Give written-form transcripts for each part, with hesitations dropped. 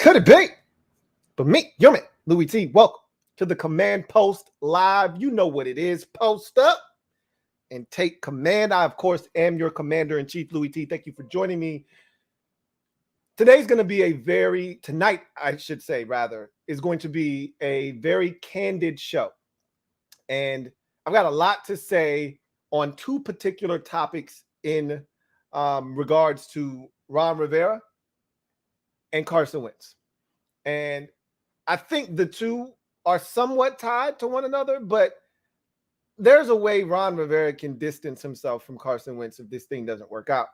Could it be? But me, your man, Louie T, welcome to the Command Post Live. You know what it is. Post up and take command. I, of course, am your Commander-in-Chief, Louie T. Thank you for joining me. Tonight, is going to be a very candid show. And I've got a lot to say on two particular topics in regards to Ron Rivera and Carson Wentz. And I think the two are somewhat tied to one another, but there's a way Ron Rivera can distance himself from Carson Wentz if this thing doesn't work out.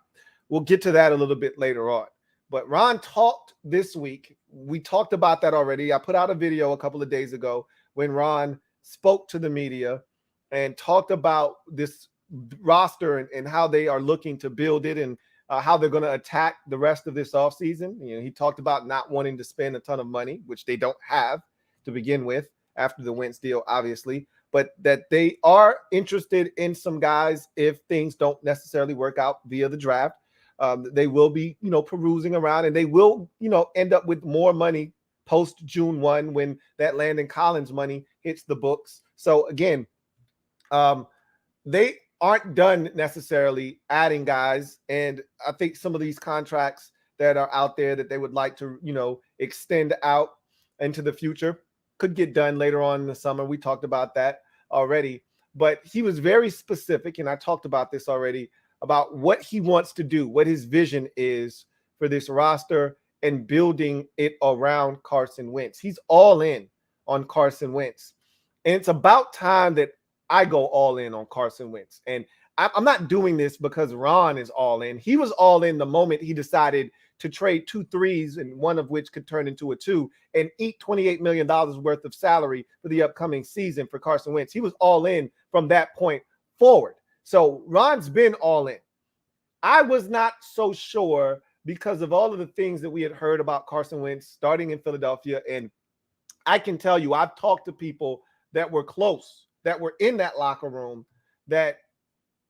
We'll get to that a little bit later on. But Ron talked this week. We talked about that already. I put out a video a couple of days ago when Ron spoke to the media and talked about this roster and how they are looking to build it and how they're going to attack the rest of this offseason. You know, he talked about not wanting to spend a ton of money, which they don't have to begin with after the Wentz deal, obviously, but that they are interested in some guys if things don't necessarily work out via the draft. They will be, perusing around, and they will, end up with more money post June 1 when that Landon Collins money hits the books. So again, they aren't done necessarily adding guys. And I think some of these contracts that are out there that they would like to, extend out into the future could get done later on in the summer. We talked about that already, but he was very specific. And I talked about this already about what he wants to do, what his vision is for this roster and building it around Carson Wentz. He's all in on Carson Wentz. And it's about time that I go all in on Carson Wentz. And I'm not doing this because Ron is all in. He was all in the moment he decided to trade 2 threes, and one of which could turn into a 2, and eat $28 million worth of salary for the upcoming season for Carson Wentz. He was all in from that point forward. So Ron's been all in. I was not so sure because of all of the things that we had heard about Carson Wentz starting in Philadelphia. And I can tell you, I've talked to people that were close, that were in that locker room, that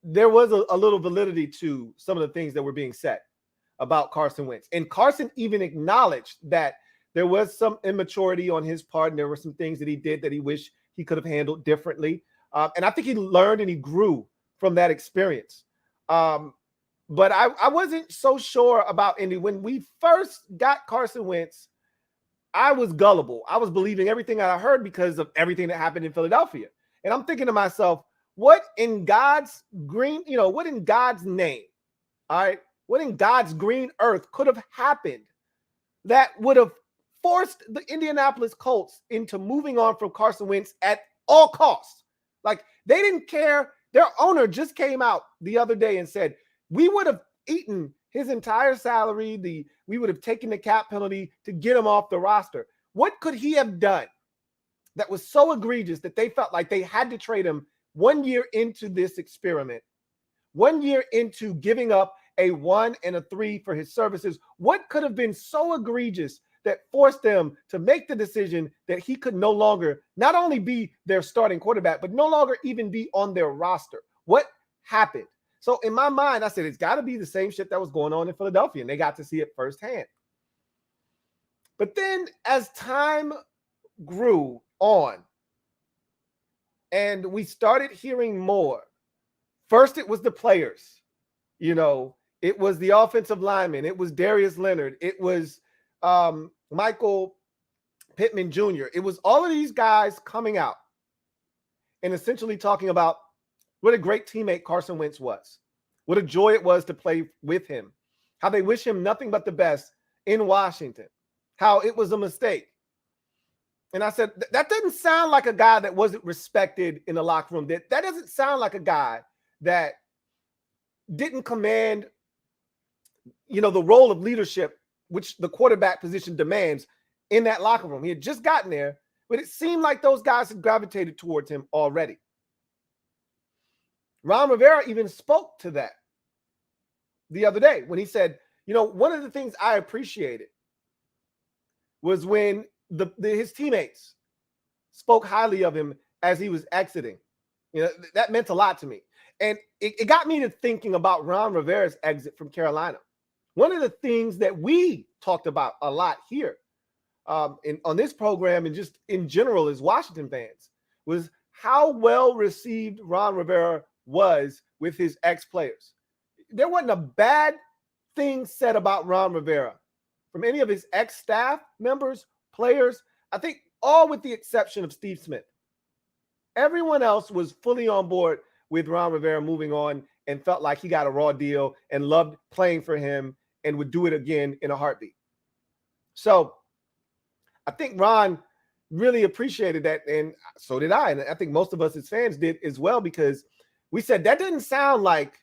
there was a little validity to some of the things that were being said about Carson Wentz. And Carson even acknowledged that there was some immaturity on his part, and there were some things that he did that he wished he could have handled differently. And I think he learned and he grew from that experience. But I wasn't so sure about Indy. When we first got Carson Wentz, I was gullible. I was believing everything I heard because of everything that happened in Philadelphia. And I'm thinking to myself, what in God's green, what in God's name, all right, what in God's green earth could have happened that would have forced the Indianapolis Colts into moving on from Carson Wentz at all costs? Like, they didn't care. Their owner just came out the other day and said, we would have eaten his entire salary. We would have taken the cap penalty to get him off the roster. What could he have done that was so egregious that they felt like they had to trade him 1 year into this experiment, 1 year into giving up a 1 and a 3 for his services? What could have been so egregious that forced them to make the decision that he could no longer not only be their starting quarterback, but no longer even be on their roster? What happened? So in my mind, I said, it's got to be the same shit that was going on in Philadelphia, and they got to see it firsthand. But then as time grew on and we started hearing more, first it was the players, it was the offensive lineman, it was Darius Leonard, it was Michael Pittman Jr. It was all of these guys coming out and essentially talking about what a great teammate Carson Wentz was, what a joy it was to play with him, how they wish him nothing but the best in Washington, how it was a mistake. And I said, that doesn't sound like a guy that wasn't respected in the locker room. That doesn't sound like a guy that didn't command, the role of leadership, which the quarterback position demands in that locker room. He had just gotten there, but it seemed like those guys had gravitated towards him already. Ron Rivera even spoke to that the other day when he said, one of the things I appreciated was when his teammates spoke highly of him as he was exiting. That meant a lot to me. And it got me to thinking about Ron Rivera's exit from Carolina. One of the things that we talked about a lot here on this program and just in general as Washington fans was how well received Ron Rivera was with his ex-players. There wasn't a bad thing said about Ron Rivera from any of his ex-staff members, players, I think all with the exception of Steve Smith. Everyone else was fully on board with Ron Rivera moving on and felt like he got a raw deal and loved playing for him and would do it again in a heartbeat. So I think Ron really appreciated that, and so did I. And I think most of us as fans did as well, because we said that didn't sound like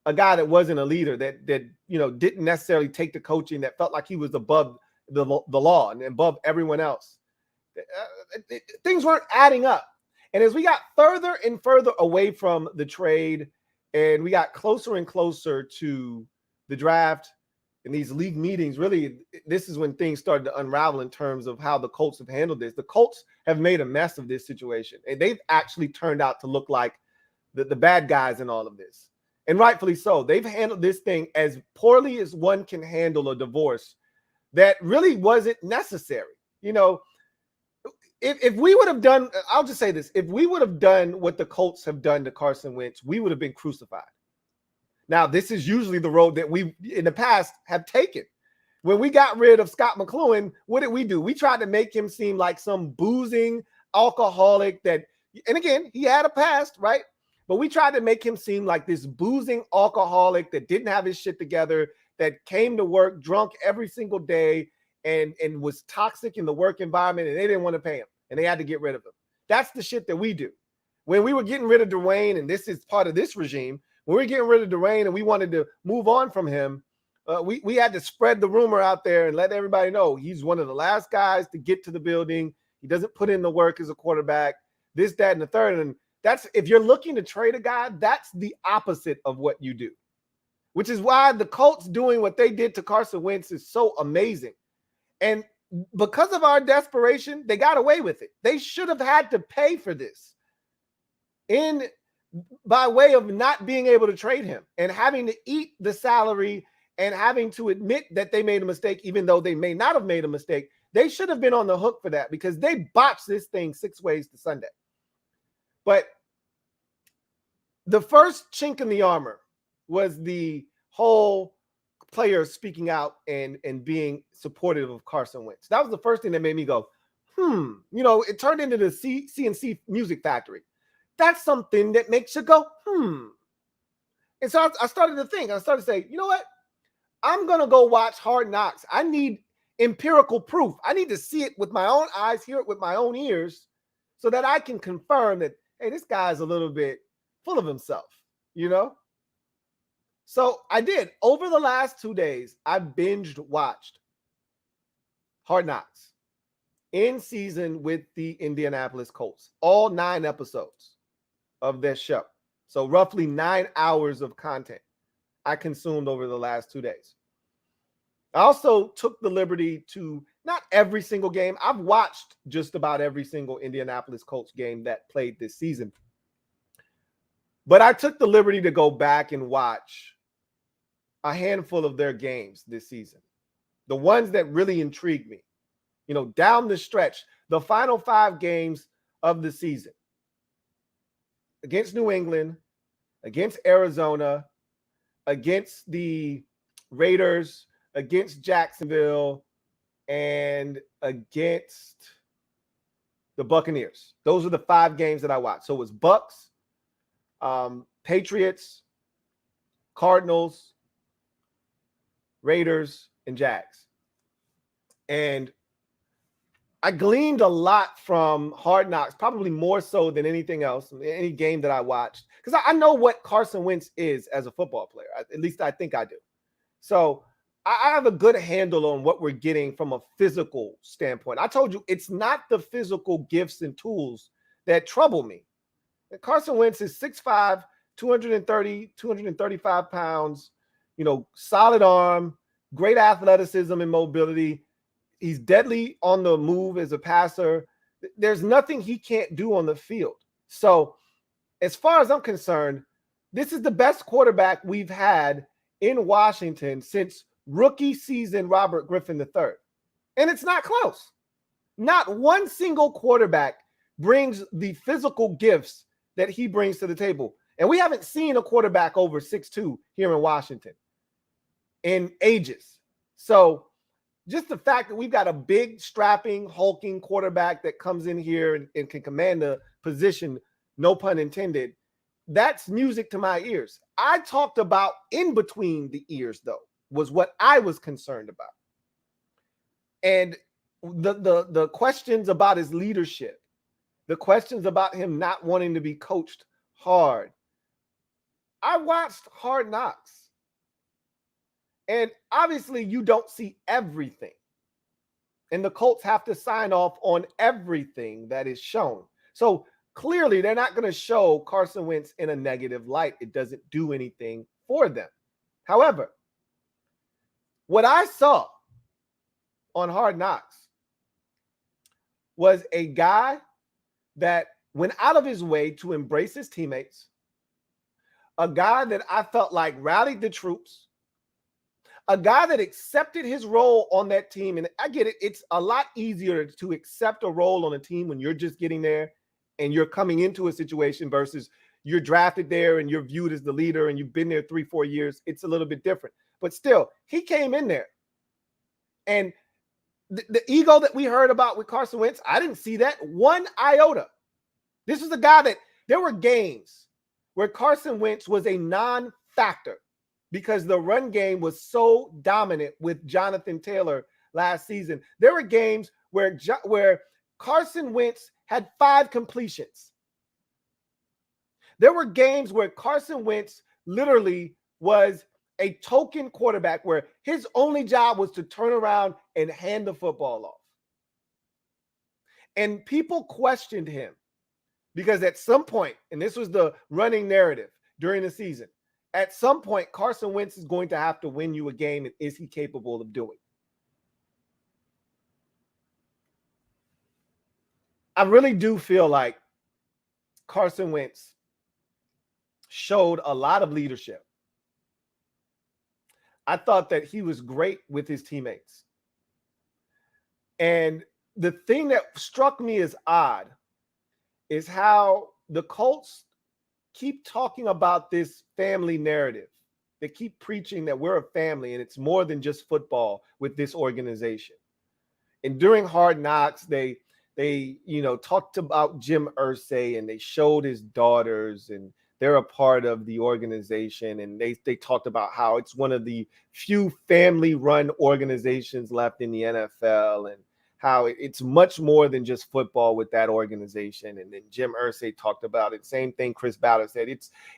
a guy that wasn't a leader, that didn't necessarily take the coaching, that felt like he was above the law and above everyone else. Things weren't adding up. And as we got further and further away from the trade and we got closer and closer to the draft and these league meetings, really, this is when things started to unravel in terms of how the Colts have handled this. The Colts have made a mess of this situation, and they've actually turned out to look like the bad guys in all of this. And rightfully so. They've handled this thing as poorly as one can handle a divorce that really wasn't necessary. If we would have done, I'll just say this, if we would have done what the Colts have done to Carson Wentz, we would have been crucified. Now, this is usually the road that we, in the past, have taken. When we got rid of Scott McCloughan, what did we do? We tried to make him seem like some boozing alcoholic that, and again, he had a past, right? But we tried to make him seem like this boozing alcoholic that didn't have his shit together, that came to work drunk every single day and was toxic in the work environment, and they didn't want to pay him, and they had to get rid of him. That's the shit that we do. When we were getting rid of Dwayne, and this is part of this regime, when we were getting rid of Dwayne and we wanted to move on from him, we had to spread the rumor out there and let everybody know he's one of the last guys to get to the building. He doesn't put in the work as a quarterback, this, that, and the third. And that's, if you're looking to trade a guy, that's the opposite of what you do, which is why the Colts doing what they did to Carson Wentz is so amazing. And because of our desperation, they got away with it. They should have had to pay for this by way of not being able to trade him and having to eat the salary and having to admit that they made a mistake, even though they may not have made a mistake. They should have been on the hook for that because they botched this thing 6 ways to Sunday. But the first chink in the armor was the whole players speaking out and being supportive of Carson Wentz. That was the first thing that made me go, it turned into the CNC music factory. That's something that makes you go, And so I started to think, I started to say, you know what? I'm going to go watch Hard Knocks. I need empirical proof. I need to see it with my own eyes, hear it with my own ears, so that I can confirm that, hey, this guy's a little bit full of himself, So I did. Over the last 2 days, I binged watched Hard Knocks in season with the Indianapolis Colts, all 9 episodes of their show. So roughly 9 hours of content I consumed over the last 2 days. I also took the liberty to, not every single game, I've watched just about every single Indianapolis Colts game that played this season. But I took the liberty to go back and watch a handful of their games this season. The ones that really intrigued me, down the stretch, the final 5 games of the season. Against New England, against Arizona, against the Raiders, against Jacksonville, and against the Buccaneers. Those are the 5 games that I watched. So it was Bucks, Patriots, Cardinals, Raiders, and Jags. And I gleaned a lot from Hard Knocks, probably more so than anything else, any game that I watched, because I know what Carson Wentz is as a football player. At least I think I do. So I have a good handle on what we're getting from a physical standpoint. I told you, it's not the physical gifts and tools that trouble me. Carson Wentz is 6'5", 235 pounds, solid arm, great athleticism and mobility. He's deadly on the move as a passer. There's nothing he can't do on the field. So as far as I'm concerned, this is the best quarterback we've had in Washington since rookie season Robert Griffin III. And it's not close. Not one single quarterback brings the physical gifts that he brings to the table. And we haven't seen a quarterback over 6'2" here in Washington in ages. So just the fact that we've got a big, strapping, hulking quarterback that comes in here and can command the position, no pun intended, that's music to my ears. I talked about in between the ears, though, was what I was concerned about. And the questions about his leadership, the questions about him not wanting to be coached hard. I watched Hard Knocks. And obviously you don't see everything. And the Colts have to sign off on everything that is shown. So clearly they're not going to show Carson Wentz in a negative light. It doesn't do anything for them. However, what I saw on Hard Knocks was a guy that went out of his way to embrace his teammates, a guy that I felt like rallied the troops, a guy that accepted his role on that team. And I get it. It's a lot easier to accept a role on a team when you're just getting there and you're coming into a situation versus you're drafted there and you're viewed as the leader and you've been there 3-4 years. It's a little bit different. But still, he came in there. And the ego that we heard about with Carson Wentz, I didn't see that one iota. This was a guy that there were games where Carson Wentz was a non-factor because the run game was so dominant with Jonathan Taylor last season. There were games where Carson Wentz had 5 completions. There were games where Carson Wentz literally was a token quarterback where his only job was to turn around and hand the football off. And people questioned him because at some point, and this was the running narrative during the season, at some point, Carson Wentz is going to have to win you a game, and is he capable of doing? I really do feel like Carson Wentz showed a lot of leadership. I thought that he was great with his teammates. And the thing that struck me as odd is how the Colts keep talking about this family narrative. They keep preaching that we're a family and it's more than just football with this organization. And during Hard Knocks, they talked about Jim Irsay and they showed his daughters and they're a part of the organization. And they talked about how it's one of the few family-run organizations left in the NFL and how it's much more than just football with that organization. And then Jim Irsay talked about it. Same thing Chris Ballard said.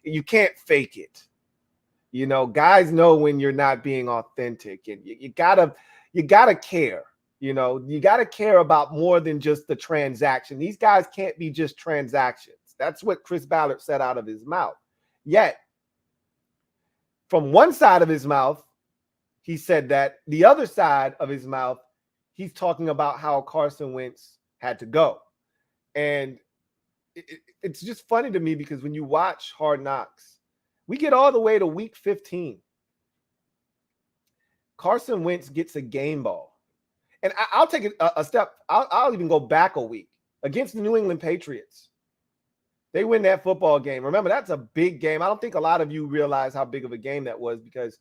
You can't fake it. Guys know when you're not being authentic, and you gotta care. You gotta care about more than just the transaction. These guys can't be just transactions. That's what Chris Ballard said out of his mouth. Yet, from one side of his mouth, he said that. The other side of his mouth, he's talking about how Carson Wentz had to go. And it's just funny to me because when you watch Hard Knocks, we get all the way to week 15. Carson Wentz gets a game ball. And I'll take it a step. I'll even go back a week against the New England Patriots. They win that football game. Remember, that's a big game. I don't think a lot of you realize how big of a game that was because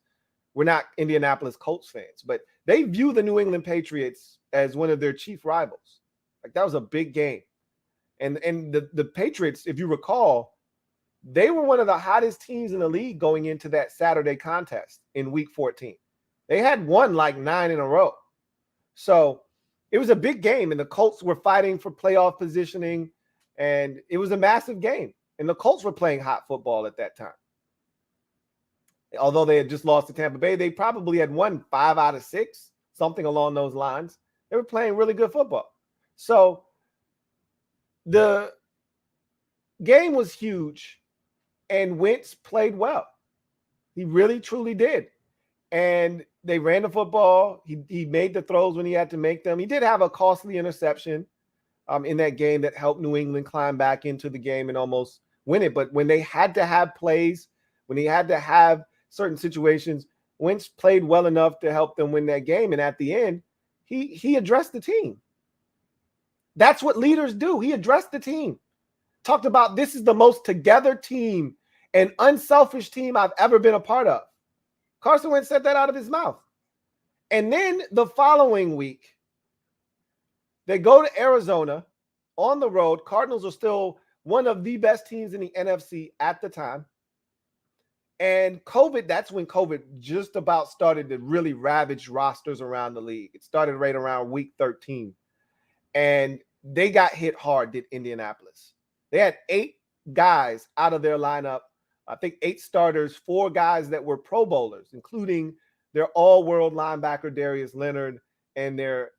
we're not Indianapolis Colts fans, but they view the New England Patriots as one of their chief rivals. Like, that was a big game. And the Patriots, if you recall, they were one of the hottest teams in the league going into that Saturday contest in week 14. They had won like 9 in a row. So it was a big game, and the Colts were fighting for playoff positioning, and it was a massive game. And the Colts were playing hot football at that time. Although they had just lost to Tampa Bay, they probably had won 5 out of 6, something along those lines. They were playing really good football. So the game was huge, and Wentz played well. He really, truly did. And they ran the football. He made the throws when he had to make them. He did have a costly interception in that game that helped New England climb back into the game and almost win it. But when they had to have plays, when he had to have certain situations, Wentz played well enough to help them win that game. And at the end, he addressed the team. That's what leaders do. He addressed the team, talked about this is the most together team and unselfish team I've ever been a part of. Carson Wentz said that out of his mouth. And then the following week, they go to Arizona on the road. Cardinals are still one of the best teams in the NFC at the time. And COVID, that's when COVID just about started to really ravage rosters around the league. It started right around week 13. And they got hit hard, did Indianapolis. They had 8 guys out of their lineup. I think 8 starters, 4 guys that were Pro Bowlers, including their all-world linebacker, Darius Leonard, and their,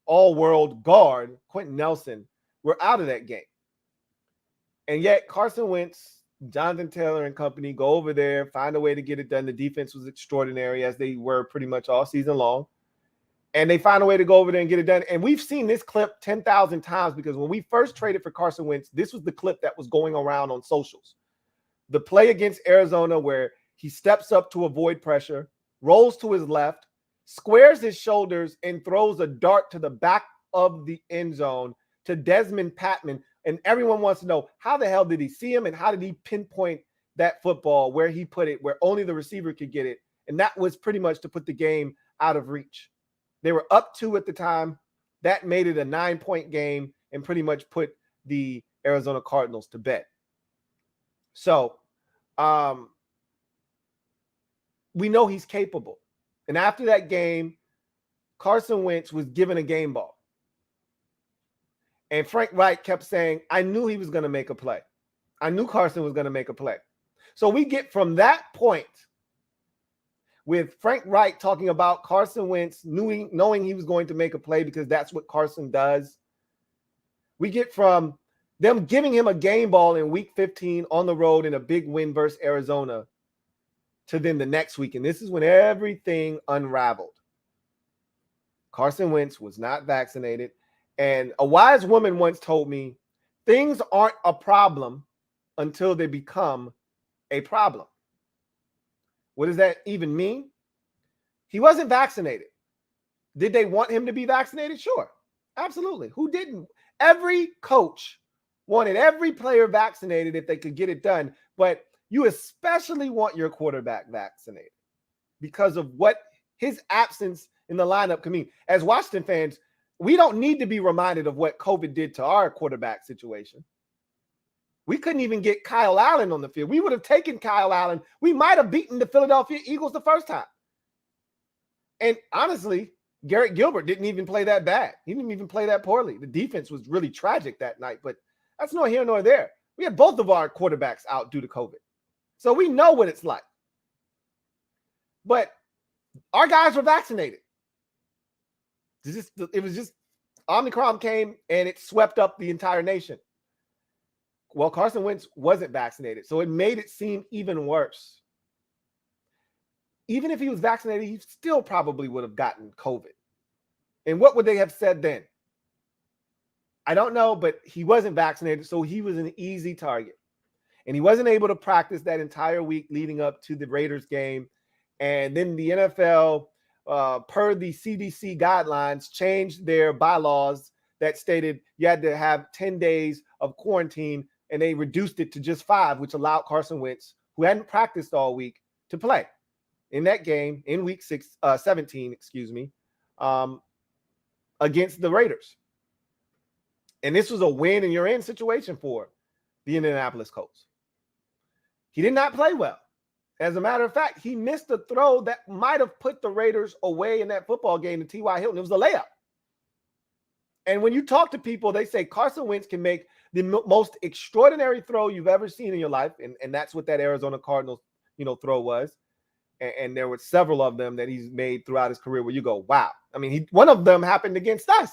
all-world guard, Quentin Nelson, were out of that game. And yet Carson Wentz, Jonathan Taylor and company go over there, find a way to get it done. The defense was extraordinary, as they were pretty much all season long. And they find a way to go over there and get it done. And we've seen this clip 10,000 times, because when we first traded for Carson Wentz, this was the clip that was going around on socials. The play against Arizona where he steps up to avoid pressure, rolls to his left, squares his shoulders, and throws a dart to the back of the end zone to Desmond Patman. And everyone wants to know, how the hell did he see him and how did he pinpoint that football where he put it, where only the receiver could get it? And that was pretty much to put the game out of reach. They were up 2 at the time. That made it a 9-point game and pretty much put the Arizona Cardinals to bed. So we know he's capable. And after that game, Carson Wentz was given a game ball. And Frank Reich kept saying, I knew he was going to make a play. I knew Carson was going to make a play. So we get from that point with Frank Reich talking about Carson Wentz knowing he was going to make a play because that's what Carson does. We get from them giving him a game ball in week 15 on the road in a big win versus Arizona to then the next week. And this is when everything unraveled. Carson Wentz was not vaccinated. And a wise woman once told me, things aren't a problem until they become a problem. What does that even mean? He wasn't vaccinated. Did they want him to be vaccinated? Sure. Absolutely. Who didn't? Every coach wanted every player vaccinated if they could get it done. But you especially want your quarterback vaccinated because of what his absence in the lineup can mean. As Washington fans, we don't need to be reminded of what COVID did to our quarterback situation. We couldn't even get Kyle Allen on the field. We would have taken Kyle Allen. We might have beaten the Philadelphia Eagles the first time. And honestly, Garrett Gilbert didn't even play that bad. He didn't even play that poorly. The defense was really tragic that night, but that's nor here nor there. We had both of our quarterbacks out due to COVID. So we know what it's like. But our guys were vaccinated. It was just Omicron came and it swept up the entire nation. Well, Carson Wentz wasn't vaccinated, so it made it seem even worse. Even if he was vaccinated, he still probably would have gotten COVID. And what would they have said then? I don't know, but he wasn't vaccinated, so he was an easy target. And he wasn't able to practice that entire week leading up to the Raiders game. And then the NFL, per the CDC guidelines, changed their bylaws that stated you had to have 10 days of quarantine, and they reduced it to just 5, which allowed Carson Wentz, who hadn't practiced all week, to play in that game in week 17, against the Raiders. And this was a win and you're in situation for the Indianapolis Colts. He did not play well. As a matter of fact, he missed a throw that might have put the Raiders away in that football game to T.Y. Hilton. It was a layup. And when you talk to people, they say Carson Wentz can make the most extraordinary throw you've ever seen in your life. And that's what that Arizona Cardinals, throw was. And there were several of them that he's made throughout his career where you go, wow. I mean, one of them happened against us.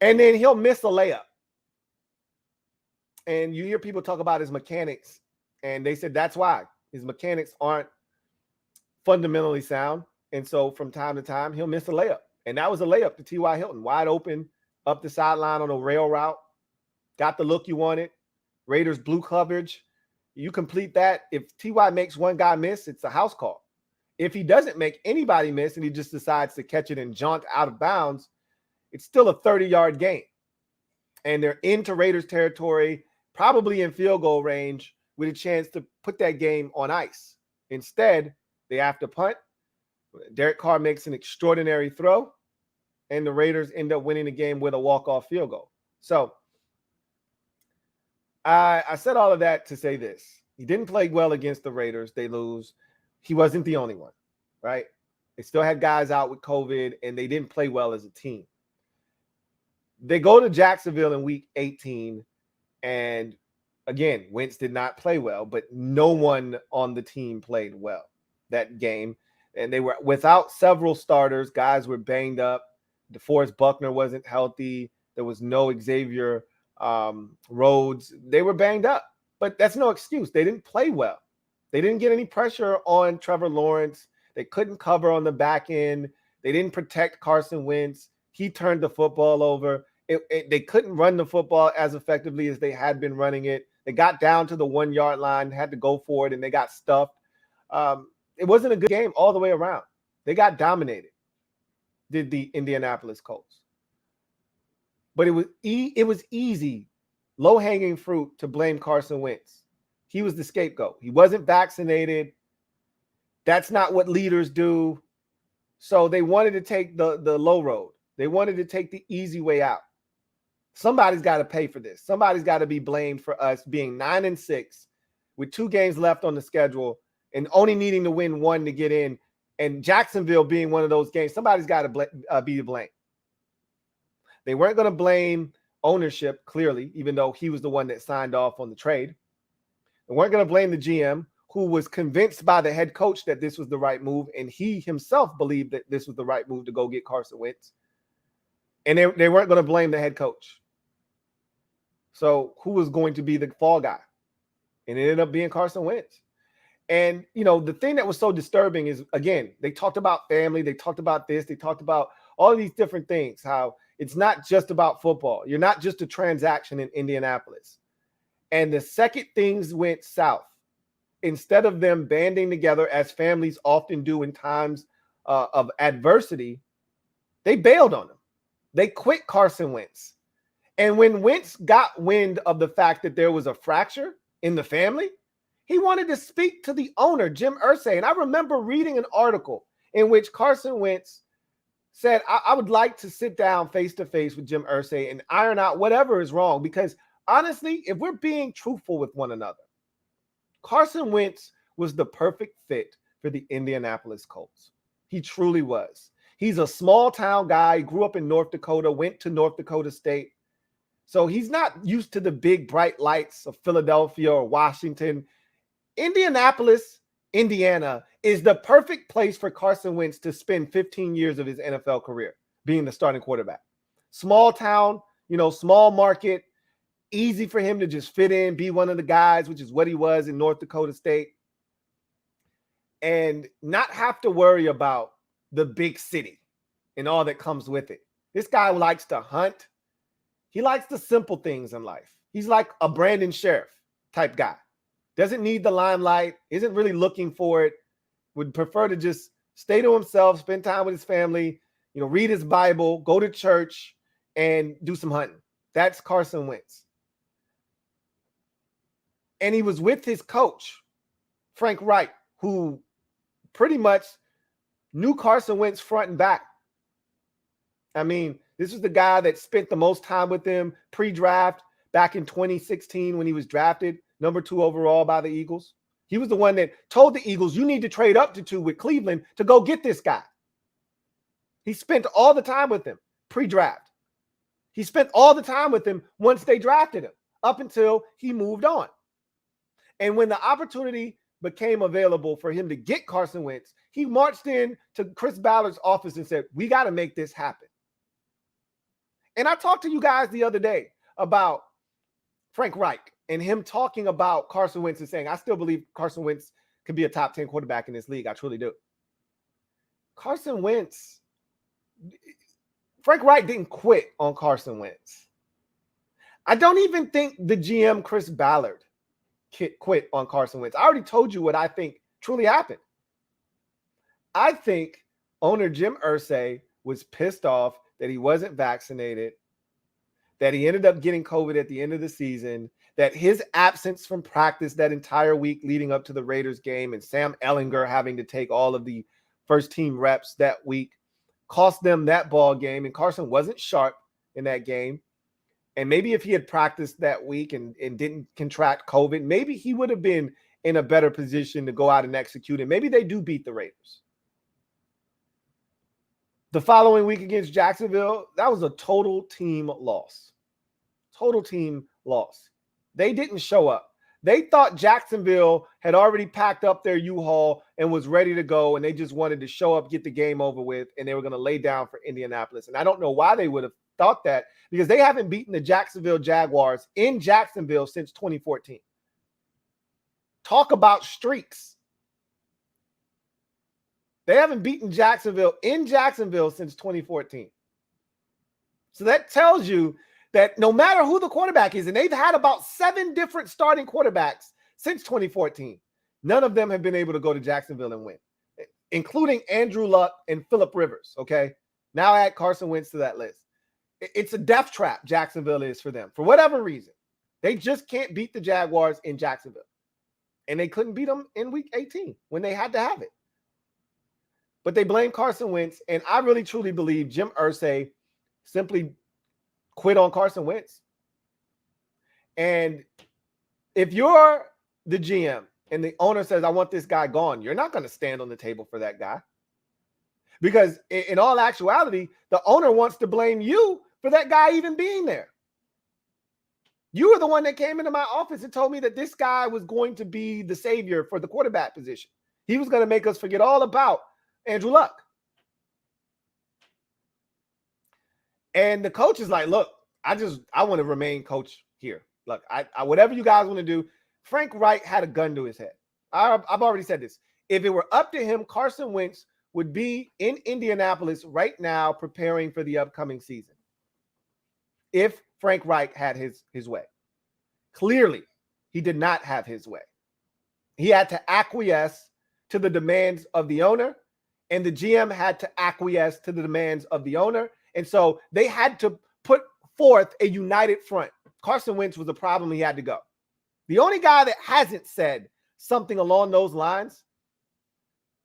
And then he'll miss a layup. And you hear people talk about his mechanics, and they said that's why his mechanics aren't fundamentally sound. And so from time to time, he'll miss a layup. And that was a layup to T.Y. Hilton, wide open, up the sideline on a rail route. Got the look you wanted. Raiders blue coverage. You complete that. If T.Y. makes one guy miss, it's a house call. if he doesn't make anybody miss and he just decides to catch it and jaunt out of bounds, it's still a 30-yard gain. And they're into Raiders territory, probably in field goal range, with a chance to put that game on ice. Instead, they have to punt. Derek Carr makes an extraordinary throw, and the Raiders end up winning the game with a walk-off field goal. So I said all of that to say this. He didn't play well against the Raiders. They lose. He wasn't the only one, right? They still had guys out with COVID, and they didn't play well as a team. They go to Jacksonville in week 18, and again, Wentz did not play well, but no one on the team played well that game. And they were without several starters. Guys were banged up. DeForest Buckner wasn't healthy. There was no Xavier Rhodes. They were banged up, but that's no excuse. They didn't play well. They didn't get any pressure on Trevor Lawrence. They couldn't cover on the back end. They didn't protect Carson Wentz. He turned the football over. They couldn't run the football as effectively as they had been running it. They got down to the 1-yard line, had to go for it, and they got stuffed. It wasn't a good game all the way around. They got dominated, did the Indianapolis Colts. But it was easy, low-hanging fruit to blame Carson Wentz. He was the scapegoat. He wasn't vaccinated. That's not what leaders do. So they wanted to take the low road. They wanted to take the easy way out. Somebody's got to pay for this. Somebody's got to be blamed for us being 9-6 with 2 games left on the schedule and only needing to win 1 to get in, and Jacksonville being one of those games. Somebody's got to be to blame. They weren't going to blame ownership, clearly, even though he was the one that signed off on the trade. They weren't going to blame the GM, who was convinced by the head coach that this was the right move, and he himself believed that this was the right move to go get Carson Wentz. And they weren't going to blame the head coach. So who was going to be the fall guy? And it ended up being Carson Wentz. And, the thing that was so disturbing is, again, they talked about family. They talked about this. They talked about all of these different things, how it's not just about football. You're not just a transaction in Indianapolis. And the second things went south, instead of them banding together as families often do in times of adversity, they bailed on him. They quit Carson Wentz. And when Wentz got wind of the fact that there was a fracture in the family, he wanted to speak to the owner, Jim Irsay. And I remember reading an article in which Carson Wentz said, I would like to sit down face-to-face with Jim Irsay and iron out whatever is wrong. Because honestly, if we're being truthful with one another, Carson Wentz was the perfect fit for the Indianapolis Colts. He truly was. He's a small-town guy. He grew up in North Dakota, went to North Dakota State. So he's not used to the big bright lights of Philadelphia or Washington. Indianapolis, Indiana is the perfect place for Carson Wentz to spend 15 years of his NFL career being the starting quarterback. Small town, small market, easy for him to just fit in, be one of the guys, which is what he was in North Dakota State, and not have to worry about the big city and all that comes with it. This guy likes to hunt. He likes the simple things in life. He's like a Brandon Sheriff type guy. Doesn't need the limelight, isn't really looking for it, would prefer to just stay to himself, spend time with his family, read his Bible, go to church, and do some hunting. That's Carson Wentz. And he was with his coach, Frank Reich, who pretty much knew Carson Wentz front and back. I mean, this was the guy that spent the most time with him pre-draft back in 2016 when he was drafted number 2 overall by the Eagles. He was the one that told the Eagles, you need to trade up to 2 with Cleveland to go get this guy. He spent all the time with him pre-draft. He spent all the time with him once they drafted him, up until he moved on. And when the opportunity became available for him to get Carson Wentz, he marched in to Chris Ballard's office and said, we got to make this happen. And I talked to you guys the other day about Frank Reich and him talking about Carson Wentz and saying, I still believe Carson Wentz could be a top 10 quarterback in this league. I truly do. Carson Wentz, Frank Reich didn't quit on Carson Wentz. I don't even think the GM, Chris Ballard, quit on Carson Wentz. I already told you what I think truly happened. I think owner Jim Irsay was pissed off that he wasn't vaccinated, that he ended up getting COVID at the end of the season, that his absence from practice that entire week leading up to the Raiders game and Sam Ehlinger having to take all of the first team reps that week cost them that ball game. And Carson wasn't sharp in that game. And maybe if he had practiced that week and didn't contract COVID, maybe he would have been in a better position to go out and execute. And maybe they do beat the Raiders. The following week against Jacksonville, that was a total team loss. Total team loss. They didn't show up. They thought Jacksonville had already packed up their U-Haul and was ready to go, and they just wanted to show up, get the game over with, and they were going to lay down for Indianapolis. And I don't know why they would have thought that, because they haven't beaten the Jacksonville Jaguars in Jacksonville since 2014. Talk about streaks. They haven't beaten Jacksonville in Jacksonville since 2014. So that tells you that no matter who the quarterback is, and they've had about 7 different starting quarterbacks since 2014, none of them have been able to go to Jacksonville and win, including Andrew Luck and Phillip Rivers, okay? Now add Carson Wentz to that list. It's a death trap, Jacksonville is for them. For whatever reason, they just can't beat the Jaguars in Jacksonville. And they couldn't beat them in week 18 when they had to have it. But they blame Carson Wentz, and I really truly believe Jim Irsay simply quit on Carson Wentz. And if you're the GM and the owner says, I want this guy gone, you're not going to stand on the table for that guy. Because in all actuality, the owner wants to blame you for that guy even being there. You were the one that came into my office and told me that this guy was going to be the savior for the quarterback position. He was going to make us forget all about Andrew Luck. And the coach is like, look, I want to remain coach here. Look, I whatever you guys want to do. Frank Reich had a gun to his head. I've already said this. If it were up to him, Carson Wentz would be in Indianapolis right now preparing for the upcoming season. If Frank Reich had his way. Clearly, he did not have his way. He had to acquiesce to the demands of the owner, and the GM had to acquiesce to the demands of the owner. And so they had to put forth a united front. Carson Wentz was a problem. He had to go. The only guy that hasn't said something along those lines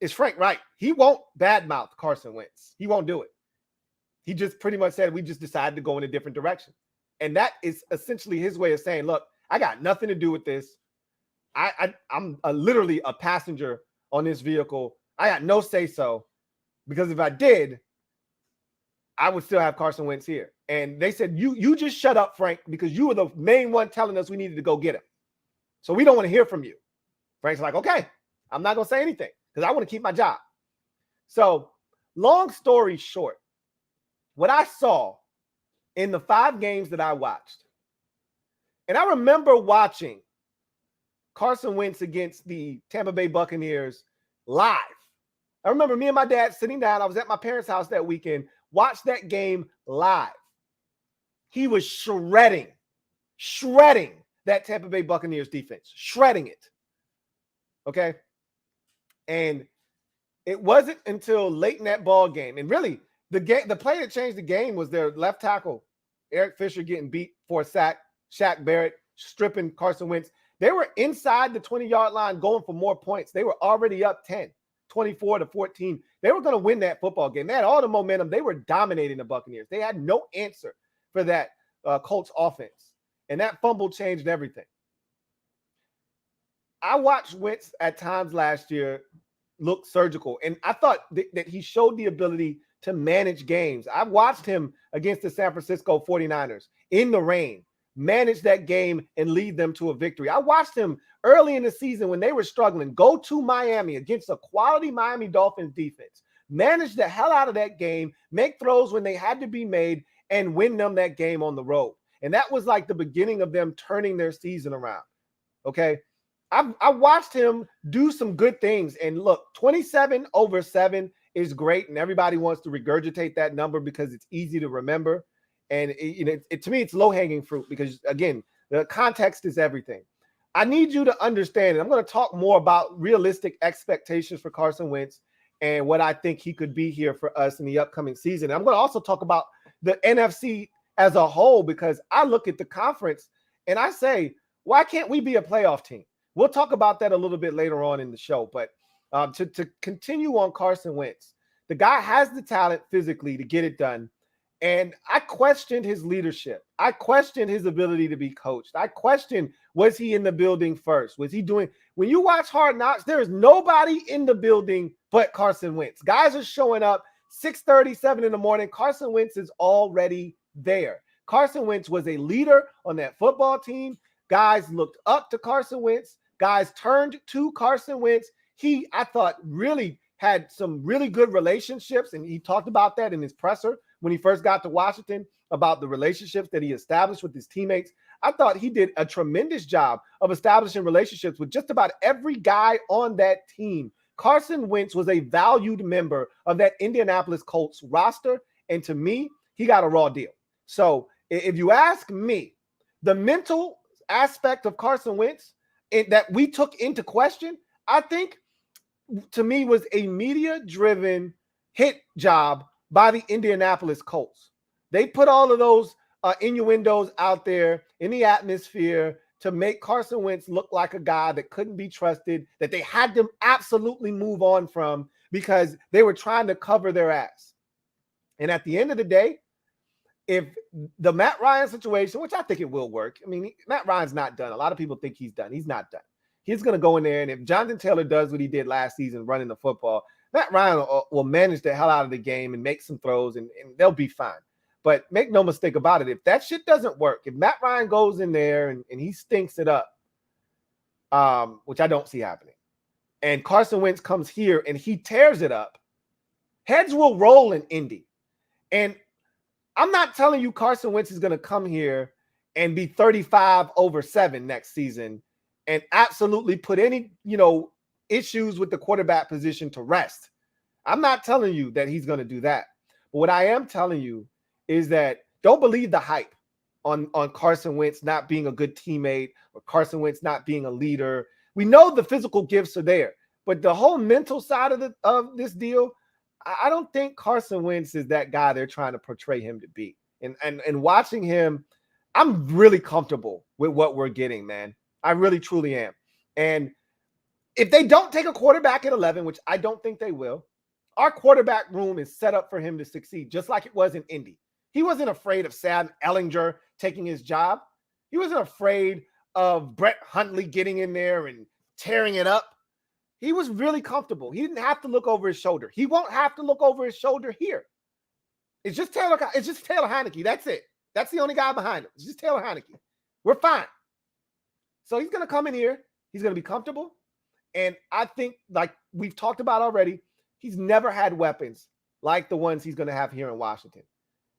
is Frank Reich. He won't badmouth Carson Wentz. He won't do it. He just pretty much said, we just decided to go in a different direction. And that is essentially his way of saying, look, I got nothing to do with this. I'm literally a passenger on this vehicle. I got no say-so, because if I did, I would still have Carson Wentz here. And they said, you just shut up, Frank, because you were the main one telling us we needed to go get him. So we don't want to hear from you. Frank's like, okay, I'm not going to say anything because I want to keep my job. So long story short, what I saw in the 5 games that I watched, and I remember watching Carson Wentz against the Tampa Bay Buccaneers live. I remember me and my dad sitting down. I was at my parents' house that weekend, watched that game live. He was shredding that Tampa Bay Buccaneers defense, shredding it. Okay. And it wasn't until late in that ball game, and really the play that changed the game was their left tackle, Eric Fisher, getting beat for a sack, Shaq Barrett stripping Carson Wentz. They were inside the 20-yard line going for more points. They were already up 10, 24-14. They were going to win that football game. They had all the momentum. They were dominating the Buccaneers. They had no answer for that Colts offense. And that fumble changed everything. I watched Wentz at times last year look surgical, and I thought that he showed the ability to manage games. I watched him against the San Francisco 49ers in the rain, manage that game and lead them to a victory. I watched him early in the season when they were struggling, go to Miami against a quality Miami Dolphins defense, manage the hell out of that game, make throws when they had to be made, and win them that game on the road. And that was like the beginning of them turning their season around. Okay. I watched him do some good things. And look, 27/7 is great. And everybody wants to regurgitate that number because it's easy to remember. And to me, it's low-hanging fruit because, again, the context is everything. I need you to understand, and I'm going to talk more about realistic expectations for Carson Wentz and what I think he could be here for us in the upcoming season. I'm going to also talk about the NFC as a whole, because I look at the conference and I say, why can't we be a playoff team? We'll talk about that a little bit later on in the show. But to continue on Carson Wentz, the guy has the talent physically to get it done. And I questioned his leadership. I questioned his ability to be coached. I questioned, was he in the building first? Was he doing, when you watch Hard Knocks, there is nobody in the building but Carson Wentz. Guys are showing up 6:37 in the morning. Carson Wentz is already there. Carson Wentz was a leader on that football team. Guys looked up to Carson Wentz. Guys turned to Carson Wentz. He, I thought, really had some really good relationships, and he talked about that in his presser when he first got to Washington, about the relationships that he established with his teammates. I thought he did a tremendous job of establishing relationships with just about every guy on that team. Carson Wentz was a valued member of that Indianapolis Colts roster, and to me, he got a raw deal. So if you ask me, the mental aspect of Carson Wentz that we took into question, I think, to me, was a media-driven hit job by the Indianapolis Colts. They put all of those innuendos out there in the atmosphere to make Carson Wentz look like a guy that couldn't be trusted, that they had to absolutely move on from because they were trying to cover their ass. And at the end of the day, if the Matt Ryan situation, which I think it will work, I mean, Matt Ryan's not done. A lot of people think he's done. He's not done. He's going to go in there, and if Jonathan Taylor does what he did last season running the football, Matt Ryan will manage the hell out of the game and make some throws, and they'll be fine. But make no mistake about it, if that shit doesn't work, if Matt Ryan goes in there and he stinks it up, which I don't see happening, and Carson Wentz comes here and he tears it up, heads will roll in Indy. And I'm not telling you Carson Wentz is going to come here and be 35-7 next season and absolutely put any, issues with the quarterback position to rest. I'm not telling you that he's going to do that. But what I am telling you is that don't believe the hype on Carson Wentz not being a good teammate or Carson Wentz not being a leader. We know the physical gifts are there, but the whole mental side of this deal, I don't think Carson Wentz is that guy they're trying to portray him to be. And watching him, I'm really comfortable with what we're getting, man. I really, truly am. And if they don't take a quarterback at 11, which I don't think they will, our quarterback room is set up for him to succeed, just like it was in Indy. He wasn't afraid of Sam Ehlinger taking his job. He wasn't afraid of Brett Hundley getting in there and tearing it up. He was really comfortable. He didn't have to look over his shoulder. He won't have to look over his shoulder here. It's just Taylor Heineke. That's it. That's the only guy behind him. It's just Taylor Heineke. We're fine. So he's going to come in here. He's going to be comfortable. And I think, like we've talked about already, he's never had weapons like the ones he's going to have here in Washington.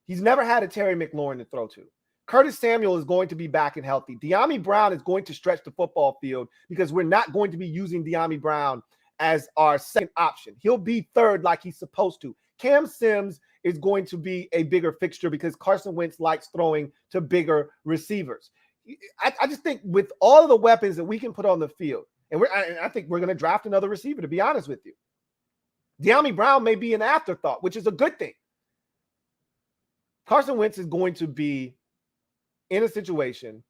He's never had a Terry McLaurin to throw to. Curtis Samuel is going to be back and healthy. De'Ami Brown is going to stretch the football field because we're not going to be using De'Ami Brown as our second option. He'll be third like he's supposed to. Cam Sims is going to be a bigger fixture because Carson Wentz likes throwing to bigger receivers. I just think with all of the weapons that we can put on the field, and I think we're going to draft another receiver, to be honest with you. De'Ami Brown may be an afterthought, which is a good thing. Carson Wentz is going to be in a situation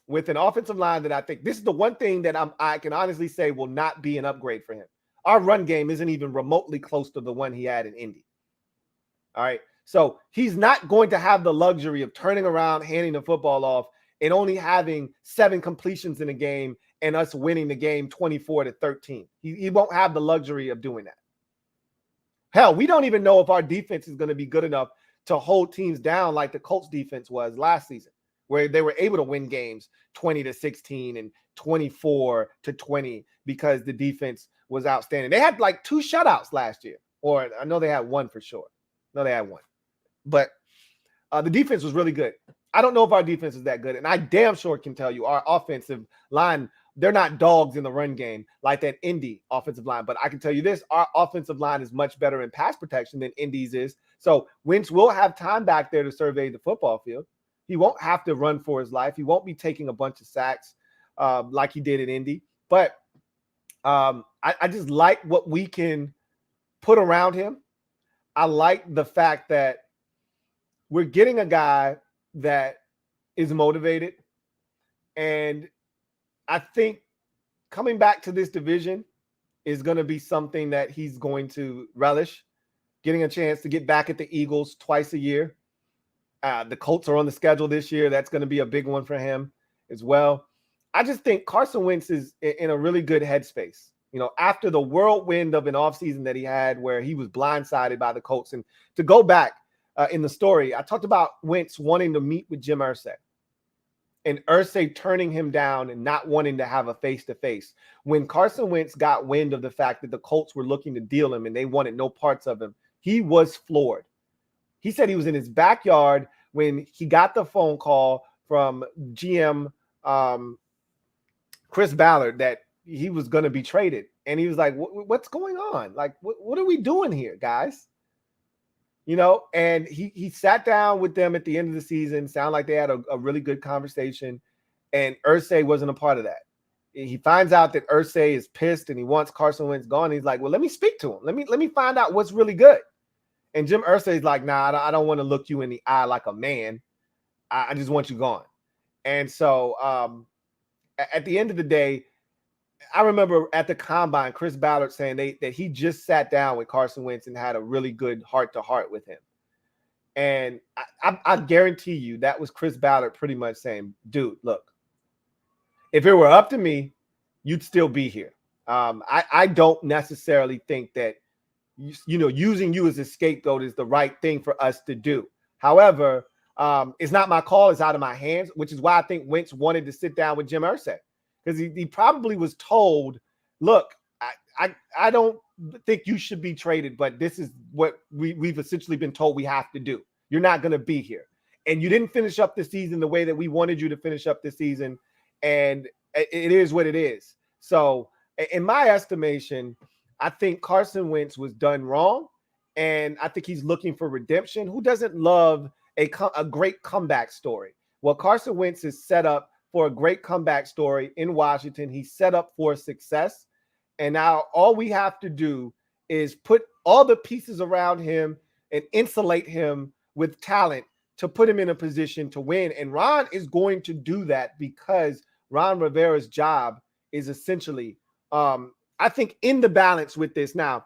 with an offensive line that I think this is the one thing that I can honestly say will not be an upgrade for him. Our run game isn't even remotely close to the one he had in Indy. All right. So he's not going to have the luxury of turning around, handing the football off, and only having 7 completions in a game and us winning the game 24-13. He won't have the luxury of doing that. Hell, we don't even know if our defense is going to be good enough to hold teams down like the Colts defense was last season, where they were able to win games 20-16 and 24-20 because the defense was outstanding. They had like 2 shutouts last year, or I know they had 1 for sure. No, they had 1. But the defense was really good. I don't know if our defense is that good, and I damn sure can tell you our offensive line, they're not dogs in the run game like that Indy offensive line. But I can tell you this, our offensive line is much better in pass protection than Indy's is. So Wentz will have time back there to survey the football field. He won't have to run for his life. He won't be taking a bunch of sacks like he did in Indy. But I just like what we can put around him. I like the fact that we're getting a guy that is motivated. And I think coming back to this division is going to be something that he's going to relish, getting a chance to get back at the Eagles twice a year. The Colts are on the schedule this year. That's going to be a big one for him as well. I just think Carson Wentz is in a really good headspace. You know, after the whirlwind of an offseason that he had where he was blindsided by the Colts. And to go back in the story, I talked about Wentz wanting to meet with Jim Irsay and Irsay turning him down and not wanting to have a face-to-face. When Carson Wentz got wind of the fact that the Colts were looking to deal him and they wanted no parts of him, he was floored. He said he was in his backyard when he got the phone call from GM Chris Ballard that he was going to be traded. And he was like, what's going on? Like, what are we doing here, guys? You know, and he sat down with them at the end of the season. Sounded like they had a really good conversation. And Irsay wasn't a part of that. He finds out that Irsay is pissed and he wants Carson Wentz gone. He's like, well, let me speak to him. Let me find out what's really good. And Jim Irsay's like, nah, I don't want to look you in the eye like a man. I just want you gone. And so at the end of the day, I remember at the combine, Chris Ballard saying that he just sat down with Carson Wentz and had a really good heart-to-heart with him. And I guarantee you that was Chris Ballard pretty much saying, dude, look, if it were up to me, you'd still be here. I don't necessarily think that, you know, using you as a scapegoat is the right thing for us to do. However, it's not my call. It's out of my hands, which is why I think Wentz wanted to sit down with Jim Irsay. Because he probably was told, look, I don't think you should be traded, but this is what we've essentially been told we have to do. You're not going to be here. And you didn't finish up the season the way that we wanted you to finish up the season. And it is what it is. So in my estimation, I think Carson Wentz was done wrong. And I think he's looking for redemption. Who doesn't love a great comeback story? Well, Carson Wentz is set up for a great comeback story in Washington. He's set up for success. And now all we have to do is put all the pieces around him and insulate him with talent to put him in a position to win. And Ron is going to do that because Ron Rivera's job is essentially, I think, in the balance with this. Now,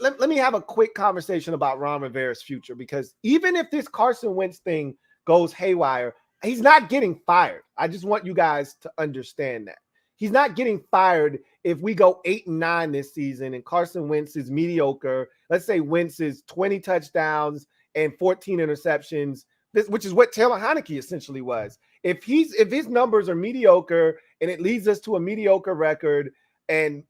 let me have a quick conversation about Ron Rivera's future, because even if this Carson Wentz thing goes haywire, he's not getting fired. I just want you guys to understand that. He's not getting fired if we go 8-9 this season and Carson Wentz is mediocre. Let's say Wentz is 20 touchdowns and 14 interceptions, which is what Taylor Heineke essentially was. If his numbers are mediocre and it leads us to a mediocre record, and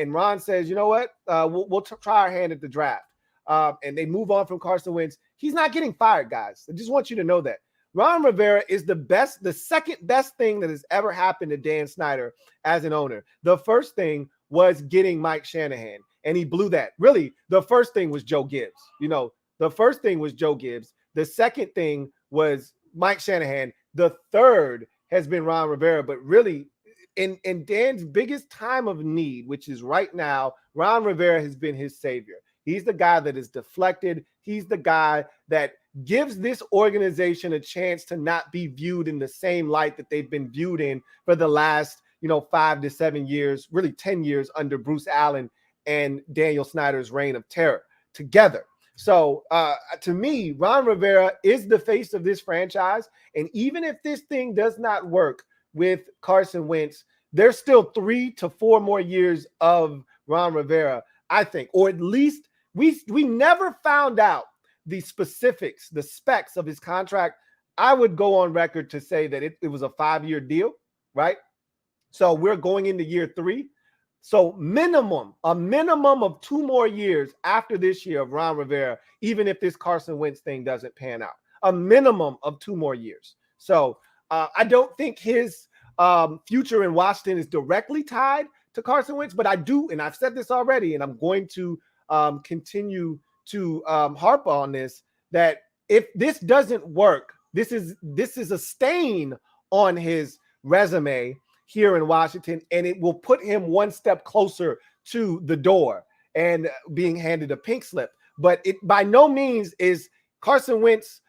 Ron says, you know what, we'll try our hand at the draft, and they move on from Carson Wentz, he's not getting fired, guys. I just want you to know that. Ron Rivera is the second best thing that has ever happened to Dan Snyder as an owner. The first thing was getting Mike Shanahan, and he blew that. Really, the first thing was Joe Gibbs. You know, the first thing was Joe Gibbs. The second thing was Mike Shanahan. The third has been Ron Rivera. But really, in Dan's biggest time of need, which is right now, Ron Rivera has been his savior. He's the guy that is deflected. He's the guy that gives this organization a chance to not be viewed in the same light that they've been viewed in for the last, 5 to 7 years, really 10 years under Bruce Allen and Daniel Snyder's reign of terror together. So to me, Ron Rivera is the face of this franchise. And even if this thing does not work with Carson Wentz, there's still 3 to 4 more years of Ron Rivera, I think, or at least we never found out the specifics, the specs of his contract. I would go on record to say that it was a 5-year deal, right? So we're going into year 3. So a minimum of 2 more years after this year of Ron Rivera, even if this Carson Wentz thing doesn't pan out, a minimum of 2 more years. So I don't think his future in Washington is directly tied to Carson Wentz, but I do, and I've said this already, and I'm going to continue to harp on this, that if this doesn't work, this is a stain on his resume here in Washington, and it will put him one step closer to the door. and being handed a pink slip. But it by no means is Carson Wentz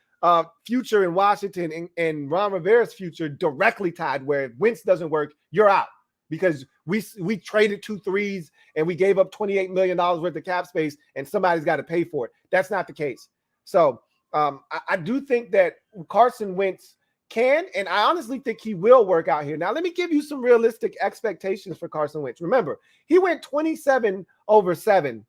future in Washington and Ron Rivera's future directly tied, where if Wentz doesn't work, you're out, because we traded 2 threes and we gave up $28 million worth of cap space and somebody's got to pay for it. That's not the case. So I do think that Carson Wentz can, and I honestly think he will work out here. Now, let me give you some realistic expectations for Carson Wentz. Remember, he went 27-7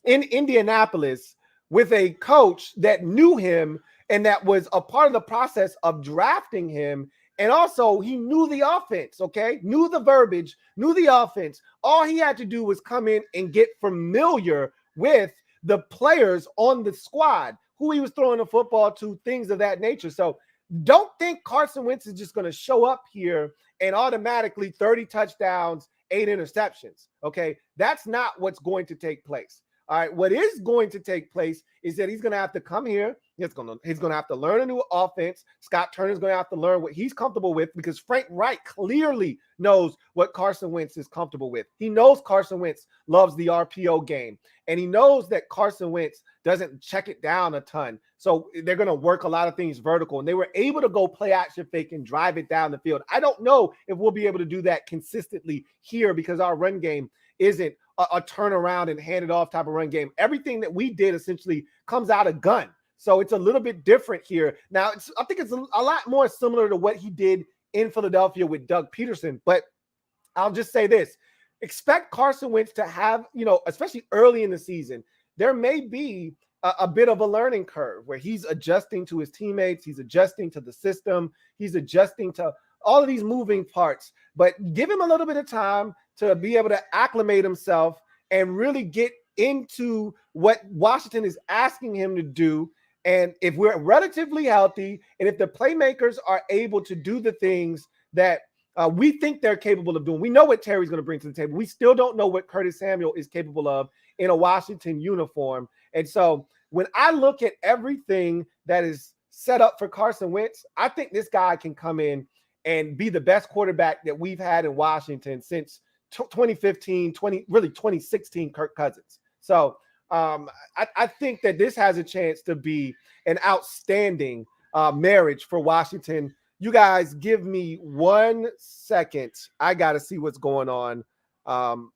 in Indianapolis with a coach that knew him and that was a part of the process of drafting him. And also he knew the offense, okay? Knew the verbiage, knew the offense. All he had to do was come in and get familiar with the players on the squad, who he was throwing the football to, things of that nature. So don't think Carson Wentz is just going to show up here and automatically 30 touchdowns, 8 interceptions, okay? That's not what's going to take place. All right, what is going to take place is that he's going to have to come here. He's going to have to learn a new offense. Scott Turner's going to have to learn what he's comfortable with, because Frank Reich clearly knows what Carson Wentz is comfortable with. He knows Carson Wentz loves the RPO game, and he knows that Carson Wentz doesn't check it down a ton. So they're going to work a lot of things vertical, and they were able to go play action fake and drive it down the field. I don't know if we'll be able to do that consistently here, because our run game isn't a turnaround and hand it off type of run game. Everything that we did essentially comes out of gun. So it's a little bit different here. Now, I think it's a lot more similar to what he did in Philadelphia with Doug Peterson. But I'll just say this. Expect Carson Wentz to have, especially early in the season, there may be a bit of a learning curve where he's adjusting to his teammates. He's adjusting to the system. He's adjusting to all of these moving parts. But give him a little bit of time to be able to acclimate himself and really get into what Washington is asking him to do. And if we're relatively healthy, and if the playmakers are able to do the things that we think they're capable of doing, we know what Terry's going to bring to the table. We still don't know what Curtis Samuel is capable of in a Washington uniform. And so when I look at everything that is set up for Carson Wentz, I think this guy can come in and be the best quarterback that we've had in Washington since 2015, 2016 Kirk Cousins. So I think that this has a chance to be an outstanding marriage for Washington. You guys give me 1 second. I got to see what's going on.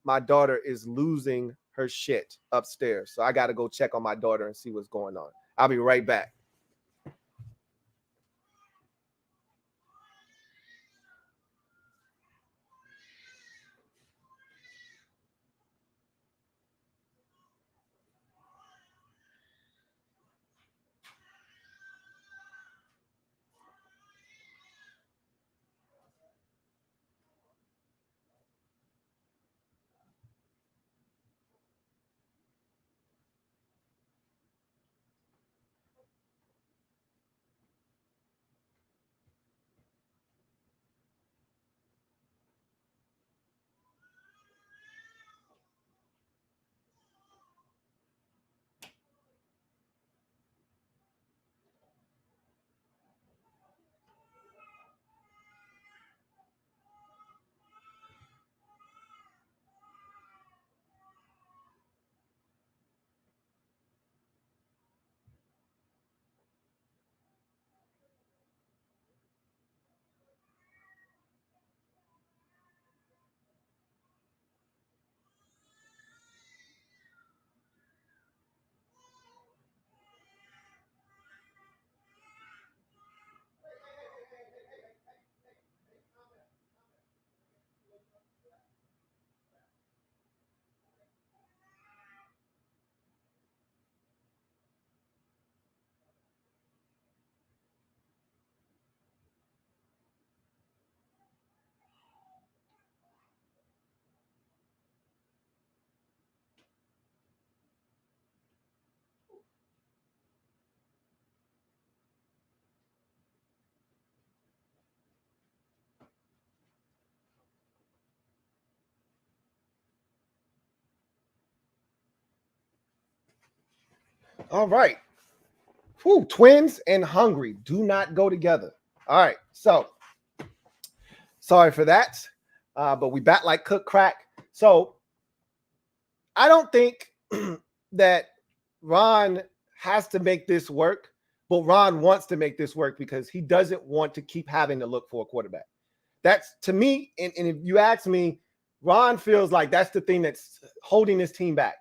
My daughter is losing her shit upstairs. So I got to go check on my daughter and see what's going on. I'll be right back. All right. Whew, twins and hungry do not go together. All right. So sorry for that. But we bat like cook crack. So I don't think that Ron has to make this work, but Ron wants to make this work because he doesn't want to keep having to look for a quarterback. That's, to me, and if you ask me, Ron feels like that's the thing that's holding this team back,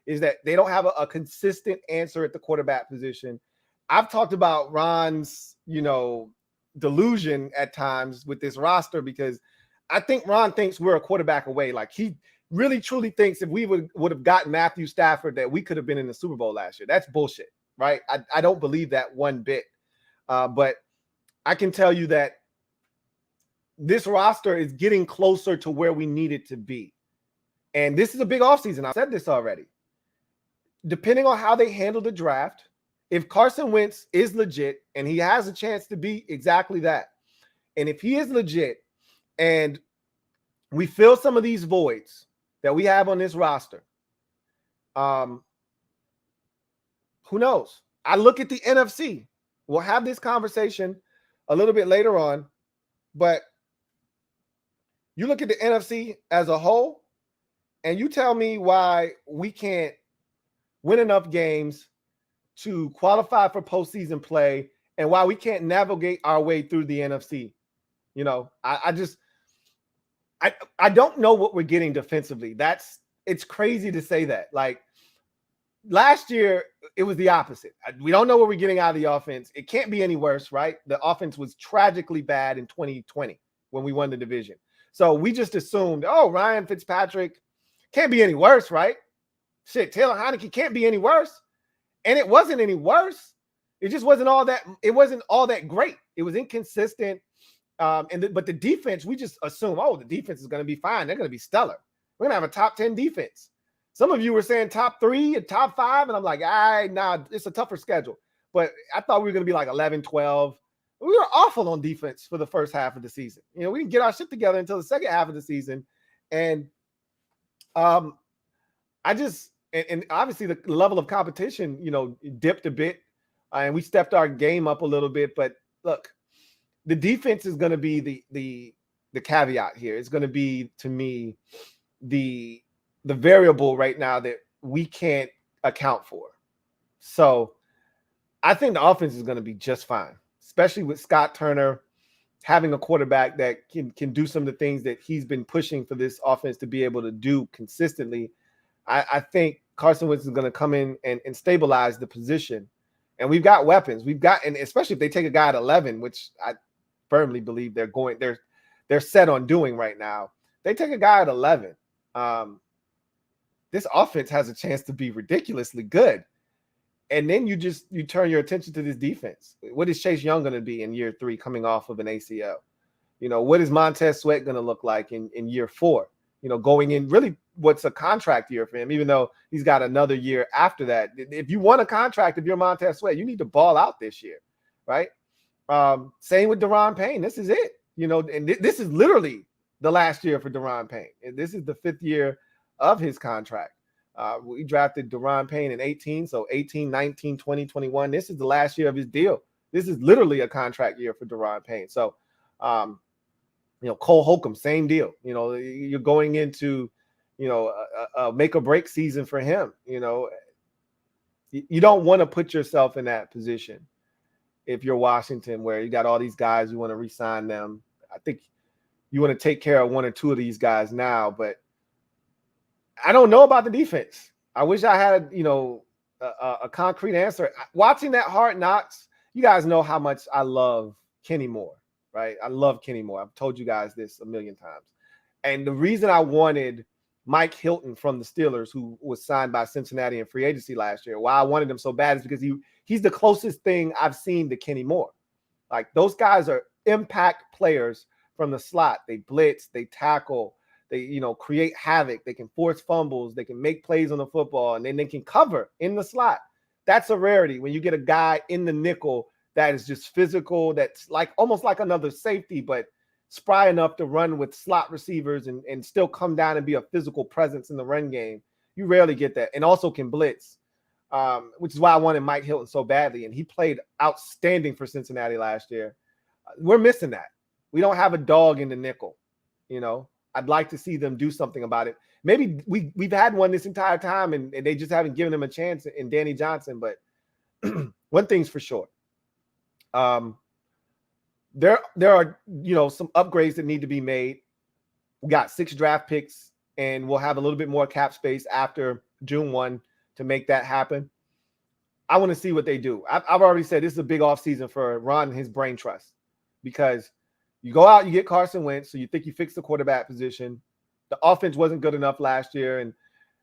is that they don't have a consistent answer at the quarterback position. I've talked about Ron's, delusion at times with this roster, because I think Ron thinks we're a quarterback away. Like, he really truly thinks if we would have gotten Matthew Stafford that we could have been in the Super Bowl last year. That's bullshit, right? I don't believe that one bit. But I can tell you that this roster is getting closer to where we need it to be. And this is a big offseason. I've said this already. Depending on how they handle the draft, if Carson Wentz is legit, and he has a chance to be exactly that, and if he is legit and we fill some of these voids that we have on this roster, who knows? I look at the NFC. We'll have this conversation a little bit later on, but you look at the NFC as a whole, and you tell me why we can't win enough games to qualify for postseason play, and why we can't navigate our way through the NFC. I don't know what we're getting defensively. It's crazy to say that. Like, last year, it was the opposite. We don't know what we're getting out of the offense. It can't be any worse, right? The offense was tragically bad in 2020 when we won the division. So we just assumed, Ryan Fitzpatrick can't be any worse, right? Shit, Taylor Heineke can't be any worse. And it wasn't any worse. It just wasn't all that. It wasn't all that great. It was inconsistent. But the defense, we just assume, the defense is going to be fine. They're going to be stellar. We're going to have a top 10 defense. Some of you were saying top 3 and top 5. And I'm like, it's a tougher schedule. But I thought we were going to be like 11, 12. We were awful on defense for the first half of the season. We didn't get our shit together until the second half of the season. And and obviously the level of competition, dipped a bit, and we stepped our game up a little bit. But look, the defense is going to be the caveat here. It's going to be, to me, the variable right now that we can't account for. So I think the offense is going to be just fine, especially with Scott Turner having a quarterback that can do some of the things that he's been pushing for this offense to be able to do consistently. I think Carson Wentz is going to come in and stabilize the position. And we've got weapons. And especially if they take a guy at 11, which I firmly believe they're set on doing right now. They take a guy at 11. This offense has a chance to be ridiculously good. And then you turn your attention to this defense. What is Chase Young going to be in year 3 coming off of an ACL? What is Montez Sweat going to look like in year 4? Going in really what's a contract year for him, even though he's got another year after that. If you want a contract, if you're Montez Sweat, you need to ball out this year, right? Same with Daron Payne. This is it, and this is literally the last year for Daron Payne. And this is the 5th year of his contract. We drafted Daron Payne in 18, so 18, 19, 20, 21. This is the last year of his deal. This is literally a contract year for Daron Payne. So, Cole Holcomb, same deal. You're going into, a make or break season for him. You don't want to put yourself in that position if you're Washington, where you got all these guys, you want to re-sign them. I think you want to take care of 1 or 2 of these guys now, but I don't know about the defense. I wish I had, a concrete answer. Watching that Hard Knocks, you guys know how much I love Kenny Moore, right? I love Kenny Moore. I've told you guys this a million times. And the reason I wanted Mike Hilton from the Steelers, who was signed by Cincinnati in free agency last year, why I wanted him so bad is because he's the closest thing I've seen to Kenny Moore. Like, those guys are impact players from the slot. They blitz, they tackle, they, create havoc. They can force fumbles. They can make plays on the football, and then they can cover in the slot. That's a rarity when you get a guy in the nickel that is just physical, that's like almost like another safety, but spry enough to run with slot receivers and still come down and be a physical presence in the run game. You rarely get that, and also can blitz, which is why I wanted Mike Hilton so badly, and he played outstanding for Cincinnati last year. We're missing that. We don't have a dog in the nickel, I'd like to see them do something about it. maybe we've had one this entire time and they just haven't given him a chance in Danny Johnson. But one thing's for sure. There are, some upgrades that need to be made. We got 6 draft picks, and we'll have a little bit more cap space after June 1 to make that happen. I want to see what they do. I've already said this is a big offseason for Ron and his brain trust, because you go out, you get Carson Wentz, so you think you fixed the quarterback position. The offense wasn't good enough last year, and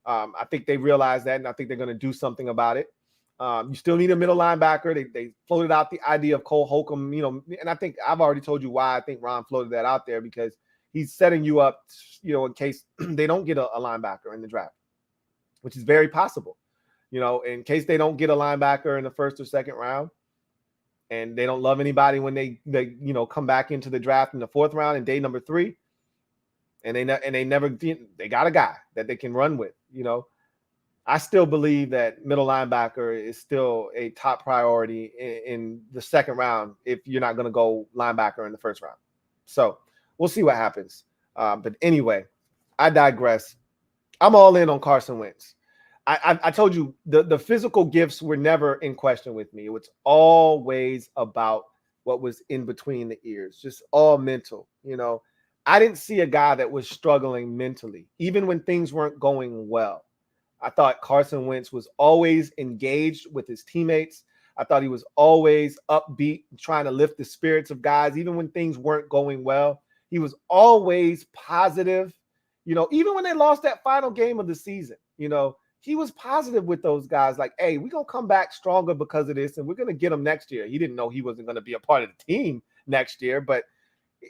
I think they realized that, and I think they're going to do something about it. You still need a middle linebacker. They floated out the idea of Cole Holcomb, and I think I've already told you why I think Ron floated that out there, because he's setting you up, in case they don't get a linebacker in the draft, which is very possible. In case they don't get a linebacker in the first or second round, and they don't love anybody when they come back into the draft in the 4th round in day number 3, and they got a guy that they can run with. I still believe that middle linebacker is still a top priority in the 2nd round if you're not going to go linebacker in the 1st round. So we'll see what happens. But anyway, I digress. I'm all in on Carson Wentz. I told you the physical gifts were never in question with me. It was always about what was in between the ears, just all mental. I didn't see a guy that was struggling mentally, even when things weren't going well. I thought Carson Wentz was always engaged with his teammates. I thought he was always upbeat, trying to lift the spirits of guys, even when things weren't going well. He was always positive. Even when they lost that final game of the season, he was positive with those guys. Like, hey, we're going to come back stronger because of this, and we're going to get him next year. He didn't know he wasn't going to be a part of the team next year, but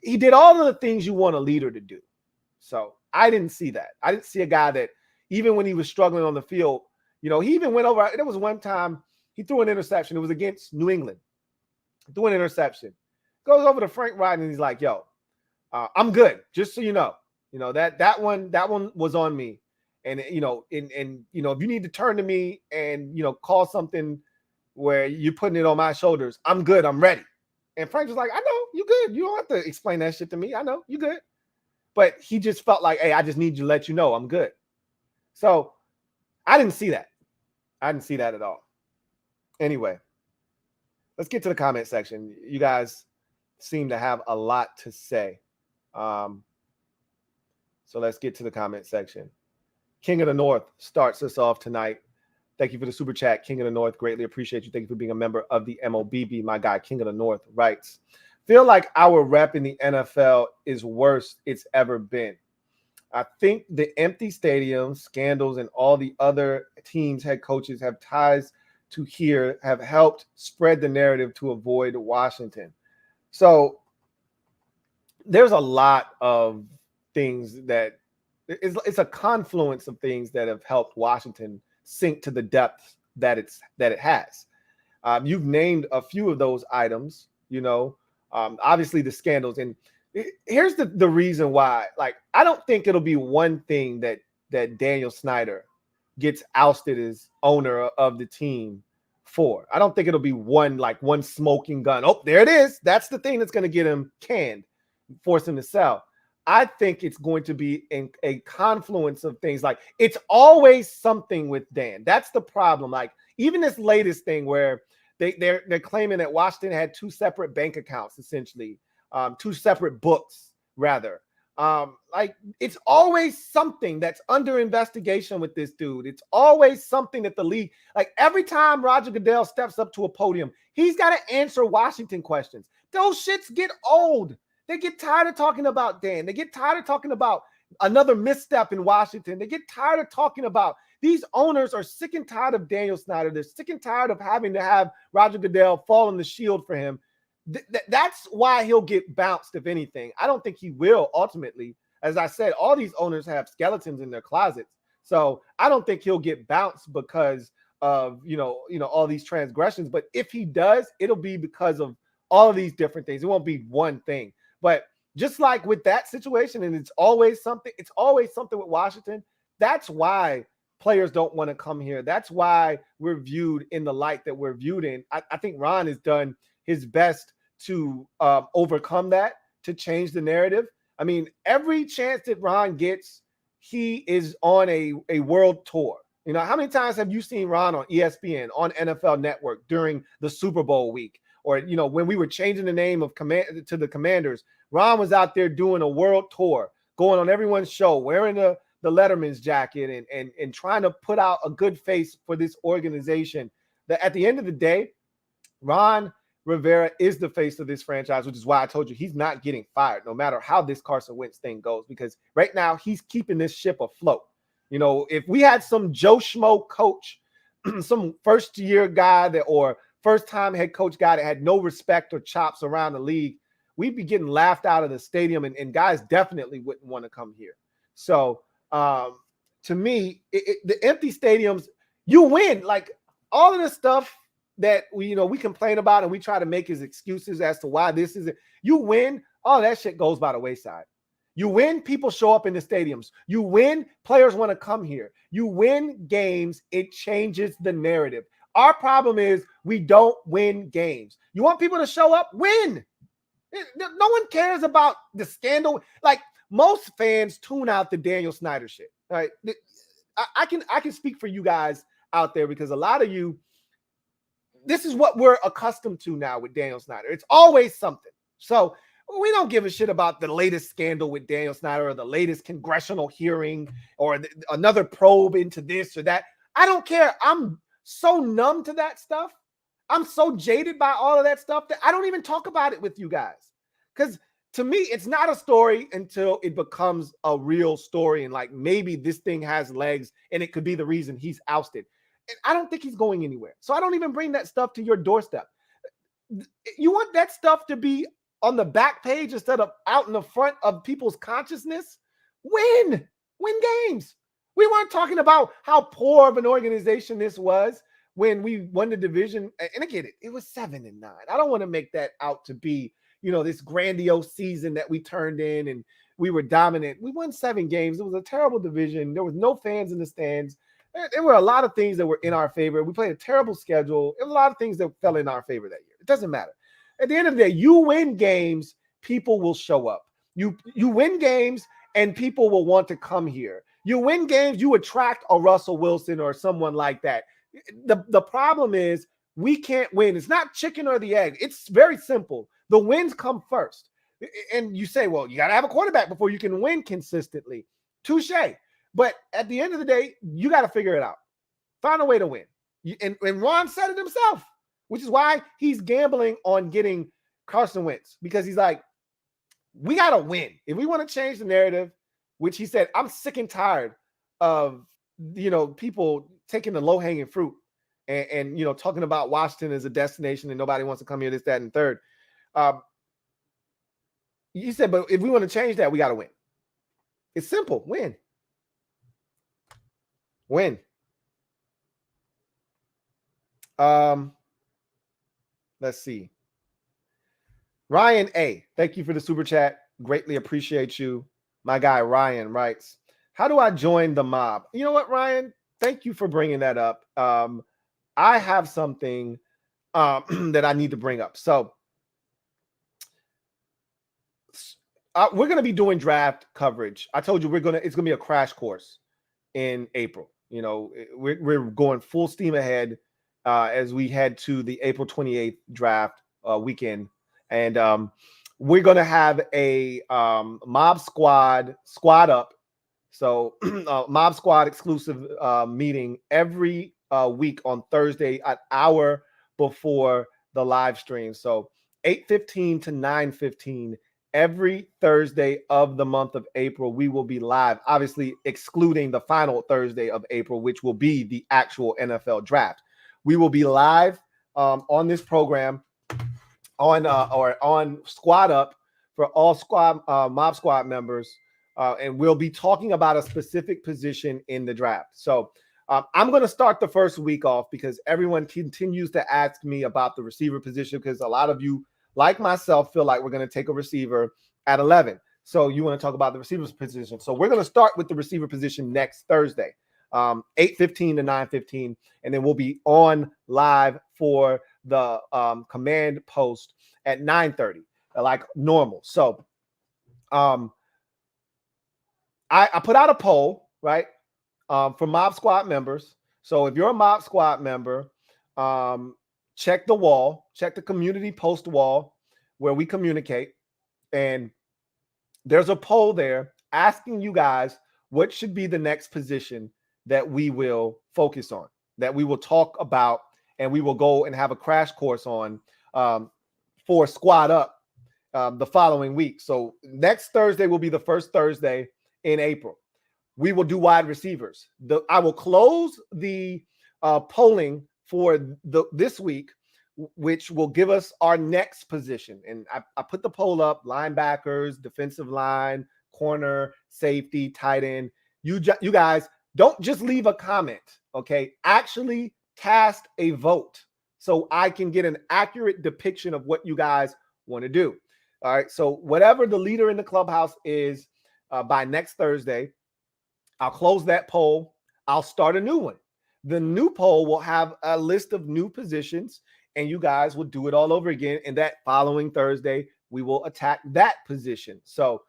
he did all of the things you want a leader to do. So I didn't see that. I didn't see a guy that, even when he was struggling on the field, he even went over. There was one time he threw an interception. It was against New England. He threw an interception. Goes over to Frank Wright, and he's like, yo, I'm good. Just so you know. That one was on me. And if you need to turn to me and, call something where you're putting it on my shoulders, I'm good. I'm ready. And Frank was like, I know, you good. You don't have to explain that shit to me. I know, you good. But he just felt like, hey, I just need to let you know I'm good. So I didn't see that. I didn't see that at all. Anyway, let's get to the comment section. You guys seem to have a lot to say. So let's get to the comment section. King of the North starts us off tonight. Thank you for the super chat, King of the North. Greatly appreciate you. Thank you for being a member of the MOBB. My guy, King of the North, writes, feel like our rep in the NFL is worst it's ever been. I think the empty stadiums, scandals, and all the other teams' head coaches have ties to here have helped spread the narrative to avoid Washington. So there's a lot of things that it's a confluence of things that have helped Washington sink to the depth that it has. You've named a few of those items, obviously the scandals. And here's the reason why. Like, I don't think it'll be one thing that Daniel Snyder gets ousted as owner of the team for. I don't think it'll be one smoking gun. Oh, there it is. That's the thing that's going to get him canned, force him to sell. I think it's going to be a confluence of things. Like, it's always something with Dan. That's the problem. Like, even this latest thing where they're claiming that Washington had 2 separate bank accounts, essentially, 2 separate books, rather. Like, it's always something that's under investigation with this dude. It's always something that the league, like, every time Roger Goodell steps up to a podium, he's got to answer Washington questions. Those shits get old. They get tired of talking about Dan. They get tired of talking about another misstep in Washington. They get tired of talking about these owners are sick and tired of Daniel Snyder. They're sick and tired of having to have Roger Goodell fall on the shield for him. That's why he'll get bounced, if anything. I don't think he will ultimately. As I said, all these owners have skeletons in their closets. So I don't think he'll get bounced because of, all these transgressions. But if he does, it'll be because of all of these different things. It won't be one thing. But just like with that situation, and it's always something with Washington. That's why players don't want to come here. That's why we're viewed in the light that we're viewed in. I think Ron has done his best to overcome that, to change the narrative. I mean, every chance that Ron gets, he is on a world tour. You know, how many times have you seen Ron on ESPN, on NFL Network during the Super Bowl week? Or, you know, when we were changing the name of to the Commanders, Ron was out there doing a world tour, going on everyone's show, wearing the Letterman's jacket and trying to put out a good face for this organization. That at the end of the day, Ron Rivera is the face of this franchise, which is why I told you he's not getting fired, no matter how this Carson Wentz thing goes, because right now he's keeping this ship afloat. You know, if we had some Joe Schmo coach, some first-year guy or first-time head coach guy that had no respect or chops around the league, we'd be getting laughed out of the stadium, and guys definitely wouldn't want to come here. So, to me, the empty stadiums, you win. Like, all of this stuff that we complain about and we try to make as excuses as to why this isn't. You win, all that shit goes by the wayside. You win, people show up in the stadiums. You win, players want to come here. You win games, it changes the narrative. Our problem is we don't win games. You want people to show up? Win. No one cares about the scandal. Like, most fans tune out the Daniel Snyder shit. Right? I can speak for you guys out there, because a lot of you, this is what we're accustomed to now with Daniel Snyder. It's always something. So we don't give a shit about the latest scandal with Daniel Snyder or the latest congressional hearing or another probe into this or that. I don't care. I'm so numb to that stuff. I'm so jaded by all of that stuff that I don't even talk about it with you guys. Because to me, it's not a story until it becomes a real story. And like, maybe this thing has legs and it could be the reason he's ousted. And I don't think he's going anywhere. So I don't even bring that stuff to your doorstep. You want that stuff to be on the back page instead of out in the front of people's consciousness? Win games. We weren't talking about how poor of an organization this was when we won the division. And again, it was 7-9. I don't want to make that out to be, this grandiose season that we turned in and we were dominant. We won 7 games. It was a terrible division. There was no fans in the stands. There were a lot of things that were in our favor. We played a terrible schedule. There were a lot of things that fell in our favor that year. It doesn't matter. At the end of the day, you win games, people will show up. You win games, and people will want to come here. You win games, you attract a Russell Wilson or someone like that. The problem is we can't win. It's not chicken or the egg. It's very simple. The wins come first. And you say, well, you got to have a quarterback before you can win consistently. Touche. But at the end of the day, you got to figure it out. Find a way to win. And Ron said it himself, which is why he's gambling on getting Carson Wentz, because he's like, we got to win. If we want to change the narrative, which he said, I'm sick and tired of, people taking the low-hanging fruit and talking about Washington as a destination and nobody wants to come here, this, that, and third. He said, but if we want to change that, we got to win. It's simple. Win. Let's see. Ryan A, thank you for the super chat. Greatly appreciate you. My guy Ryan writes, how do I join the mob? You know what, Ryan? Thank you for bringing that up. I have something that I need to bring up. So we're going to be doing draft coverage. I told you it's going to be a crash course in April. We're going full steam ahead as we head to the April 28th draft weekend. And we're going to have a Mob Squad up. So Mob Squad exclusive meeting every week on Thursday, an hour before the live stream. So 8:15 to 9:15 every Thursday of the month of April, we will be live, obviously excluding the final Thursday of April, which will be the actual NFL draft. We will be live on this program on Squad Up for all Mob Squad members, and we'll be talking about a specific position in the draft. So I'm going to start the first week off because everyone continues to ask me about the receiver position, because a lot of you, like myself, feel like we're going to take a receiver at 11. So you want to talk about the receiver's position. So we're going to start with the receiver position next Thursday, 8:15 to 9:15, and then we'll be on live for the command post at 9:30, like normal. So I I put out a poll, right, for Mob Squad members. So if you're a Mob Squad member, check the wall, check the community post wall where we communicate. And there's a poll there asking you guys what should be the next position that we will focus on, that we will talk about, and we will go and have a crash course on for Squad Up the following week. So next Thursday will be the first Thursday in April. We will do wide receivers. I will close the polling for this week, which will give us our next position. And I put the poll up: linebackers, defensive line, corner, safety, tight end. You guys don't just leave a comment, okay? Actually cast a vote so I can get an accurate depiction of what you guys want to do. All right, so whatever the leader in the clubhouse is by next Thursday, I'll close that poll. I'll start a new one. The new poll will have a list of new positions, and you guys will do it all over again. And that following Thursday, we will attack that position. So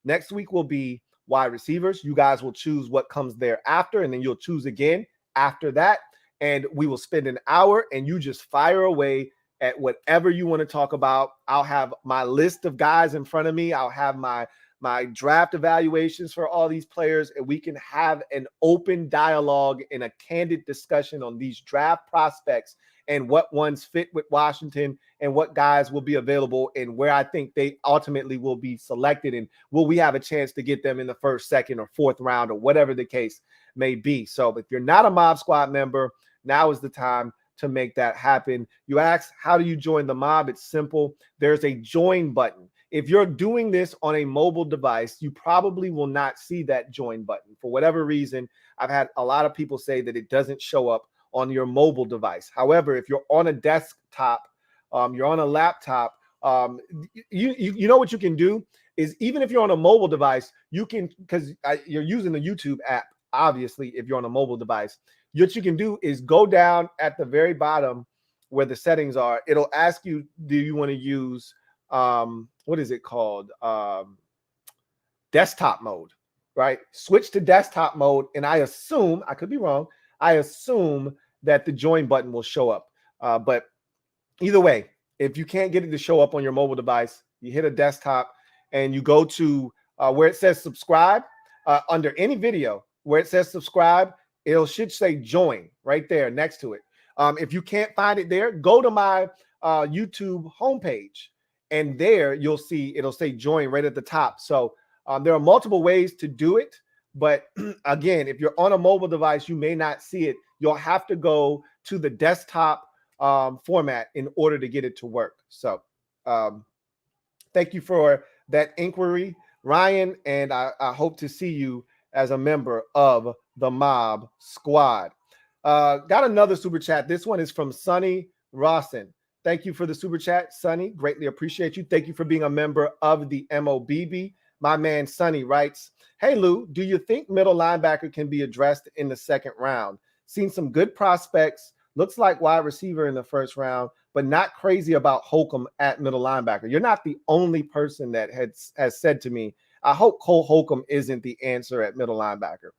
next week will be wide receivers. You guys will choose what comes thereafter, and then you'll choose again after that. And we will spend an hour, and you just fire away at whatever you want to talk about. I'll have my list of guys in front of me. I'll have my draft evaluations for all these players, and we can have an open dialogue and a candid discussion on these draft prospects and what ones fit with Washington and what guys will be available and where I think they ultimately will be selected, and will we have a chance to get them in the first, second, or fourth round, or whatever the case may be. So if you're not a Mob Squad member, now is the time to make that happen. You ask, how do you join the mob? It's simple. There's a join button. If you're doing this on a mobile device, you probably will not see that join button. For whatever reason, I've had a lot of people say that it doesn't show up on your mobile device. However, if you're on a desktop, you're on a laptop, you know what you can do is, even if you're on a mobile device, you can, because you're using the YouTube app, obviously, if you're on a mobile device, what you can do is go down at the very bottom where the settings are. It'll ask you, do you want to use, what is it called? Desktop mode, right? Switch to desktop mode. And I assume, I could be wrong, I assume that the join button will show up. But either way, if you can't get it to show up on your mobile device, you hit a desktop and you go to where it says subscribe, under any video where it says subscribe, it should say join right there next to it. If you can't find it there, go to my YouTube homepage, and there you'll see it'll say join right at the top. So there are multiple ways to do it. But again, if you're on a mobile device, you may not see it. You'll have to go to the desktop format in order to get it to work. So thank you for that inquiry, Ryan, and I hope to see you as a member of the Mob Squad. Got another super chat. This one is from Sonny Rawson. Thank you for the super chat, Sonny. Greatly appreciate you. Thank you for being a member of the MOBB. My man Sonny writes, hey, Lou, do you think middle linebacker can be addressed in the second round? Seen some good prospects. Looks like wide receiver in the first round, but not crazy about Holcomb at middle linebacker. You're not the only person that has said to me, I hope Cole Holcomb isn't the answer at middle linebacker.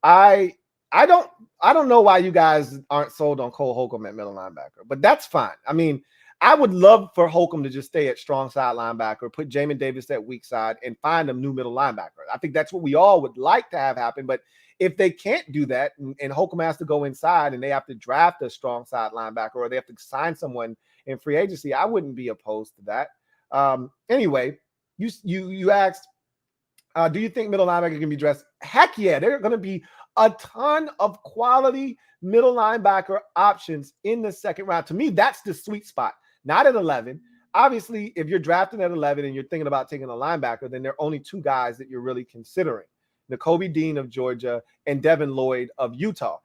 I don't know why you guys aren't sold on Cole Holcomb at middle linebacker, but that's fine. I mean, I would love for Holcomb to just stay at strong side linebacker, put Jamin Davis at weak side, and find a new middle linebacker. I think that's what we all would like to have happen. But if they can't do that, and Holcomb has to go inside and they have to draft a strong side linebacker, or they have to sign someone in free agency, I wouldn't be opposed to that. Anyway, you asked, do you think middle linebacker can be dressed? Heck yeah, there are going to be a ton of quality middle linebacker options in the second round. To me, that's the sweet spot, not at 11. Obviously, if you're drafting at 11 and you're thinking about taking a linebacker, then there are only two guys that you're really considering: Nakobe Dean of Georgia and Devin Lloyd of Utah.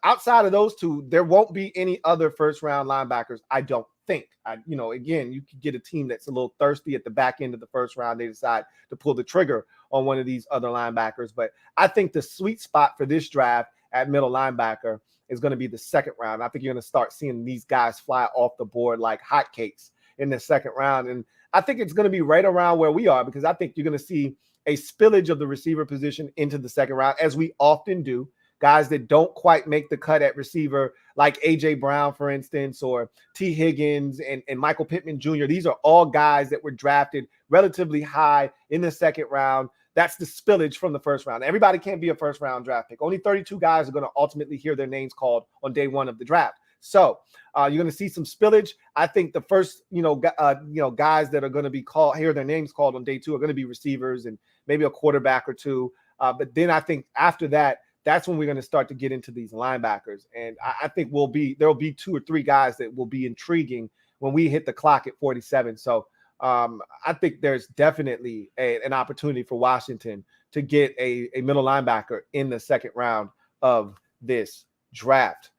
Outside of those two, there won't be any other first-round linebackers, I don't think. Again, you could get a team that's a little thirsty at the back end of the first round. They decide to pull the trigger on one of these other linebackers. But I think the sweet spot for this draft at middle linebacker is going to be the second round. I think you're going to start seeing these guys fly off the board like hotcakes in the second round. And I think it's going to be right around where we are, because I think you're going to see a spillage of the receiver position into the second round, as we often do. Guys that don't quite make the cut at receiver, like A.J. Brown, for instance, or T. Higgins and Michael Pittman Jr. These are all guys that were drafted relatively high in the second round. That's the spillage from the first round. Everybody can't be a first-round draft pick. Only 32 guys are going to ultimately hear their names called on day one of the draft. So you're going to see some spillage. I think the first, guys that are going to be hear their names called on day two are going to be receivers and maybe a quarterback or two. But then I think after that, that's when we're going to start to get into these linebackers. And I think there'll be 2 or 3 guys that will be intriguing when we hit the clock at 47. So I think there's definitely an opportunity for Washington to get a middle linebacker in the second round of this draft.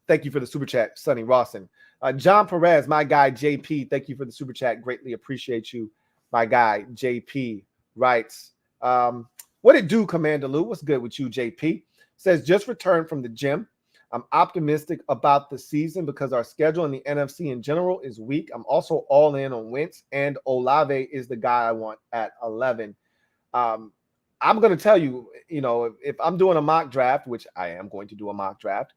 Thank you for the super chat, Sonny Rawson. John Perez, my guy, JP, thank you for the super chat. Greatly appreciate you, my guy, JP, writes, what it do, Commander Lou? What's good with you, JP? Says, just returned from the gym. I'm optimistic about the season because our schedule in the NFC in general is weak. I'm also all in on Wentz, and Olave is the guy I want at 11. I'm going to tell you, if I'm doing a mock draft, which I am going to do a mock draft,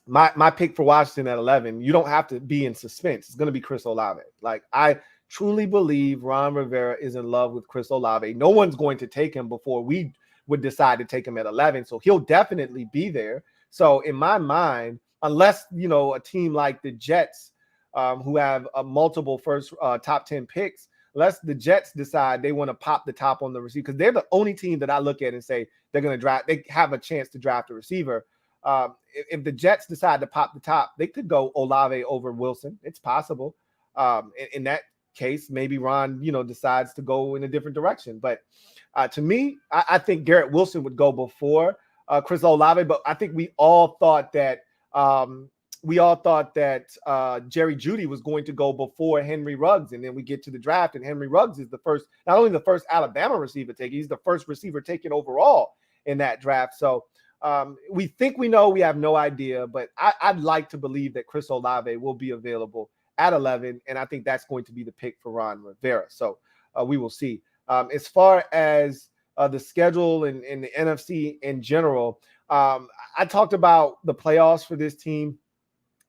my pick for Washington at 11, you don't have to be in suspense. It's going to be Chris Olave. Like, I truly believe Ron Rivera is in love with Chris Olave. No one's going to take him before we would decide to take him at 11. So he'll definitely be there. So in my mind, unless, a team like the Jets, who have multiple first top 10 picks, unless the Jets decide they want to pop the top on the receiver, because they're the only team that I look at and say they're going to draft, they have a chance to draft a receiver. If the Jets decide to pop the top, they could go Olave over Wilson. It's possible. In that case, maybe Ron, decides to go in a different direction. But to me, I think Garrett Wilson would go before Chris Olave. But I think we all thought that Jerry Jeudy was going to go before Henry Ruggs, and then we get to the draft, and Henry Ruggs is not only the first Alabama receiver taken, he's the first receiver taken overall in that draft. So we think we know, we have no idea, but I'd like to believe that Chris Olave will be available at 11, and I think that's going to be the pick for Ron Rivera. So we will see. As far as the schedule and the NFC in general, I talked about the playoffs for this team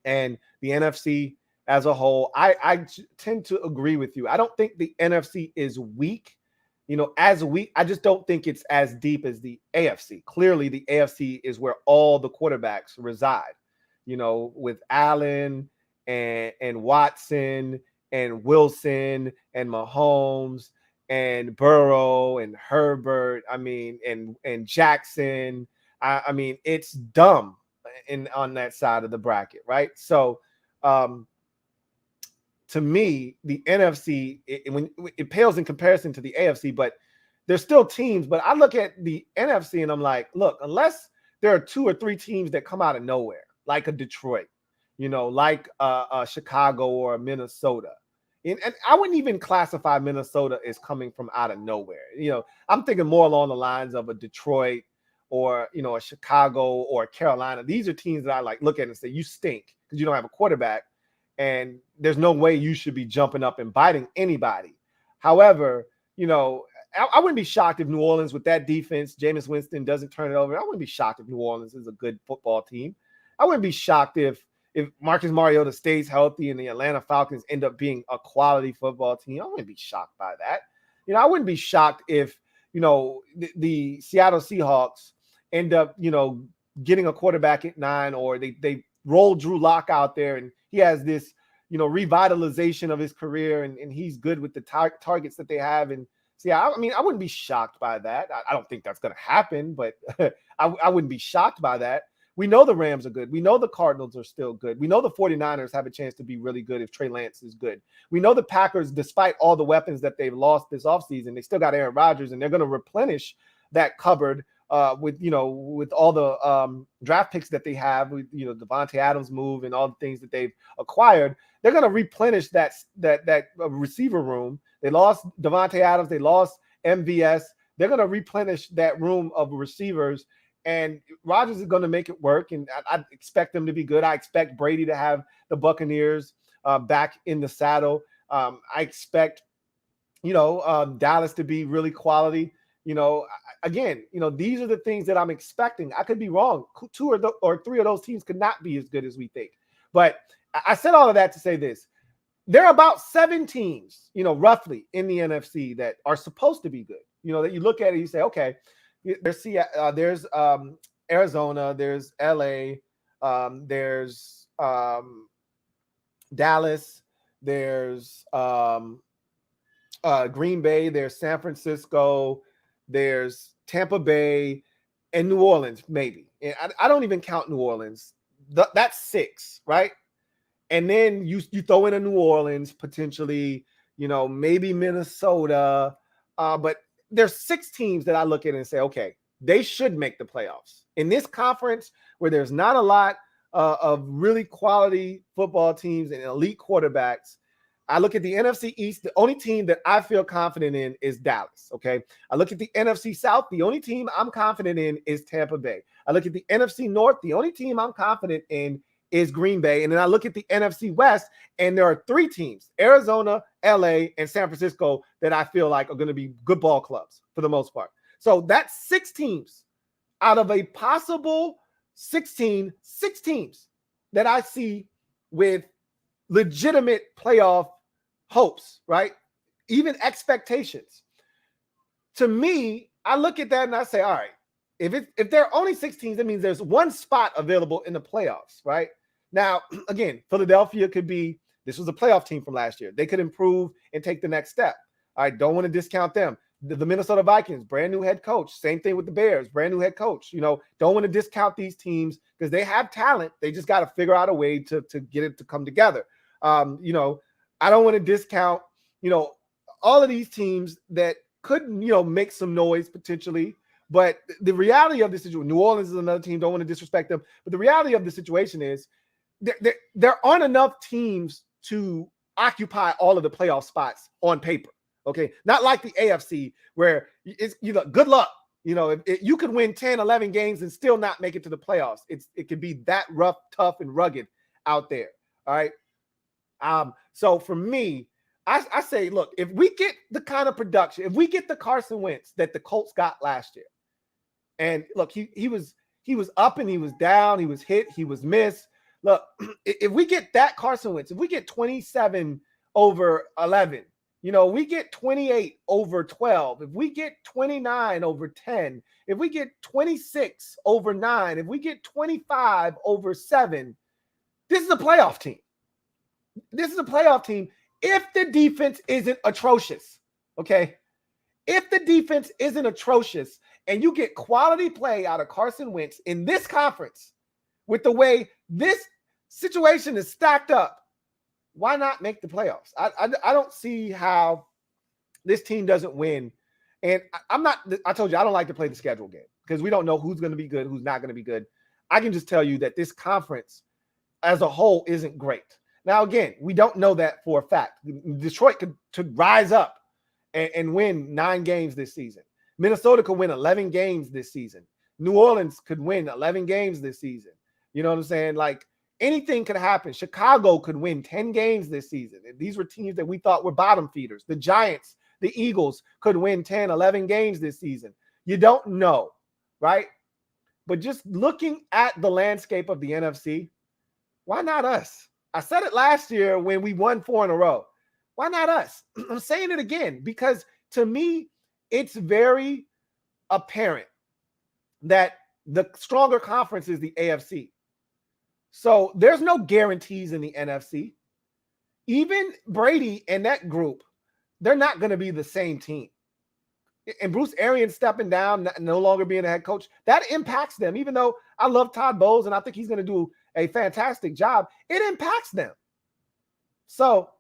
and the NFC as a whole. I tend to agree with you. I don't think the NFC is weak. As weak, I just don't think it's as deep as the AFC. Clearly, the AFC is where all the quarterbacks reside, with Allen and Watson and Wilson and Mahomes and Burrow and Herbert. And Jackson. It's dumb on that side of the bracket, right? So, to me, the NFC, it pales in comparison to the AFC, but there's still teams. But I look at the NFC and I'm like, look, unless there are 2 or 3 teams that come out of nowhere, like a Detroit, like a Chicago or a Minnesota. And I wouldn't even classify Minnesota as coming from out of nowhere. I'm thinking more along the lines of a Detroit or, a Chicago or a Carolina. These are teams that I look at and say, you stink because you don't have a quarterback. And there's no way you should be jumping up and biting anybody. However, I wouldn't be shocked if New Orleans, with that defense, Jameis Winston doesn't turn it over. I wouldn't be shocked if New Orleans is a good football team. I wouldn't be shocked if Marcus Mariota stays healthy and the Atlanta Falcons end up being a quality football team. I wouldn't be shocked by that. I wouldn't be shocked if, the Seattle Seahawks end up, getting a quarterback at 9, or they roll Drew Lock out there and he has this, revitalization of his career and he's good with the targets that they have. And see, I wouldn't be shocked by that. I don't think that's going to happen, but I wouldn't be shocked by that. We know the Rams are good. We know the Cardinals are still good. We know the 49ers have a chance to be really good if Trey Lance is good. We know the Packers, despite all the weapons that they've lost this offseason, they still got Aaron Rodgers, and they're going to replenish that cupboard with all the draft picks that they have, with Devontae Adams move and all the things that they've acquired. They're going to replenish that receiver room. They lost Devontae Adams. They lost MVS. They're going to replenish that room of receivers, and Rodgers is going to make it work, and I expect them to be good. I expect Brady to have the Buccaneers back in the saddle. I expect Dallas to be really quality. Again, these are the things that I'm expecting. I could be wrong. Two or three of those teams could not be as good as we think. But I said all of that to say this. There are about 7 teams, roughly in the NFC that are supposed to be good. That you look at it, you say, okay, there's Arizona, there's LA, there's Dallas, there's Green Bay, there's San Francisco, there's Tampa Bay, and New Orleans, maybe. And I don't even count New Orleans. That's 6, right? And then you throw in a New Orleans, potentially, maybe Minnesota. But there's 6 teams that I look at and say, okay, they should make the playoffs. In this conference where there's not a lot of really quality football teams and elite quarterbacks, I look at the NFC East. The only team that I feel confident in is Dallas, okay? I look at the NFC South. The only team I'm confident in is Tampa Bay. I look at the NFC North. The only team I'm confident in is Green Bay. And then I look at the NFC West, and there are 3 teams, Arizona, LA, and San Francisco, that I feel like are going to be good ball clubs for the most part. So that's 6 teams out of a possible 6 teams that I see with legitimate playoff hopes, right? Even expectations. To me, I look at that and I say, all right, if there are only 6 teams, that means there's 1 spot available in the playoffs, right? Now, again, Philadelphia could be, this was a playoff team from last year. They could improve and take the next step. I don't want to discount them. The Minnesota Vikings, brand new head coach. Same thing with the Bears, brand new head coach. Don't want to discount these teams because they have talent. They just got to figure out a way to get it to come together. I don't want to discount, all of these teams that could, make some noise potentially. But the reality of the situation, New Orleans is another team, don't want to disrespect them. But the reality of the situation is there aren't enough teams to occupy all of the playoff spots on paper. Okay. Not like the AFC where it's, good luck. You could win 10, 11 games and still not make it to the playoffs. It could be that rough, tough, and rugged out there. All right. So for me, I say, look, if we get the kind of production, if we get the Carson Wentz that the Colts got last year, and look, he was up and he was down, he was hit, he was missed. Look, if we get that Carson Wentz, if we get 27 over 11, we get 28 over 12, if we get 29 over 10, if we get 26 over 9, if we get 25 over 7, this is a playoff team. This is a playoff team if the defense isn't atrocious, okay? If the defense isn't atrocious and you get quality play out of Carson Wentz in this conference with the way this situation is stacked up, why not make the playoffs? I don't see how this team doesn't win. And I told you, I don't like to play the schedule game because we don't know who's going to be good, who's not going to be good. I can just tell you that this conference as a whole isn't great. Now, again, we don't know that for a fact. Detroit could rise up and win 9 games this season. Minnesota could win 11 games this season. New Orleans could win 11 games this season. You know what I'm saying? Like, anything could happen. Chicago could win 10 games this season. And these were teams that we thought were bottom feeders. The Giants, the Eagles could win 10, 11 games this season. You don't know, right? But just looking at the landscape of the NFC, why not us? I said it last year when we won 4 in a row. Why not us? I'm saying it again because to me, it's very apparent that the stronger conference is the AFC. So there's no guarantees in the NFC. Even Brady and that group, they're not going to be the same team. And Bruce Arians stepping down, no longer being a head coach, that impacts them. Even though I love Todd Bowles and I think he's going to do a fantastic job, it impacts them. So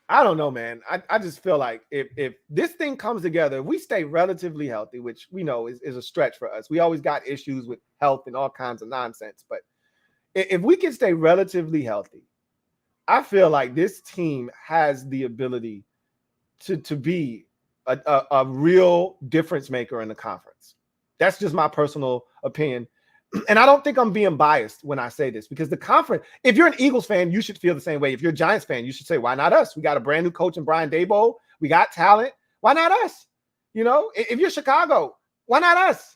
I don't know, man. I just feel like if this thing comes together, if we stay relatively healthy, which we know is a stretch for us. We always got issues with health and all kinds of nonsense. But if we can stay relatively healthy, I feel like this team has the ability to be a real difference maker in the conference. That's just my personal opinion. And I don't think I'm being biased when I say this, because the conference, if you're an Eagles fan, you should feel the same way. If you're a Giants fan, you should say, why not us? We got a brand new coach in Brian Daboll. We got talent. Why not us? You know, if you're Chicago, why not us?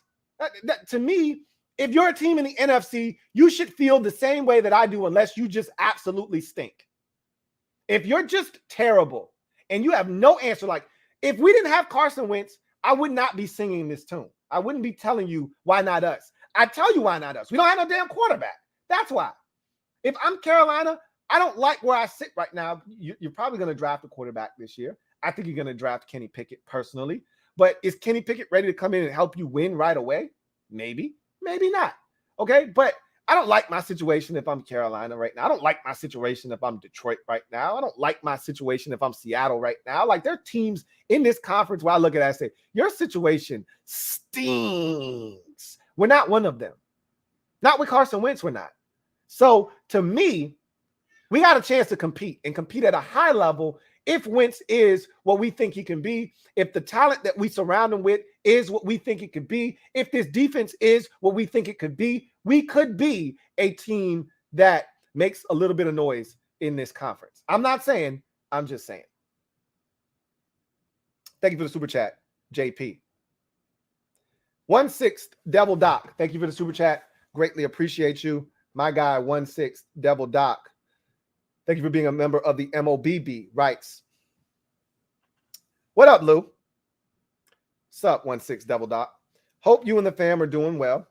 To me, if you're a team in the NFC, you should feel the same way that I do, unless you just absolutely stink. If you're just terrible and you have no answer, like if we didn't have Carson Wentz, I would not be singing this tune. I wouldn't be telling you, why not us? I tell you why not us. We don't have no damn quarterback. That's why. If I'm Carolina, I don't like where I sit right now. You're probably going to draft a quarterback this year. I think you're going to draft Kenny Pickett personally. But is Kenny Pickett ready to come in and help you win right away? Maybe, maybe not. Okay, but I don't like my situation if I'm Carolina right now. I don't like my situation if I'm Detroit right now. I don't like my situation if I'm Seattle right now. Like, there are teams in this conference where I look at that and say, your situation stinks. We're not one of them. Not with Carson Wentz, we're not. So to me, we got a chance to compete and compete at a high level if Wentz is what we think he can be, if the talent that we surround him with is what we think it could be, if this defense is what we think it could be, we could be a team that makes a little bit of noise in this conference. I'm not saying, I'm just saying. Thank you for the super chat, JP. 1/6 Devil Doc. Thank you for the super chat. Greatly appreciate you. My guy, 1/6 Devil Doc. Thank you for being a member of the MOBB. Writes, what up, Lou? What's up, 1/6 Devil Doc? Hope you and the fam are doing well.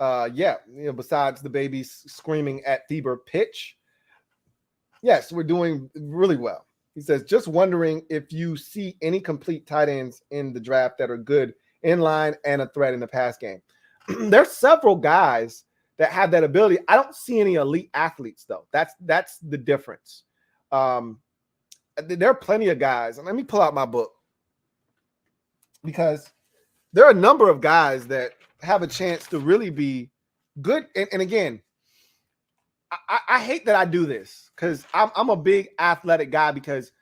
Yeah, you know, besides the babies screaming at Thieber pitch. Yes, we're doing really well. He says, just wondering if you see any complete tight ends in the draft that are good in line and a threat in the pass game. There's several guys that have that ability. I don't see any elite athletes, though. That's the difference. There are plenty of guys, and let me pull out my book, because there are a number of guys that have a chance to really be good. And again, I hate that I do this, because I'm a big athletic guy, because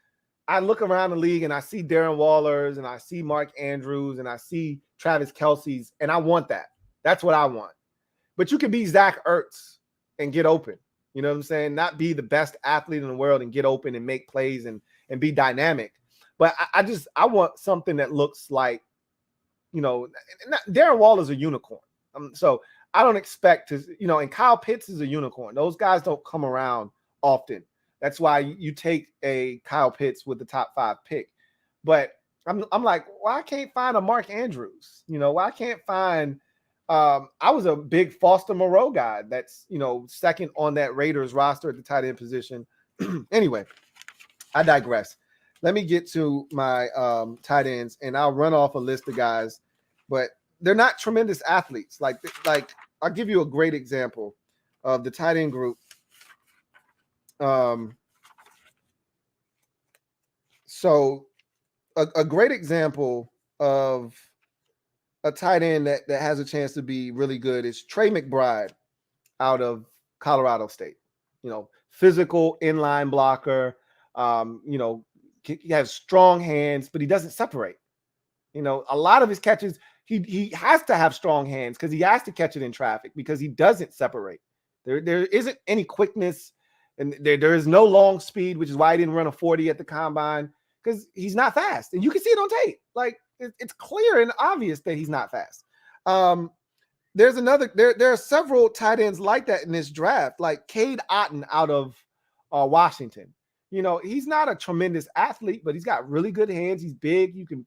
I look around the league and I see Darren Waller's and I see Mark Andrews and I see Travis Kelce's, and I want that. That's what I want. But you can be Zach Ertz and get open. You know what I'm saying? Not be the best athlete in the world and get open and make plays and be dynamic. But I want something that looks like, you know, Darren Waller's a unicorn. So I don't expect to, you know, and Kyle Pitts is a unicorn. Those guys don't come around often. That's why you take a Kyle Pitts with the top 5 pick. But I'm like, why I can't find a Mark Andrews? You know, why I can't find I was a big Foster Moreau guy that's, you know, second on that Raiders roster at the tight end position. Anyway, I digress. Let me get to my tight ends, and I'll run off a list of guys, but they're not tremendous athletes. Like I'll give you a great example of the tight end group. So a great example of a tight end that has a chance to be really good is Trey McBride out of Colorado State. You know, physical inline blocker. You know, he has strong hands, but he doesn't separate. You know, a lot of his catches, he has to have strong hands because he has to catch it in traffic because he doesn't separate. There isn't any quickness, and there is no long speed, which is why he didn't run a 40 at the combine, because he's not fast. And you can see it on tape. Like, it's clear and obvious that he's not fast. There are several tight ends like that in this draft, like Cade Otton out of Washington. You know, he's not a tremendous athlete, but he's got really good hands. He's big. You can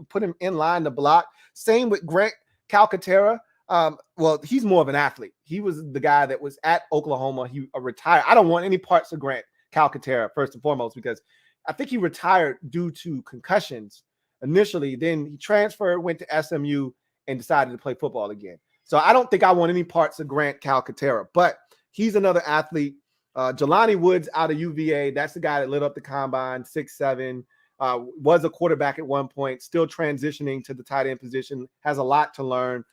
put him in line to block. Same with Grant Calcaterra. Well, he's more of an athlete. He was the guy that was at Oklahoma. He retired. I don't want any parts of Grant Calcaterra, first and foremost, because I think he retired due to concussions initially. Then he transferred, went to SMU, and decided to play football again. So I don't think I want any parts of Grant Calcaterra, but he's another athlete. Jelani Woods out of UVA. That's the guy that lit up the combine, 6'7", was a quarterback at one point, still transitioning to the tight end position, has a lot to learn.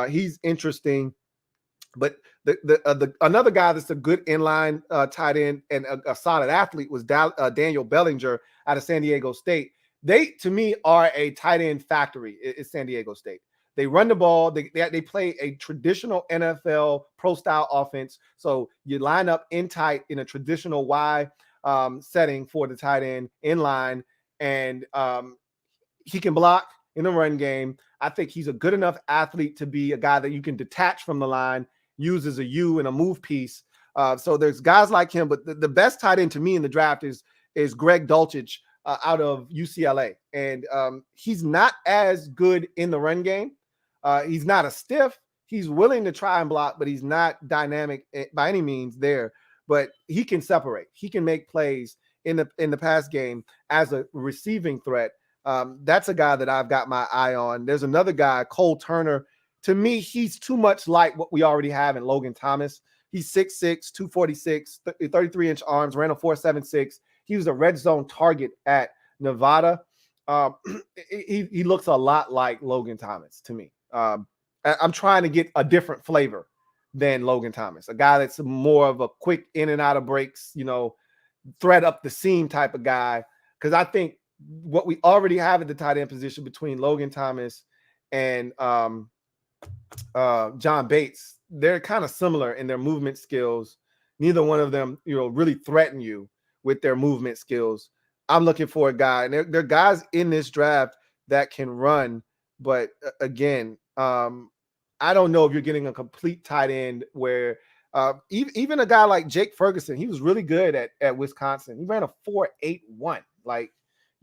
He's interesting. But the another guy that's a good inline tight end and a solid athlete was Daniel Bellinger out of San Diego State. They, to me, are a tight end factory. It's San Diego State. They run the ball. They play a traditional NFL pro style offense. So you line up in tight in a traditional Y setting for the tight end in line, and he can block in the run game. I think he's a good enough athlete to be a guy that you can detach from the line, use as a U and a move piece. So there's guys like him, but the best tight end to me in the draft is Greg Dulcich out of UCLA. And he's not as good in the run game. He's not a stiff. He's willing to try and block, but he's not dynamic by any means there. But he can separate. He can make plays in the pass game as a receiving threat. That's a guy that I've got my eye on. There's another guy, Cole Turner. To me, he's too much like what we already have in Logan Thomas. He's 6'6", 246, 33-inch arms, ran a 4.76. He was a red zone target at Nevada. He looks a lot like Logan Thomas to me. I'm trying to get a different flavor than Logan Thomas, a guy that's more of a quick in and out of breaks, thread up the seam type of guy. Because I think what we already have at the tight end position between Logan Thomas and John Bates, they're kind of similar in their movement skills. Neither one of them, really threaten you with their movement skills. I'm looking for a guy, and there are guys in this draft that can run, but again, I don't know if you're getting a complete tight end where even a guy like Jake Ferguson, he was really good at Wisconsin. He ran a 4.81. Like,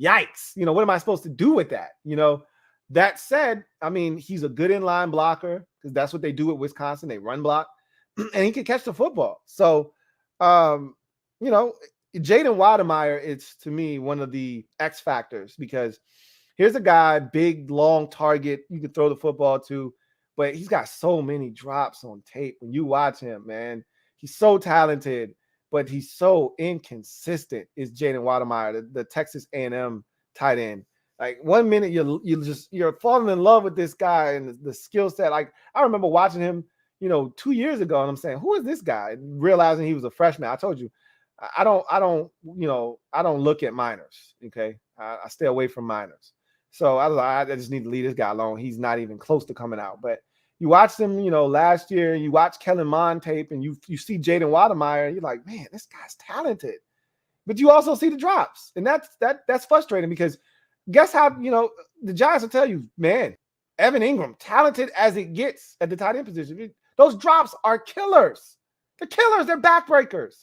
yikes. What am I supposed to do with that? That said, I mean, he's a good inline blocker because that's what they do at Wisconsin. They run block, and he can catch the football. So, Jaden Wademeyer, it's to me one of the X factors because here's a guy, big, long target you can throw the football to, but he's got so many drops on tape. When you watch him, man, he's so talented, but he's so inconsistent. Is Jaden Wademeyer, the Texas A&M tight end? Like 1 minute you're falling in love with this guy and the skill set. Like I remember watching him, 2 years ago, and I'm saying, who is this guy? And realizing he was a freshman. I told you, I don't look at minors. Okay, I stay away from minors. So I was like, I just need to leave this guy alone. He's not even close to coming out. But you watched him, last year. You watch Kellen Mond tape, and you see Jaden Wademeyer, and you're like, man, this guy's talented. But you also see the drops, and that's frustrating because guess how, the Giants will tell you, man, Evan Ingram, talented as it gets at the tight end position. Those drops are killers. They're killers. They're backbreakers.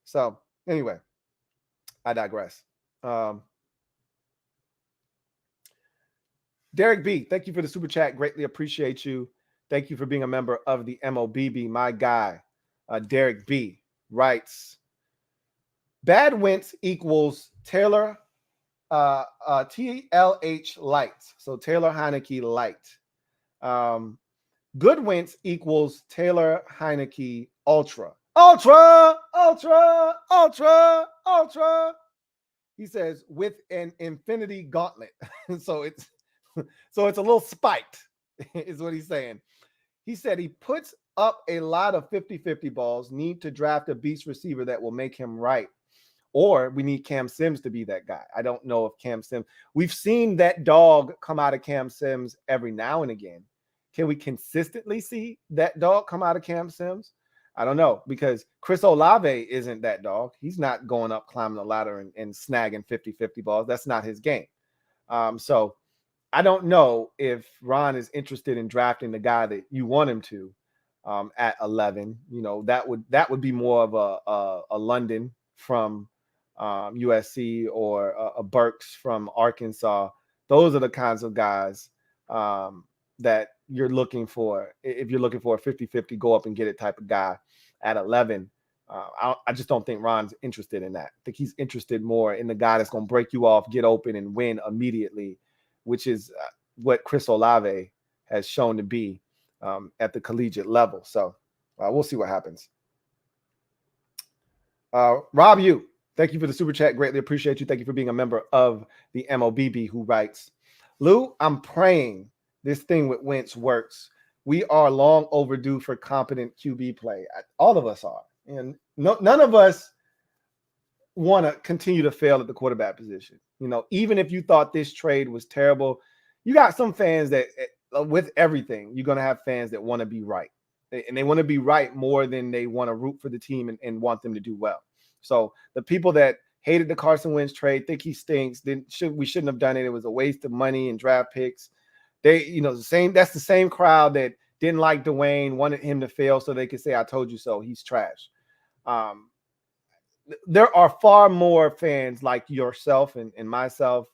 So anyway, I digress. Derek B, thank you for the super chat. Greatly appreciate you. Thank you for being a member of the MOBB. My guy, Derek B, writes, bad Wentz equals Taylor TLH light. So Taylor Heineke light. Good Wentz equals Taylor Heineke ultra. Ultra. He says with an infinity gauntlet. so it's a little spiked, is what he's saying. He said he puts up a lot of 50-50 balls, need to draft a beast receiver that will make him right. Or we need Cam Sims to be that guy. I don't know if Cam Sims, we've seen that dog come out of Cam Sims every now and again. Can we consistently see that dog come out of Cam Sims? I don't know, because Chris Olave isn't that dog. He's not going up, climbing the ladder and snagging 50-50 balls. That's not his game. So I don't know if Ron is interested in drafting the guy that you want him to at 11. That would be more of a London from USC or a Burks from Arkansas. Those are the kinds of guys that you're looking for. If you're looking for a 50-50 go up and get it type of guy at 11, I just don't think Ron's interested in that. I think he's interested more in the guy that's going to break you off, get open, and win immediately, which is what Chris Olave has shown to be at the collegiate level. So we'll see what happens. Rob Yu, thank you for the super chat. Greatly appreciate you. Thank you for being a member of the MOBB, who writes, Lou, I'm praying this thing with Wentz works. We are long overdue for competent QB play. All of us are. And none of us want to continue to fail at the quarterback position. Even if you thought this trade was terrible, you got some fans that with everything, you're going to have fans that want to be right. And they want to be right more than they want to root for the team and want them to do well. So the people that hated the Carson Wentz trade, think he stinks, we shouldn't have done it. It was a waste of money and draft picks. That's the same crowd that didn't like Dwayne, wanted him to fail so they could say, I told you so, he's trash. There are far more fans like yourself and myself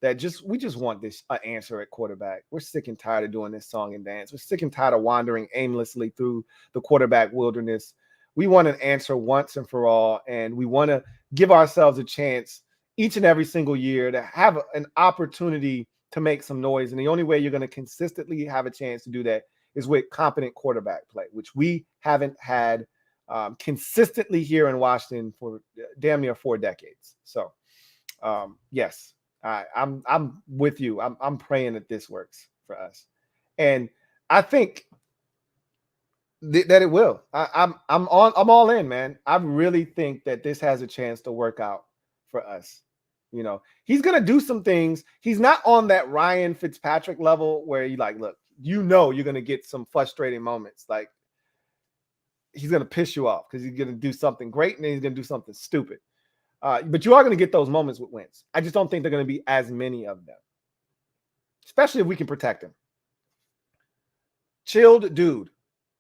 that we just want this answer at quarterback. We're sick and tired of doing this song and dance. We're sick and tired of wandering aimlessly through the quarterback wilderness. We want an answer once and for all, and we want to give ourselves a chance each and every single year to have an opportunity to make some noise. And the only way you're going to consistently have a chance to do that is with competent quarterback play, which we haven't had consistently here in Washington for damn near 4 decades. So, yes. I'm with you. I'm praying that this works for us, and I think that it will. I'm all in, man. I really think that this has a chance to work out for us. You know, he's gonna do some things. He's not on that Ryan Fitzpatrick level where you like, look, you're gonna get some frustrating moments. Like he's gonna piss you off because he's gonna do something great and then he's gonna do something stupid. But you are going to get those moments with Wentz. I just don't think they're going to be as many of them, especially if we can protect him. Chilled Dude,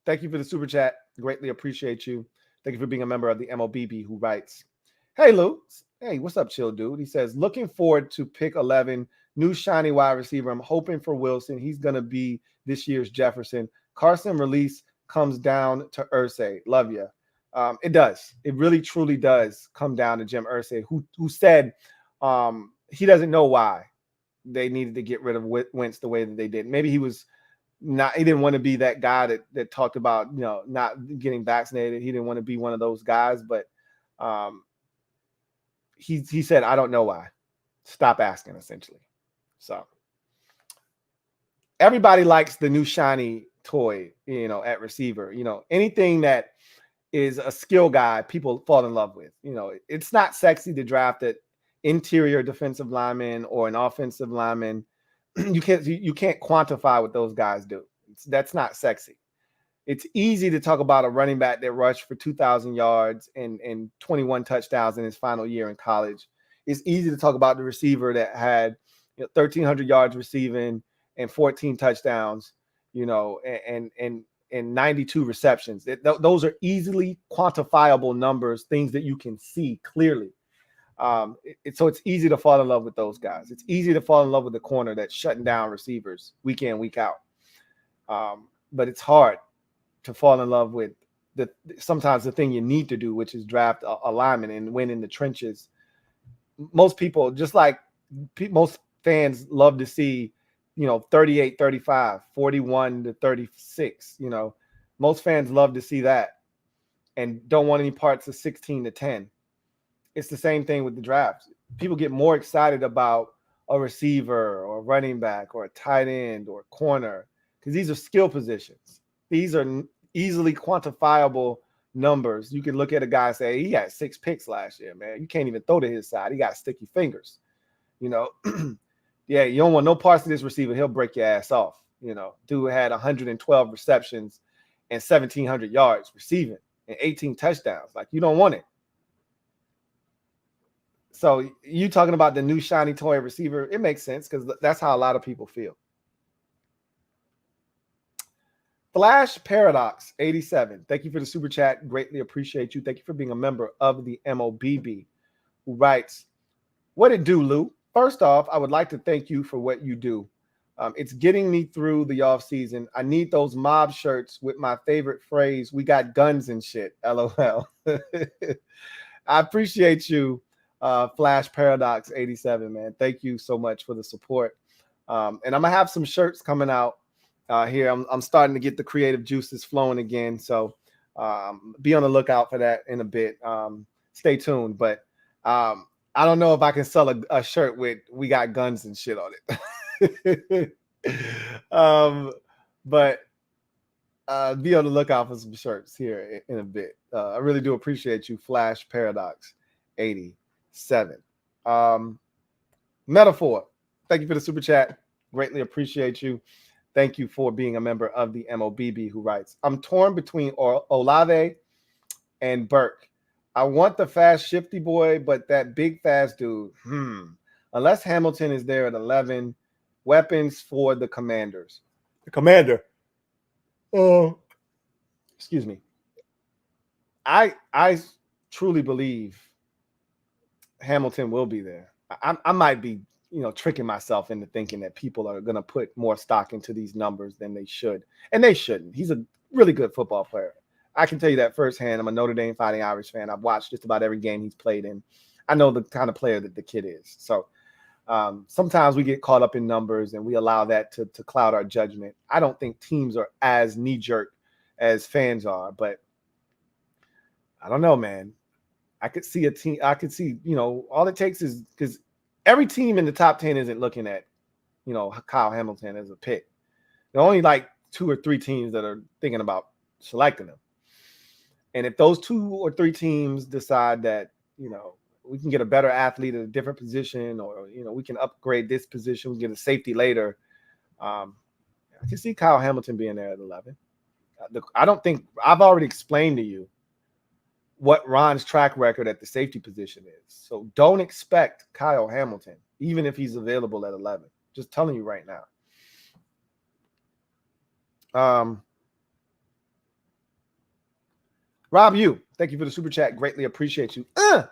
thank you for the super chat. Greatly appreciate you. Thank you for being a member of the MOBB who writes, hey, Lou. Hey, what's up, Chilled Dude? He says, looking forward to pick 11, new shiny wide receiver. I'm hoping for Wilson. He's going to be this year's Jefferson. Carson release comes down to Irsay. Love you. It does. It really, truly does come down to Jim Irsay, who said he doesn't know why they needed to get rid of Wentz the way that they did. Maybe he didn't want to be that guy that talked about, not getting vaccinated. He didn't want to be one of those guys, but he said, I don't know why. Stop asking, essentially. So everybody likes the new shiny toy, at receiver. Anything that is a skill guy people fall in love with. It's not sexy to draft an interior defensive lineman or an offensive lineman. You can't quantify what those guys do. That's not sexy. It's easy to talk about a running back that rushed for 2,000 yards and 21 touchdowns in his final year in college. It's easy to talk about the receiver that had 1,300 yards receiving and 14 touchdowns, and 92 receptions. Those are easily quantifiable numbers, things that you can see clearly. So it's easy to fall in love with those guys. It's easy to fall in love with the corner that's shutting down receivers week in, week out. But it's hard to fall in love with sometimes the thing you need to do, which is draft a lineman and win in the trenches. Most people, just like most fans, love to see 38-35, 41-36. Most fans love to see that and don't want any parts of 16-10. It's the same thing with the drafts. People get more excited about a receiver or a running back or a tight end or a corner because these are skill positions. These are easily quantifiable numbers. You can look at a guy and say, he had 6 picks last year, man. You can't even throw to his side. He got sticky fingers, Yeah, you don't want no parts of this receiver. He'll break your ass off. Dude had 112 receptions and 1,700 yards receiving and 18 touchdowns. Like, you don't want it. So you talking about the new shiny toy receiver, it makes sense because that's how a lot of people feel. Flash Paradox 87. Thank you for the super chat. Greatly appreciate you. Thank you for being a member of the MOBB who writes, what it do, Lou? First off, I would like to thank you for what you do. It's getting me through the off season. I need those mob shirts with my favorite phrase, we got guns and shit, LOL. I appreciate you, Flash Paradox 87, man. Thank you so much for the support. And I'm going to have some shirts coming out here. I'm starting to get the creative juices flowing again. So be on the lookout for that in a bit. Stay tuned. But I don't know if I can sell a shirt with "we got guns and shit" on it. But be on the lookout for some shirts here in a bit. I really do appreciate you, Flash Paradox 87. Metaphor, thank you for the super chat. Greatly appreciate you. Thank you for being a member of the MOBB, who writes, I'm torn between Olave and Burke. I want the fast, shifty boy, but that big, fast dude, unless Hamilton is there at 11, weapons for the Commanders. The Commander. Oh, excuse me. I truly believe Hamilton will be there. I might be, tricking myself into thinking that people are going to put more stock into these numbers than they should, and they shouldn't. He's a really good football player. I can tell you that firsthand. I'm a Notre Dame Fighting Irish fan. I've watched just about every game he's played in. I know the kind of player that the kid is. So sometimes we get caught up in numbers and we allow that to cloud our judgment. I don't think teams are as knee-jerk as fans are, but I don't know, man. I could see a team. I could see, all it takes is, because every team in the top 10 isn't looking at, Kyle Hamilton as a pick. There are only like 2 or 3 teams that are thinking about selecting him. And if those 2 or 3 teams decide that, we can get a better athlete at a different position, or, we can upgrade this position, we get a safety later, I can see Kyle Hamilton being there at 11. I don't think – I've already explained to you what Ron's track record at the safety position is. So don't expect Kyle Hamilton, even if he's available at 11. Just telling you right now. Rob, thank you for the super chat. Greatly appreciate you.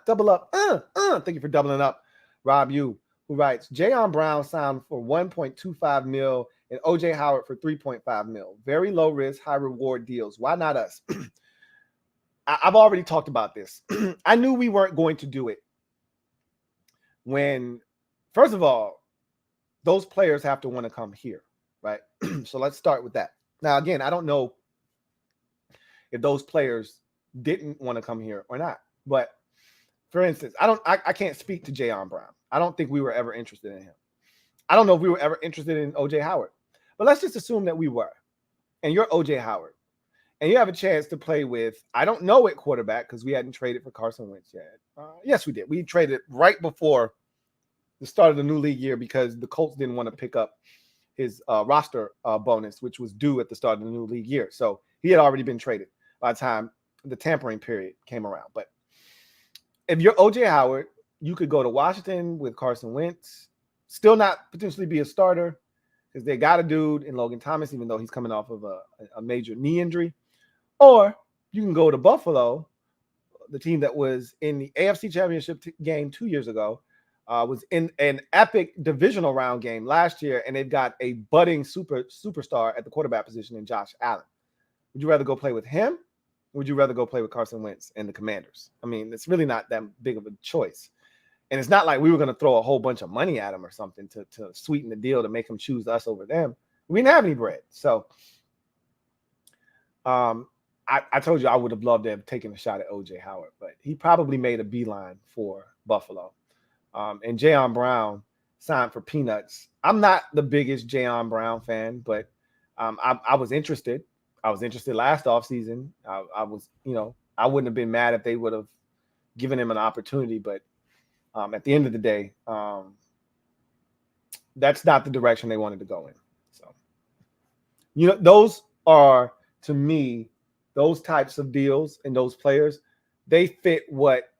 Double up. Thank you for doubling up. Rob, who writes, Jayon Brown signed for $1.25 million and OJ Howard for $3.5 million. Very low risk, high reward deals. Why not us? I've already talked about this. I knew we weren't going to do it when, first of all, those players have to want to come here, right? So let's start with that. Now, again, I don't know if those players didn't want to come here or not. But for instance, I can't speak to Jayon Brown. I don't think we were ever interested in him. I don't know if we were ever interested in OJ Howard. But let's just assume that we were. And you're OJ Howard. And you have a chance to play with, I don't know at quarterback, because we hadn't traded for Carson Wentz yet. Yes, we did. We traded right before the start of the new league year because the Colts didn't want to pick up his roster bonus, which was due at the start of the new league year. So he had already been traded by the time the tampering period came around. But if you're OJ Howard, you could go to Washington with Carson Wentz, still not potentially be a starter because they got a dude in Logan Thomas, even though he's coming off of a major knee injury. Or you can go to Buffalo, the team that was in the AFC Championship game 2 years ago, was in an epic divisional round game last year, and they've got a budding superstar at the quarterback position in Josh Allen. Would you rather go play with him? Or would you rather go play with Carson Wentz and the Commanders? I mean, it's really not that big of a choice. And it's not like we were going to throw a whole bunch of money at him or something to sweeten the deal to make him choose us over them. We didn't have any bread. So I told you I would have loved to have taken a shot at OJ Howard, but he probably made a beeline for Buffalo. And Jayon Brown signed for peanuts. I'm not the biggest Jayon Brown fan, but I was interested. I was interested last offseason. I was, I wouldn't have been mad if they would have given him an opportunity, but at the end of the day, that's not the direction they wanted to go in. So, those are, to me, those types of deals and those players, they fit what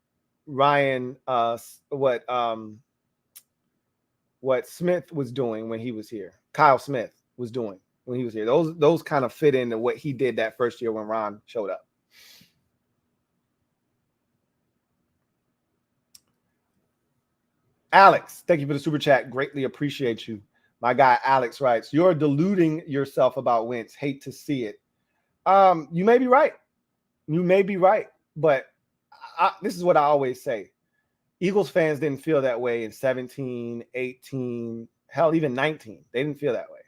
what Smith was doing when he was here. Kyle Smith was doing when he was here. Those kind of fit into what he did that first year when Ron showed up. Alex, thank you for the super chat. Greatly appreciate you. My guy Alex writes, you're deluding yourself about Wentz. Hate to see it. You may be right. You may be right. But this is what I always say. Eagles fans didn't feel that way in 17, 18, hell, even 19. They didn't feel that way.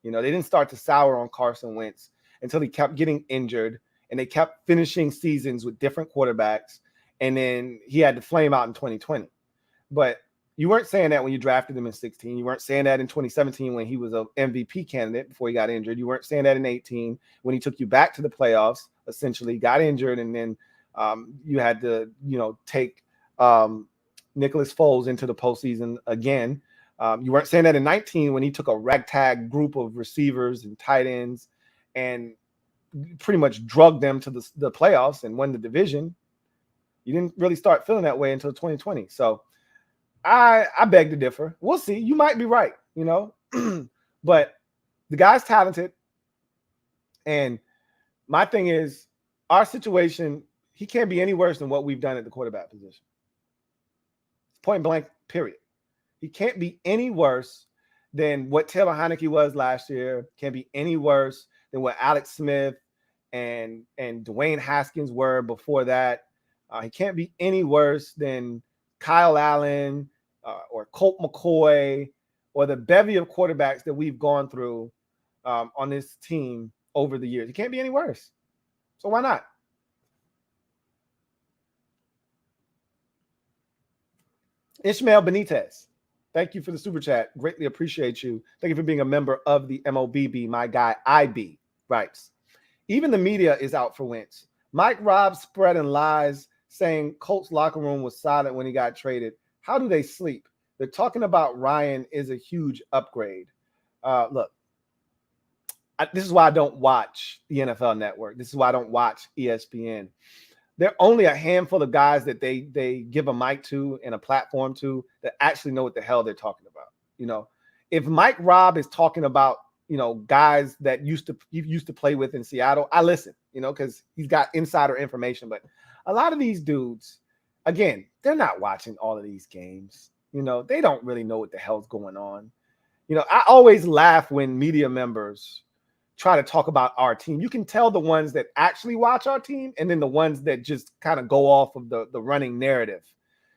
They didn't start to sour on Carson Wentz until he kept getting injured and they kept finishing seasons with different quarterbacks. And then he had to flame out in 2020. But you weren't saying that when you drafted him in 16. You weren't saying that in 2017 when he was an MVP candidate before he got injured. You weren't saying that in 18 when he took you back to the playoffs, essentially got injured. And then you had to, take Nicholas Foles into the postseason again. You weren't saying that in 19 when he took a ragtag group of receivers and tight ends and pretty much drugged them to the playoffs and won the division. You didn't really start feeling that way until 2020. So I beg to differ. We'll see. You might be right, you know, but the guy's talented. And my thing is, our situation, he can't be any worse than what we've done at the quarterback position. Point blank, period. He can't be any worse than what Taylor Heineke was last year. Can't be any worse than what Alex Smith and Dwayne Haskins were before that. He can't be any worse than Kyle Allen or Colt McCoy or the bevy of quarterbacks that we've gone through on this team over the years. He can't be any worse. So why not? Ishmael Benitez, thank you for the super chat. Greatly appreciate you. Thank you for being a member of the MOBB. My guy IB writes, even the media is out for Wentz. Mike Robb spreading lies saying Colts locker room was silent when he got traded. How do they sleep? They're talking about Ryan is a huge upgrade. Look, this is why I don't watch the NFL Network. This is why I don't watch ESPN. There are only a handful of guys that they give a mic to and a platform to that actually know what the hell they're talking about. You know, if Mike Robb is talking about, you know, guys that you used to play with in Seattle, I listen, you know, because he's got insider information. But a lot of these dudes, again, they're not watching all of these games. You know, they don't really know what the hell's going on. You know, I always laugh when media members try to talk about our team. You can tell the ones that actually watch our team and then the ones that just kind of go off of the running narrative.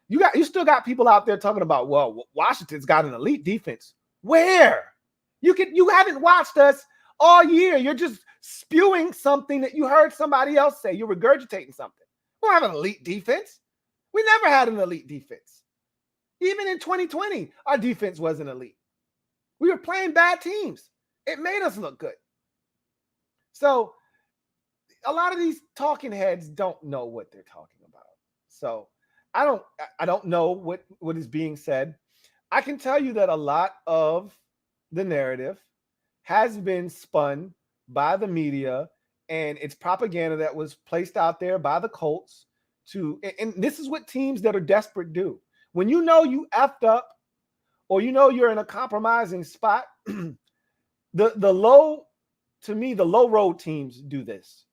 You still got people out there talking about, well, Washington's got an elite defense. Where? You haven't watched us all year. You're just spewing something that you heard somebody else say. You're regurgitating something. We don't have an elite defense. We never had an elite defense. Even in 2020, our defense wasn't elite. We were playing bad teams. It made us look good. So a lot of these talking heads don't know what they're talking about. So I don't know what is being said. I can tell you that a lot of the narrative has been spun by the media, and it's propaganda that was placed out there by the Colts and this is what teams that are desperate do. When you know you effed up or you know you're in a compromising spot, the low road teams do this.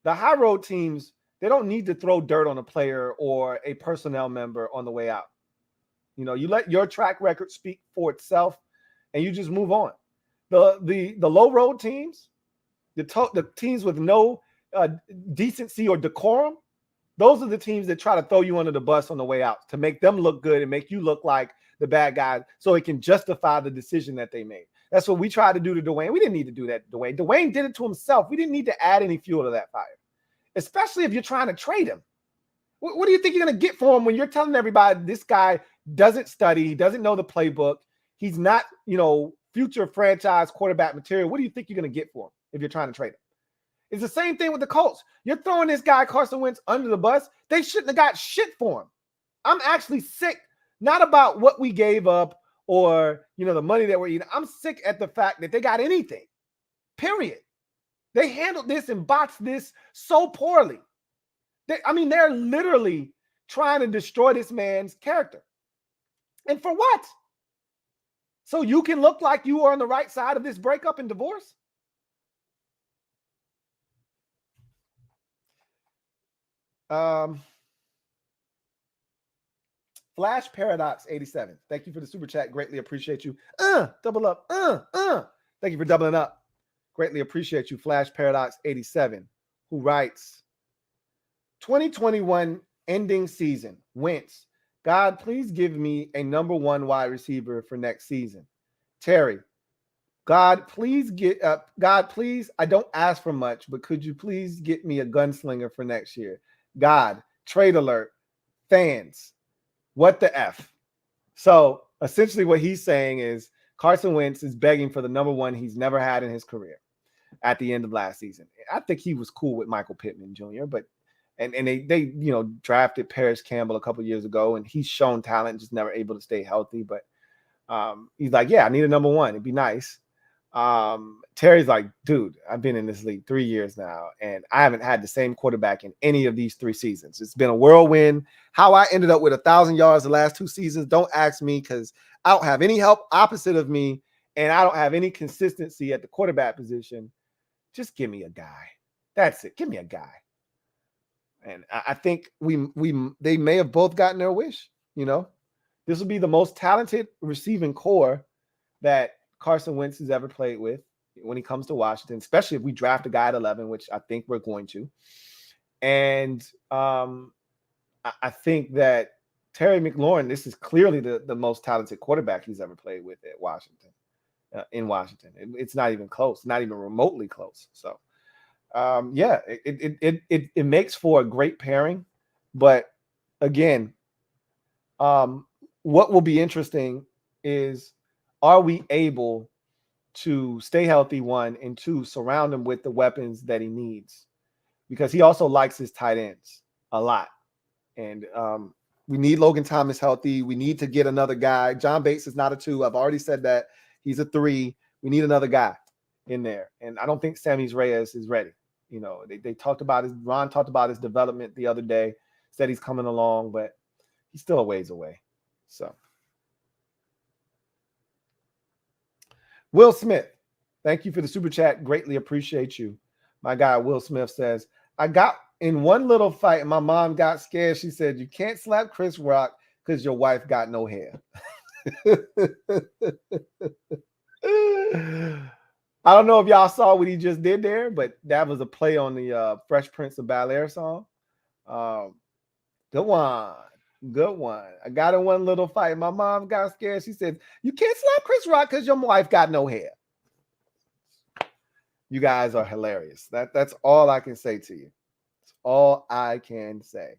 The high road teams, they don't need to throw dirt on a player or a personnel member on the way out. You know, you let your track record speak for itself and you just move on. The low road teams, the teams with no decency or decorum, those are the teams that try to throw you under the bus on the way out to make them look good and make you look like the bad guy so it can justify the decision that they made. That's what we tried to do to Dwayne. We didn't need to do that to Dwayne. Dwayne did it to himself. We didn't need to add any fuel to that fire, especially if you're trying to trade him. What do you think you're going to get for him when you're telling everybody this guy doesn't study, he doesn't know the playbook, he's not, you know, future franchise quarterback material? What do you think you're going to get for him if you're trying to trade him? It's the same thing with the Colts. You're throwing this guy, Carson Wentz, under the bus. They shouldn't have got shit for him. I'm actually sick, not about what we gave up or, you know, the money that we're eating. I'm sick at the fact that they got anything, period. They handled this and botched this so poorly. They're literally trying to destroy this man's character. And for what? So you can look like you are on the right side of this breakup and divorce? Flash Paradox 87. Thank you for the super chat. Greatly appreciate you. Double up. Thank you for doubling up. Greatly appreciate you, Flash Paradox 87, who writes, 2021 ending season, Wentz. God, please give me a number one wide receiver for next season. Terry, God, please, I don't ask for much, but could you please get me a gunslinger for next year? God, trade alert, fans, what the F? So essentially what he's saying is Carson Wentz is begging for the number one he's never had in his career at the end of last season. I think he was cool with Michael Pittman Jr., but and they you know, drafted Paris Campbell a couple years ago, and he's shown talent, just never able to stay healthy. But He's like, yeah, I need a number one. It'd be nice. Terry's like, dude, I've been in this league 3 years now, and I haven't had the same quarterback in any of these 3 seasons. It's been a whirlwind. How I ended up with 1,000 yards the last 2 seasons, don't ask me, because I don't have any help opposite of me, and I don't have any consistency at the quarterback position. Just give me a guy. That's it. Give me a guy. And I think they may have both gotten their wish. This will be the most talented receiving core that Carson Wentz has ever played with when he comes to Washington, especially if we draft a guy at 11, which I think we're going to. And I think that Terry McLaurin, this is clearly the most talented quarterback he's ever played with at Washington, in Washington. It's not even close, not even remotely close. So, yeah, it makes for a great pairing. But again, what will be interesting is, are we able to stay healthy, 1, and 2, surround him with the weapons that he needs? Because he also likes his tight ends a lot. And we need Logan Thomas healthy. We need to get another guy. John Bates is not a 2. I've already said that. He's a 3. We need another guy in there. And I don't think Sammy Reyes is ready. They talked about Ron talked about his development the other day, said he's coming along, but he's still a ways away. So, Will Smith, thank you for the super chat. Greatly appreciate you. My guy, Will Smith, says, I got in one little fight and my mom got scared. She said, you can't slap Chris Rock because your wife got no hair. I don't know if y'all saw what he just did there, but that was a play on the Fresh Prince of Bel-Air song. Good one. Good one. I got in one little fight. My mom got scared. She said, you can't slap Chris Rock because your wife got no hair. You guys are hilarious. That's all I can say to you. That's all I can say.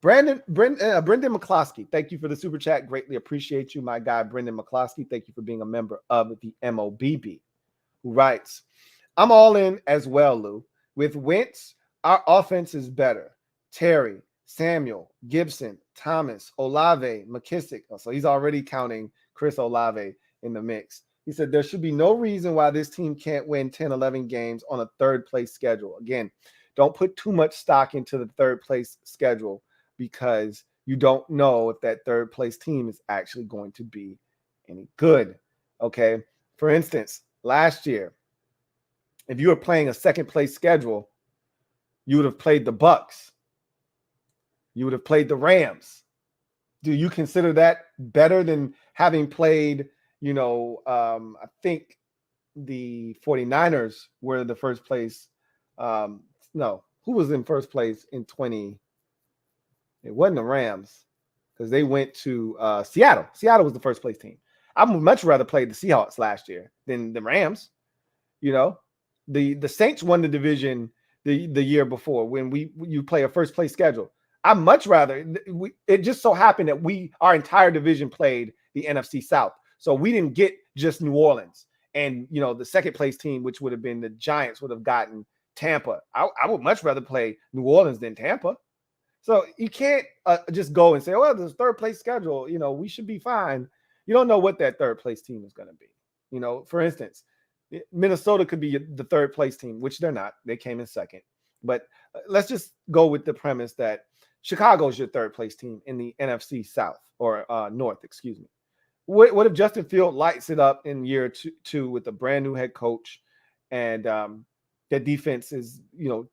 Brendan McCloskey, thank you for the super chat. Greatly appreciate you, my guy, Brendan McCloskey. Thank you for being a member of the MOBB, who writes, I'm all in as well, Lou. With Wentz, our offense is better. Terry, Samuel, Gibson, Thomas, Olave, McKissick. So he's already counting Chris Olave in the mix. He said there should be no reason why this team can't win 10, 11 games on a third place schedule. Again, don't put too much stock into the third place schedule, because you don't know if that third place team is actually going to be any good. Okay. For instance, last year, if you were playing a second place schedule, you would have played the Bucks. You would have played the Rams. Do you consider that better than having played, I think the 49ers were the first place. No, who was in first place in 20? It wasn't the Rams, because they went to Seattle. Seattle was the first place team. I would much rather play the Seahawks last year than the Rams. The Saints won the division the year before when you play a first place schedule. I'd much rather. It just so happened that our entire division played the NFC South, so we didn't get just New Orleans. And the second place team, which would have been the Giants, would have gotten Tampa. I would much rather play New Orleans than Tampa. So you can't just go and say, well, there's third place schedule, we should be fine. You don't know what that third place team is going to be. For instance, Minnesota could be the third place team, which they're not. They came in second. But let's just go with the premise that Chicago is your third place team in the NFC South or North, excuse me. What if Justin Fields lights it up in year two with a brand new head coach, and their defense is,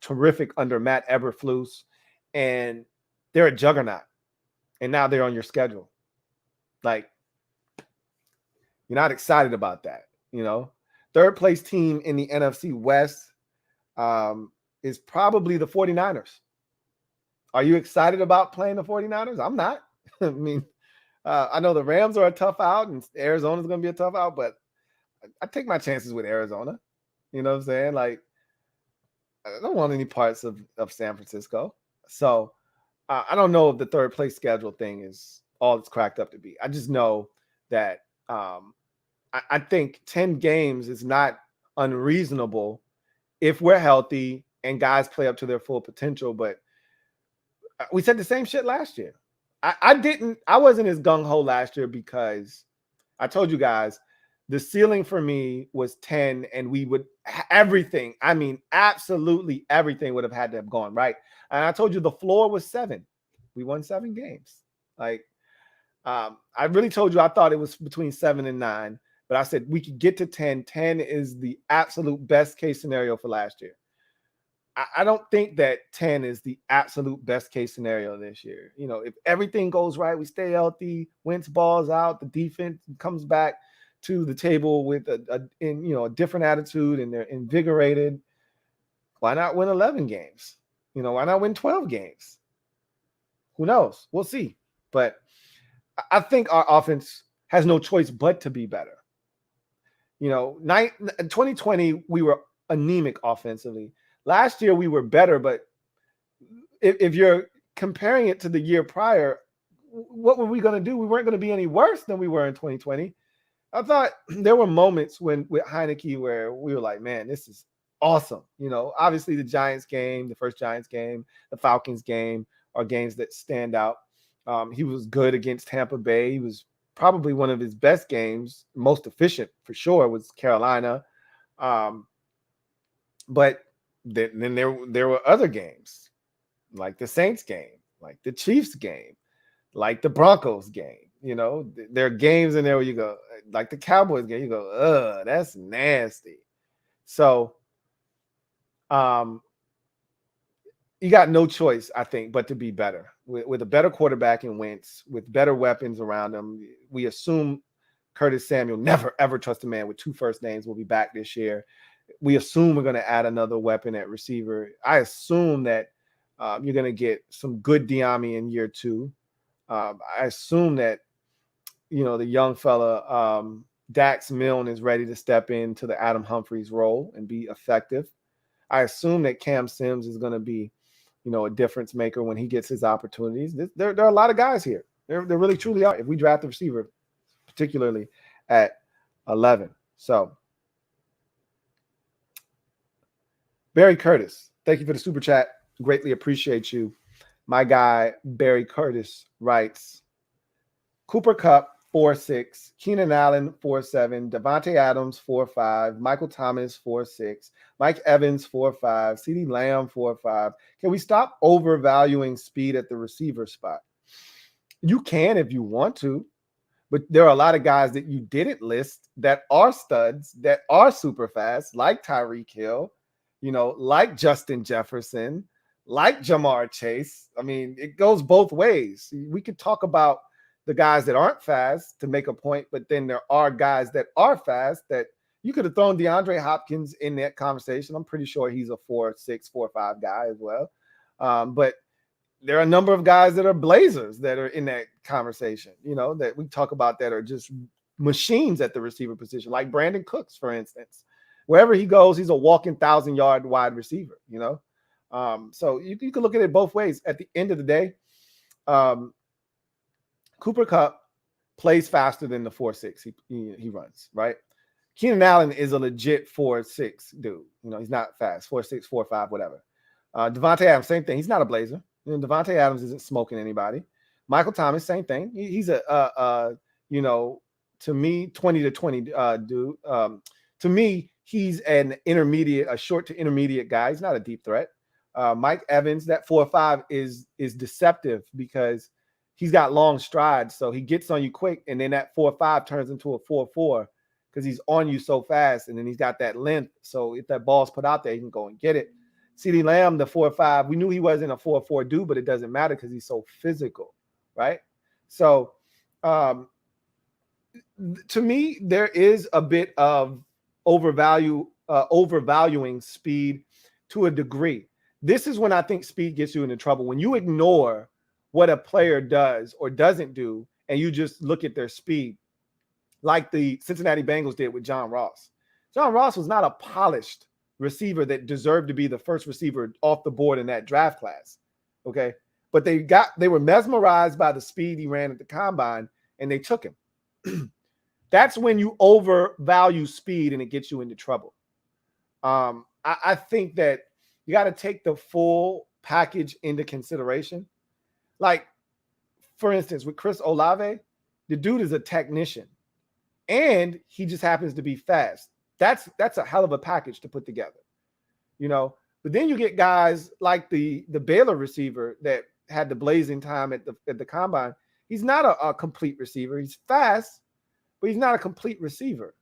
terrific under Matt Eberflus, and they're a juggernaut, and now they're on your schedule? Like, you're not excited about that, Third place team in the NFC West is probably the 49ers. Are you excited about playing the 49ers? I'm not. I mean, I know the Rams are a tough out, and Arizona's going to be a tough out, but I take my chances with Arizona. You know what I'm saying? Like, I don't want any parts of San Francisco. So I don't know if the third place schedule thing is all it's cracked up to be. I just know that I think 10 games is not unreasonable if we're healthy and guys play up to their full potential. But we said the same shit last year. I wasn't as gung-ho last year because I told you guys the ceiling for me was 10, and we would everything. I mean, absolutely everything would have had to have gone right. And I told you the floor was 7. We won 7 games. Like, I really told you I thought it was between 7 and 9, but I said we could get to 10. 10 is the absolute best case scenario for last year. I don't think that 10 is the absolute best case scenario this year. You know, if everything goes right, we stay healthy, Wentz balls out, the defense comes back to the table with a different attitude, and they're invigorated. Why not win 11 games? You know, why not win 12 games? Who knows? We'll see. But I think our offense has no choice but to be better. You know, in 2020, we were anemic offensively. Last year, we were better, but if you're comparing it to the year prior, what were we going to do? We weren't going to be any worse than we were in 2020. I thought there were moments with Heineke where we were like, man, this is awesome. You know, obviously the Giants game, the first Giants game, the Falcons game are games that stand out. He was good against Tampa Bay. He was probably one of his best games, most efficient for sure, was Carolina. But then there were other games, like the Saints game, like the Chiefs game, like the Broncos game. You know, there are games in there where you go, like the Cowboys game, you go, that's nasty. So you got no choice, I think, but to be better. With a better quarterback in Wentz, with better weapons around him. We assume Curtis Samuel, never, ever trust a man with 2 first names, will be back this year. We assume we're going to add another weapon at receiver. I assume that you're going to get some good Diami in year 2. I assume that, you know, the young fella, Dax Milne, is ready to step into the Adam Humphries role and be effective. I assume that Cam Sims is going to be, you know, a difference maker when he gets his opportunities. There are a lot of guys here. There really truly are. If we draft a receiver, particularly at 11. So Barry Curtis, thank you for the super chat. Greatly appreciate you. My guy, Barry Curtis, writes, Cooper Kupp, 4.6, Keenan Allen, 4.7, Devontae Adams, 4.5, Michael Thomas, 4.6, Mike Evans, 4.5, CeeDee Lamb, 4.5. Can we stop overvaluing speed at the receiver spot? You can if you want to, but there are a lot of guys that you didn't list that are studs, that are super fast, like Tyreek Hill, you know, like Justin Jefferson, like Jamar Chase. I mean, it goes both ways. We could talk about the guys that aren't fast to make a point, but then there are guys that are fast that you could have thrown DeAndre Hopkins in that conversation. I'm pretty sure he's a 4.6, 4.5 guy as well. But there are a number of guys that are blazers that are in that conversation, you know, that we talk about that are just machines at the receiver position, like Brandon Cooks, for instance. Wherever he goes, he's a walking 1,000-yard wide receiver, you know. So you can look at it both ways. At the end of the day, Cooper Kupp plays faster than the 4.6 he runs, right? Keenan Allen is a legit 4.6 dude. You know, he's not fast, 4.6, 4.5, whatever. Devontae Adams, same thing. He's not a blazer. You know, Devontae Adams isn't smoking anybody. Michael Thomas, same thing. He's a you know, to me, 20 to 20 dude. To me, he's an intermediate, a short to intermediate guy. He's not a deep threat. Mike Evans, that 4.5 is deceptive because he's got long strides, so he gets on you quick, and then that 4.5 turns into a 4.4 because he's on you so fast, and then he's got that length. So if that ball's put out there, he can go and get it. CeeDee Lamb, the 4.5, we knew he wasn't a 4.4 dude, but it doesn't matter because he's so physical, right? So to me, there is a bit of overvaluing speed to a degree. This is when I think speed gets you into trouble. When you ignore what a player does or doesn't do, and you just look at their speed, like the Cincinnati Bengals did with John Ross. John Ross was not a polished receiver that deserved to be the first receiver off the board in that draft class, okay? But they were mesmerized by the speed he ran at the combine, and they took him. That's when you overvalue speed, and it gets you into trouble. I think that you got to take the full package into consideration. Like, for instance, with Chris Olave, the dude is a technician. and he just happens to be fast. That's a hell of a package to put together, you know. But then you get guys like the Baylor receiver that had the blazing time at the combine. He's not a complete receiver. He's fast, but he's not a complete receiver.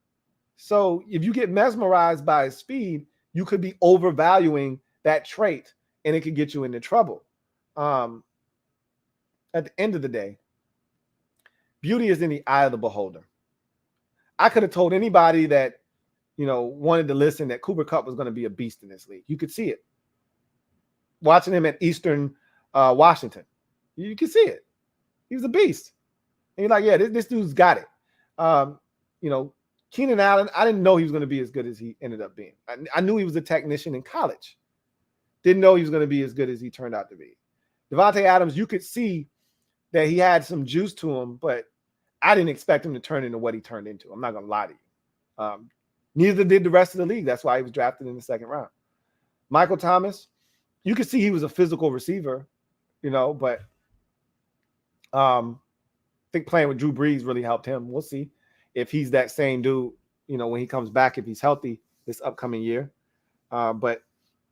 So if you get mesmerized by his speed, you could be overvaluing that trait, and it could get you into trouble. At the end of the day, beauty is in the eye of the beholder. I could have told anybody that, you know, wanted to listen that Cooper Kupp was going to be a beast in this league. You could see it. Watching him at Eastern Washington, you could see it. He was a beast. And you're like, yeah, this dude's got it. You know, Keenan Allen, I didn't know he was going to be as good as he ended up being. I knew he was a technician in college. Didn't know he was going to be as good as he turned out to be. Devontae Adams, you could see that he had some juice to him, but I didn't expect him to turn into what he turned into. I'm not going to lie to you. Neither did the rest of the league. That's why he was drafted in the second round. Michael Thomas, you could see he was a physical receiver, you know, but I think playing with Drew Brees really helped him. We'll see if he's that same dude, you know, when he comes back, if he's healthy this upcoming year. But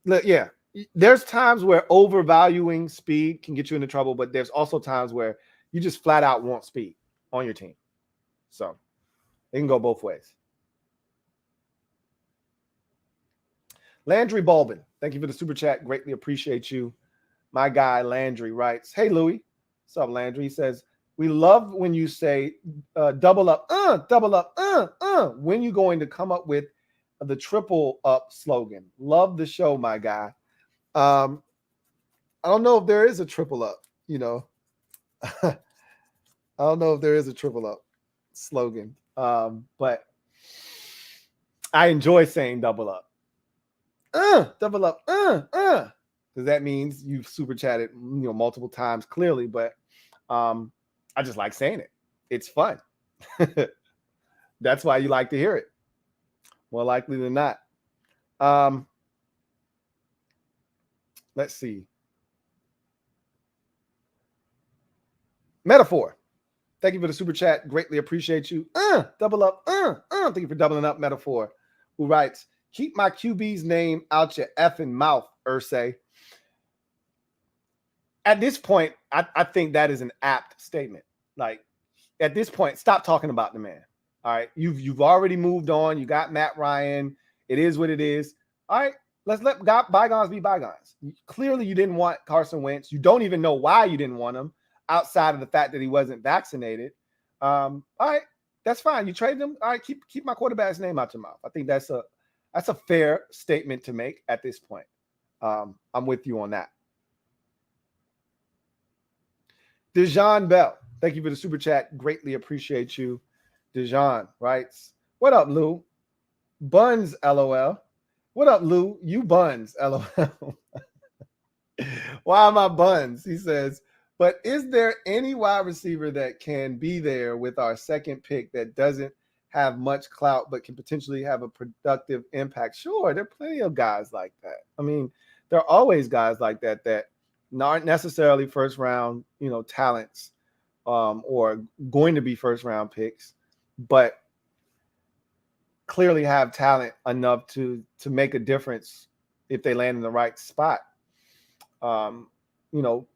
look, yeah, there's times where overvaluing speed can get you into trouble, but there's also times where you just flat out want speed on your team. So it can go both ways. Landry Balbin, thank you for the super chat. Greatly appreciate you. My guy Landry writes, hey, Louie. What's up, Landry? He says, we love when you say double up, when you going to come up with the triple up slogan. Love the show, my guy. I don't know if there is a triple up, you know. I don't know if there is a triple up slogan, but I enjoy saying double up. Double up, because that means you've super chatted, you know, multiple times clearly, but I just like saying it. It's fun. That's why you like to hear it. More likely than not. Let's see. Metaphor. Thank you for the super chat. Greatly appreciate you. Double up. Thank you for doubling up, Metaphor. Who writes, keep my QB's name out your effing mouth, Ursay. At this point, I think that is an apt statement. Like, at this point, stop talking about the man. All right. You've already moved on. You got Matt Ryan. It is what it is. All right. Let's let bygones be bygones. Clearly, you didn't want Carson Wentz. You don't even know why you didn't want him outside of the fact that he wasn't vaccinated. All right. That's fine. You traded him. All right. Keep my quarterback's name out your mouth. I think that's a fair statement to make at this point. I'm with you on that. Dejan Bell, thank you for the super chat. Greatly appreciate you. Dejan writes, what up, Lou? Buns, LOL. What up, Lou? You buns, LOL. Why am I buns? He says, but is there any wide receiver that can be there with our second pick that doesn't have much clout but can potentially have a productive impact? Sure, there are plenty of guys like that. I mean, there are always guys like that aren't necessarily first round, you know, talents or going to be first round picks, but clearly have talent enough to make a difference if they land in the right spot. You know,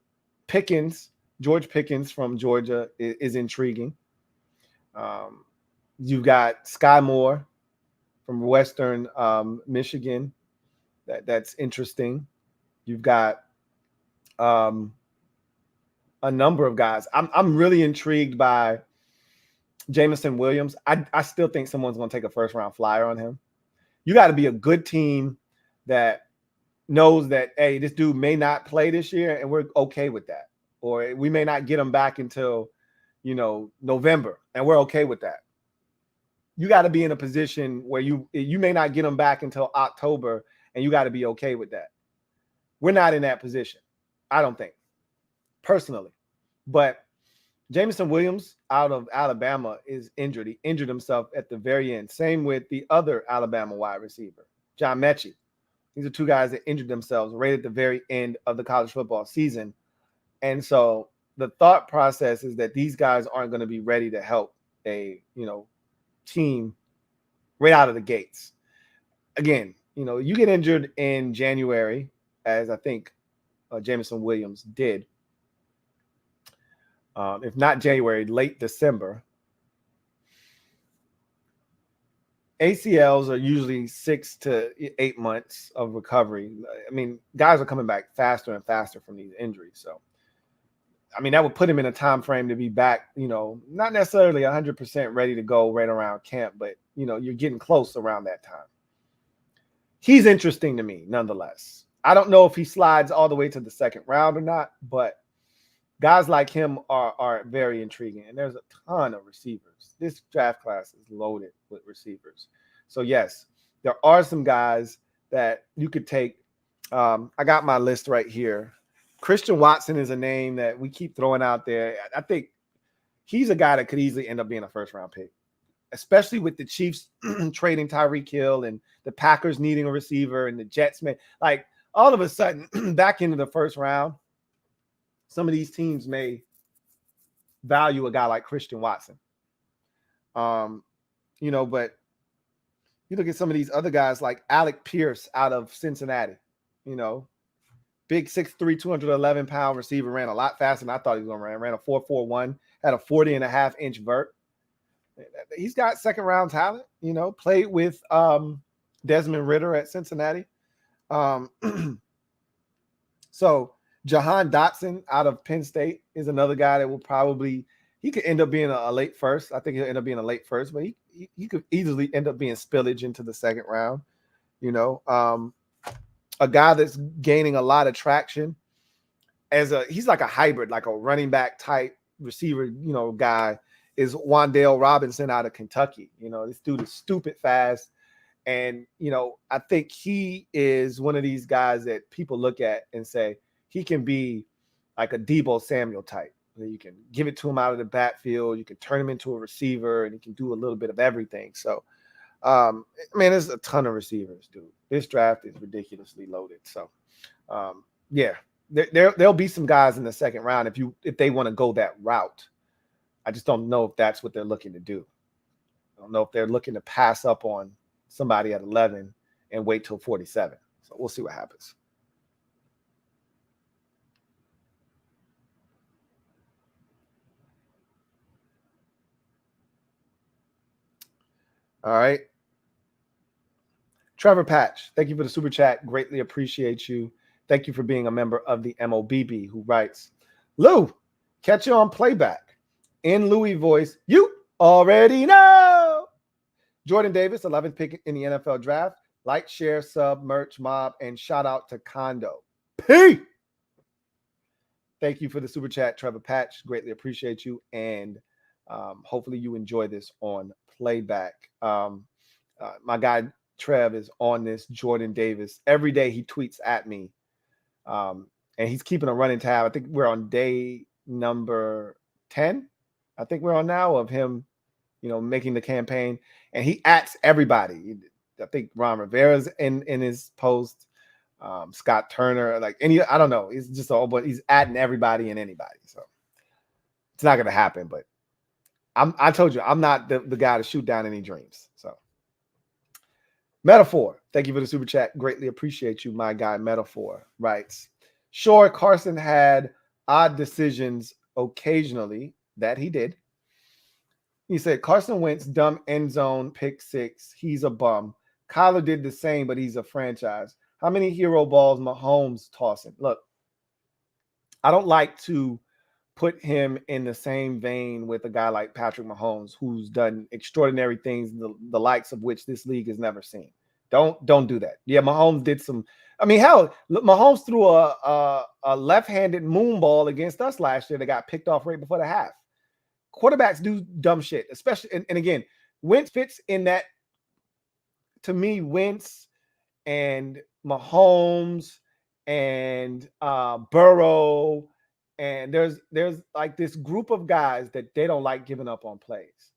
George Pickens from Georgia is intriguing. You've got Sky Moore from Western Michigan. That's interesting. You've got a number of guys. I'm really intrigued by Jameson Williams. I still think someone's going to take a first round flyer on him. You got to be a good team that knows that, hey, this dude may not play this year, and we're okay with that. Or we may not get him back until, you know, November, and we're okay with that. You got to be in a position where you may not get him back until October, and you got to be okay with that. We're not in that position, I don't think, personally. But Jameson Williams out of Alabama is injured. He injured himself at the very end. Same with the other Alabama wide receiver, John Mechie. These are two guys that injured themselves right at the very end of the college football season. And so the thought process is that these guys aren't going to be ready to help a, you know, team right out of the gates. Again, you know, you get injured in January, as I think Jameson Williams did. If not January, late December. ACLs are usually 6 to 8 months of recovery. I mean, guys are coming back faster and faster from these injuries. So, I mean, that would put him in a time frame to be back, you know, not necessarily 100% ready to go right around camp, but, you know, you're getting close around that time. He's interesting to me, nonetheless. I don't know if he slides all the way to the second round or not, but guys like him are very intriguing. And there's a ton of receivers. This draft class is loaded with receivers. So, yes, there are some guys that you could take. I got my list right here. Christian Watson is a name that we keep throwing out there. I think he's a guy that could easily end up being a first-round pick, especially with the Chiefs trading Tyreek Hill and the Packers needing a receiver and the Jets. Like, all of a sudden, back into the first round, some of these teams may value a guy like Christian Watson. You know, but you look at some of these other guys like Alec Pierce out of Cincinnati, you know, big 6'3", 211-pound receiver, ran a lot faster than I thought he was going to run. Ran a 4.41, had a 40.5-inch vert. He's got second-round talent, you know, played with Desmond Ridder at Cincinnati. So Jahan Dotson out of Penn State is another guy that will probably – he could end up being a late first. I think he'll end up being a late first, but he could easily end up being spillage into the second round, you know. A guy that's gaining a lot of traction he's like a hybrid, like a running back type receiver, you know, guy is Wan'Dale Robinson out of Kentucky. You know, this dude is stupid fast. And, you know, I think he is one of these guys that people look at and say he can be like a Deebo Samuel type. You can give it to him out of the backfield. You can turn him into a receiver, and he can do a little bit of everything. So, man, there's a ton of receivers, dude. This draft is ridiculously loaded. So, yeah, there'll be some guys in the second round if they want to go that route. I just don't know if that's what they're looking to do. I don't know if they're looking to pass up on somebody at 11 and wait till 47. So we'll see what happens. All right. Trevor Patch, thank you for the super chat. Greatly appreciate you. Thank you for being a member of the MOBB, who writes, Lou, catch you on playback. In Louie voice, you already know. Jordan Davis, 11th pick in the NFL draft. Like, share, sub, merch, mob, and shout out to Kondo. P. Thank you for the super chat, Trevor Patch. Greatly appreciate you. And hopefully you enjoy this on playback. My guy Trev is on this. Jordan Davis. Every day he tweets at me. And he's keeping a running tab. I think we're on day number 10. I think we're on now of him, you know, making the campaign. And he ats everybody. I think Ron Rivera's in his post. Scott Turner, like I don't know. It's just all, but he's atting everybody and anybody. So it's not going to happen. But I told you, I'm not the guy to shoot down any dreams. So Metaphor, thank you for the super chat. Greatly appreciate you, my guy. Metaphor writes, sure, Carson had odd decisions occasionally. That he did. He said, Carson Wentz, dumb end zone, pick 6. He's a bum. Kyler did the same, but he's a franchise. How many hero balls Mahomes tossing? Look, I don't like to put him in the same vein with a guy like Patrick Mahomes, who's done extraordinary things, the likes of which this league has never seen. Don't do that. Yeah, Mahomes did some. I mean, hell, Mahomes threw a left-handed moon ball against us last year that got picked off right before the half. Quarterbacks do dumb shit, especially, and again, Wentz fits in that. To me, Wentz and Mahomes and Burrow, and there's like this group of guys that they don't like giving up on plays.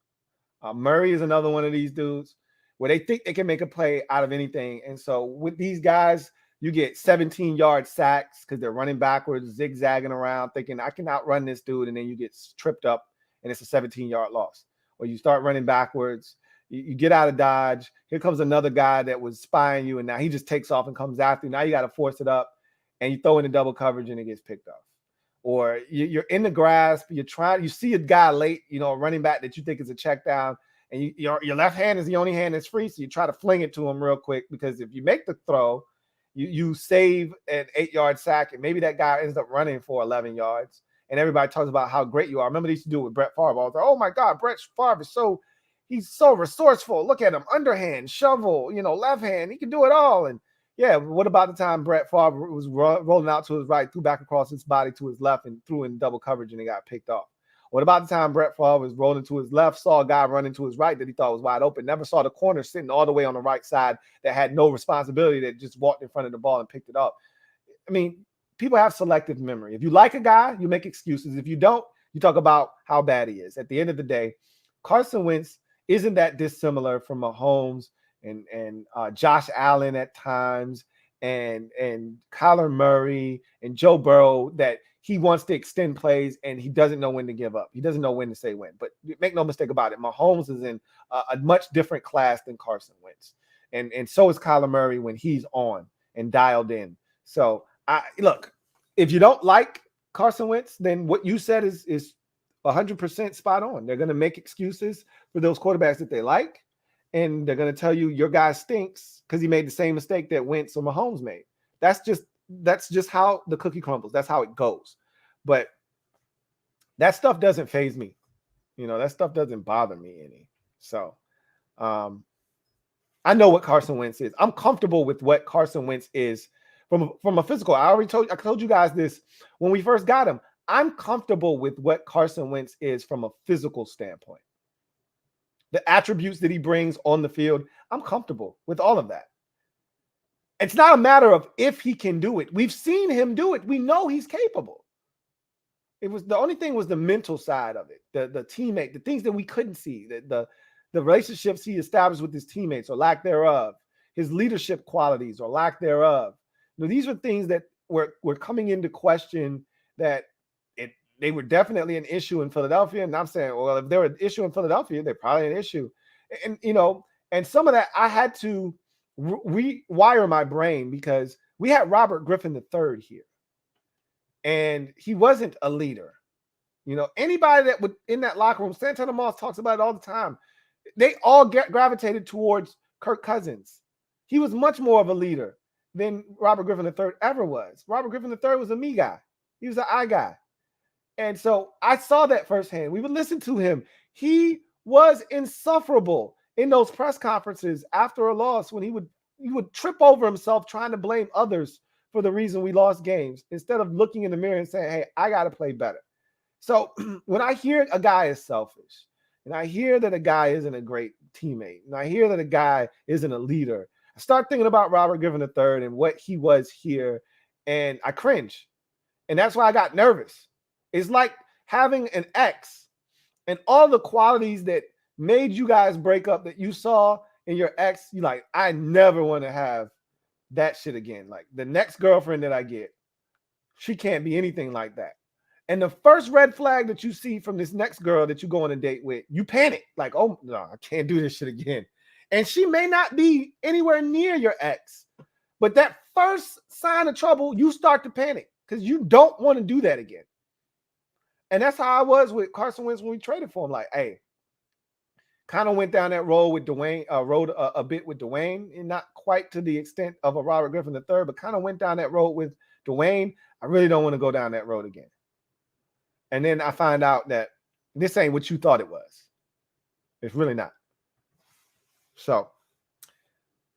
Murray is another one of these dudes where they think they can make a play out of anything. And so with these guys, you get 17-yard sacks because they're running backwards, zigzagging around, thinking I can outrun this dude, and then you get tripped up and it's a 17-yard loss. Or you start running backwards You get out of dodge. Here comes another guy that was spying you, and now he just takes off and comes after you. Now you got to force it up, and you throw in the double coverage, and it gets picked off. Or you're in the grasp. You see a guy late, a running back that you think is a check down, and your left hand is the only hand that's free, so you try to fling it to him real quick, because if you make the throw, you save an 8-yard sack, and maybe that guy ends up running for 11 yards, and everybody talks about how great you are. I remember they used to do it with Brett Favre. I was like, oh my God, Brett Favre is he's so resourceful. Look at him, underhand, shovel, left hand, he can do it all. And yeah, what about the time Brett Favre was rolling out to his right, threw back across his body to his left, and threw in double coverage, and he got picked off? What about the time Brett Favre was rolling to his left, saw a guy running to his right that he thought was wide open, never saw the corner sitting all the way on the right side that had no responsibility, that just walked in front of the ball and picked it up? I mean, people have selective memory. If you like a guy, you make excuses. If you don't, you talk about how bad he is. At the end of the day, Carson Wentz isn't that dissimilar from Mahomes and Josh Allen at times, and Kyler Murray and Joe Burrow, that he wants to extend plays and he doesn't know when to give up. He doesn't know when to say when. But make no mistake about it, Mahomes is in a much different class than Carson Wentz. And so is Kyler Murray when he's on and dialed in. So look, if you don't like Carson Wentz, then what you said is 100% spot on. They're going to make excuses for those quarterbacks that they like, and they're going to tell you your guy stinks because he made the same mistake that Wentz or Mahomes made. That's just how the cookie crumbles. That's how it goes. But that stuff doesn't faze me. That stuff doesn't bother me any. So I know what Carson Wentz is. I'm comfortable with what Carson Wentz is from a physical. I told you guys this when we first got him. I'm comfortable with what Carson Wentz is from a physical standpoint. The attributes that he brings on the field, I'm comfortable with all of that. It's not a matter of if he can do it. We've seen him do it. We know he's capable. The only thing was the mental side of it, the teammate, the things that we couldn't see, the relationships he established with his teammates or lack thereof, his leadership qualities or lack thereof. These are things that were coming into question, that they were definitely an issue in Philadelphia. And I'm saying, well, if they're an issue in Philadelphia, they're probably an issue. And some of that I had to rewire my brain, because we had Robert Griffin III here, and he wasn't a leader. Anybody that would in that locker room, Santana Moss talks about it all the time, they all gravitated towards Kirk Cousins. He was much more of a leader than Robert Griffin III ever was. Robert Griffin III was a me guy. He was an I guy. And so I saw that firsthand. We would listen to him. He was insufferable in those press conferences after a loss, when he would trip over himself trying to blame others for the reason we lost games, instead of looking in the mirror and saying, hey, I got to play better. So when I hear a guy is selfish, and I hear that a guy isn't a great teammate, and I hear that a guy isn't a leader, I start thinking about Robert Griffin III and what he was here, and I cringe. And that's why I got nervous. It's like having an ex, and all the qualities that made you guys break up that you saw in your ex, you like, I never want to have that shit again. Like, the next girlfriend that I get, she can't be anything like that. And the first red flag that you see from this next girl that you go on a date with, you panic. Like, oh, no, I can't do this shit again. And she may not be anywhere near your ex, but that first sign of trouble, you start to panic because you don't want to do that again. And that's how I was with Carson Wentz when we traded for him. Like, hey, kind of went down that road with Dwayne, rode a bit with Dwayne, and not quite to the extent of a Robert Griffin III, but kind of went down that road with Dwayne. I really don't want to go down that road again. And then I find out that this ain't what you thought it was. It's really not. So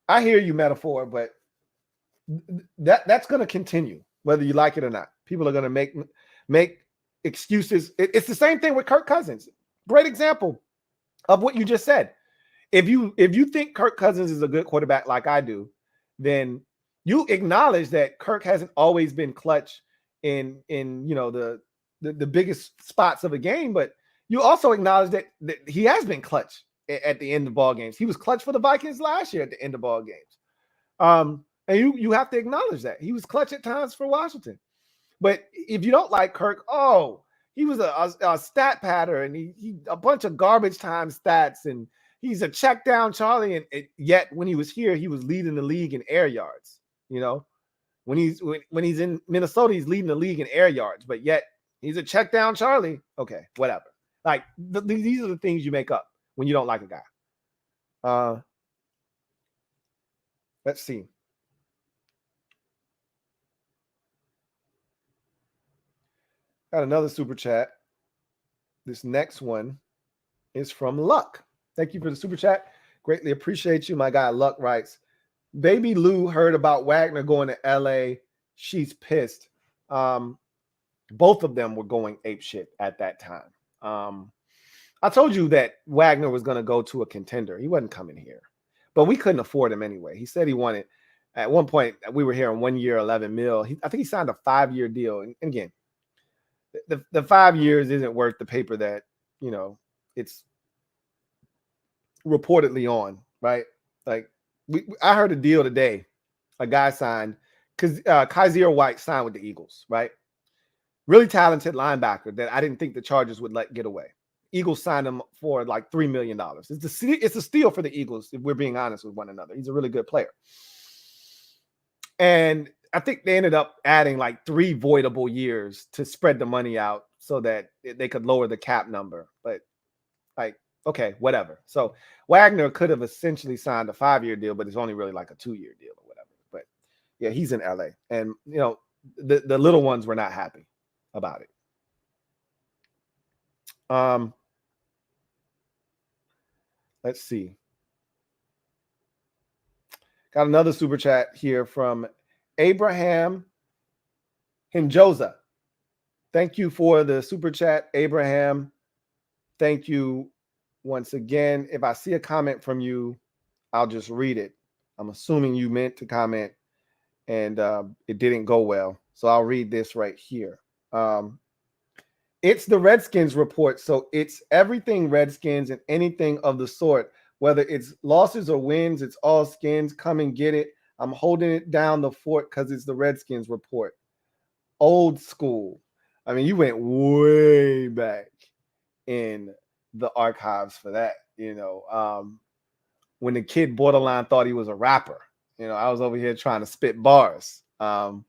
I hear you, metaphor, but that's going to continue, whether you like it or not. People are going to make excuses. It's the same thing with Kirk Cousins. Great example of what you just said. If you think Kirk Cousins is a good quarterback like I do, then you acknowledge that Kirk hasn't always been clutch in the biggest spots of a game, but you also acknowledge that he has been clutch at the end of ball games. He was clutch for the Vikings last year at the end of ball games. And you have to acknowledge that he was clutch at times for Washington. But if you don't like Kirk, he was a stat patter, and he a bunch of garbage time stats, and He's a check down Charlie, and yet when he was here, he was leading the league in air yards. You know, when he's in Minnesota, he's leading the league in air yards, but yet he's a check down Charlie. Okay, whatever. Like these are the things you make up when you don't like a guy. Let's see. Got another super chat. This next one is from Luck. Thank you for the super chat. Greatly appreciate you. My guy Luck writes, Baby Lou heard about Wagner going to LA. She's pissed. Both of them were going apeshit at that time. I told you that Wagner was going to go to a contender. He wasn't coming here, but we couldn't afford him anyway. He said he wanted, at one point, we were here on 1 year, 11 mil. I think he signed a 5-year deal. And again, the 5 years isn't worth the paper that, you know, it's reportedly on, right? Like I heard a deal today. A guy signed because Kaiser White signed with the Eagles, right? Really talented linebacker that I didn't think the Chargers would let get away. Eagles signed him for like $3 million. It's a steal for the Eagles, if we're being honest with one another. He's a really good player. And I think they ended up adding like 3 voidable years to spread the money out so that they could lower the cap number. But like, okay, whatever. So Wagner could have essentially signed a 5-year deal, but it's only really like a 2-year deal or whatever. But yeah, he's in LA. And, you know, the little ones were not happy about it. Let's see. Got another super chat here from Abraham Hinjoza. Thank you for the super chat, Abraham. Thank you once again. If I see a comment from you, I'll just read it. I'm assuming you meant to comment and it didn't go well. So I'll read this right here. It's the Redskins report. So it's everything Redskins and anything of the sort. Whether it's losses or wins, it's all skins. Come and get it. I'm holding it down the fort because it's the Redskins report. Old school. I mean, you went way back in the archives for that, you know. When the kid borderline thought he was a rapper, you know, I was over here trying to spit bars. There's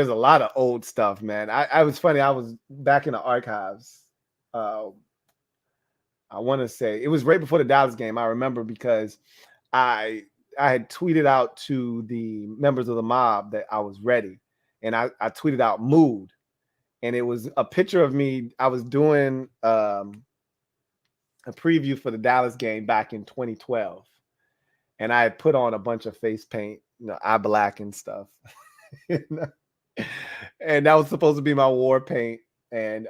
a lot of old stuff, man. I was funny. I was back in the archives. I want to say it was right before the Dallas game. I remember because I had tweeted out to the members of the mob that I was ready, and I tweeted out mood, and it was a picture of me. I was doing a preview for the Dallas game back in 2012, and I had put on a bunch of face paint, you know, eye black and stuff, and that was supposed to be my war paint, and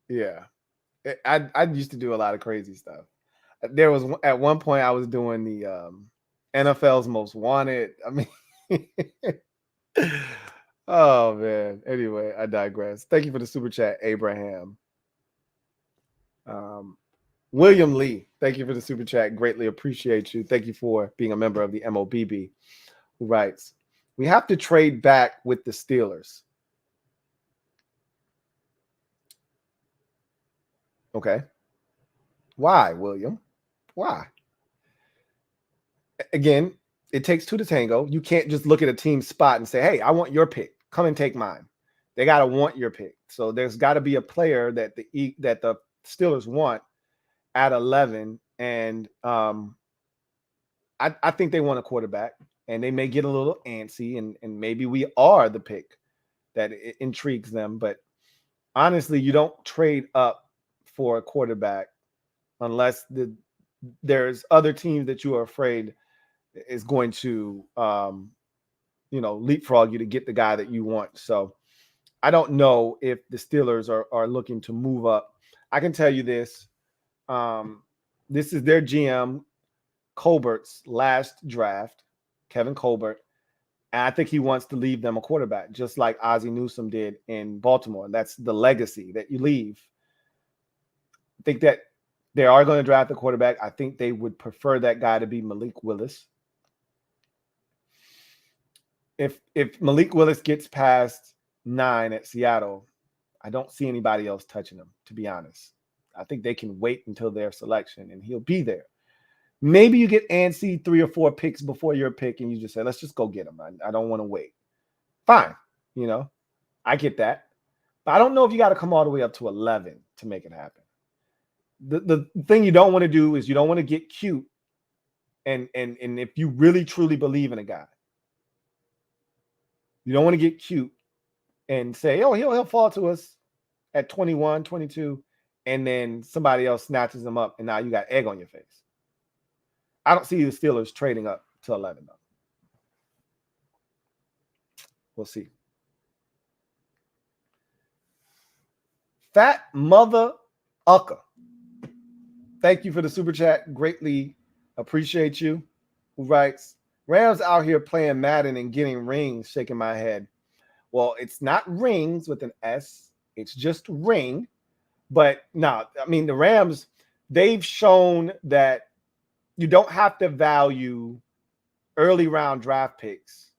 yeah. I used to do a lot of crazy stuff. There was at one point I was doing the NFL's Most Wanted. I mean, oh man. Anyway, I digress. Thank you for the super chat, Abraham. William Lee, thank you for the super chat. Greatly appreciate you. Thank you for being a member of the MOBB. Who writes, we have to trade back with the Steelers. Okay. Why, William? Why? Again, it takes 2 to tango. You can't just look at a team's spot and say, hey, I want your pick. Come and take mine. They got to want your pick. So there's got to be a player that the Steelers want at 11. And I think they want a quarterback. And they may get a little antsy. And maybe we are the pick that intrigues them. But honestly, you don't trade up for a quarterback unless there's other teams that you are afraid is going to, leapfrog you to get the guy that you want. So I don't know if the Steelers are looking to move up. I can tell you this. This is their GM, Colbert's last draft, Kevin Colbert. And I think he wants to leave them a quarterback, just like Ozzie Newsome did in Baltimore. That's the legacy that you leave. I think that they are going to draft a quarterback. I think they would prefer that guy to be Malik Willis. If Malik Willis gets past 9 at Seattle, I don't see anybody else touching him, to be honest. I think they can wait until their selection, and he'll be there. Maybe you get antsy 3 or 4 picks before your pick, and you just say, let's just go get him. I don't want to wait. Fine. I get that. But I don't know if you got to come all the way up to 11 to make it happen. The thing you don't want to do is you don't want to get cute. And if you really, truly believe in a guy, you don't want to get cute and say, oh, he'll fall to us at 21, 22, and then somebody else snatches him up, and now you got egg on your face. I don't see the Steelers trading up to 11, though. We'll see. Fat Mother Ucka. Thank you for the super chat. Greatly appreciate you. Who writes, Rams out here playing Madden and getting rings, shaking my head. Well, it's not rings with an S. It's just ring. But no, I mean, the Rams, they've shown that you don't have to value early round draft picks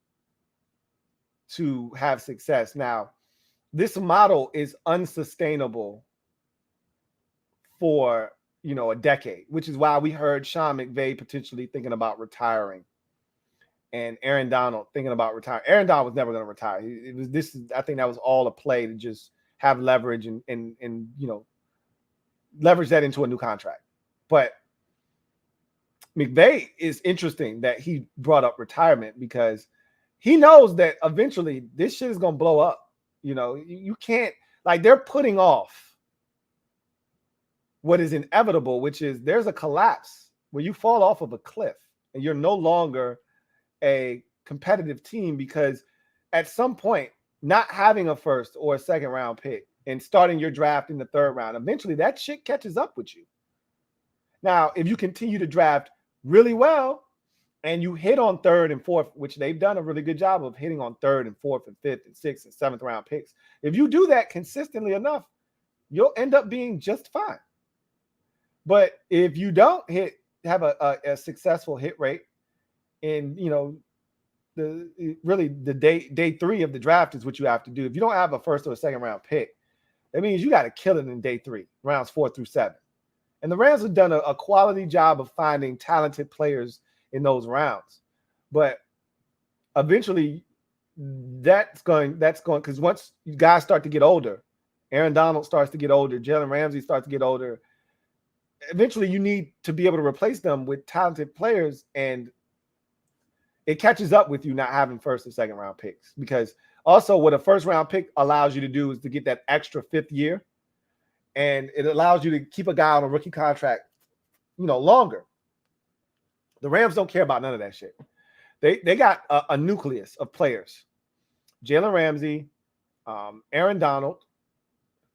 to have success. Now, this model is unsustainable for, a decade, which is why we heard Sean McVay potentially thinking about retiring and Aaron Donald thinking about retiring. Aaron Donald was never going to retire. I think that was all a play to just have leverage and leverage that into a new contract. But McVay is interesting that he brought up retirement because he knows that eventually this shit is going to blow up. You can't, they're putting off what is inevitable, which is there's a collapse where you fall off of a cliff and you're no longer a competitive team because at some point, not having a first or a second round pick and starting your draft in the third round, eventually that shit catches up with you. Now, if you continue to draft really well and you hit on third and fourth, which they've done a really good job of hitting on third and fourth and fifth and sixth and seventh round picks, if you do that consistently enough, you'll end up being just fine. But if you don't have a successful hit rate in, the day 3 of the draft is what you have to do. If you don't have a first or a second round pick, that means you got to kill it in day 3, rounds 4 through 7. And the Rams have done a quality job of finding talented players in those rounds. But eventually that's going, because once you guys start to get older, Aaron Donald starts to get older, Jalen Ramsey starts to get older, eventually you need to be able to replace them with talented players, and it catches up with you not having first and second round picks. Because also what a first round pick allows you to do is to get that extra 5th year, and it allows you to keep a guy on a rookie contract, longer. The Rams don't care about none of that shit. They got a nucleus of players: Jalen Ramsey, Aaron Donald,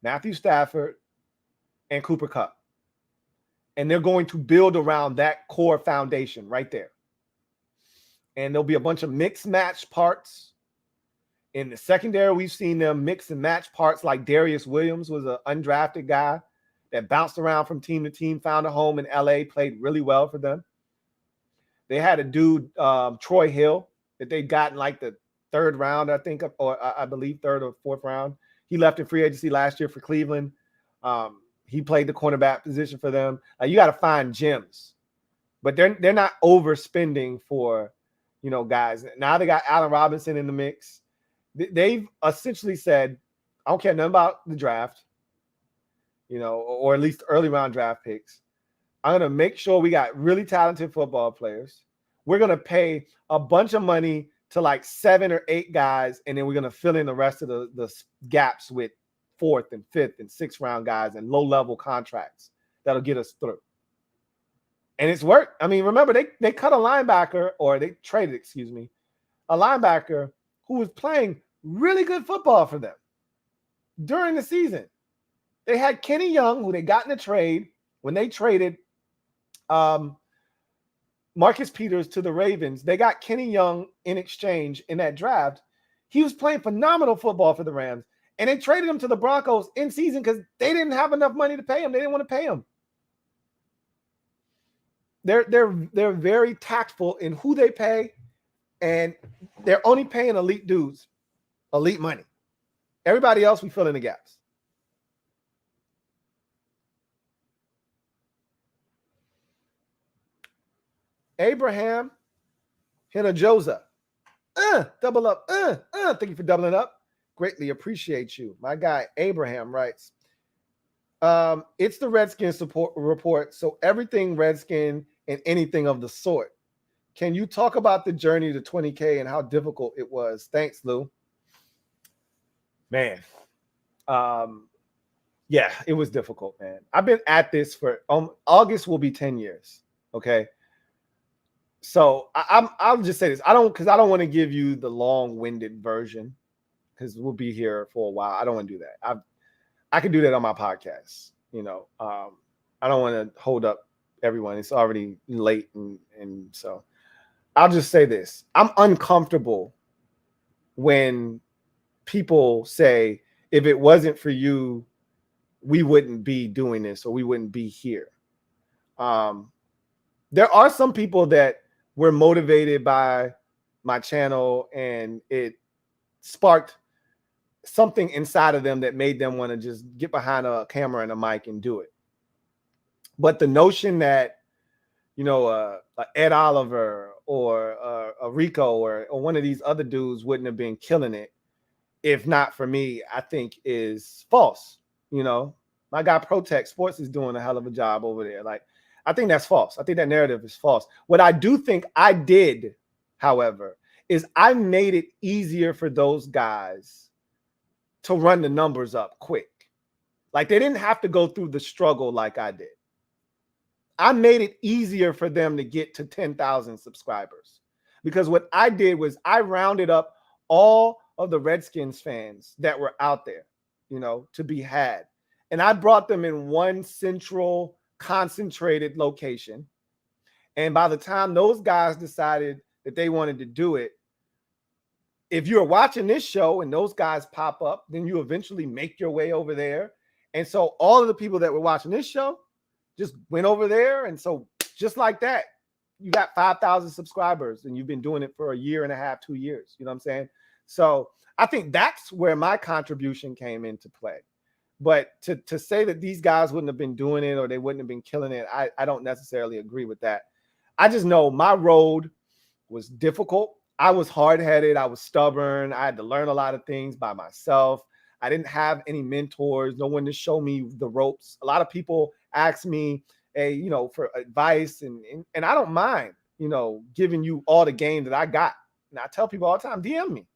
Matthew Stafford, and Cooper Kupp. And they're going to build around that core foundation right there. And there'll be a bunch of mix match parts. In the secondary, we've seen them mix and match parts, like Darius Williams was an undrafted guy that bounced around from team to team, found a home in LA, played really well for them. They had a dude, Troy Hill, that they got in the 3rd round, I think, or I believe 3rd or 4th round. He left in free agency last year for Cleveland. He played the cornerback position for them. You got to find gems, but they're not overspending for, guys. Now they got Allen Robinson in the mix. They've essentially said, I don't care nothing about the draft, or at least early round draft picks. I'm going to make sure we got really talented football players. We're going to pay a bunch of money to 7 or 8 guys, and then we're going to fill in the rest of the gaps with 4th and 5th and 6th round guys and low-level contracts that'll get us through. And it's worked. I mean, remember, they cut a linebacker, or they traded, a linebacker who was playing really good football for them during the season. They had Kenny Young, who they got in a trade when they traded Marcus Peters to the Ravens. They got Kenny Young in exchange in that draft. He was playing phenomenal football for the Rams. And they traded him to the Broncos in season because they didn't have enough money to pay him. They didn't want to pay him. They're very tactful in who they pay, and they're only paying elite dudes, elite money. Everybody else, we fill in the gaps. Abraham hit a Joza. Double up. Thank you for doubling up. Greatly appreciate you. My guy Abraham writes, it's the Redskins support report, so everything Redskin and anything of the sort. Can you talk about the journey to 20K and how difficult it was? Thanks, Lou. Man, yeah, it was difficult, man. I've been at this for August will be 10 years. Okay. So I'll just say this. I don't want to give you the long-winded version because we'll be here for a while. I don't want to do that. I can do that on my podcast. You know, I don't want to hold up everyone. It's already late, and so I'll just say this. I'm uncomfortable when people say, if it wasn't for you, we wouldn't be doing this or we wouldn't be here. There are some people that were motivated by my channel and it sparked something inside of them that made them want to just get behind a camera and a mic and do it. But the notion that, you know, Ed Oliver or a Rico or one of these other dudes wouldn't have been killing it if not for me, I think is false. You know, my guy Protect Sports is doing a hell of a job over there. Like, I think that's false. I think that narrative is false. What I do think I did, however, is I made it easier for those guys to run the numbers up quick. Like, they didn't have to go through the struggle like I did. I made it easier for them to get to 10,000 subscribers because what I did was I rounded up all of the Redskins fans that were out there, you know, to be had. And I brought them in one central concentrated location. And by the time those guys decided that they wanted to do it, if you're watching this show and those guys pop up, then you eventually make your way over there. And so all of the people that were watching this show just went over there. And so just like that, you got 5,000 subscribers and you've been doing it for a year and a half, 2 years. You know what I'm saying? So I think that's where my contribution came into play. But to say that these guys wouldn't have been doing it or they wouldn't have been killing it, I don't necessarily agree with that. I just know my road was difficult. I was hard-headed. I was stubborn. I had to learn a lot of things by myself. I didn't have any mentors, no one to show me the ropes. A lot of people ask me, hey, you know, for advice, and I don't mind, you know, giving you all the game that I got. And I tell people all the time, DM me.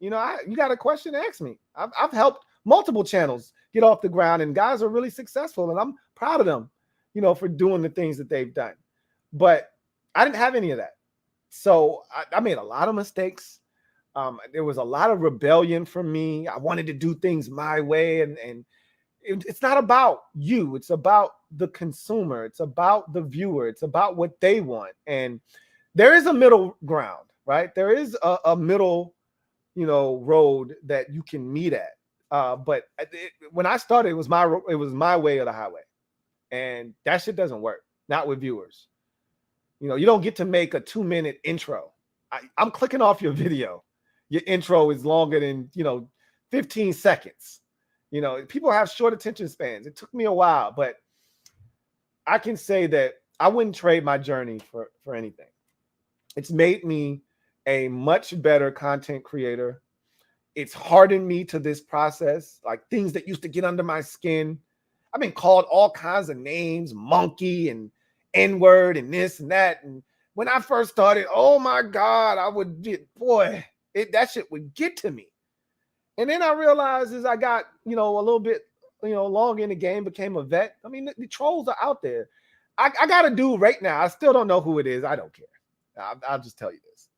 You know, you got a question, ask me. I've helped multiple channels get off the ground, and guys are really successful, and I'm proud of them, you know, for doing the things that they've done. But I didn't have any of that. So I made a lot of mistakes. There was a lot of rebellion from me. I wanted to do things my way, and it's not about you. It's about the consumer. It's about the viewer. It's about what they want. And there is a middle ground, right? There is a middle, you know, road that you can meet at. But when I started, it was my way or the highway, and that shit doesn't work. Not with viewers. You know, you don't get to make a 2-minute intro. I'm clicking off your video. Your intro is longer than, you know, 15 seconds. You know, people have short attention spans. It took me a while, but I can say that I wouldn't trade my journey for anything. It's made me a much better content creator. It's hardened me to this process, like things that used to get under my skin. I've been called all kinds of names, monkey and N-word and this and that. And when I first started, oh my God, that shit would get to me. And then I realized as I got, you know, a little bit, you know, long in the game, became a vet. I mean, the trolls are out there. I got a dude right now. I still don't know who it is. I don't care. I'll just tell you this.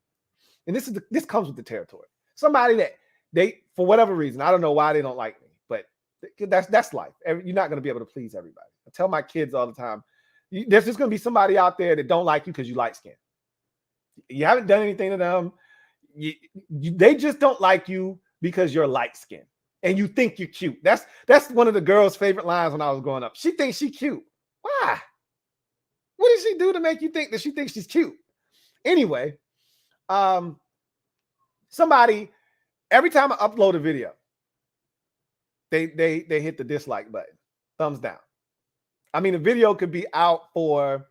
And this comes with the territory. Somebody that for whatever reason, I don't know why they don't like me, but that's life. You're not going to be able to please everybody. I tell my kids all the time, there's just going to be somebody out there that don't like you because you light skin. You haven't done anything to them. They just don't like you because you're light skinned and you think you're cute. That's one of the girls' favorite lines when I was growing up. She thinks she's cute. Why? What did she do to make you think that she thinks she's cute? Anyway, somebody, every time I upload a video, they hit the dislike button, thumbs down. I mean, the video could be out for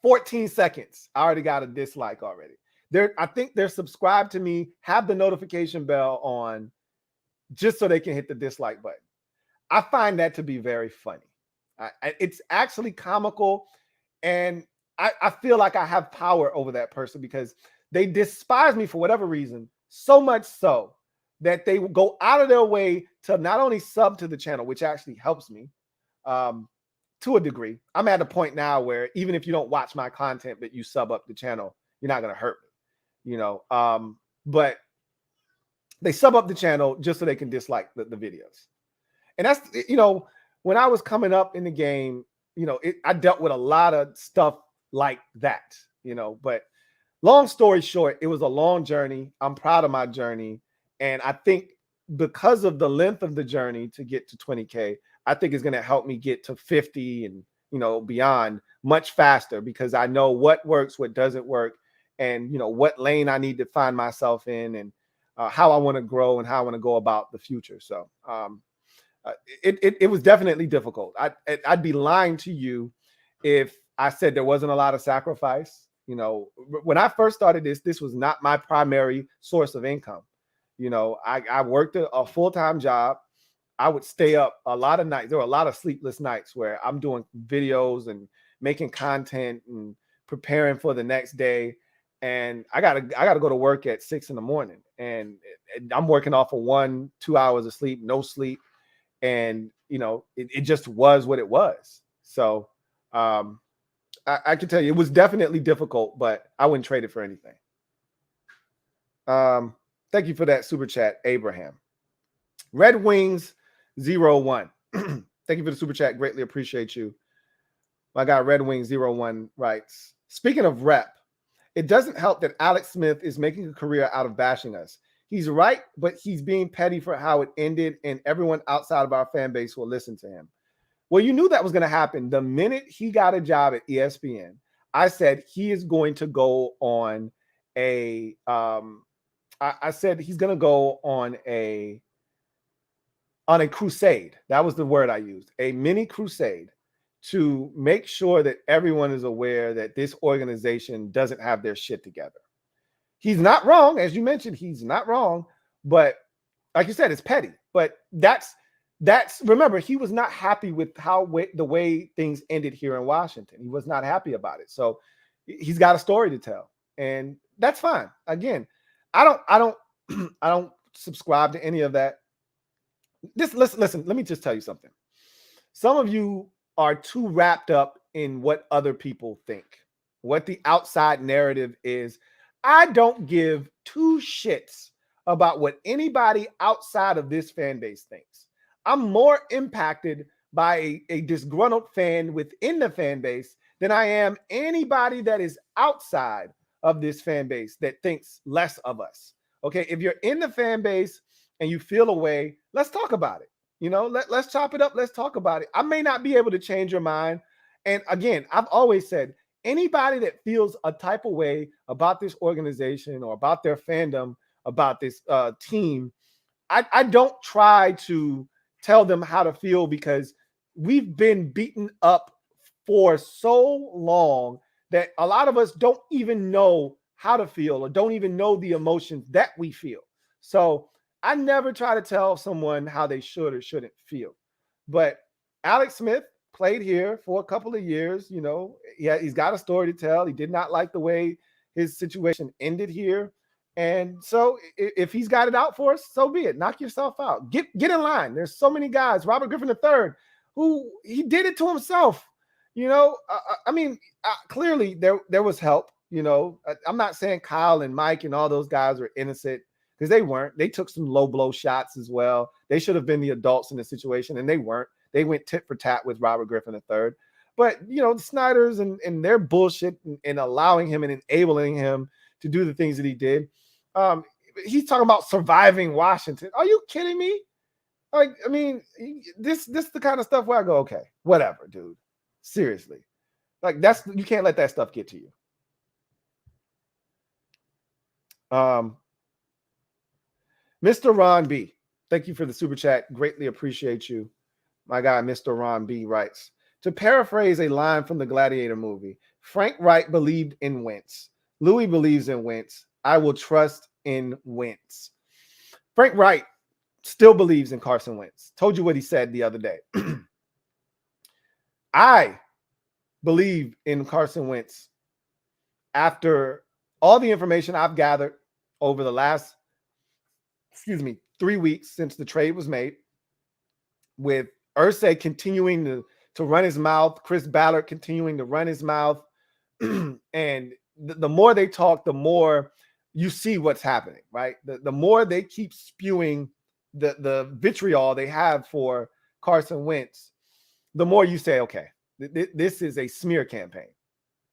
14 seconds. I already got a dislike already. I think they're subscribed to me, have the notification bell on just so they can hit the dislike button. I find that to be very funny. It's actually comical. And I feel like I have power over that person because they despise me for whatever reason, so much so that they go out of their way to not only sub to the channel, which actually helps me to a degree. I'm at a point now where even if you don't watch my content, but you sub up the channel, you're not going to hurt me, you know. But they sub up the channel just so they can dislike the videos. And that's, you know, when I was coming up in the game, you know, I dealt with a lot of stuff like that, you know, but long story short, it was a long journey. I'm proud of my journey. And I think because of the length of the journey to get to 20K, I think it's going to help me get to 50 and, you know, beyond much faster because I know what works, what doesn't work, and, you know, what lane I need to find myself in and how I want to grow and how I want to go about the future. So, it was definitely difficult. I'd be lying to you if I said there wasn't a lot of sacrifice. You know, when I first started this was not my primary source of income. You know, I worked a full-time job. I would stay up a lot of nights. There were a lot of sleepless nights where I'm doing videos and making content and preparing for the next day. And I gotta go to work at 6 a.m. and I'm working off of 1-2 hours of sleep, no sleep. And, you know, it just was what it was. So I can tell you it was definitely difficult, but I wouldn't trade it for anything. Thank you for that super chat, Abraham. Red Wings 01. Thank you for the super chat. Greatly appreciate you. My guy, Red Wings 01 writes, speaking of rep, it doesn't help that Alex Smith is making a career out of bashing us. He's right, but he's being petty for how it ended, and everyone outside of our fan base will listen to him. Well, you knew that was going to happen. The minute he got a job at ESPN, I said he is going to go on a I said he's going to go on a crusade. That was the word I used. A mini crusade to make sure that everyone is aware that this organization doesn't have their shit together. He's not wrong, as you mentioned, he's not wrong, but like you said, it's petty. But that's remember, he was not happy with the way things ended here in Washington. He was not happy about it. So he's got a story to tell, and that's fine. Again, I don't subscribe to any of that. Listen, let me just tell you something. Some of you are too wrapped up in what other people think, what the outside narrative is. I don't give two shits about what anybody outside of this fan base thinks. I'm more impacted by a disgruntled fan within the fan base than I am anybody that is outside of this fan base that thinks less of us. Okay, if you're in the fan base and you feel a way, let's talk about it. You know, let's chop it up. Let's talk about it. I may not be able to change your mind. And again, I've always said, anybody that feels a type of way about this organization or about their fandom, about this team, I don't try to tell them how to feel because we've been beaten up for so long that a lot of us don't even know how to feel or don't even know the emotions that we feel. So I never try to tell someone how they should or shouldn't feel. But Alex Smith played here for a couple of years. You know, he's got a story to tell. He did not like the way his situation ended here. And so if he's got it out for us, so be it. Knock yourself out. Get in line. There's so many guys. Robert Griffin III, who he did it to himself. You know, I mean, clearly there was help. You know, I'm not saying Kyle and Mike and all those guys were innocent because they weren't. They took some low blow shots as well. They should have been the adults in the situation, and they weren't. They went tit for tat with Robert Griffin III. But, you know, the Snyders and their bullshit and allowing him and enabling him to do the things that he did. He's talking about surviving Washington. Are you kidding me? Like, I mean, this is the kind of stuff where I go, okay, whatever, dude. Seriously. Like, you can't let that stuff get to you. Mr. Ron B, thank you for the super chat. Greatly appreciate you. My guy, Mr. Ron B writes, to paraphrase a line from the Gladiator movie, Frank Wright believed in Wentz. Louie believes in Wentz. I will trust in Wentz. Frank Wright still believes in Carson Wentz. Told you what he said the other day. I believe in Carson Wentz after all the information I've gathered over the last, 3 weeks since the trade was made, with Irsay continuing to run his mouth, Chris Ballard continuing to run his mouth, and the more they talk, the more you see what's happening, right? The more they keep spewing the vitriol they have for Carson Wentz, the more you say, okay, this is a smear campaign,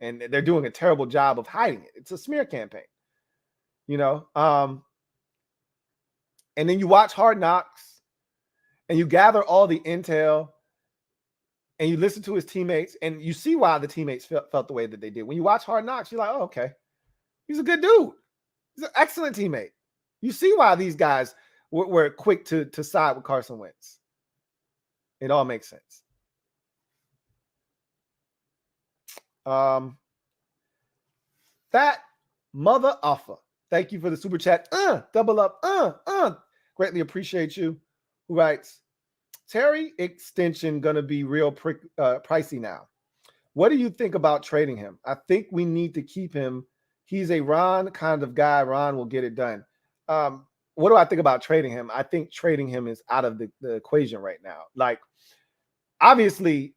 and they're doing a terrible job of hiding it. It's a smear campaign, and then you watch Hard Knocks and you gather all the intel and you listen to his teammates and you see why the teammates felt the way that they did. When you watch Hard Knocks, you're like, oh, okay, he's a good dude. He's an excellent teammate. You see why these guys were quick to side with Carson Wentz. It all makes sense. That mother offer. Thank you for the super chat. Double up. Greatly appreciate you. Who writes, Terry extension going to be real pricey now. What do you think about trading him? I think we need to keep him. He's a Ron kind of guy. Ron will get it done. What do I think about trading him? I think trading him is out of the equation right now. Like, obviously,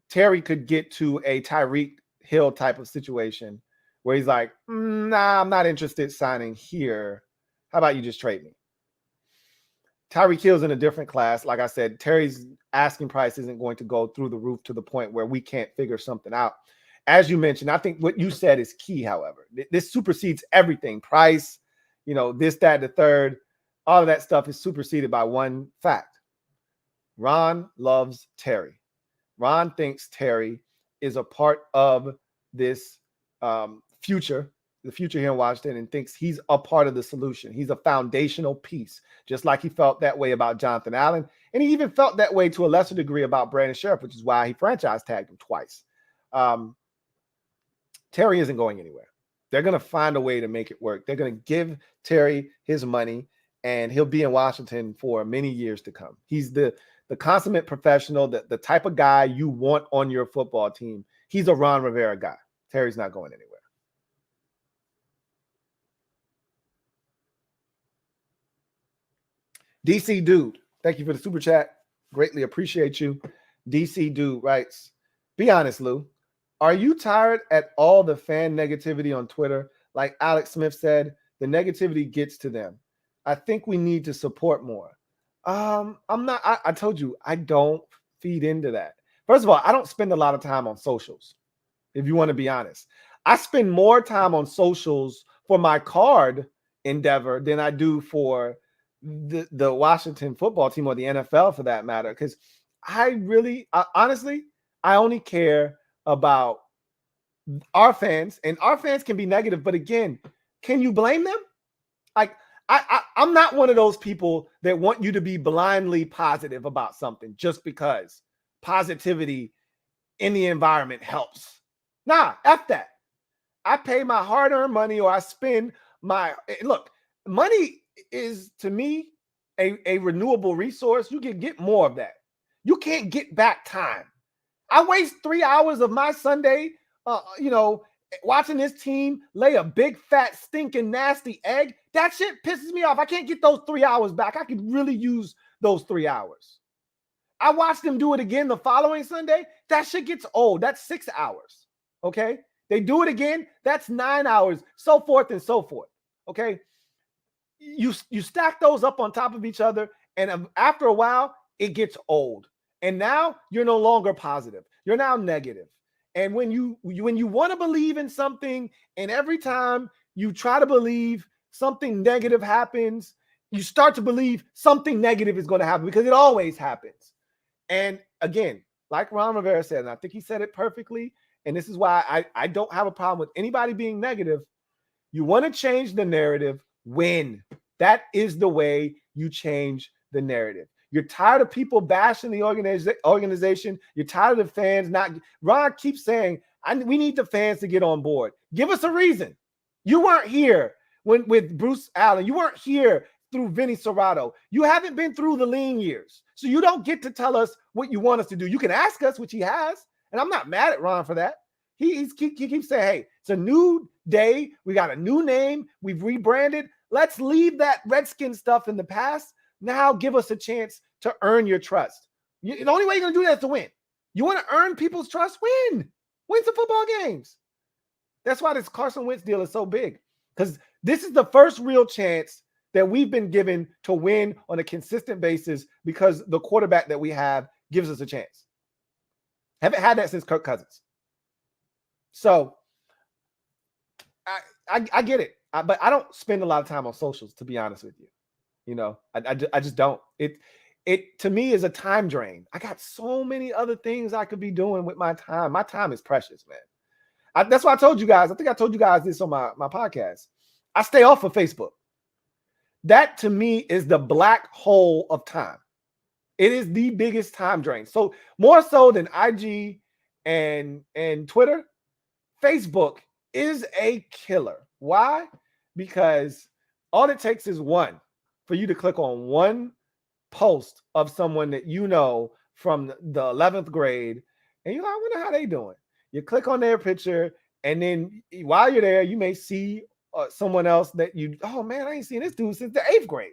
Terry could get to a Tyreek Hill type of situation where he's like, nah, I'm not interested signing here. How about you just trade me? Tyreek Hill's in a different class. Like I said, Terry's asking price isn't going to go through the roof to the point where we can't figure something out. As you mentioned, I think what you said is key, however. This supersedes everything. Price, this, that, the third, all of that stuff is superseded by one fact. Ron loves Terry. Ron thinks Terry is a part of this future, the future here in Washington, and thinks he's a part of the solution. He's a foundational piece, just like he felt that way about Jonathan Allen. And he even felt that way to a lesser degree about Brandon Sheriff, which is why he franchise tagged him twice. Terry isn't going anywhere. They're going to find a way to make it work. They're going to give Terry his money, and he'll be in Washington for many years to come. He's the consummate professional, the type of guy you want on your football team. He's a Ron Rivera guy. Terry's not going anywhere. DC Dude, thank you for the super chat. Greatly appreciate you. DC Dude writes, be honest, Lou. Are you tired at all the fan negativity on Twitter? Like Alex Smith said, the negativity gets to them. I think we need to support more. I'm not, I told you, I don't feed into that. First of all, I don't spend a lot of time on socials, if you want to be honest. I spend more time on socials for my card endeavor than I do for the Washington football team or the NFL for that matter. Because honestly, I only care about our fans, and our fans can be negative. But again, can you blame them? Like, I'm not one of those people that want you to be blindly positive about something just because positivity in the environment helps. Nah, F that. I pay my hard-earned money, or I spend my look. Money is, to me, a renewable resource. You can get more of that. You can't get back time. I waste 3 hours of my Sunday, watching this team lay a big, fat, stinking, nasty egg. That shit pisses me off. I can't get those 3 hours back. I could really use those 3 hours. I watched them do it again the following Sunday. That shit gets old. That's 6 hours. Okay? They do it again. That's 9 hours, so forth and so forth. Okay? You stack those up on top of each other, and after a while, it gets old. And now you're no longer positive. You're now negative. And when you want to believe in something, and every time you try to believe something negative happens, you start to believe something negative is going to happen, because it always happens. And again, like Ron Rivera said, and I think he said it perfectly, and this is why I don't have a problem with anybody being negative. You want to change the narrative, win. That is the way you change the narrative. You're tired of people bashing the organization. You're tired of the fans not. Ron keeps saying, we need the fans to get on board. Give us a reason. You weren't here with Bruce Allen. You weren't here through Vinny Serrato. You haven't been through the lean years. So you don't get to tell us what you want us to do. You can ask us, which he has. And I'm not mad at Ron for that. He keeps saying, hey, it's a new day. We got a new name. We've rebranded. Let's leave that Redskin stuff in the past. Now give us a chance to earn your trust. The only way you're going to do that is to win. You want to earn people's trust? Win. Win some football games. That's why this Carson Wentz deal is so big, because this is the first real chance that we've been given to win on a consistent basis, because the quarterback that we have gives us a chance. Haven't had that since Kirk Cousins. So I get it, but I don't spend a lot of time on socials, to be honest with you. You know, I just don't. It to me is a time drain. I got so many other things I could be doing with my time. My time is precious, man. That's why I told you guys. I think I told you guys this on my podcast. I stay off of Facebook. That to me is the black hole of time. It is the biggest time drain. So more so than IG and Twitter, Facebook is a killer. Why? Because all it takes is one for you to click on one post of someone that you know from the 11th grade, and you're like, I wonder how they doing. You click on their picture, and then while you're there, you may see someone else that oh man, I ain't seen this dude since the 8th grade.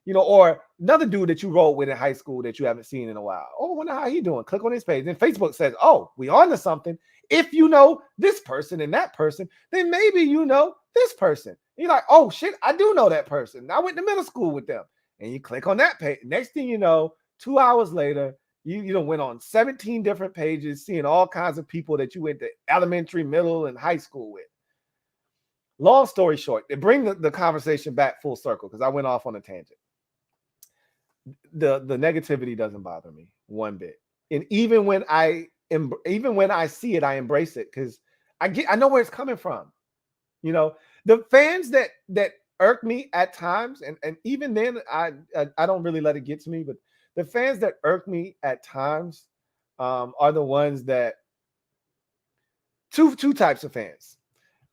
You know, or another dude that you rolled with in high school that you haven't seen in a while. Oh, I wonder how he doing. Click on his page. Then Facebook says, oh, we on to something. If you know this person and that person, then maybe you know this person. And you're like, oh shit, I do know that person. I went to middle school with them. And you click on that page. Next thing you know, 2 hours later, you know, went on 17 different pages, seeing all kinds of people that you went to elementary, middle, and high school with. Long story short, to bring the conversation back full circle, because I went off on a tangent. The negativity doesn't bother me one bit, and even when I see it, I embrace it, because I know where it's coming from. You know, the fans that irk me at times, and even then I don't really let it get to me, but the fans that irk me at times are the ones that two types of fans.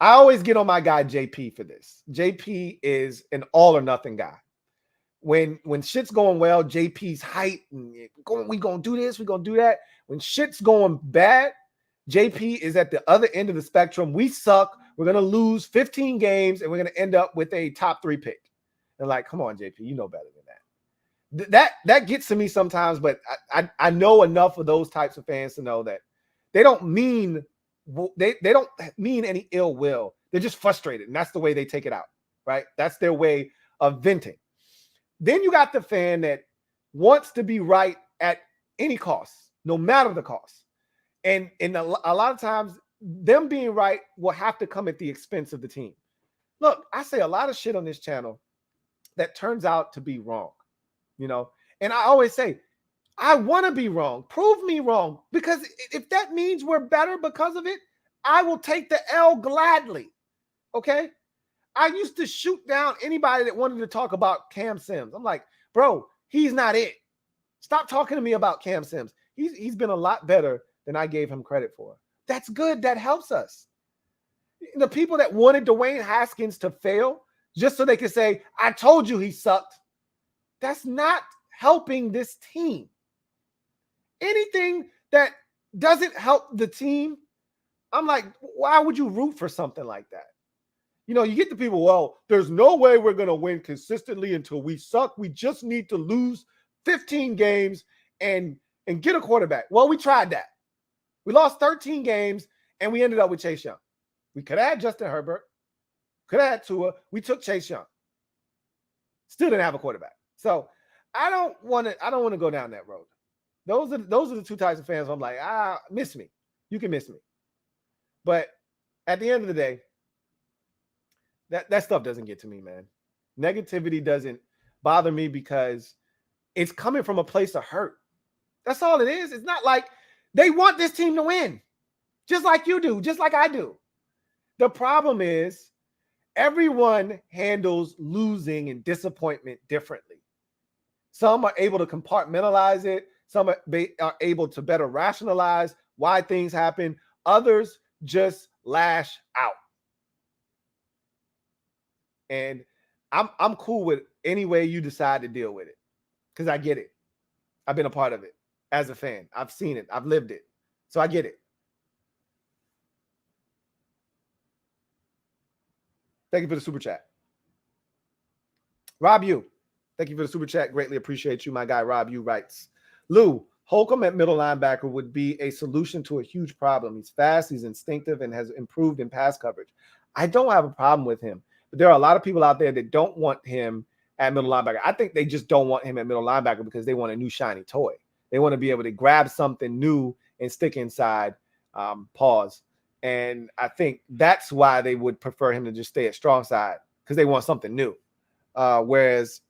I always get on my guy JP for this. JP is an all or nothing guy. When shit's going well, JP's hype and we gonna do this, we gonna do that. When shit's going bad, JP is at the other end of the spectrum. We suck. We're gonna lose 15 games, and we're gonna end up with a top 3 pick. And like, come on, JP, you know better than that. That gets to me sometimes, but I know enough of those types of fans to know that they don't mean any ill will. They're just frustrated, and that's the way they take it out, right? That's their way of venting. Then you got the fan that wants to be right at any cost, no matter the cost. And a lot of times, them being right will have to come at the expense of the team. Look, I say a lot of shit on this channel that turns out to be wrong, you know? And I always say, I want to be wrong. Prove me wrong. Because if that means we're better because of it, I will take the L gladly, okay? I used to shoot down anybody that wanted to talk about Cam Sims. I'm like, bro, he's not it. Stop talking to me about Cam Sims. He's been a lot better than I gave him credit for. That's good. That helps us. The people that wanted Dwayne Haskins to fail just so they could say, I told you he sucked. That's not helping this team. Anything that doesn't help the team, I'm like, why would you root for something like that? You know, you get the people, well, there's no way we're going to win consistently until we suck. We just need to lose 15 games and get a quarterback. Well, we tried that. We lost 13 games, and we ended up with Chase Young. We could have had Justin Herbert. Could have had Tua. We took Chase Young. Still didn't have a quarterback. So I don't want to go down that road. Those are the two types of fans. I'm like, miss me. You can miss me. But at the end of the day, that stuff doesn't get to me, man. Negativity doesn't bother me because it's coming from a place of hurt. That's all it is. It's not like they want this team to win, just like you do, just like I do. The problem is everyone handles losing and disappointment differently. Some are able to compartmentalize it. Some are able to better rationalize why things happen. Others just lash out. And I'm cool with any way you decide to deal with it, because I get it. I've been a part of it as a fan. I've seen it. I've lived it. So I get it. Thank you for the super chat. Rob Yu, thank you for the super chat. Greatly appreciate you. My guy Rob Yu writes, Lou, Holcomb at middle linebacker would be a solution to a huge problem. He's fast, he's instinctive, and has improved in pass coverage. I don't have a problem with him, but there are a lot of people out there that don't want him at middle linebacker. I think they just don't want him at middle linebacker because they want a new shiny toy. They want to be able to grab something new and stick inside. Pause. And I think that's why they would prefer him to just stay at strong side, because they want something new. Whereas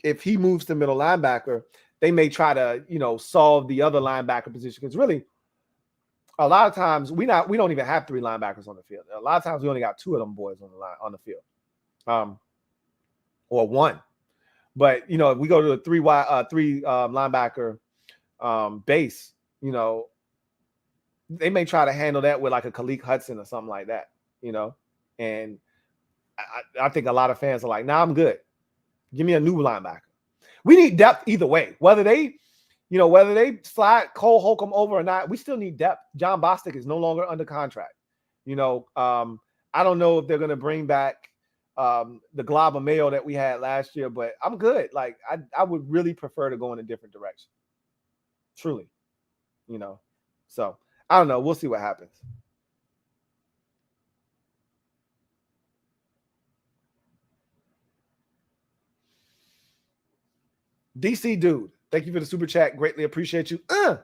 if he moves to middle linebacker, they may try to, solve the other linebacker position. Because really, a lot of times we don't even have 3 linebackers on the field. A lot of times we only got 2 of them boys on the field, or 1. But if we go to a 3 linebacker base, they may try to handle that with like a Khaleke Hudson or something like that, and I think a lot of fans are like, nah, I'm good. Give me a new linebacker. We need depth either way. Whether they slide Cole Holcomb over or not, we still need depth. John Bostic is no longer under contract. I don't know if they're going to bring back the glob of mayo that we had last year, but I'm good. Like, I would really prefer to go in a different direction. Truly, So I don't know. We'll see what happens. DC Dude, thank you for the super chat. Greatly appreciate you.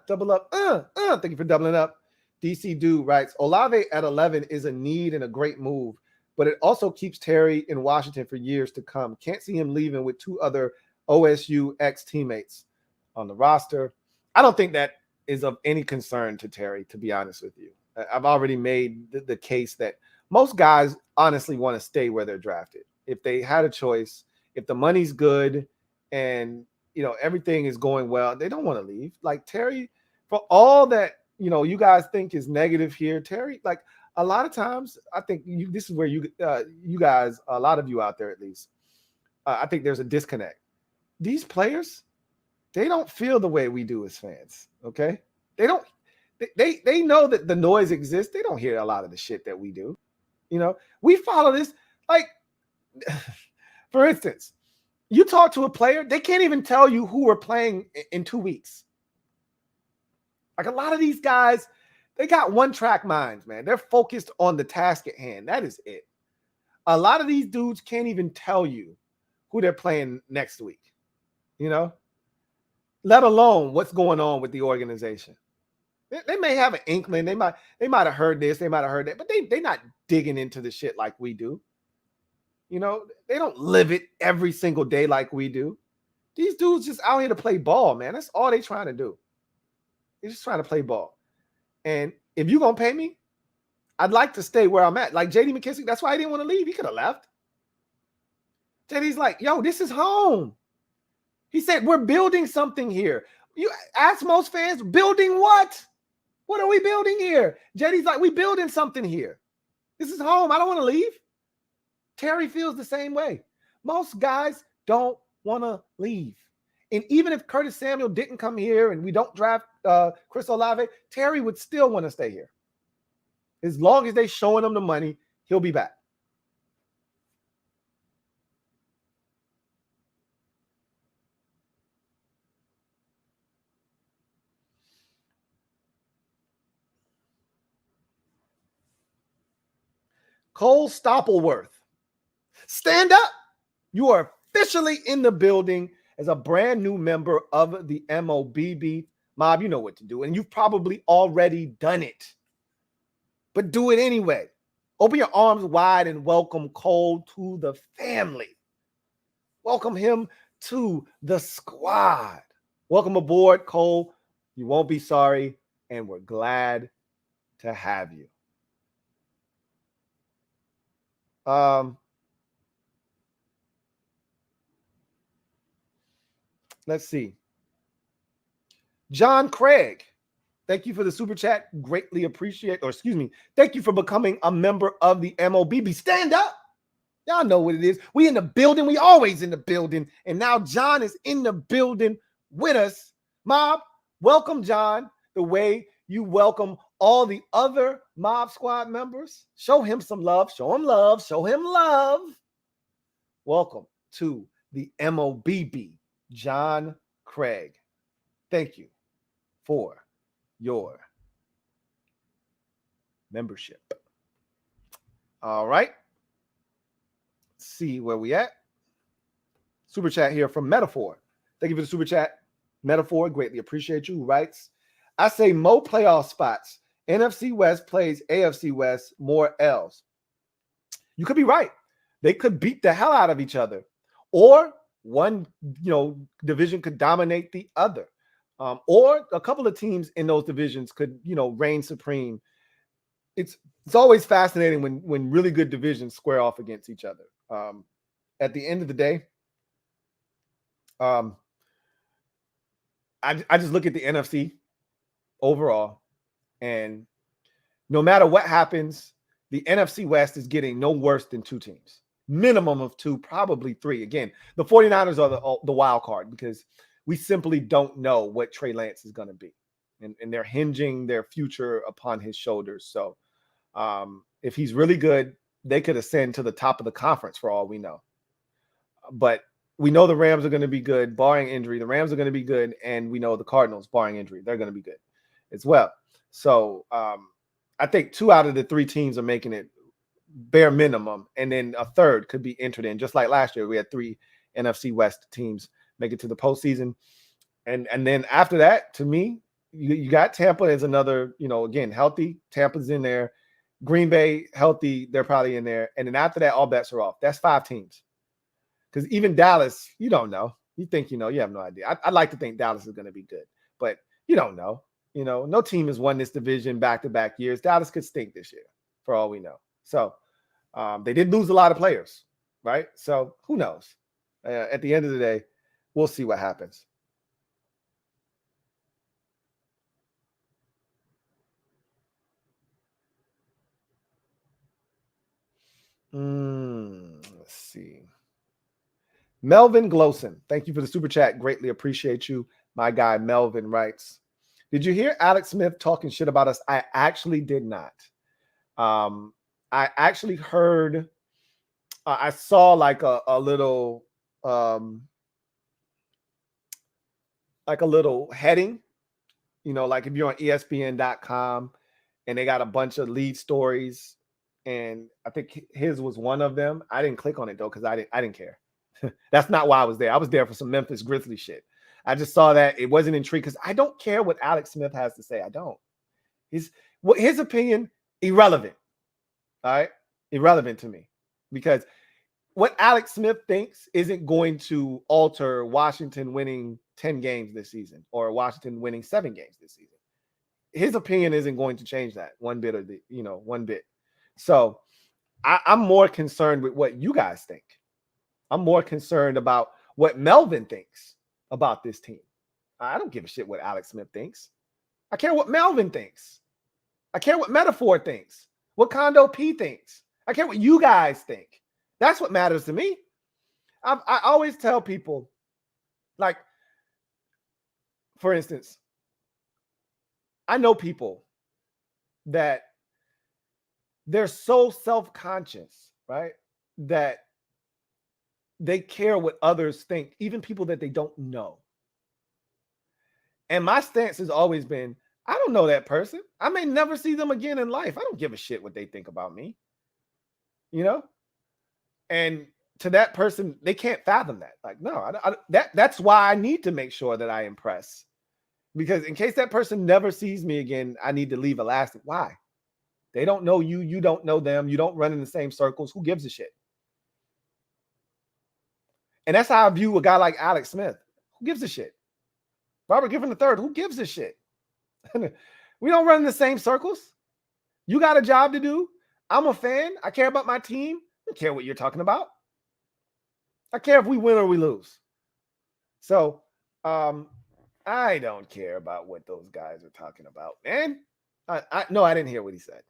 Double up. Thank you for doubling up. DC Dude writes, Olave at 11 is a need and a great move, but it also keeps Terry in Washington for years to come. Can't see him leaving with 2 other OSU ex-teammates on the roster. I don't think that is of any concern to Terry, to be honest with you. I've already made the case that most guys honestly want to stay where they're drafted. If they had a choice, if the money's good and everything is going well, they don't want to leave. Like Terry, for all that you guys think is negative here, Terry, like a lot of times, I think this is where you guys, a lot of you out there at least, I think there's a disconnect. These players, they don't feel the way we do as fans. Okay, they don't. They know that the noise exists. They don't hear a lot of the shit that we do. We follow this. Like, for instance, you talk to a player, they can't even tell you who we're playing in 2 weeks. Like a lot of these guys, they got one-track minds, man. They're focused on the task at hand. That is it. A lot of these dudes can't even tell you who they're playing next week, let alone what's going on with the organization. They may have an inkling. They might have heard this. They might have heard that, but they're not digging into the shit like we do. They don't live it every single day like we do. These dudes just out here to play ball, man. That's all they're trying to do. They're just trying to play ball. And if you're going to pay me, I'd like to stay where I'm at. Like J.D. McKissick, that's why he didn't want to leave. He could have left. J.D.'s like, yo, this is home. He said, we're building something here. You ask most fans, building what? What are we building here? J.D.'s like, we building something here. This is home. I don't want to leave. Terry feels the same way. Most guys don't want to leave. And even if Curtis Samuel didn't come here and we don't draft Chris Olave, Terry would still want to stay here. As long as they're showing him the money, he'll be back. Cole Stoppelworth, stand up. You are officially in the building as a brand new member of the MOBB mob. You know what to do, and you've probably already done it. But do it anyway. Open your arms wide and welcome Cole to the family. Welcome him to the squad. Welcome aboard, Cole. You won't be sorry, and we're glad to have you. Let's see. John Craig, thank you for the super chat. Greatly appreciate, or excuse me, thank you for becoming a member of the MOBB. Stand up. Y'all know what it is. We in the building. We always in the building. And now John is in the building with us. Mob, welcome, John, the way you welcome all the other Mob Squad members. Show him some love. Show him love. Show him love. Welcome to the MOBB, John Craig. Thank you for your membership. All right. Let's see where we at. Super chat here from Metaphor. Thank you for the super chat. Metaphor, greatly appreciate you. Who writes, I say more playoff spots. NFC West plays AFC West, more L's. You could be right. They could beat the hell out of each other. Or one, division could dominate the other. Or a couple of teams in those divisions could, reign supreme. It's always fascinating when really good divisions square off against each other. At the end of the day, I just look at the NFC overall, and no matter what happens, the NFC West is getting no worse than two teams. Minimum of two, probably three. Again, the 49ers are the wild card because we simply don't know what Trey Lance is going to be. And they're hinging their future upon his shoulders. So if he's really good, they could ascend to the top of the conference for all we know. But we know the Rams are going to be good, barring injury. The Rams are going to be good, and we know the Cardinals, barring injury, they're going to be good as well. So I think 2 out of the 3 teams are making it bare minimum, and then a third could be entered in. Just like last year, we had 3 NFC West teams make it to the postseason. And then after that, to me, you got Tampa as another, again, healthy. Tampa's in there. Green Bay, healthy. They're probably in there. And then after that, all bets are off. That's 5 teams. Because even Dallas, you don't know. You think you know. You have no idea. I'd like to think Dallas is going to be good. But you don't know. No team has won this division back-to-back years. Dallas could stink this year, for all we know. So they did lose a lot of players, right? So who knows? At the end of the day, we'll see what happens. Let's see. Melvin Gloson, thank you for the super chat. Greatly appreciate you. My guy Melvin writes, did you hear Alex Smith talking shit about us? I actually did not. I actually heard, I saw like a little heading, like if you're on ESPN.com and they got a bunch of lead stories, and I think his was one of them. I didn't click on it though, because I didn't care. That's not why I was there. I was there for some Memphis Grizzlies shit. I just saw that. It wasn't intrigued because I don't care what Alex Smith has to say. I don't. His opinion, irrelevant. All right? Irrelevant to me. Because what Alex Smith thinks isn't going to alter Washington winning 10 games this season or Washington winning 7 games this season. His opinion isn't going to change that one bit of one bit. So I'm more concerned with what you guys think. I'm more concerned about what Melvin thinks about this team. I don't give a shit what Alex Smith thinks. I care what Melvin thinks. I care what Metaphor thinks. What Condo P thinks. I care what you guys think. That's what matters to me. I always tell people, like, for instance, I know people that they're so self-conscious, right, that they care what others think, even people that they don't know. And my stance has always been, I don't know that person. I may never see them again in life. I don't give a shit what they think about me. And to that person, they can't fathom that. Like, no, that's why I need to make sure that I impress. Because in case that person never sees me again, I need to leave a lasting. Why? They don't know you. You don't know them. You don't run in the same circles. Who gives a shit? And that's how I view a guy like Alex Smith. Who gives a shit? Robert Griffin III, who gives a shit? We don't run in the same circles. You got a job to do. I'm a fan. I care about my team. I don't care what you're talking about. I care if we win or we lose. So I don't care about what those guys are talking about, man. No, I didn't hear what he said.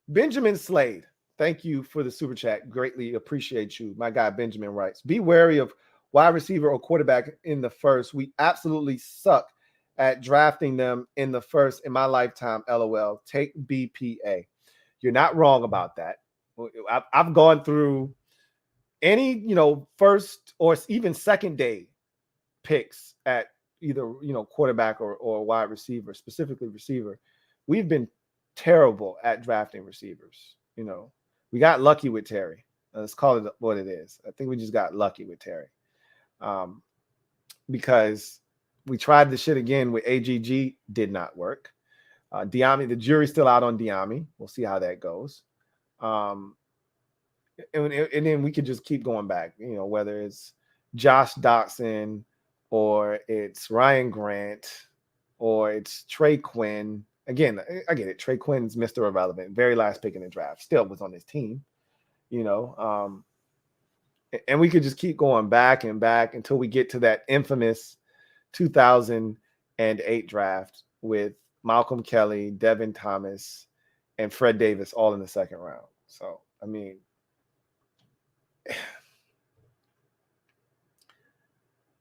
Benjamin Slade, thank you for the super chat. Greatly appreciate you. My guy Benjamin writes, be wary of wide receiver or quarterback in the first. We absolutely suck at drafting them in the first in my lifetime. LOL. Take BPA. You're not wrong about that. I've gone through any, first or even second day picks at either, quarterback or wide receiver, specifically receiver. We've been terrible at drafting receivers. We got lucky with Terry. Let's call it what it is. I think we just got lucky with Terry. Because we tried the shit again with AGG, did not work. Diami, the jury's still out on Diami. We'll see how that goes. And then we could just keep going back, whether it's Josh Doxson or it's Ryan Grant or it's Trey Quinn. Again, I get it. Trey Quinn's Mr. Irrelevant, very last pick in the draft, still was on his team, and we could just keep going back and back until we get to that infamous 2008 draft with Malcolm Kelly, Devin Thomas, and Fred Davis all in the second round. So, I mean,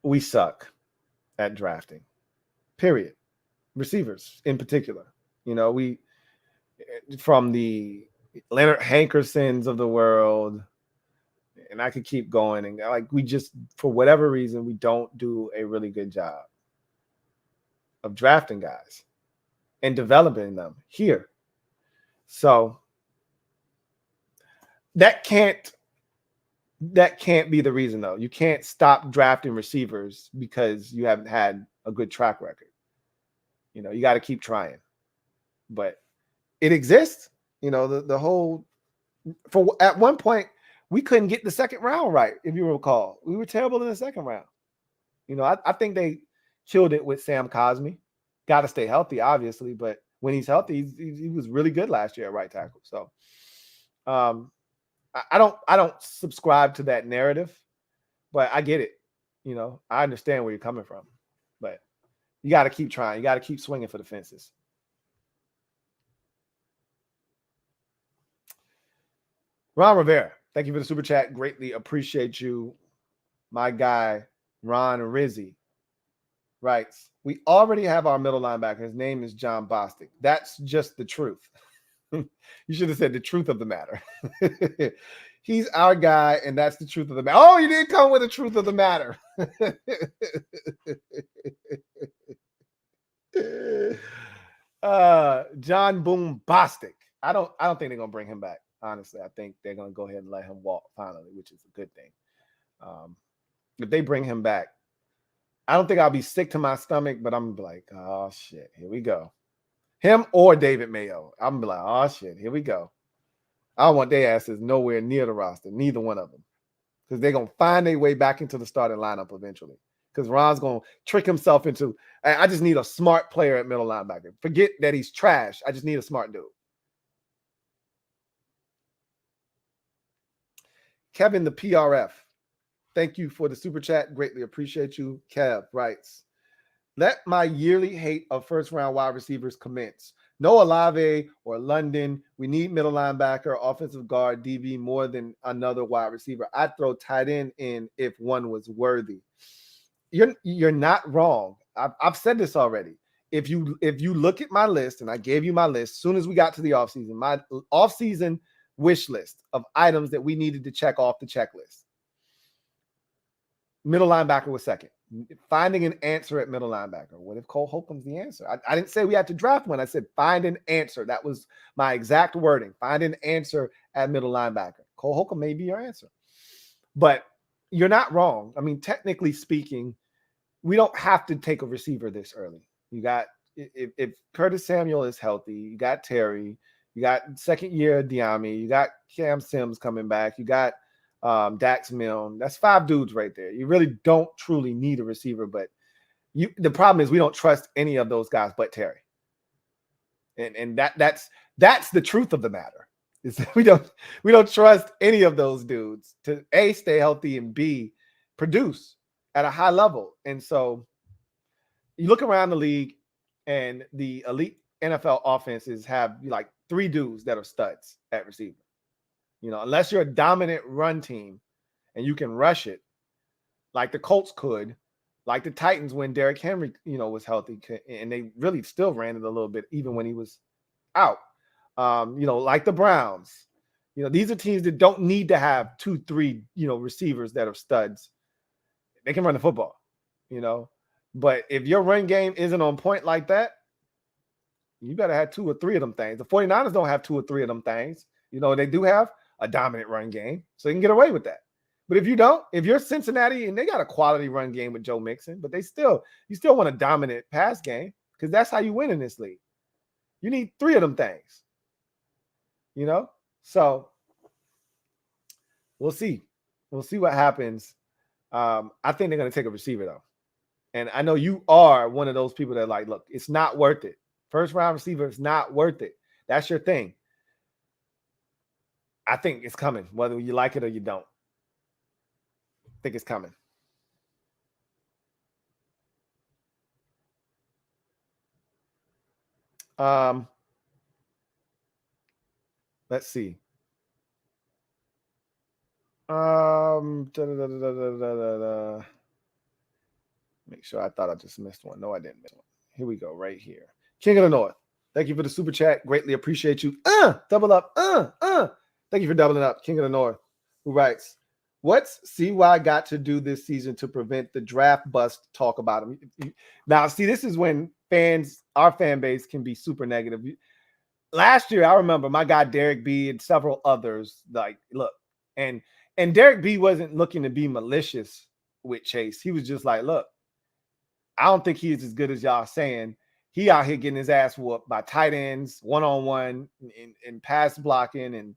we suck at drafting, period. Receivers in particular. We from the Leonard Hankersons of the world, and I could keep going. And we just, for whatever reason, we don't do a really good job of drafting guys and developing them here. So that can't be the reason, though. You can't stop drafting receivers because you haven't had a good track record. You got to keep trying. But it exists. The whole, at one point, we couldn't get the second round right, if you recall. We were terrible in the second round. I think they killed it with Sam Cosmi. Got to stay healthy, obviously, but when he's healthy, he was really good last year at right tackle. So I don't subscribe to that narrative, but I get it. I understand where you're coming from, but you got to keep trying. You got to keep swinging for the fences. Ron Rivera, thank you for the super chat. Greatly appreciate you. My guy, Ron Rizzi, writes, we already have our middle linebacker. His name is John Bostic. That's just the truth. You should have said the truth of the matter. He's our guy, and that's the truth of the matter. Oh, you didn't come with the truth of the matter. John Boom Bostic. I don't think they're gonna bring him back. Honestly, I think they're gonna go ahead and let him walk finally, which is a good thing. If they bring him back, I don't think I'll be sick to my stomach, but I'm like, oh shit, here we go. Him or David Mayo. I'm like, oh shit, here we go. I don't want their asses nowhere near the roster, neither one of them, because they're gonna find their way back into the starting lineup eventually. Because Ron's gonna trick himself into, I just need a smart player at middle linebacker. Forget that he's trash. I just need a smart dude. Kevin, the PRF. Thank you for the super chat. Greatly appreciate you. Kev writes, let my yearly hate of first-round wide receivers commence. No Olave or London. We need middle linebacker, offensive guard, DB more than another wide receiver. I'd throw tight end in if one was worthy. You're not wrong. I've said this already. If you look at my list, and I gave you my list as soon as we got to the offseason, my offseason wish list of items that we needed to check off the checklist. Middle linebacker was second. Finding an answer at middle linebacker. What if Cole Holcomb's the answer? I didn't say we had to draft one. I said find an answer. That was my exact wording. Find an answer at middle linebacker. Cole Holcomb may be your answer. But you're not wrong. I mean, technically speaking, we don't have to take a receiver this early. You got, if Curtis Samuel is healthy, you got Terry, you got second year Diami, you got Cam Sims coming back, you got Dax Milne. That's 5 dudes right there. You really don't truly need a receiver, but the problem is we don't trust any of those guys but Terry. And that's the truth of the matter. Is that we don't trust any of those dudes to A, stay healthy, and B, produce at a high level. And so you look around the league, and the elite NFL offenses have like 3 dudes that are studs at receiver. Unless you're a dominant run team and you can rush it, like the Colts could, like the Titans when Derrick Henry, was healthy, and they really still ran it a little bit even when he was out. Like the Browns. These are teams that don't need to have 2, 3, receivers that are studs. They can run the football, But if your run game isn't on point like that, you better have 2 or 3 of them things. The 49ers don't have 2 or 3 of them things. They do have a dominant run game, so they can get away with that. But if you don't, if you're Cincinnati and they got a quality run game with Joe Mixon, but you still want a dominant pass game, because that's how you win in this league. You need 3 of them things. So we'll see. We'll see what happens. I think they're going to take a receiver, though. And I know you are one of those people that are like, look, it's not worth it. First round receiver is not worth it. That's your thing. I think it's coming, whether you like it or you don't. I think it's coming. Let's see. Make sure. I thought I just missed one. No, I didn't miss one. Here we go, right here. King of the North. Thank you for the super chat. Greatly appreciate you. Double up. Thank you for doubling up. King of the North, who writes, what's CY got to do this season to prevent the draft bust talk about him? Now, see, this is when our fan base can be super negative. Last year, I remember my guy Derek B and several others, like, look, and Derek B wasn't looking to be malicious with Chase. He was just like, look, I don't think he's as good as y'all saying. He out here getting his ass whooped by tight ends, one-on-one, and pass blocking. And,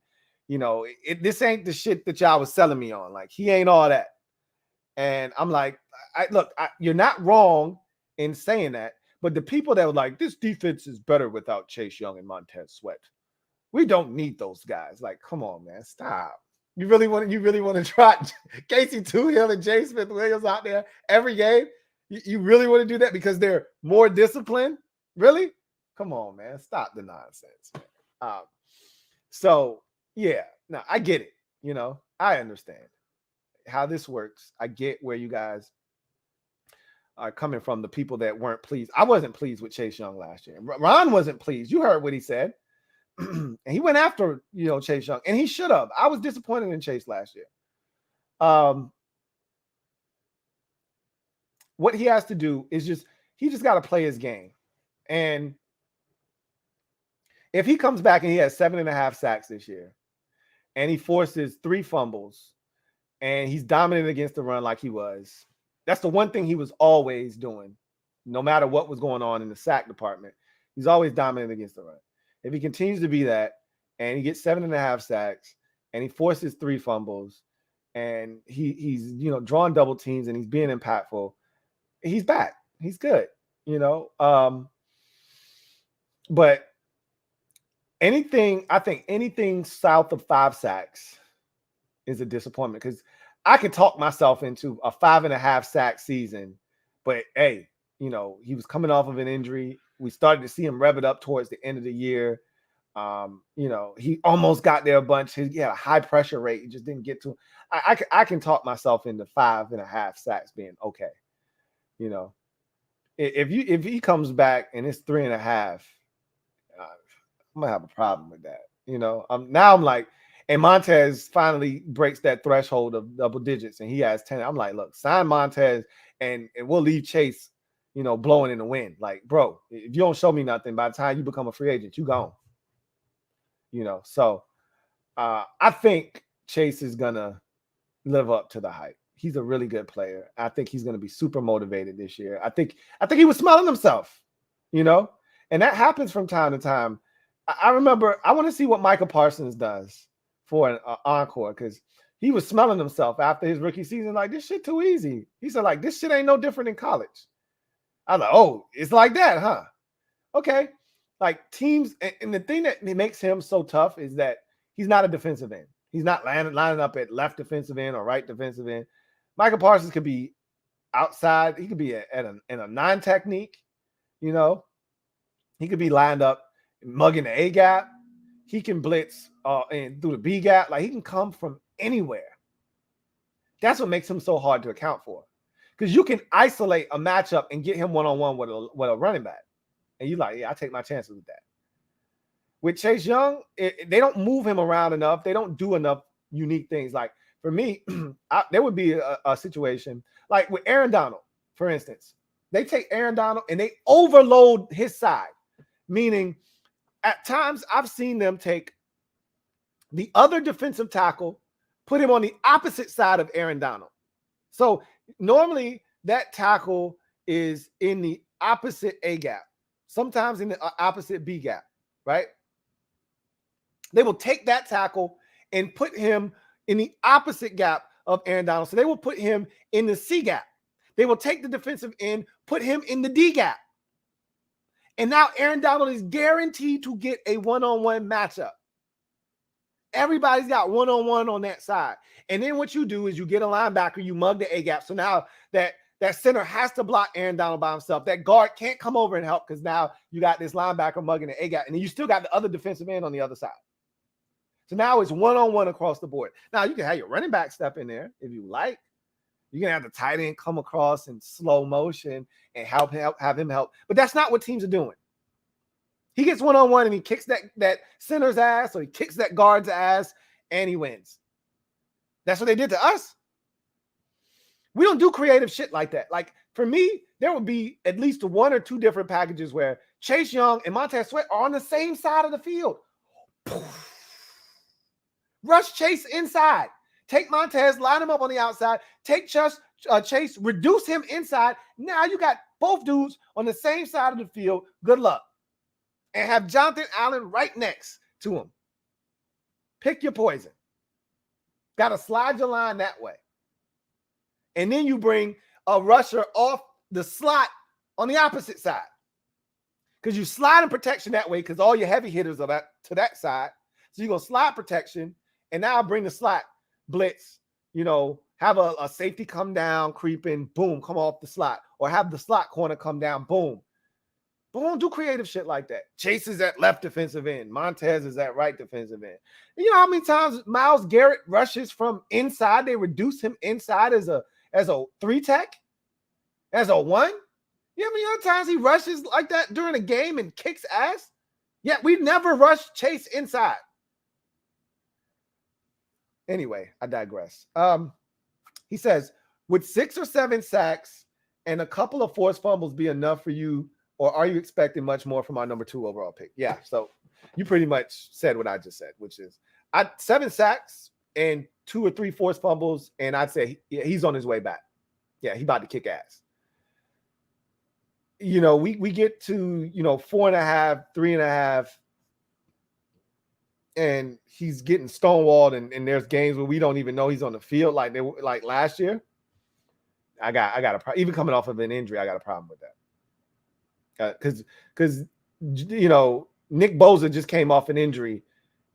this ain't the shit that y'all was selling me on. Like, he ain't all that. And I'm like, you're not wrong in saying that. But the people that were like, this defense is better without Chase Young and Montez Sweat. We don't need those guys. Like, come on, man, stop. You really want to trot Casey Toohill and Jay Smith-Williams out there every game? You really want to do that because they're more disciplined? Really? Come on, man. Stop the nonsense. So, yeah. No, I get it. I understand how this works. I get where you guys are coming from, the people that weren't pleased. I wasn't pleased with Chase Young last year. Ron wasn't pleased. You heard what he said. And he went after, Chase Young, and he should have. I was disappointed in Chase last year. What he has to do is he just got to play his game. And if he comes back and he has 7.5 sacks this year, and he forces 3 fumbles, and he's dominant against the run like he was, that's the one thing he was always doing, no matter what was going on in the sack department. He's always dominant against the run. If he continues to be that, and he gets 7.5 sacks, and he forces 3 fumbles, and he's drawing double teams, and he's being impactful, he's back. He's good, But I think anything south of 5 sacks is a disappointment, because I could talk myself into a 5.5 sack season, but hey, he was coming off of an injury. We started to see him rev it up towards the end of the year. He almost got there a bunch. He had a high pressure rate. He just didn't get to him. I can talk myself into 5.5 sacks being okay. If he comes back and it's 3.5, I'm gonna have a problem with that. I'm like, and Montez finally breaks that threshold of double digits, and he has 10. I'm like, look, sign Montez, and we'll leave Chase, blowing in the wind. Like, bro, if you don't show me nothing, by the time you become a free agent, you gone. So I think Chase is gonna live up to the hype. He's a really good player. I think he's gonna be super motivated this year. I think he was smelling himself, and that happens from time to time. I remember, I want to see what Micah Parsons does for an encore, because he was smelling himself after his rookie season. Like, this shit too easy. He said, like, this shit ain't no different in college. I was like, oh, it's like that, huh? Okay. Like, teams, and the thing that makes him so tough is that he's not a defensive end. He's not lining up at left defensive end or right defensive end. Michael Parsons could be outside. He could be in a 9 technique. You know, he could be lined up, mugging the A gap. He can blitz and through the B gap. Like, he can come from anywhere. That's what makes him so hard to account for, because you can isolate a matchup and get him one-on-one with a running back, and you're like, yeah, I take my chances with that. With Chase Young, they don't move him around enough. They don't do enough unique things. Like, for me, there would be a situation like with Aaron Donald, for instance. They take Aaron Donald and they overload his side, meaning at times I've seen them take the other defensive tackle, put him on the opposite side of Aaron Donald. So normally that tackle is in the opposite A gap, sometimes in the opposite B gap, right? They will take that tackle and put him in the opposite gap of Aaron Donald. So they will put him in the C gap. They will take the defensive end, put him in the D gap. And now Aaron Donald is guaranteed to get a one-on-one matchup. Everybody's got one-on-one on that side. And then what you do is you get a linebacker, you mug the A gap. So now that center has to block Aaron Donald by himself. That guard can't come over and help because now you got this linebacker mugging the A gap. And then you still got the other defensive end on the other side. So now it's one-on-one across the board. Now you can have your running back step in there if you like. You can have the tight end come across in slow motion and have him help. But that's not what teams are doing. He gets one-on-one and he kicks that center's ass, or he kicks that guard's ass, and he wins. That's what they did to us. We don't do creative shit like that. Like, for me, there would be at least 1 or 2 different packages where Chase Young and Montez Sweat are on the same side of the field. Rush Chase inside. Take Montez, line him up on the outside. Take Chase, reduce him inside. Now you got both dudes on the same side of the field. Good luck. And have Jonathan Allen right next to him. Pick your poison. Got to slide your line that way. And then you bring a rusher off the slot on the opposite side. Because you slide in protection that way, because all your heavy hitters are to that side. So you're going to slide protection, and now bring the slot blitz, have a safety come down, creeping, boom, come off the slot. Or have the slot corner come down, boom. Boom, do creative shit like that. Chase is at left defensive end. Montez is at right defensive end. You know how many times Myles Garrett rushes from inside? They reduce him inside as a 3-tech? As a 1? You know how many other times he rushes like that during a game and kicks ass? Yet we never rush Chase inside. Anyway, I digress. He says, would 6 or 7 sacks and a couple of forced fumbles be enough for you, or are you expecting much more from our number 2 overall pick? Yeah, so you pretty much said what I just said, which is 7 sacks and 2 or 3 forced fumbles, and I'd say he's on his way back. Yeah, he about to kick ass. We get to 4.5, 3.5. And he's getting stonewalled, and there's games where we don't even know he's on the field, like last year. I got a problem. Even coming off of an injury, I got a problem with that. Because Nick Bosa just came off an injury,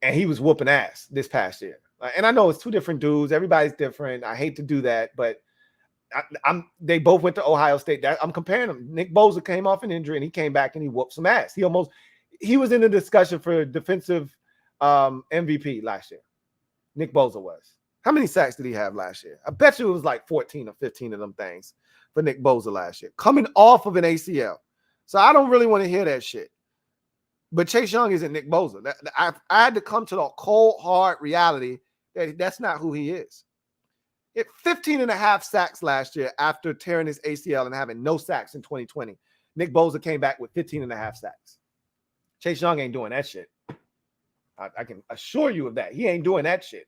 and he was whooping ass this past year. And I know it's 2 different dudes. Everybody's different. I hate to do that, but they both went to Ohio State. I'm comparing them. Nick Bosa came off an injury, and he came back and he whooped some ass. He was in the discussion for defensive MVP last year. Nick Bosa was. How many sacks did he have last year? I bet you it was like 14 or 15 of them things for Nick Bosa last year, coming off of an ACL. So I don't really want to hear that shit. But Chase Young isn't Nick Bosa. I had to come to the cold, hard reality that that's not who he is. 15.5 sacks last year after tearing his ACL and having no sacks in 2020. Nick Bosa came back with 15.5 sacks. Chase Young ain't doing that shit. I can assure you of that. He ain't doing that shit.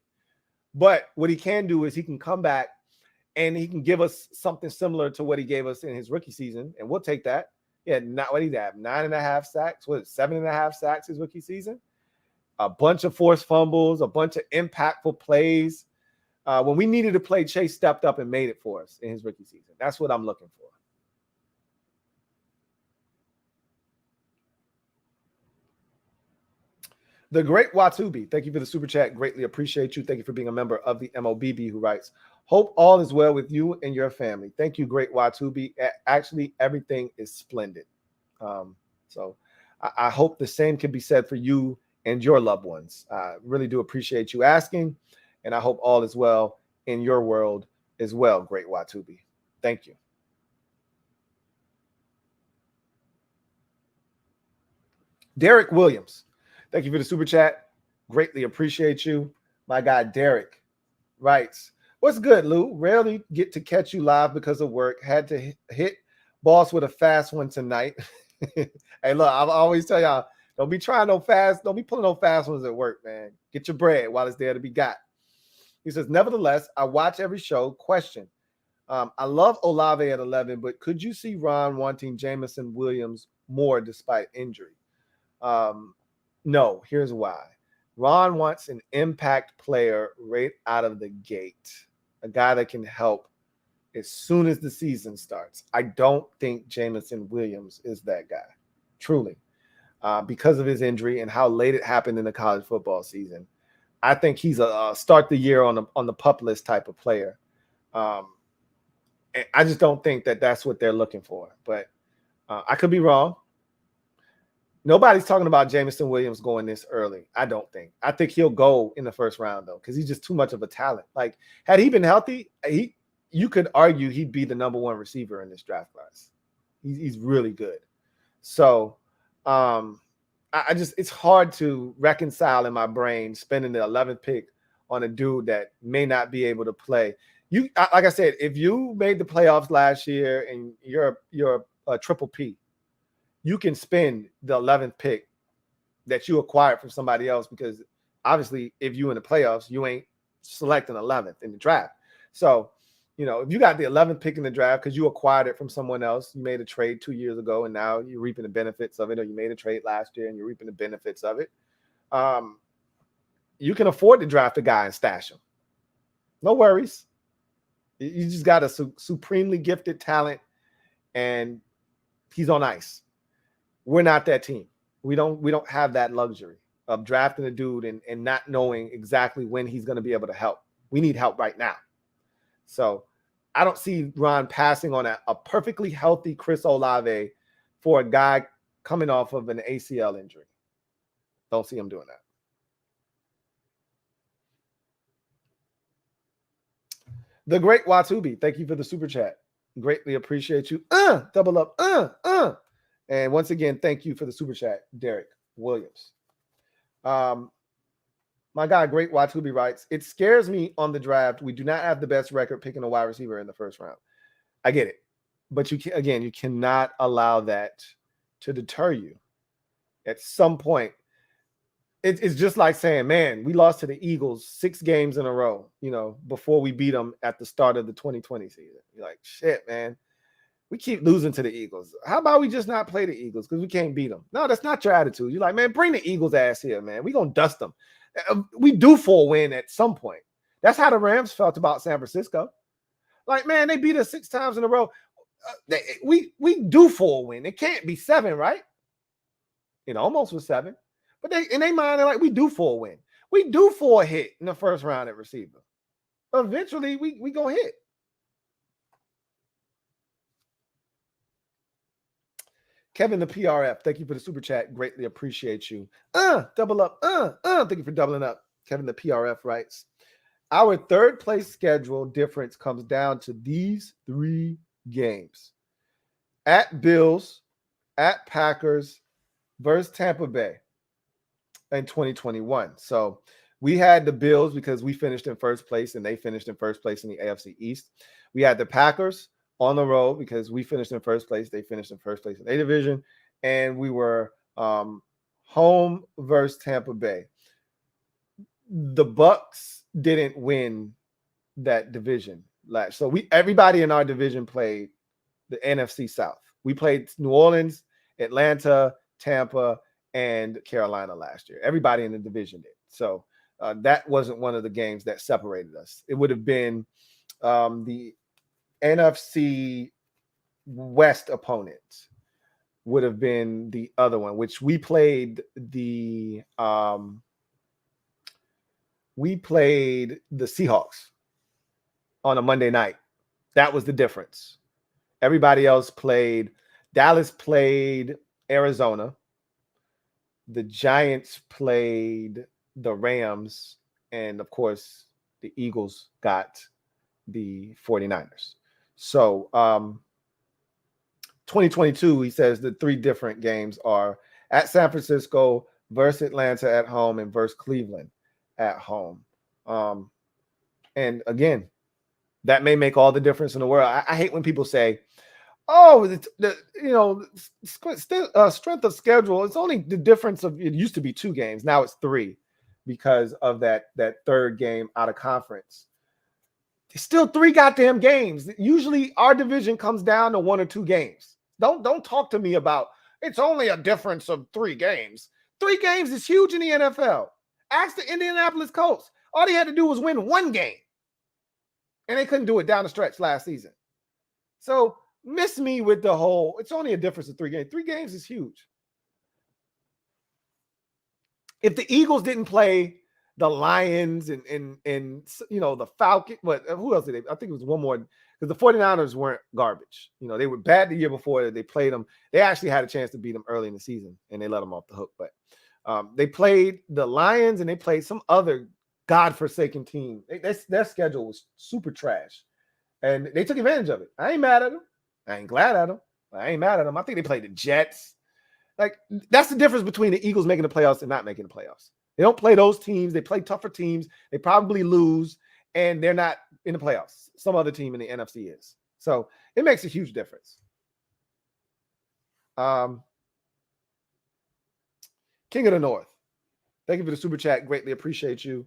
But what he can do is he can come back and he can give us something similar to what he gave us in his rookie season, and we'll take that. Yeah, not what he'd have. 9.5 sacks. What is it, 7.5 sacks his rookie season? A bunch of forced fumbles, a bunch of impactful plays. When we needed to play, Chase stepped up and made it for us in his rookie season. That's what I'm looking for. The Great Watubi, thank you for the super chat. Greatly appreciate you. Thank you for being a member of the MOBB, who writes, hope all is well with you and your family. Thank you, Great Watubi. Actually, everything is splendid. So I hope the same can be said for you and your loved ones. I really do appreciate you asking, and I hope all is well in your world as well, Great Watubi. Thank you. Derek Williams, thank you for the super chat. Greatly appreciate you. My guy Derek writes, what's good, Lou? Rarely get to catch you live because of work. Had to hit boss with a fast one tonight. Hey, look, I always tell y'all, don't be trying no fast, don't be pulling no fast ones at work, man. Get your bread while it's there to be got. He says, nevertheless, I watch every show. Question. I love Olave at 11, but could you see Ron wanting Jameson Williams more despite injury? No, here's why. Ron wants an impact player right out of the gate, a guy that can help as soon as the season starts. I don't think Jameson Williams is that guy, truly, because of his injury and how late it happened in the college football season. I think he's a start the year on the pup list type of player. I just don't think that that's what they're looking for, but I could be wrong. Nobody's talking about Jameson Williams going this early. I don't think. I think he'll go in the first round, though, because he's just too much of a talent. Like, had he been healthy, you could argue he'd be the number one receiver in this draft class. He's really good. So it's hard to reconcile in my brain spending the 11th pick on a dude that may not be able to play. Like I said, if you made the playoffs last year and you're a triple P, you can spend the 11th pick that you acquired from somebody else, because obviously if you in the playoffs, you ain't selecting 11th in the draft. So, if you got the 11th pick in the draft because you acquired it from someone else, you made a trade 2 years ago and now you're reaping the benefits of it, or you made a trade last year and you're reaping the benefits of it, you can afford to draft a guy and stash him. No worries. You just got a supremely gifted talent and he's on ice. We're not that team. We don't have that luxury of drafting a dude and not knowing exactly when he's going to be able to help. We need help right now. So I don't see Ron passing on a perfectly healthy Chris Olave for a guy coming off of an ACL injury. Don't see him doing that. The Great Watubi, thank you for the super chat. Greatly appreciate you. Double up. And once again, thank you for the super chat, Derek Williams. My guy, Great Watubi, writes, it scares me on the draft. We do not have the best record picking a wide receiver in the first round. I get it. But you cannot allow that to deter you. At some point, it's just like saying, man, we lost to the Eagles 6 games in a row, before we beat them at the start of the 2020 season. You're like, shit, man. We keep losing to the Eagles. How about we just not play the Eagles because we can't beat them? No, that's not your attitude. You're like, man, bring the Eagles ass here, man. We're going to dust them. We do for a win at some point. That's how the Rams felt about San Francisco. Like, man, they beat us 6 times in a row. We do for a win. It can't be 7, right? It almost was 7. But in their mind, they're like, we do for a win. We do for a hit in the first round at receiver. Eventually, we go hit. Kevin, the PRF, thank you for the super chat. Greatly appreciate you. Double up. Thank you for doubling up. Kevin, the PRF, writes, our third place schedule difference comes down to these 3 games. At Bills, at Packers, versus Tampa Bay in 2021. So we had the Bills because we finished in first place and they finished in first place in the AFC East. We had the Packers on the road because we finished in first place. They finished in first place in their division. And we were home versus Tampa Bay. The Bucks didn't win that division last. So everybody in our division played the NFC South. We played New Orleans, Atlanta, Tampa, and Carolina last year. Everybody in the division did. So that wasn't one of the games that separated us. It would have been the NFC West opponents. would have been the other one, which we played the Seahawks on a Monday night. That was the difference. Everybody else played. Dallas played Arizona. The Giants played the Rams. And, of course, the Eagles got the 49ers. So 2022, he says the 3 different games are at San Francisco, versus Atlanta at home, and versus Cleveland at home. And again, that may make all the difference in the world. I hate when people say, oh, strength of schedule, it's only the difference of, it used to be 2 games. Now it's 3 because of that third game out of conference. It's still 3 goddamn games. Usually our division comes down to 1 or 2 games. Don't talk to me about it's only a difference of 3 games. 3 games is huge in the NFL. Ask the Indianapolis Colts. All they had to do was win 1 game. And they couldn't do it down the stretch last season. So miss me with the whole, it's only a difference of 3 games. 3 games is huge. If the Eagles didn't play the Lions and the Falcons, but who else did they? I think it was one more, because the 49ers weren't garbage. They were bad the year before they played them. They actually had a chance to beat them early in the season, and they let them off the hook. But they played the Lions, and they played some other godforsaken team. Their schedule was super trash, and they took advantage of it. I ain't mad at them. I ain't glad at them. I ain't mad at them. I think they played the Jets. Like, that's the difference between the Eagles making the playoffs and not making the playoffs. They don't play those teams. They play tougher teams. They probably lose, and they're not in the playoffs. Some other team in the NFC is. So it makes a huge difference. King of the North, thank you for the super chat. Greatly appreciate you.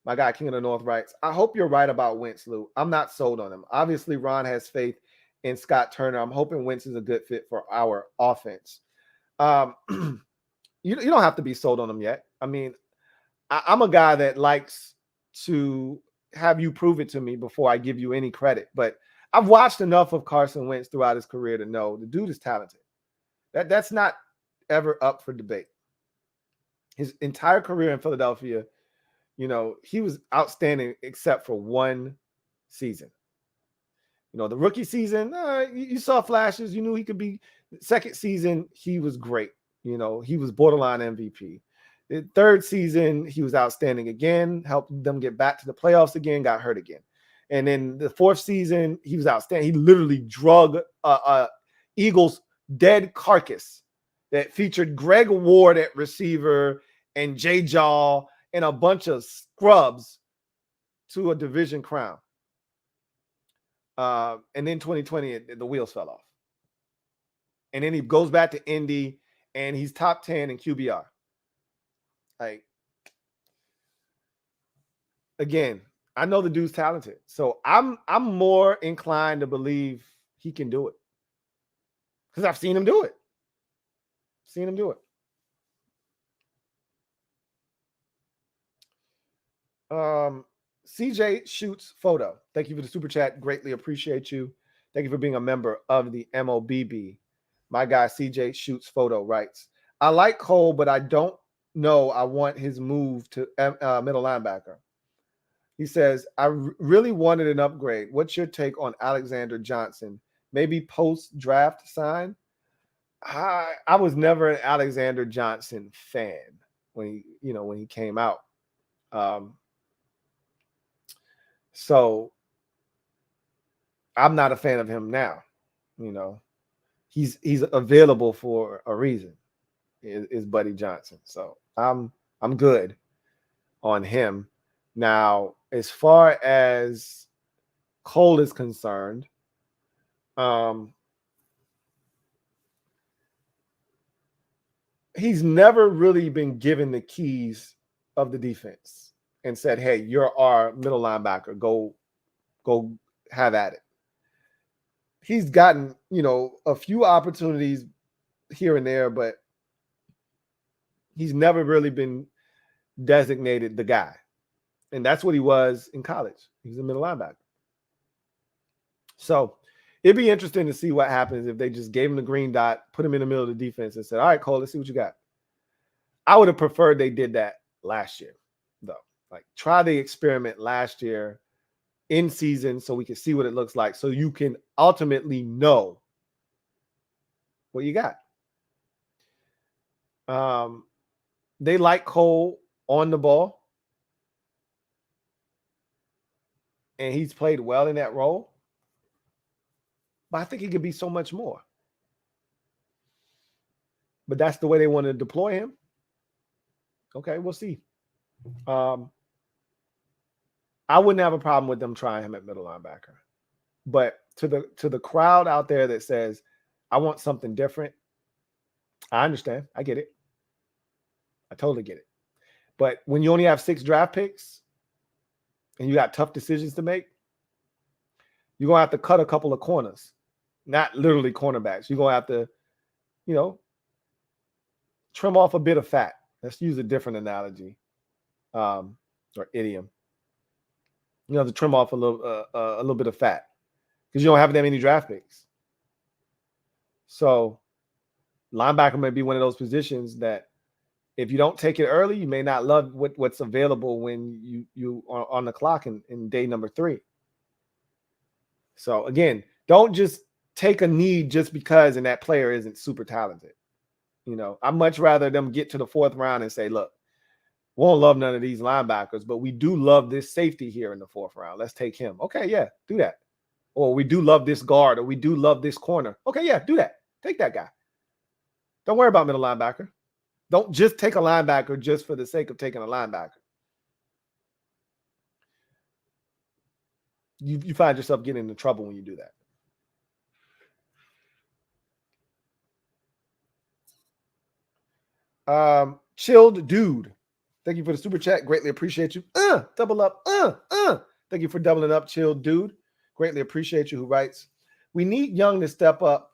My guy, King of the North, writes, I hope you're right about Wentz, Lou. I'm not sold on him. Obviously, Ron has faith in Scott Turner. I'm hoping Wentz is a good fit for our offense. You don't have to be sold on him yet. I mean, I'm a guy that likes to have you prove it to me before I give you any credit. But I've watched enough of Carson Wentz throughout his career to know the dude is talented. That's not ever up for debate. His entire career in Philadelphia, he was outstanding except for 1 season. The rookie season, you saw flashes. You knew he could be. Second season, he was great. He was borderline MVP. The third season, he was outstanding again, helped them get back to the playoffs again, got hurt again. And then the 4th season, he was outstanding. He literally drug Eagles' dead carcass that featured Greg Ward at receiver and Jay Jaw and a bunch of scrubs to a division crown. And then 2020, the wheels fell off. And then he goes back to Indy, and he's top 10 in QBR. Like, again, I know the dude's talented. So I'm more inclined to believe he can do it. Because I've seen him do it. CJ Shoots Photo. Thank you for the super chat. Greatly appreciate you. Thank you for being a member of the MOBB. My guy, CJ Shoots Photo, writes, I like Cole, but I don't know I want his move to middle linebacker. He says, I really wanted an upgrade. What's your take on Alexander Johnson? Maybe post-draft sign? I was never an Alexander Johnson fan when he came out. So I'm not a fan of him now. He's available for a reason. Is Buddy Johnson. So I'm good on him. Now, as far as Cole is concerned, he's never really been given the keys of the defense and said, hey, you're our middle linebacker. Go have at it. He's gotten, a few opportunities here and there, but he's never really been designated the guy. And that's what he was in college. He was a middle linebacker. So It'd be interesting to see what happens if they just gave him the green dot, put him in the middle of the defense, and said, "All right, Cole, let's see what you got." I would have preferred they did that last year, though. Like, try the experiment last year in season so we can see what it looks like, so you can ultimately know what you got. They like Cole on the ball, and he's played well in that role. But I think he could be so much more. But that's the way they want to deploy him. Okay, we'll see. I wouldn't have a problem with them trying him at middle linebacker. But to the crowd out there that says, I want something different, I understand. I get it. I totally get it. But when you only have 6 draft picks and you got tough decisions to make, you're going to have to cut a couple of corners. Not literally cornerbacks. You're going to have to, trim off a bit of fat. Let's use a different analogy or idiom. To trim off a little bit of fat because you don't have that many draft picks. So linebacker may be one of those positions that if you don't take it early, you may not love what's available when you are on the clock in day number 3. So again, don't just take a need just because and that player isn't super talented. I'd much rather them get to the 4th round and say, look, we won't love none of these linebackers, but we do love this safety here in the 4th round. Let's take him. Okay, yeah, do that. Or we do love this guard, or we do love this corner. Okay, yeah, do that. Take that guy. Don't worry about middle linebacker. Don't just take a linebacker just for the sake of taking a linebacker. You find yourself getting into trouble when you do that. Chilled dude. Thank you for the super chat. Greatly appreciate you. Double up. Thank you for doubling up, chilled dude. Greatly appreciate you. Who writes, we need Young to step up,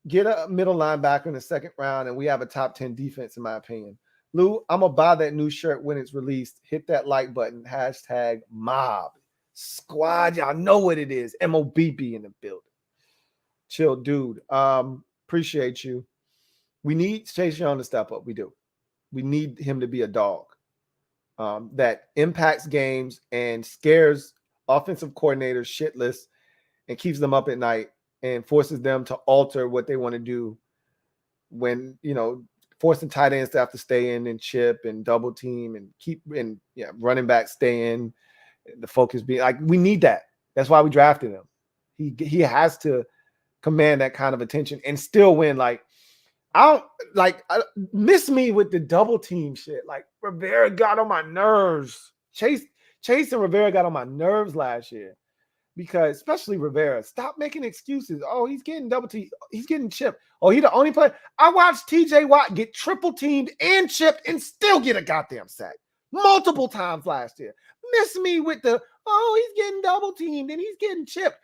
get a middle linebacker in the 2nd round, and we have a top 10 defense, in my opinion. Lou, I'm going to buy that new shirt when it's released. Hit that like button. Hashtag MOBBSQUAD. Y'all know what it is. MOBB in the building. Chill dude. Appreciate you. We need Chase Young to step up. We do. We need him to be a dog that impacts games and scares offensive coordinators shitless and keeps them up at night and forces them to alter what they want to do when, forcing tight ends to have to stay in and chip and double team and keep and running back stay in. The focus being like, we need that. That's why we drafted him. He has to command that kind of attention and still win. I miss me with the double team shit. Like, Rivera got on my nerves. Chase and Rivera got on my nerves last year because, especially Rivera, stop making excuses. Oh, he's getting double teamed. He's getting chipped. Oh, he the only player. I watched TJ Watt get triple teamed and chipped and still get a goddamn sack multiple times last year. Miss me with the, he's getting double teamed and he's getting chipped.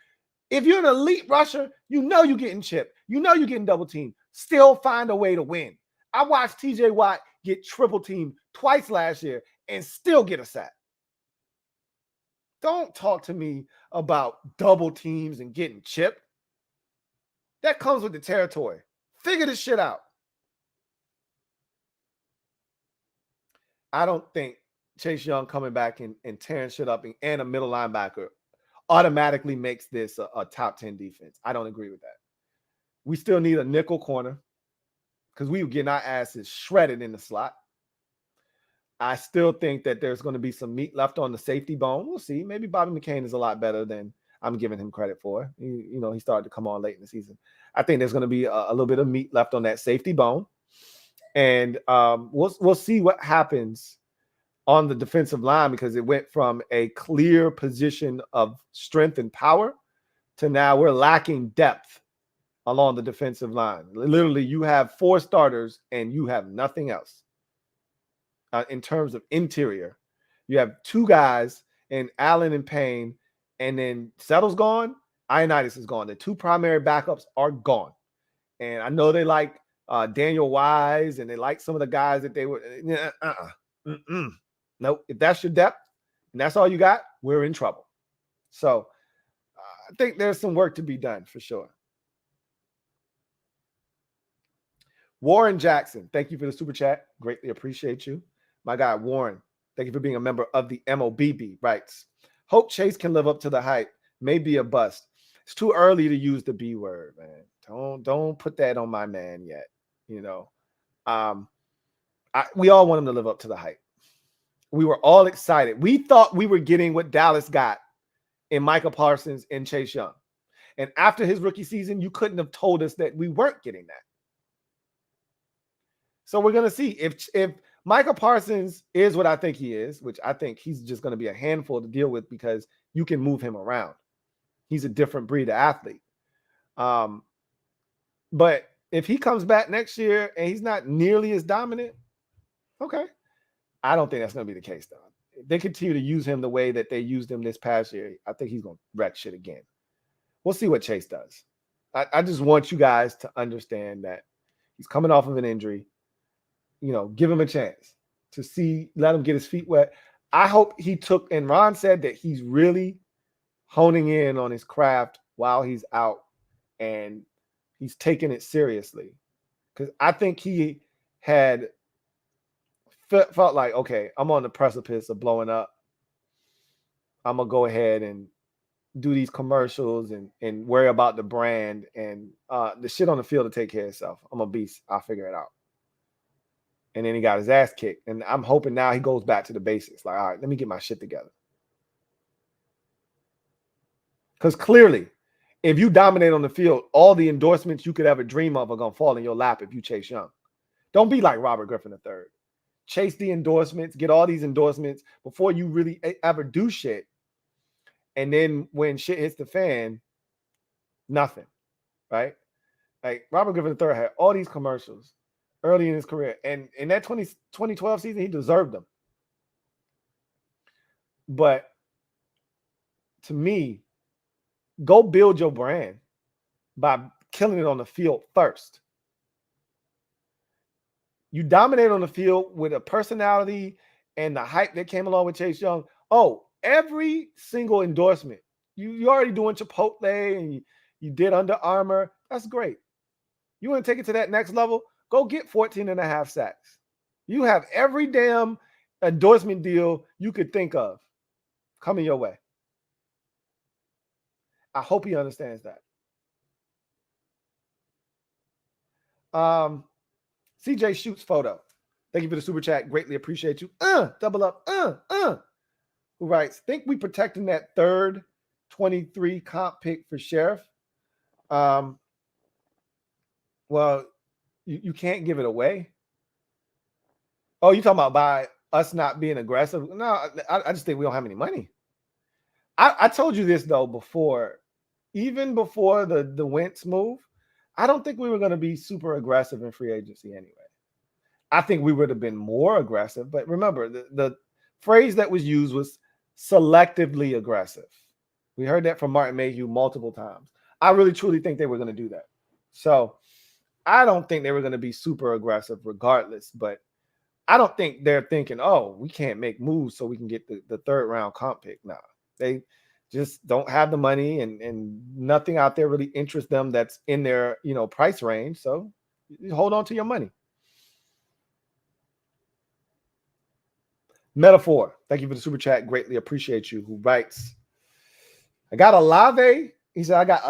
If you're an elite rusher, you're getting chipped. You're getting double teamed. Still find a way to win. I watched TJ Watt get triple teamed twice last year and still get a sack. Don't talk to me about double teams and getting chipped. That comes with the territory. Figure this shit out. I don't think Chase Young coming back and tearing shit up and a middle linebacker automatically makes this a top 10 defense. I don't agree with that. We still need a nickel corner because we were getting our asses shredded in the slot. I still think that there's going to be some meat left on the safety bone. We'll see. Maybe Bobby McCain is a lot better than I'm giving him credit for. He started to come on late in the season. I think there's going to be a little bit of meat left on that safety bone. And we'll see what happens on the defensive line because it went from a clear position of strength and power to now we're lacking depth along the defensive line. Literally, you have 4 starters and you have nothing else. In terms of interior, you have 2 guys in Allen and Payne, and then Settle's gone, Ioannidis is gone. The 2 primary backups are gone. And I know they like Daniel Wise and they like some of the guys that they were. Nope. If that's your depth and that's all you got, we're in trouble. So think there's some work to be done for sure. Warren Jackson, thank you for the super chat. Greatly appreciate you. My guy, Warren, thank you for being a member of the MOBB. Writes, hope Chase can live up to the hype. May be a bust. It's too early to use the B word, man. Don't put that on my man yet. You know, we all want him to live up to the hype. We were all excited. We thought we were getting what Dallas got in Micah Parsons and Chase Young. And after his rookie season, you couldn't have told us that we weren't getting that. So we're going to see if Micah Parsons is what I think he is, which I think he's just going to be a handful to deal with because you can move him around. He's a different breed of athlete. But if he comes back next year and he's not nearly as dominant, okay. I don't think that's going to be the case, though. If they continue to use him the way that they used him this past year, I think he's going to wreck shit again. We'll see what Chase does. I just want you guys to understand that he's coming off of an injury. You know, give him a chance to see, let him get his feet wet. I hope he took, and Ron said that he's really honing in on his craft while he's out and he's taking it seriously. Because I think he had felt like, okay, I'm on the precipice of blowing up. I'm going to go ahead and do these commercials and worry about the brand and the shit on the field to take care of itself. I'm a beast. I'll figure it out. And then he got his ass kicked. And I'm hoping now he goes back to the basics. Like, all right, let me get my shit together. Because clearly, if you dominate on the field, all the endorsements you could ever dream of are going to fall in your lap if you Chase Young. Don't be like Robert Griffin III. Chase the endorsements, get all these endorsements before you really ever do shit. And then when shit hits the fan, nothing, right? Like Robert Griffin III had all these commercials early in his career. And in that 2012 season, he deserved them. But to me, go build your brand by killing it on the field first. You dominate on the field with a personality and the hype that came along with Chase Young. Oh, every single endorsement. You already doing Chipotle and you did Under Armour. That's great. You want to take it to that next level? Go get 14.5 sacks. You have every damn endorsement deal you could think of coming your way. I hope he understands that. CJ Shoots photo. Thank you for the super chat. Greatly appreciate you. Double up. Who writes, think we protecting that third 23 comp pick for Sheriff? Well, you can't give it away. Oh, you talking about by us not being aggressive? No, I just think we don't have any money. I told you this, though, before. Even before the Wentz move, I don't think we were going to be super aggressive in free agency anyway. I think we would have been more aggressive. But remember, the phrase that was used was selectively aggressive. We heard that from Martin Mayhew multiple times. I really, truly think they were going to do that. So I don't think they were going to be super aggressive regardless. But I don't think they're thinking, oh, we can't make moves so we can get the third round comp pick. No, they just don't have the money and nothing out there really interests them that's in their, price range. So you hold on to your money. Metaphor, thank you for the super chat. Greatly appreciate you. Who writes, I got Olave. He said, I got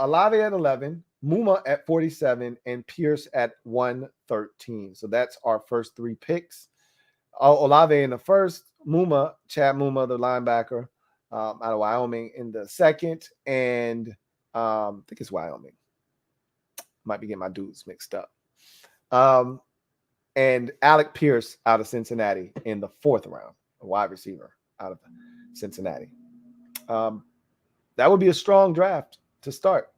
Olave at 11, Muma at 47, and Pierce at 113. So that's our first three picks. Olave in the first, Chad Muma, the linebacker, out of Wyoming in the second, and I think it's Wyoming. Might be getting my dudes mixed up. And Alec Pierce out of Cincinnati in the fourth round, a wide receiver out of Cincinnati. That would be a strong draft to start.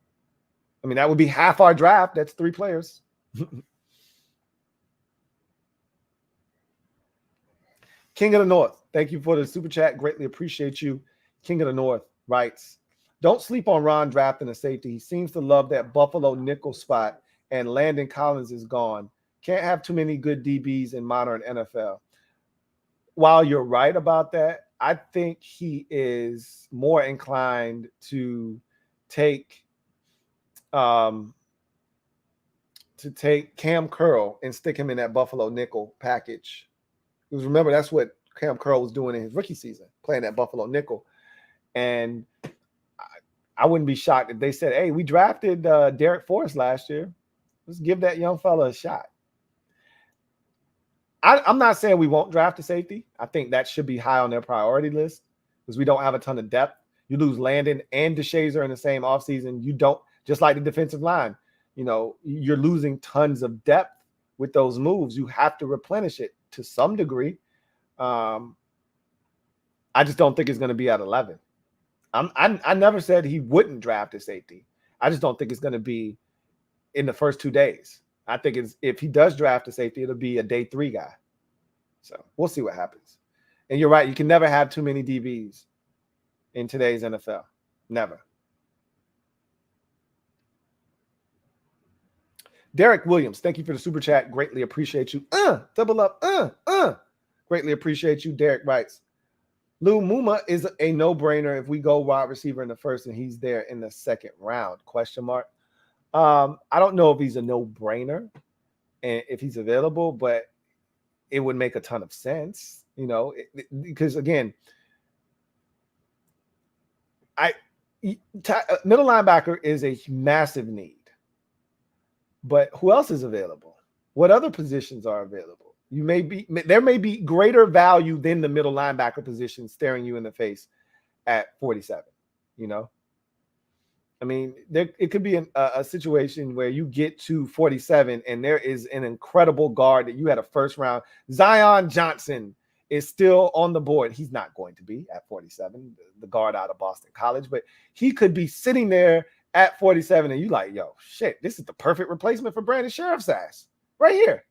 I mean, that would be half our draft. That's 3 players. King of the North, thank you for the super chat. Greatly appreciate you. King of the North writes, don't sleep on Ron drafting a safety. He seems to love that Buffalo nickel spot, and Landon Collins is gone. Can't have too many good DBs in modern NFL. While you're right about that, I think he is more inclined to take Cam Curl and stick him in that Buffalo nickel package. Because remember, that's what Cam Curl was doing in his rookie season, playing that Buffalo nickel. And I wouldn't be shocked if they said, hey, we drafted Derek Forrest last year. Let's give that young fella a shot. I'm not saying we won't draft a safety. I think that should be high on their priority list because we don't have a ton of depth. You lose Landon and DeShazer in the same offseason. You don't, just like the defensive line, you're losing tons of depth with those moves. You have to replenish it to some degree. I just don't think it's going to be at 11. I never said he wouldn't draft a safety. I just don't think it's going to be in the first 2 days. I think if he does draft a safety, it'll be a day 3 guy. So we'll see what happens. And you're right. You can never have too many DBs in today's NFL. Never. Derek Williams, thank you for the super chat. Greatly appreciate you. Double up. Greatly appreciate you. Derek writes, Lou, Muma is a no-brainer if we go wide receiver in the first and he's there in the second round, ? I don't know if he's a no-brainer and if he's available, but it would make a ton of sense, because again, middle linebacker is a massive need, but who else is available? What other positions are available? There may be greater value than the middle linebacker position staring you in the face at 47, I mean, it could be a situation where you get to 47 and there is an incredible guard that you had a first round. Zion Johnson is still on the board. He's not going to be at 47, the guard out of Boston College, but he could be sitting there at 47 and you like, yo, shit, this is the perfect replacement for Brandon Sheriff's ass right here.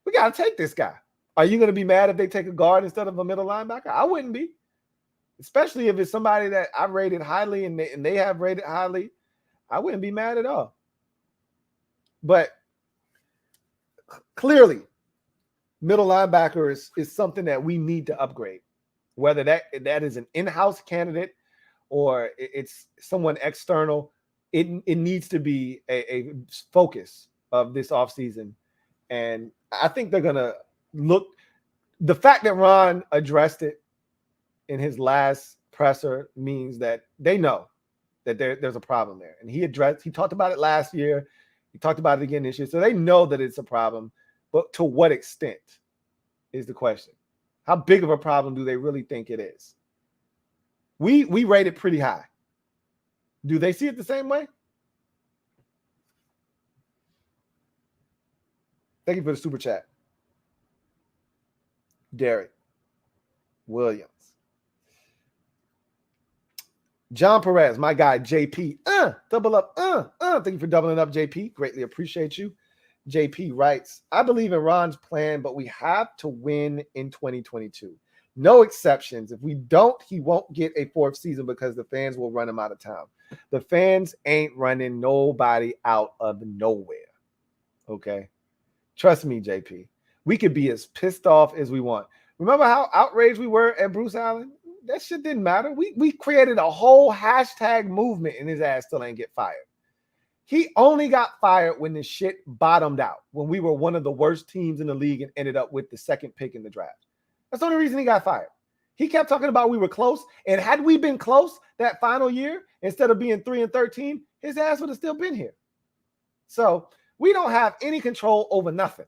We got to take this guy. Are you going to be mad if they take a guard instead of a middle linebacker? I wouldn't be. Especially if it's somebody that I rated highly and they have rated highly, I wouldn't be mad at all. But clearly, middle linebacker is something that we need to upgrade. Whether that is an in-house candidate or it's someone external, it needs to be a focus of this offseason. And I think they're going to look – the fact that Ron addressed it in his last presser means that they know that there's a problem there. And he talked about it last year. He talked about it again this year. So they know that it's a problem, but to what extent is the question. How big of a problem do they really think it is? We rate it pretty high. Do they see it the same way? Thank you for the super chat. Derek Williams. John Perez, my guy, JP. Double up. Thank you for doubling up, JP. Greatly appreciate you. JP writes, I believe in Ron's plan, but we have to win in 2022. No exceptions. If we don't, he won't get a 4th season because the fans will run him out of town. The fans ain't running nobody out of nowhere. Okay? Trust me, JP. We could be as pissed off as we want. Remember how outraged we were at Bruce Allen? That shit didn't matter. We created a whole hashtag movement and his ass still ain't get fired. He only got fired when the shit bottomed out, when we were one of the worst teams in the league and ended up with the 2nd pick in the draft. That's the only reason he got fired. He kept talking about we were close, and had we been close that final year, instead of being 3-13, his ass would have still been here. So we don't have any control over nothing.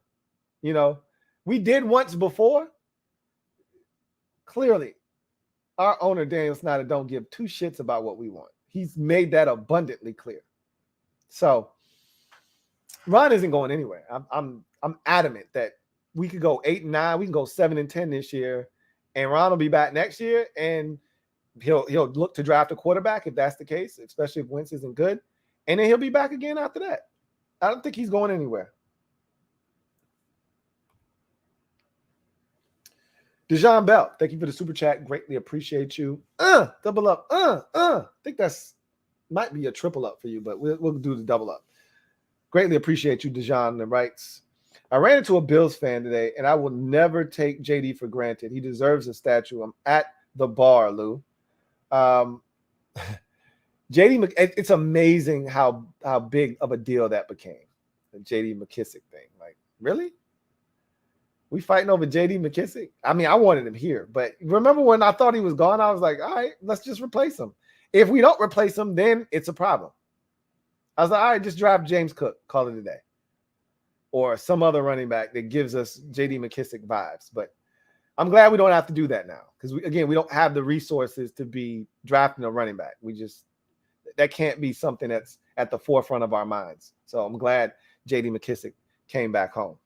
We did once before. Clearly, our owner, Daniel Snyder, don't give 2 shits about what we want. He's made that abundantly clear. So Ron isn't going anywhere. I'm adamant that we could go 8-9, we can go 7-10 this year, and Ron will be back next year, and he'll look to draft a quarterback if that's the case, especially if Wentz isn't good, and then he'll be back again after that. I don't think he's going anywhere. Dejan Bell, thank you for the super chat. Greatly appreciate you. Double up. I think that's might be a triple up for you, but we'll do the double up. Greatly appreciate you, Dejan. That writes, I ran into a Bills fan today, and I will never take JD for granted. He deserves a statue. I'm at the bar, Lou. It's amazing how big of a deal that became, the JD McKissic thing. Like, really? We fighting over JD McKissic? I mean, I wanted him here, but remember when I thought he was gone, I was like, all right, let's just replace him. If we don't replace him, then it's a problem. I was like, all right, just draft James Cook, call it a day. Or some other running back that gives us JD McKissic vibes. But I'm glad we don't have to do that now. Because we don't have the resources to be drafting a running back. That can't be something that's at the forefront of our minds. So I'm glad JD McKissic came back home.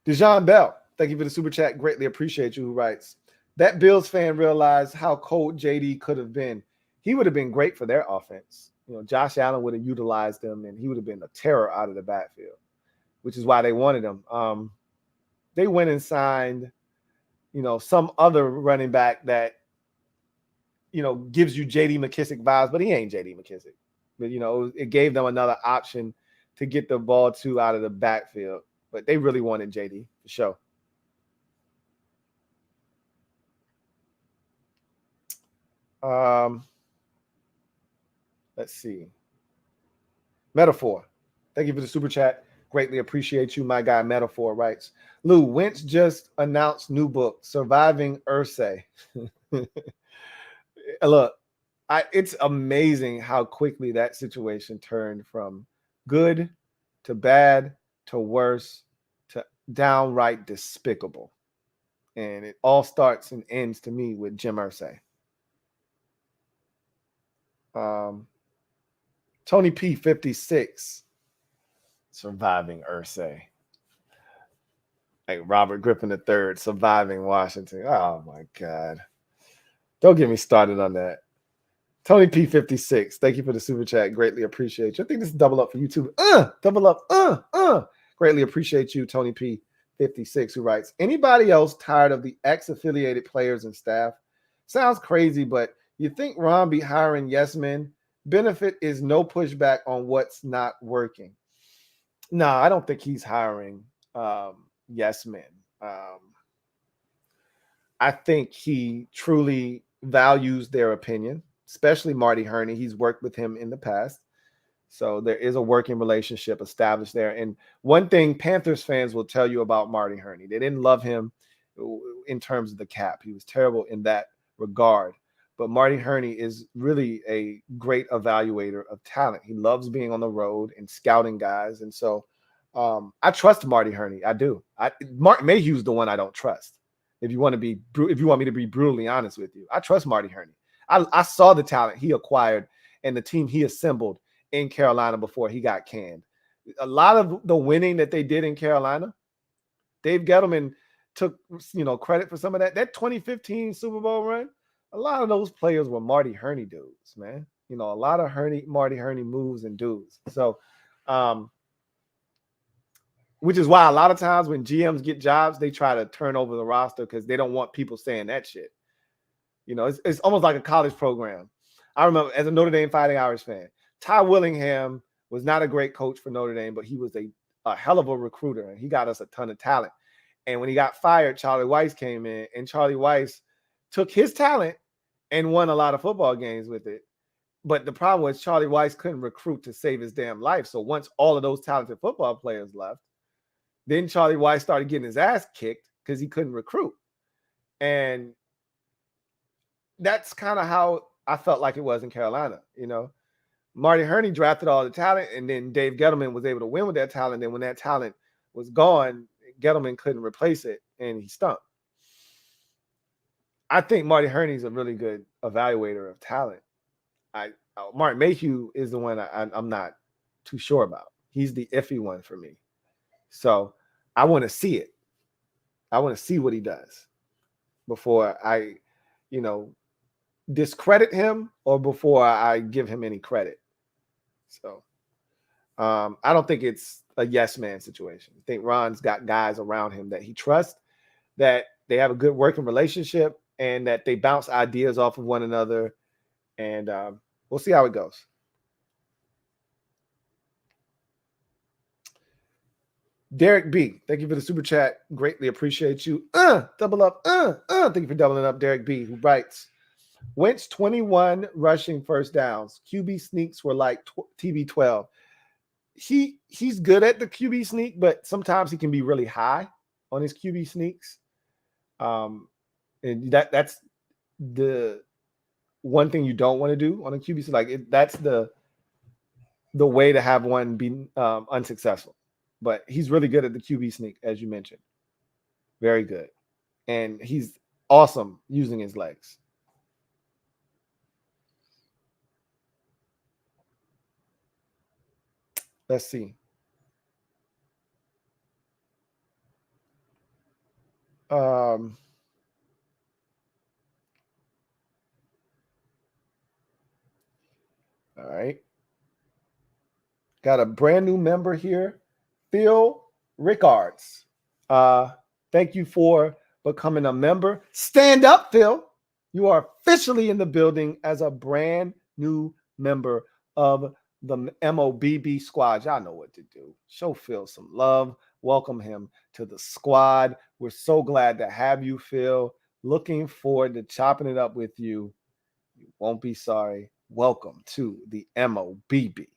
Dejan Bell, thank you for the super chat. Greatly appreciate you. Who writes, that Bills fan realized how cold JD could have been. He would have been great for their offense. Josh Allen would have utilized him, and he would have been a terror out of the backfield, which is why they wanted him. They went and signed, some other running back that, gives you JD McKissic vibes, but he ain't JD McKissic. But, it gave them another option to get the ball to out of the backfield. But they really wanted JD for sure. Let's see. Metaphor. Thank you for the super chat. Greatly appreciate you. My guy Metaphor writes, Lou, Wentz just announced new book, Surviving Irsay. Look, it's amazing how quickly that situation turned from good to bad to worse to downright despicable. And it all starts and ends to me with Jim Irsay. Tony P 56. Surviving Irsay. Like Robert Griffin III, Surviving Washington. Oh my God. Don't get me started on that. Tony P 56. Thank you for the super chat. Greatly appreciate you. I think this is double up for YouTube. Double up. Greatly appreciate you, Tony P 56, who writes, anybody else tired of the ex-affiliated players and staff? Sounds crazy, but you think Ron be hiring yes men? Benefit is no pushback on what's not working. No, I don't think he's hiring yes men. I think he truly values their opinion, especially Marty Hurney. He's worked with him in the past. So there is a working relationship established there. And one thing Panthers fans will tell you about Marty Hurney, they didn't love him in terms of the cap. He was terrible in that regard. But Marty Hurney is really a great evaluator of talent. He loves being on the road and scouting guys. And so I trust Marty Hurney. I do. Mark Mayhew's the one I don't trust. If you want me to be brutally honest with you, I trust Marty Hurney. I saw the talent he acquired and the team he assembled in Carolina before he got canned. A lot of the winning that they did in Carolina, Dave Gettleman took credit for some of that. That 2015 Super Bowl run, a lot of those players were Marty Hurney dudes, man. A lot of Marty Hurney moves and dudes. So, which is why a lot of times when GMs get jobs, they try to turn over the roster because they don't want people saying that shit. It's almost like a college program. I remember as a Notre Dame Fighting Irish fan, Ty Willingham was not a great coach for Notre Dame, but he was a hell of a recruiter, and he got us a ton of talent. And when he got fired, Charlie Weiss came in, and Charlie Weiss took his talent and won a lot of football games with it. But the problem was Charlie Weiss couldn't recruit to save his damn life. So once all of those talented football players left, then Charlie Weiss started getting his ass kicked because he couldn't recruit. And that's kind of how I felt like it was in Carolina. Marty Hurney drafted all the talent, and then Dave Gettleman was able to win with that talent. And when that talent was gone, Gettleman couldn't replace it, and he stunk. I think Marty Hurney's a really good evaluator of talent. Mark Mayhew is the one I'm not too sure about. He's the iffy one for me. So I want to see it. I want to see what he does before I, discredit him or before I give him any credit. So I don't think it's a yes man situation. I think Ron's got guys around him that he trusts, that they have a good working relationship, and that they bounce ideas off of one another. And we'll see how it goes. Derek B, thank you for the super chat. Greatly appreciate you. Double up. Thank you for doubling up, Derek B, who writes, Wentz 21 rushing first downs. QB sneaks were like TB12. He's good at the QB sneak, but sometimes he can be really high on his QB sneaks. And that's the one thing you don't want to do on a QB sneak. Like that's the way to have one be unsuccessful. But he's really good at the QB sneak, as you mentioned. Very good. And he's awesome using his legs. Let's see. All right. Got a brand new member here, Phil Rickards. Thank you for becoming a member. Stand up, Phil. You are officially in the building as a brand new member of the MOBB squad. Y'all know what to do. Show Phil some love. Welcome him to the squad. We're so glad to have you, Phil. Looking forward to chopping it up with you. You won't be sorry. Welcome to the MOBB.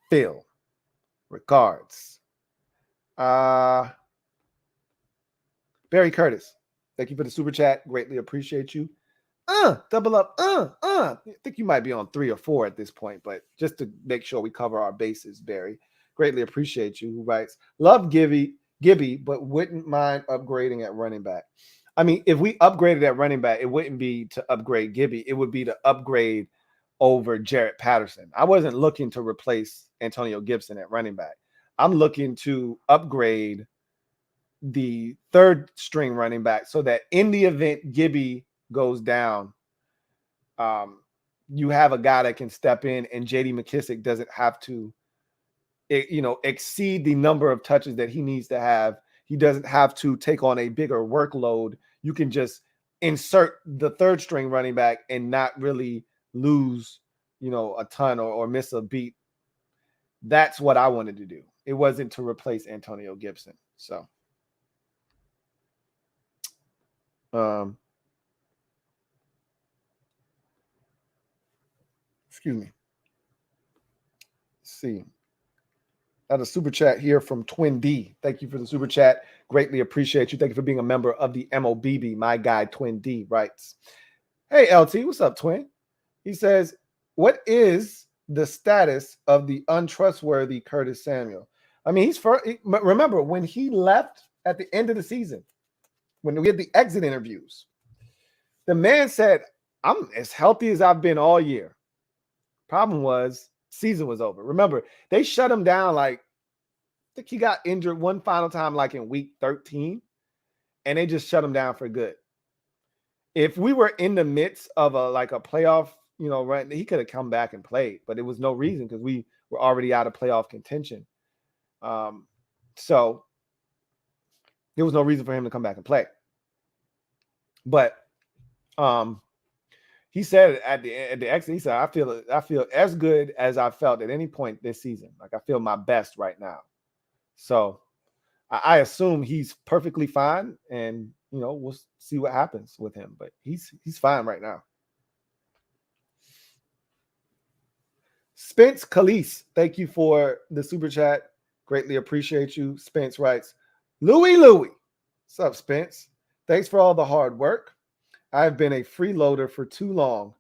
Phil, regards. Barry Curtis, thank you for the super chat. Greatly appreciate you. Double up. I think you might be on 3 or 4 at this point, but just to make sure we cover our bases, Barry. Greatly appreciate you. Who writes, love Gibby, but wouldn't mind upgrading at running back. I mean, if we upgraded at running back, it wouldn't be to upgrade Gibby. It would be to upgrade over Jarrett Patterson. I wasn't looking to replace Antonio Gibson at running back. I'm looking to upgrade the third string running back so that in the event Gibby goes down, you have a guy that can step in and JD McKissic doesn't have to, exceed the number of touches that he needs to have. He doesn't have to take on a bigger workload. You can just insert the third string running back and not really lose, a ton or miss a beat. That's what I wanted to do. It wasn't to replace Antonio Gibson. So, excuse me. Let's see. Got a super chat here from Twin D. Thank you for the super chat. Greatly appreciate you. Thank you for being a member of the MOBB. My guy, Twin D, writes, hey, LT, what's up, Twin? He says, what is the status of the untrustworthy Curtis Samuel? I mean, remember when he left at the end of the season, when we had the exit interviews, the man said, I'm as healthy as I've been all year. Problem was, season was over. Remember, they shut him down I think he got injured one final time in week 13, and they just shut him down for good. If we were in the midst of a playoff, run, he could have come back and played, but it was no reason because we were already out of playoff contention. So there was no reason for him to come back and play. But he said at the exit, he said, I feel as good as I felt at any point this season. I feel my best right now. So I assume he's perfectly fine, and we'll see what happens with him. But he's fine right now. Spence Calise, thank you for the super chat. Greatly appreciate you. Spence writes, Louie. What's up, Spence? Thanks for all the hard work. I've been a freeloader for too long.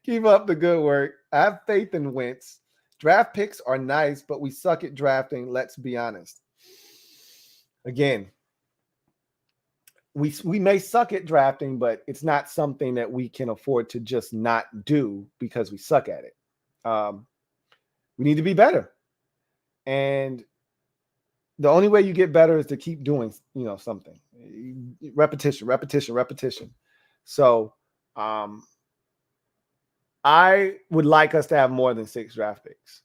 Keep up the good work. I have faith in Wentz. Draft picks are nice, but we suck at drafting. Let's be honest. Again, we may suck at drafting, but it's not something that we can afford to just not do because we suck at it. We need to be better. And the only way you get better is to keep doing, something. Repetition. So I would like us to have more than 6 draft picks.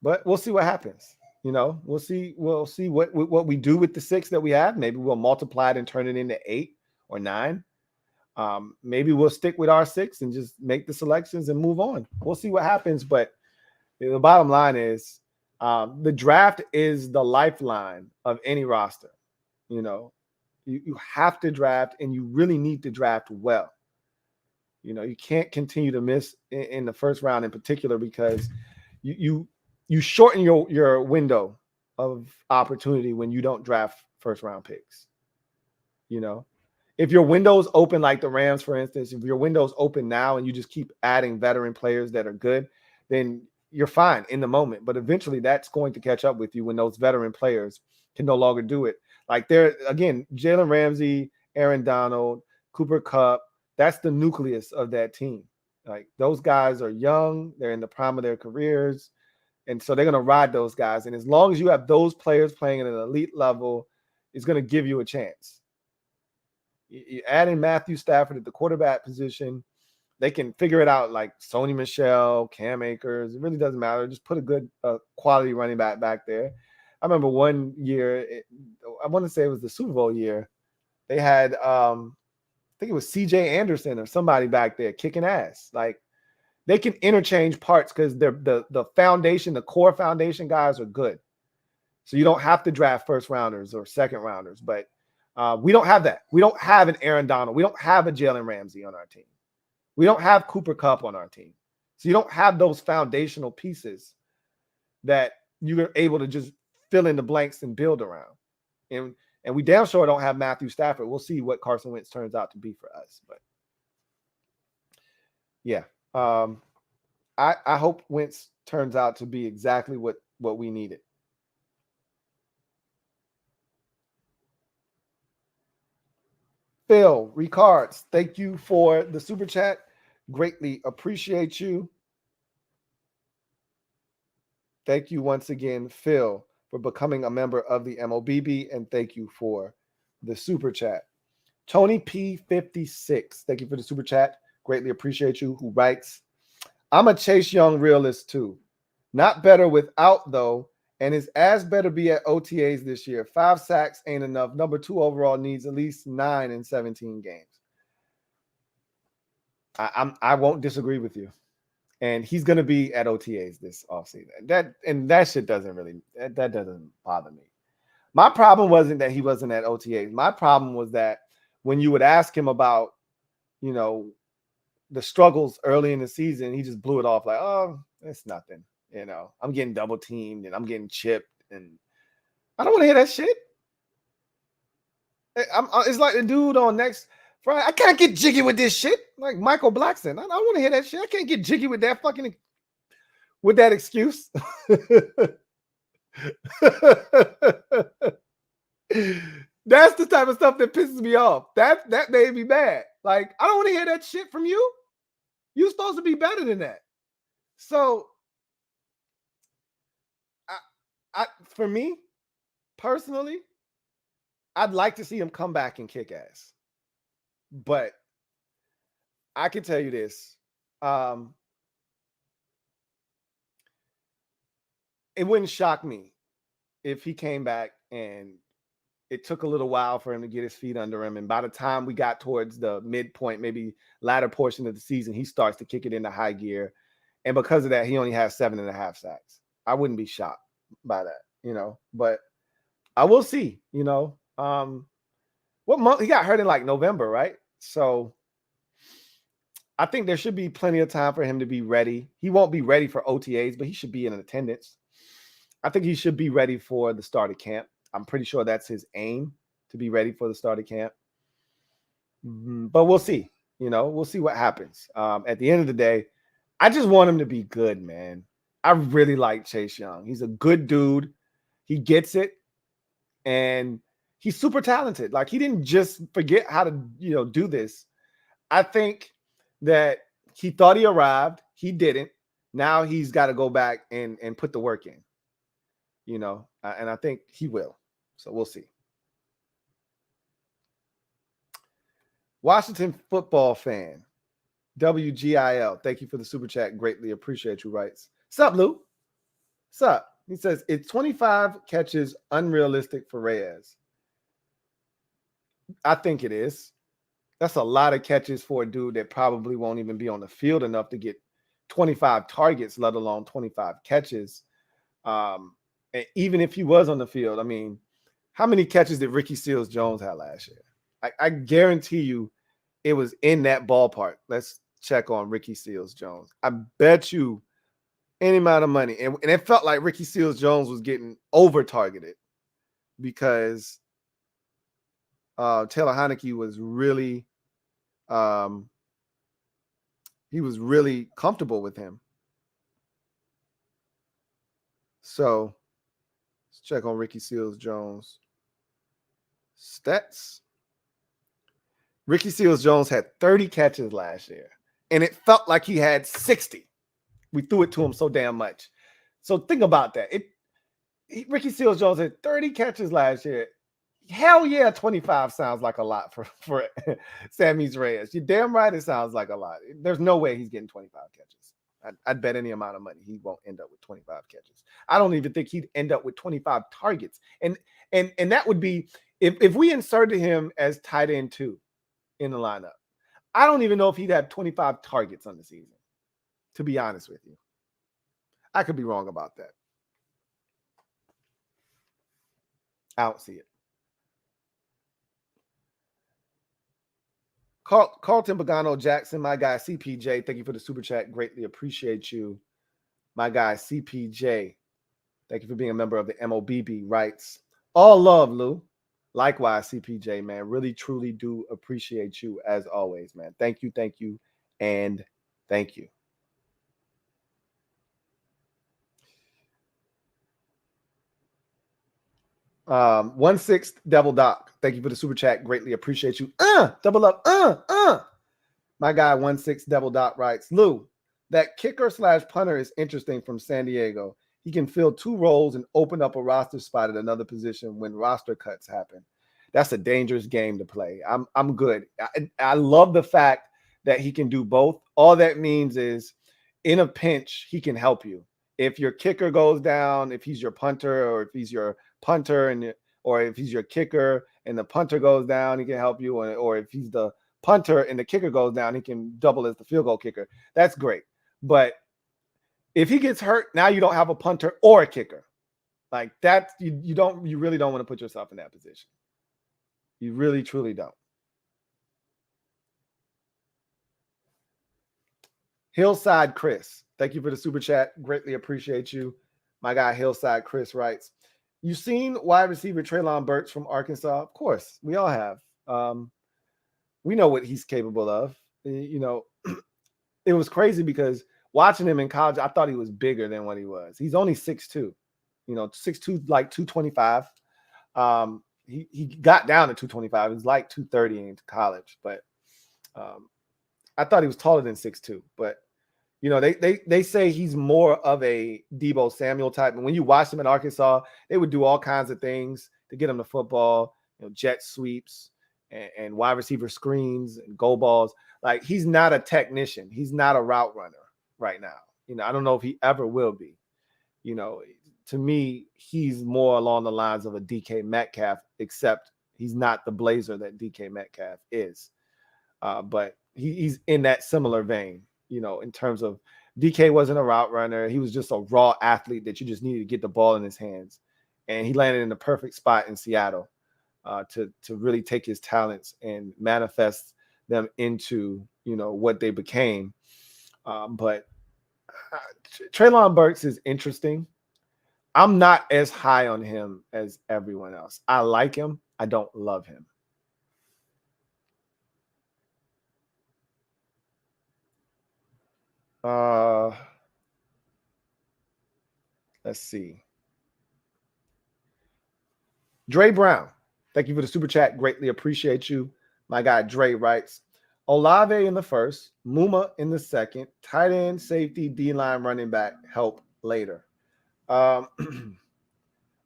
But we'll see what happens. We'll see what we do with the 6 that we have. Maybe we'll multiply it and turn it into 8 or 9. Maybe we'll stick with our 6 and just make the selections and move on. We'll see what happens. But the bottom line is The draft is the lifeline of any roster. You know, you have to draft, and you really need to draft well. You know, you can't continue to miss in the first round in particular, because you shorten your window of opportunity when you don't draft first round picks. You know, if your window's open, like the Rams, for instance, if your window's open now and you just keep adding veteran players that are good, then you're fine in the moment. But eventually that's going to catch up with you when those veteran players can no longer do it. Like there, again, Jalen Ramsey, Aaron Donald, Cooper Kupp, that's the nucleus of that team. Like those guys are young, they're in the prime of their careers. And so they're going to ride those guys. And as long as you have those players playing at an elite level, it's going to give you a chance. You add in Matthew Stafford at the quarterback position, they can figure it out, like Sony Michel, Cam Akers. It really doesn't matter. Just put a good quality running back there. I remember one year, I want to say it was the Super Bowl year, they had, I think it was C.J. Anderson or somebody back there kicking ass. Like they can interchange parts because they're the foundation, the core foundation guys are good. So you don't have to draft first rounders or second rounders, but we don't have that. We don't have an Aaron Donald. We don't have a Jalen Ramsey on our team. We don't have Cooper Kupp on our team. So you don't have those foundational pieces that you're able to just fill in the blanks and build around. And we damn sure don't have Matthew Stafford. We'll see what Carson Wentz turns out to be for us. But yeah, I hope Wentz turns out to be exactly what we needed. Phil Ricards, thank you for the super chat. Greatly appreciate you. Thank you once again, Phil, for becoming a member of the MOBB, and thank you for the super chat. Tony P56, thank you for the super chat. Greatly appreciate you. Who writes, I'm a Chase Young realist too. Not better without, though, and his ass better be at OTAs this year. 5 sacks ain't enough. Number 2 overall needs at least 9 in 17 games. I won't disagree with you. And he's going to be at OTAs this offseason. That shit doesn't really, that doesn't bother me. My problem wasn't that he wasn't at OTAs. My problem was that when you would ask him about, you know, the struggles early in the season, he just blew it off like, oh, it's nothing. You know, I'm getting double teamed and I'm getting chipped, and I don't want to hear that shit. It's like the dude on next Friday. I can't get jiggy with this shit. Like Michael Blackson. I don't want to hear that shit. I can't get jiggy with that excuse. That's the type of stuff that pisses me off. That made me mad. Like, I don't want to hear that shit from you. You're supposed to be better than that. So, for me, personally, I'd like to see him come back and kick ass. But I can tell you this. It wouldn't shock me if he came back and it took a little while for him to get his feet under him. And by the time we got towards the midpoint, maybe latter portion of the season, he starts to kick it into high gear. And because of that, he only has 7.5 sacks. I wouldn't be shocked by that, you know, but I will see, you know. What month? He got hurt in like November, right? So I think there should be plenty of time for him to be ready. He won't be ready for OTAs, but he should be in attendance. I think he should be ready for the start of camp. I'm pretty sure that's his aim, to be ready for the start of camp. But we'll see. You know, we'll see what happens. At the end of the day, I just want him to be good, man. I really like Chase Young. He's a good dude. He gets it. And he's super talented. Like, he didn't just forget how to, you know, do this. I think that he thought he arrived. He didn't. Now he's got to go back and put the work in, you know, and I think he will. So we'll see. Washington football fan, WGIL. Thank you for the super chat. Greatly appreciate you, writes. Sup, Lou? Sup? He says, it's 25 catches unrealistic for Reyes. I think it is. That's a lot of catches for a dude that probably won't even be on the field enough to get 25 targets, let alone 25 catches. And even if he was on the field, I mean, how many catches did Ricky Seals-Jones have last year? I guarantee you it was in that ballpark. Let's check on Ricky Seals-Jones. I bet you any amount of money. And it felt like Ricky Seals-Jones was getting over-targeted because Taylor Heineke was really he was really comfortable with him. So let's check on Ricky Seals-Jones stats. Ricky Seals-Jones had 30 catches last year, and it felt like he had 60. We threw it to him so damn much. So think about that. Ricky Seals-Jones had 30 catches last year. Hell yeah, 25 sounds like a lot for Sammy's Reyes. You're damn right it sounds like a lot. There's no way he's getting 25 catches. I'd bet any amount of money he won't end up with 25 catches. I don't even think he'd end up with 25 targets. And that would be if we inserted him as tight end 2 in the lineup. I don't even know if he'd have 25 targets on the season, to be honest with you. I could be wrong about that. I don't see it. Carlton Pagano Jackson, my guy CPJ, thank you for the super chat. Greatly appreciate you. My guy CPJ, thank you for being a member of the MOBB Rights. All love, Lou. Likewise, CPJ, man. Really, truly do appreciate you as always, man. Thank you, and thank you. One sixth Devil Doc. Thank you for the super chat. Greatly appreciate you. Double up. My guy 16 Devil Doc writes, Lou, that kicker / punter is interesting from San Diego. He can fill 2 roles and open up a roster spot at another position when roster cuts happen. That's a dangerous game to play. I'm good. I love the fact that he can do both. All that means is in a pinch, he can help you. If your kicker goes down, if he's your punter, or if he's your punter, or if he's your kicker and the punter goes down, he can help you. Or if he's the punter and the kicker goes down, he can double as the field goal kicker. That's great. But if he gets hurt, now you don't have a punter or a kicker. Like that, you really don't want to put yourself in that position. You really, truly don't. Hillside Chris, thank you for the super chat. Greatly appreciate you. My guy Hillside Chris writes, you seen wide receiver Treylon Burks from Arkansas? Of course, we all have. We know what he's capable of. You know, it was crazy because watching him in college, I thought he was bigger than what he was. He's only 6'2", you know, 6'2", like 225. He got down to 225. He was like 230 in college, but I thought he was taller than 6'2". But you know, they say he's more of a Deebo Samuel type. And when you watch him in Arkansas, they would do all kinds of things to get him the football, you know, jet sweeps and wide receiver screens and goal balls. Like, he's not a technician. He's not a route runner right now. You know, I don't know if he ever will be. You know, to me, he's more along the lines of a DK Metcalf, except he's not the blazer that DK Metcalf is. But he's in that similar vein, you know, in terms of DK wasn't a route runner. He was just a raw athlete that you just needed to get the ball in his hands. And he landed in the perfect spot in Seattle to really take his talents and manifest them into, you know, what they became. But Treylon Burks is interesting. I'm not as high on him as everyone else. I like him. I don't love him. Let's see. Dre Brown, thank you for the super chat. Greatly appreciate you. My guy Dre writes, Olave in the first, Muma in the second, tight end, safety, D-line, running back, help later. I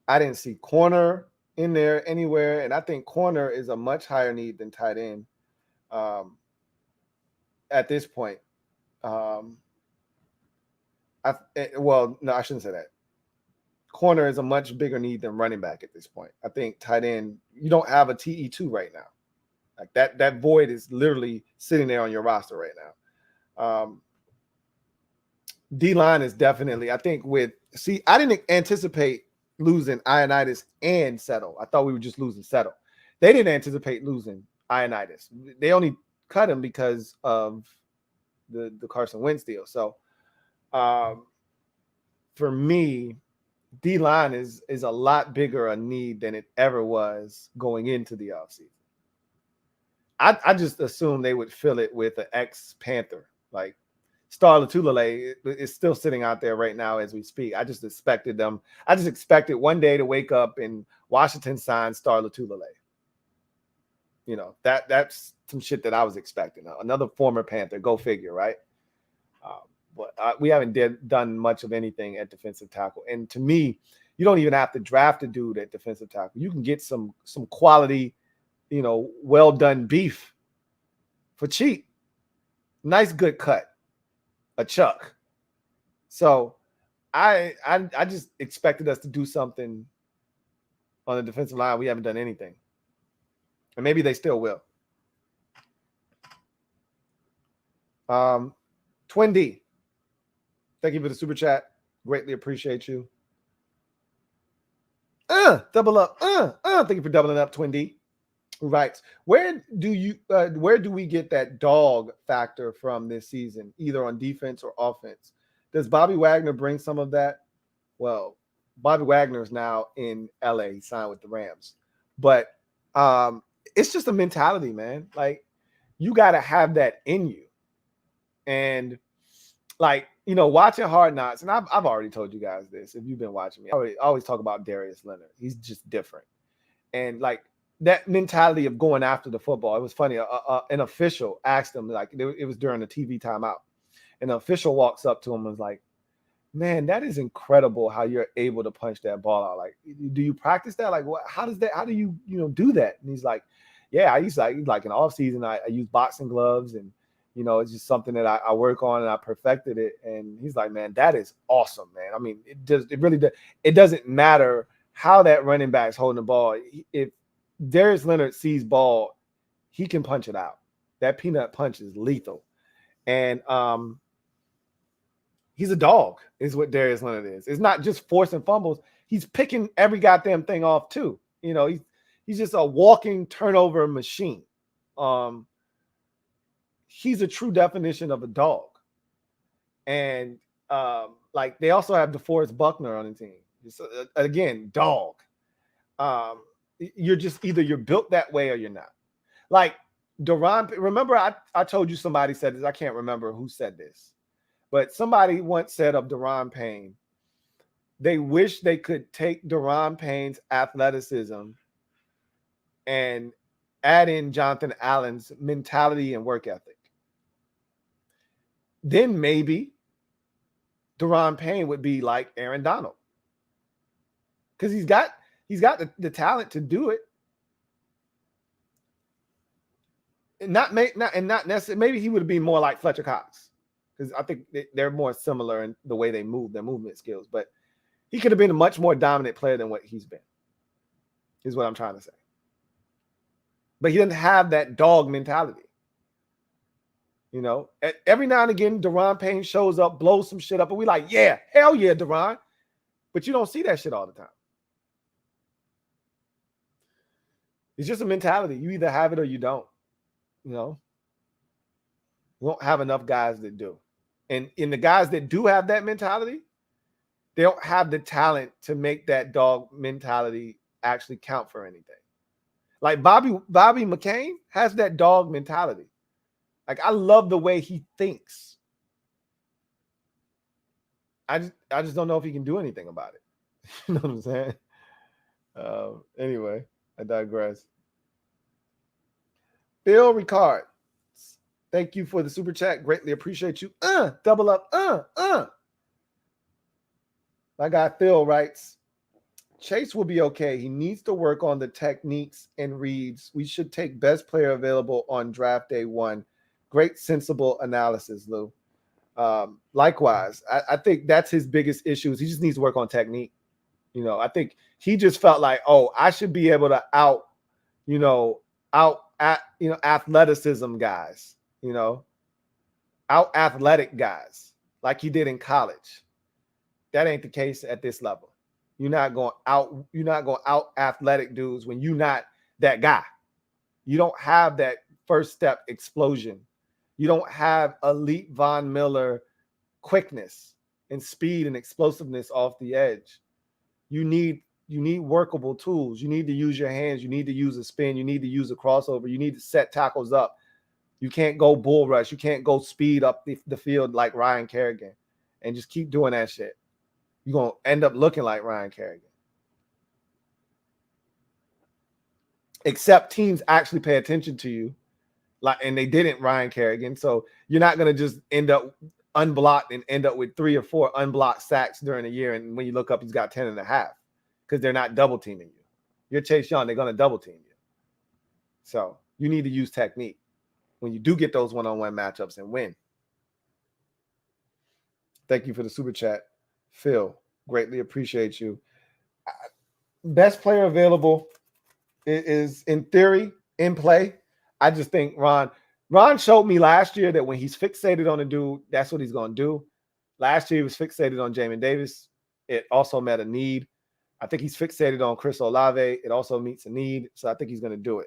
didn't see corner in there anywhere, and I think corner is a much higher need than tight end at this point. Well, no, I shouldn't say that. Corner is a much bigger need than running back at this point. I think tight end, you don't have a TE2 right now. Like that void is literally sitting there on your roster right now. D-line is definitely, I think with See, I didn't anticipate losing Ioannidis and Settle. I thought we were just losing Settle. They didn't anticipate losing Ioannidis. They only cut him because of the Carson Wentz deal. So for me, D-line is a lot bigger a need than it ever was going into the offseason. I just assumed they would fill it with an ex-Panther. Like Star Lotulelei is still sitting out there right now as we speak. I just expected one day to wake up and Washington sign Star Lotulelei. You know, that's some shit that I was expecting. Another former Panther, go figure, right? But we haven't done much of anything at defensive tackle. And to me, you don't even have to draft a dude at defensive tackle. You can get some quality, you know, well done beef for cheap. Nice, good cut. A chuck. So I just expected us to do something on the defensive line. We haven't done anything. And maybe they still will. Twin D, thank you for the super chat. Greatly appreciate you. Double up. Thank you for doubling up, Twin D. Who writes, where do we get that dog factor from this season, either on defense or offense? Does Bobby Wagner bring some of that? Well, Bobby Wagner is now in LA. He signed with the Rams. But it's just a mentality, man. Like, you got to have that in you. And, like, you know, watching Hard Knocks, and I've already told you guys this, if you've been watching me, I always talk about Darius Leonard. He's just different. And, like, that mentality of going after the football. It was funny. An official asked him, like, it was during the TV timeout. And the official walks up to him and was like, man, that is incredible how you're able to punch that ball out. Like, do you practice that? Like, what? How do you do that? And he's like, yeah, I used to, like in off season, I use boxing gloves, and you know, it's just something that I work on and I perfected it. And he's like, man, that is awesome, man. I mean, it really does. It doesn't matter how that running back's holding the ball. If Darius Leonard sees ball, he can punch it out. That peanut punch is lethal. And he's a dog, is what Darius Leonard is. It's not just forcing fumbles. He's picking every goddamn thing off too. You know, he's just a walking turnover machine. He's a true definition of a dog. And like, they also have DeForest Buckner on the team. Just, again, dog. You're just either you're built that way or you're not. Like Duron, remember I told you somebody said this. I can't remember who said this. But somebody once said of Daron Payne, they wish they could take Daron Payne's athleticism and add in Jonathan Allen's mentality and work ethic. Then maybe Daron Payne would be like Aaron Donald. Because he's got the talent to do it. And not necessarily, maybe he would be more like Fletcher Cox. Because I think they're more similar in the way they move, their movement skills. But he could have been a much more dominant player than what he's been, is what I'm trying to say. But he doesn't have that dog mentality. You know, every now and again, Daron Payne shows up, blows some shit up, and we like, yeah, hell yeah, Daron. But you don't see that shit all the time. It's just a mentality. You either have it or you don't. You know, we don't have enough guys that do. And in the guys that do have that mentality, they don't have the talent to make that dog mentality actually count for anything. Like Bobby McCain has that dog mentality. Like, I love the way he thinks. I just don't know if he can do anything about it. You know what I'm saying? Anyway, I digress. Bill Ricard, thank you for the super chat. Greatly appreciate you. Double up. My guy Phil writes, Chase will be okay. He needs to work on the techniques and reads. We should take best player available on draft day 1. Great, sensible analysis, Lou. Likewise, I think that's his biggest issue. Is he just needs to work on technique. You know, I think he just felt like, oh, I should be able to out athleticism guys, you know, out athletic guys like he did in college. That ain't the case at this level. You're not going out athletic dudes when you're not that guy. You don't have that first step explosion. You don't have elite Von Miller quickness and speed and explosiveness off the edge. You need workable tools. You need to use your hands. You need to use a spin. You need to use a crossover. You need to set tackles up. You can't go bull rush. You can't go speed up the field like Ryan Kerrigan and just keep doing that shit. You're going to end up looking like Ryan Kerrigan. Except teams actually pay attention to you, and they didn't Ryan Kerrigan. So you're not going to just end up unblocked and end up with 3 or 4 unblocked sacks during a year. And when you look up, he's got 10.5 because they're not double teaming you. You're Chase Young. They're going to double team you. So you need to use technique when you do get those one-on-one matchups and win. Thank you for the super chat, Phil. Greatly appreciate you. Best player available is in theory, in play. I just think Ron showed me last year that when he's fixated on a dude, that's what he's going to do. Last year, he was fixated on Jamin Davis. It also met a need. I think he's fixated on Chris Olave. It also meets a need. So I think he's going to do it.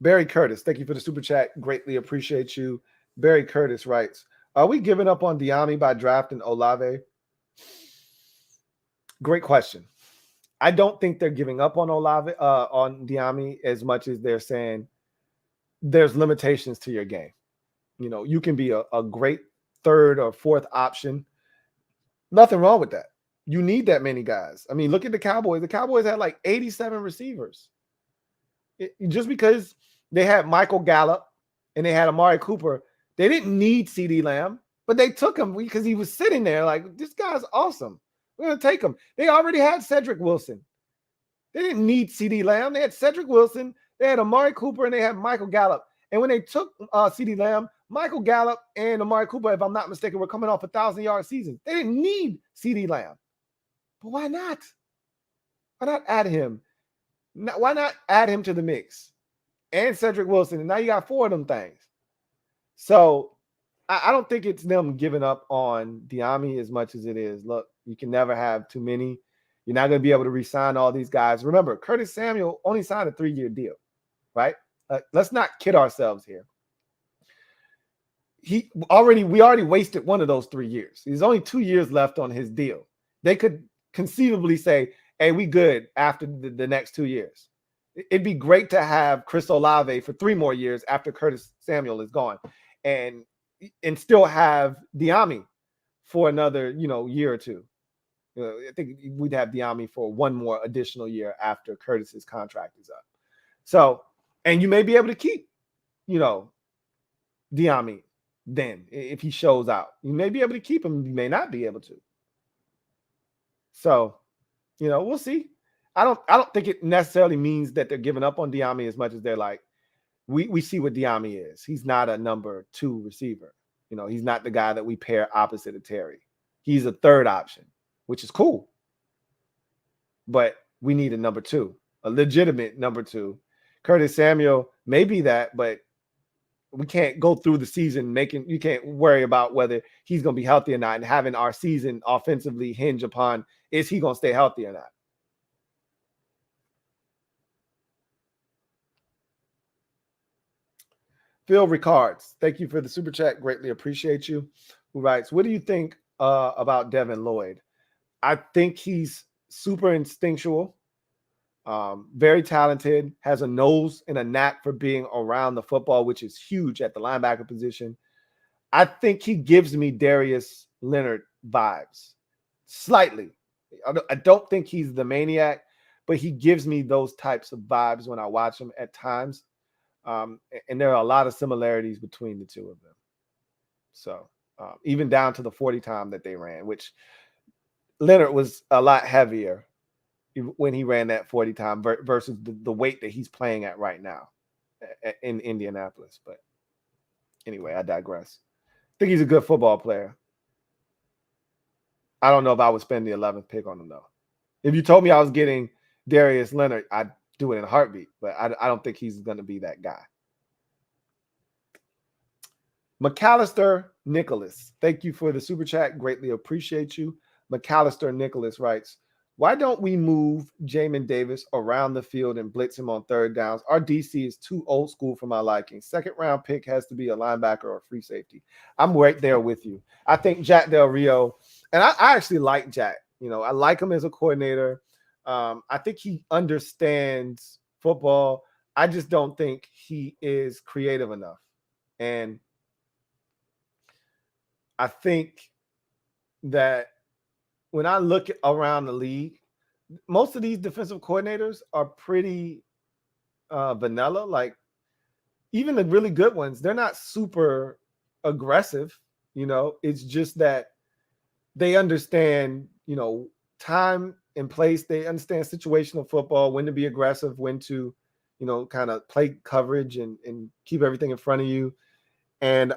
Barry Curtis, thank you for the super chat. Greatly appreciate you. Barry Curtis writes, are we giving up on Diami by drafting Olave? Great question. I don't think they're giving up on Olave, on Diami as much as they're saying there's limitations to your game. You know, you can be a great 3rd or 4th option. Nothing wrong with that. You need that many guys. I mean, look at the Cowboys. The Cowboys had like 87 receivers. Just because they had Michael Gallup and they had Amari Cooper, they didn't need CeeDee Lamb, but they took him because he was sitting there like, this guy's awesome. We're going to take him. They already had Cedric Wilson. They didn't need CeeDee Lamb. They had Cedric Wilson, they had Amari Cooper, and they had Michael Gallup. And when they took CeeDee Lamb, Michael Gallup and Amari Cooper, if I'm not mistaken, were coming off 1,000-yard seasons. They didn't need CeeDee Lamb. But why not? Why not add him? Why not add him to the mix? And Cedric Wilson, and now you got 4 of them things. So I don't think it's them giving up on Diami as much as it is. Look, you can never have too many. You're not going to be able to re-sign all these guys. Remember, Curtis Samuel only signed a 3-year deal, right? Let's not kid ourselves here. We already wasted one of those 3 years. There's only 2 years left on his deal. They could conceivably say, hey, we good after the next 2 years. It'd be great to have Chris Olave for 3 more years after Curtis Samuel is gone, and still have Diami for another, year or 2. I think we'd have Diami for 1 more additional year after Curtis's contract is up. So, and you may be able to keep, Diami then if he shows out. You may be able to keep him. You may not be able to. So, we'll see. I don't think it necessarily means that they're giving up on Diami as much as they're like, we see what Diami is. He's not a number 2 receiver. He's not the guy that we pair opposite of Terry. He's a 3rd option, which is cool. But we need a number 2, a legitimate number 2. Curtis Samuel may be that, but we can't go through the season you can't worry about whether he's going to be healthy or not, and having our season offensively hinge upon, is he going to stay healthy or not? Phil Ricards, thank you for the super chat. Greatly appreciate you. Who writes, what do you think about Devin Lloyd? I think he's super instinctual, very talented, has a nose and a knack for being around the football, which is huge at the linebacker position. I think he gives me Darius Leonard vibes, slightly. I don't think he's the maniac, but he gives me those types of vibes when I watch him at times. And there are a lot of similarities between the 2 of them. So even down to the 40 time that they ran, which Leonard was a lot heavier when he ran that 40 time versus the weight that he's playing at right now in Indianapolis. But anyway, I digress. I think he's a good football player. I don't know if I would spend the 11th pick on him, though. If you told me I was getting Darius Leonard, I'd do it in a heartbeat, but I don't think he's going to be that guy. McAllister Nicholas, thank you for the super chat. Greatly appreciate you. McAllister Nicholas writes, why don't we move Jamin Davis around the field and blitz him on third downs? Our DC is too old school for my liking. Second round pick has to be a linebacker or a free safety. I'm right there with you. I think Jack Del Rio, and I actually like Jack. You know, I like him as a coordinator. I think he understands football. I just don't think he is creative enough. And I think that when I look around the league, most of these defensive coordinators are pretty vanilla. Like even the really good ones, they're not super aggressive. You know, it's just that they understand, you know, time and place. They understand situational football, when to be aggressive, when to, you know, kind of play coverage and keep everything in front of you. And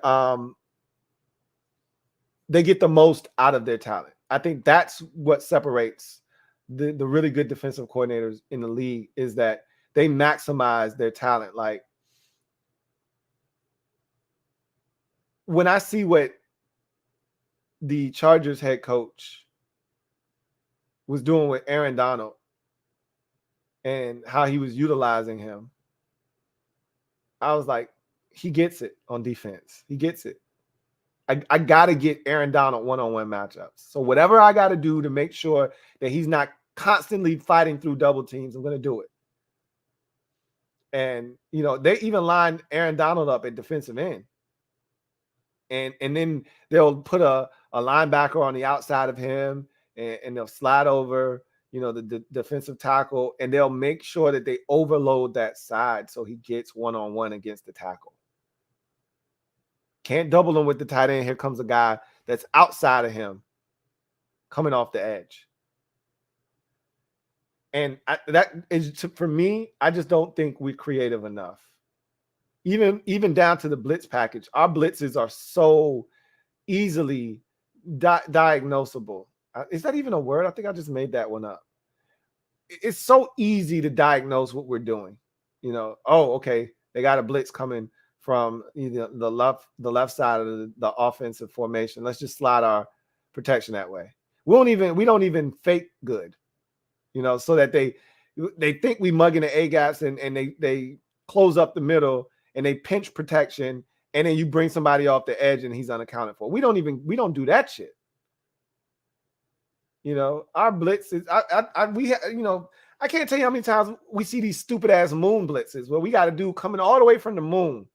they get the most out of their talent. I think that's what separates the really good defensive coordinators in the league, is that they maximize their talent. Like when I see what the Chargers head coach was doing with Aaron Donald and how he was utilizing him, I was like, he gets it on defense. He gets it. I got to get Aaron Donald one-on-one matchups. So whatever I got to do to make sure that he's not constantly fighting through double teams, I'm going to do it. And, you know, they even lined Aaron Donald up at defensive end. And then they'll put a linebacker on the outside of him and they'll slide over, you know, the defensive tackle, and they'll make sure that they overload that side so he gets one-on-one against the tackle. Can't double him with the tight end. Here comes a guy that's outside of him coming off the edge. And that is, for me, I just don't think we're creative enough. Even down to the blitz package. Our blitzes are so easily diagnosable. Is that even a word? I think I just made that one up. It's so easy to diagnose what we're doing. You know, oh, okay, they got a blitz coming from either the left side of the offensive formation. Let's just slide our protection that way. We don't even fake good, you know, so that they think we mugging the A gaps and they close up the middle and they pinch protection, and then you bring somebody off the edge and he's unaccounted for. We don't do that shit. You know, our blitzes, I can't tell you how many times we see these stupid ass moon blitzes where we got a dude coming all the way from the moon,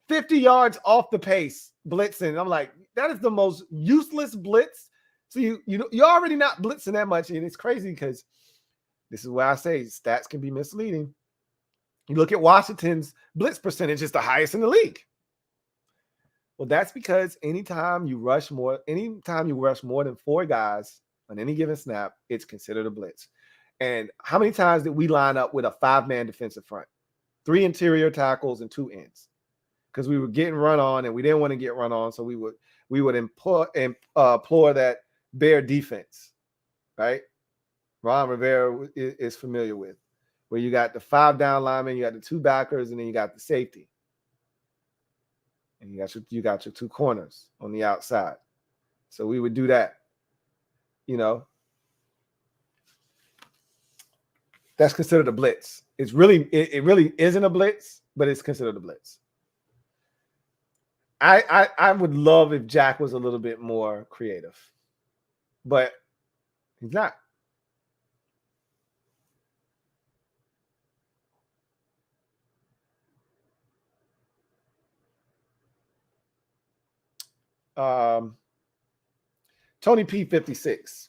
50 yards off the pace, blitzing. I'm like, that is the most useless blitz. So you're already not blitzing that much, and it's crazy because this is why I say stats can be misleading. You look at Washington's blitz percentage, is the highest in the league. Well, that's because anytime you rush more than 4 guys on any given snap, it's considered a blitz. And how many times did we line up with a 5-man defensive front, 3 interior tackles and 2 ends? Because we were getting run on and we didn't want to get run on, so we would implore that bear defense, right? Ron Rivera is familiar with, where you got the 5 down linemen, you got the 2 backers, and then you got the safety. And you got your 2 corners on the outside. So we would do that. You know, that's considered a blitz. It really isn't a blitz, but it's considered a blitz. I would love if Jack was a little bit more creative, but he's not. Tony P56,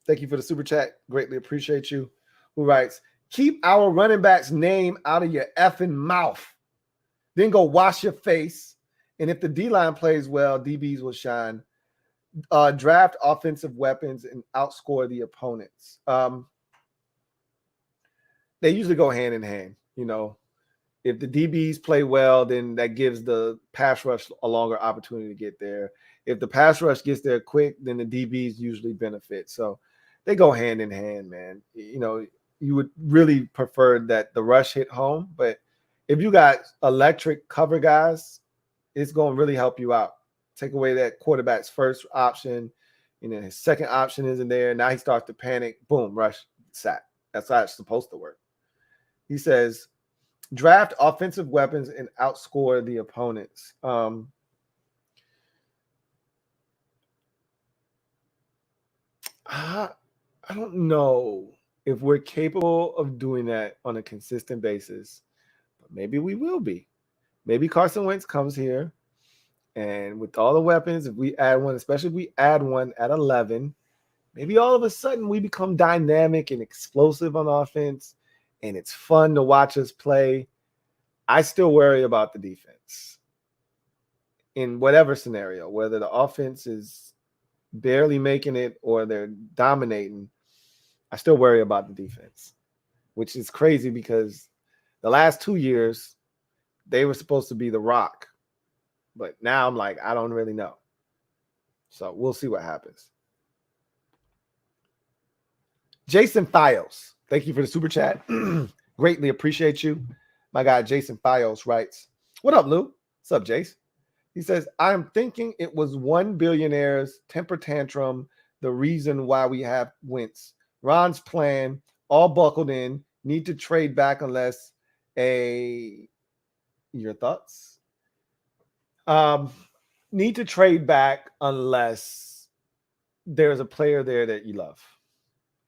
thank you for the super chat. Greatly appreciate you. Who writes, keep our running back's name out of your effing mouth. Then go wash your face. And if the D-line plays well, DBs will shine. Draft offensive weapons and outscore the opponents. They usually go hand in hand. You know, if the DBs play well, then that gives the pass rush a longer opportunity to get there. If the pass rush gets there quick, then the DBs usually benefit. So they go hand in hand, man. You know, you would really prefer that the rush hit home, but if you got electric cover guys, it's going to really help you out. Take away that quarterback's first option, his second option isn't there. Now he starts to panic. Boom, rush, sack. That's how it's supposed to work. He says, draft offensive weapons and outscore the opponents. I don't know if we're capable of doing that on a consistent basis, but maybe we will be. Maybe Carson Wentz comes here, and with all the weapons, if we add one, especially if we add one at 11, maybe all of a sudden we become dynamic and explosive on offense, and it's fun to watch us play. I still worry about the defense in whatever scenario, whether the offense is barely making it or they're dominating. I still worry about the defense, which is crazy because the last 2 years, they were supposed to be the rock. But now I'm like, I don't really know. So we'll see what happens. Jason Files, thank you for the super chat. Greatly appreciate you. My guy Jason Files writes, what up, Lou? What's up, Jace? He says, I'm thinking it was one billionaire's temper tantrum the reason why we have Wentz. Ron's plan, all buckled in, need to trade back unless your thoughts? Need to trade back unless there's a player there that you love.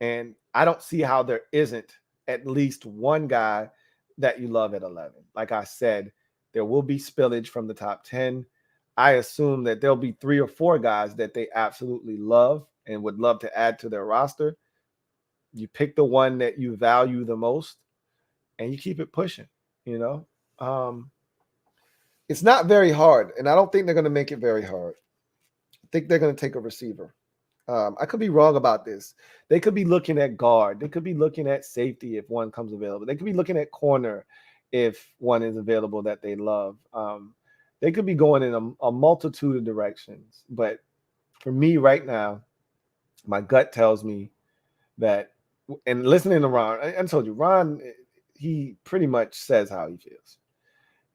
And I don't see how there isn't at least one guy that you love at 11. Like I said, there will be spillage from the top 10. I assume that there'll be 3 or 4 guys that they absolutely love and would love to add to their roster. You pick the one that you value the most and you keep it pushing, It's not very hard, and I don't think they're going to make it very hard. I think they're going to take a receiver. I could be wrong about this. They could be looking at guard. They could be looking at safety if one comes available. They could be looking at corner if one is available that they love. They could be going in a multitude of directions. But for me right now, my gut tells me that, and listening to Ron, I told you, Ron, he pretty much says how he feels.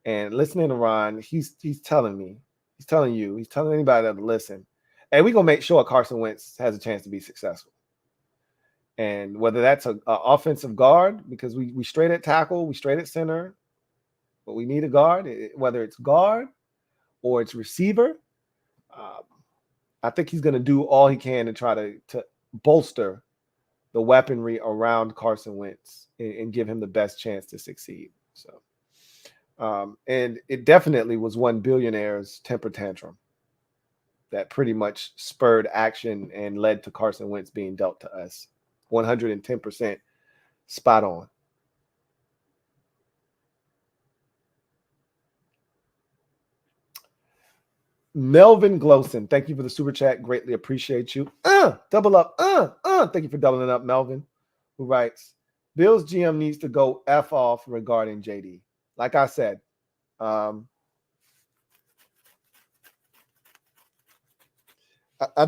And listening to Ron, he's telling me, he's telling you, he's telling anybody that listen, and we're going to make sure Carson Wentz has a chance to be successful. And whether that's an offensive guard, because we straight at tackle, we straight at center, but we need a guard, whether it's guard or it's receiver, I think he's going to do all he can to try to bolster the weaponry around Carson Wentz and give him the best chance to succeed. So, and it definitely was one billionaire's temper tantrum that pretty much spurred action and led to Carson Wentz being dealt to us. 110% spot on. Melvin Glowson, thank you for the super chat. Greatly appreciate you. Double up. Thank you for doubling up, Melvin, who writes, Bills GM needs to go F off regarding JD. Like I said, I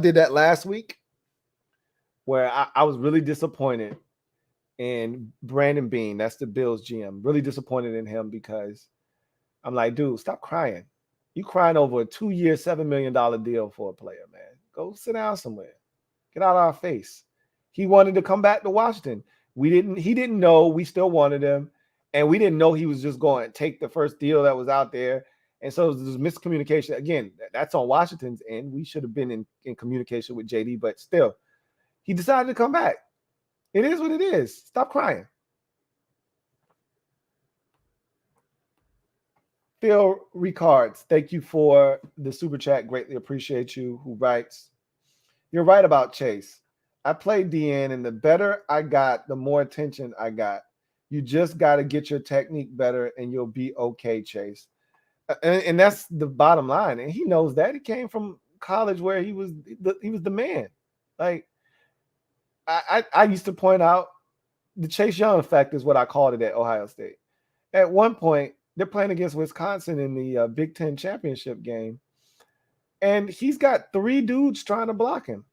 did that last week where I was really disappointed in Brandon Beane. That's the Bills GM. Really disappointed in him because I'm like, dude, stop crying. You crying over a 2-year, $7 million deal for a player, man. Go sit down somewhere. Get out of our face. He wanted to come back to Washington. He didn't know we still wanted him. And we didn't know he was just going to take the first deal that was out there. And so there's miscommunication. Again, that's on Washington's end. We should have been in communication with JD, but still, he decided to come back. It is what it is. Stop crying. Phil Ricards, thank you for the super chat. Greatly appreciate you. Who writes, you're right about Chase. I played DN, and the better I got, the more attention I got. You just got to get your technique better, and you'll be okay, Chase. And that's the bottom line. And he knows that. He came from college where he was the man. Like I used to point out, the Chase Young effect is what I called it at Ohio State. At one point, they're playing against Wisconsin in the Big Ten championship game, and he's got 3 dudes trying to block him.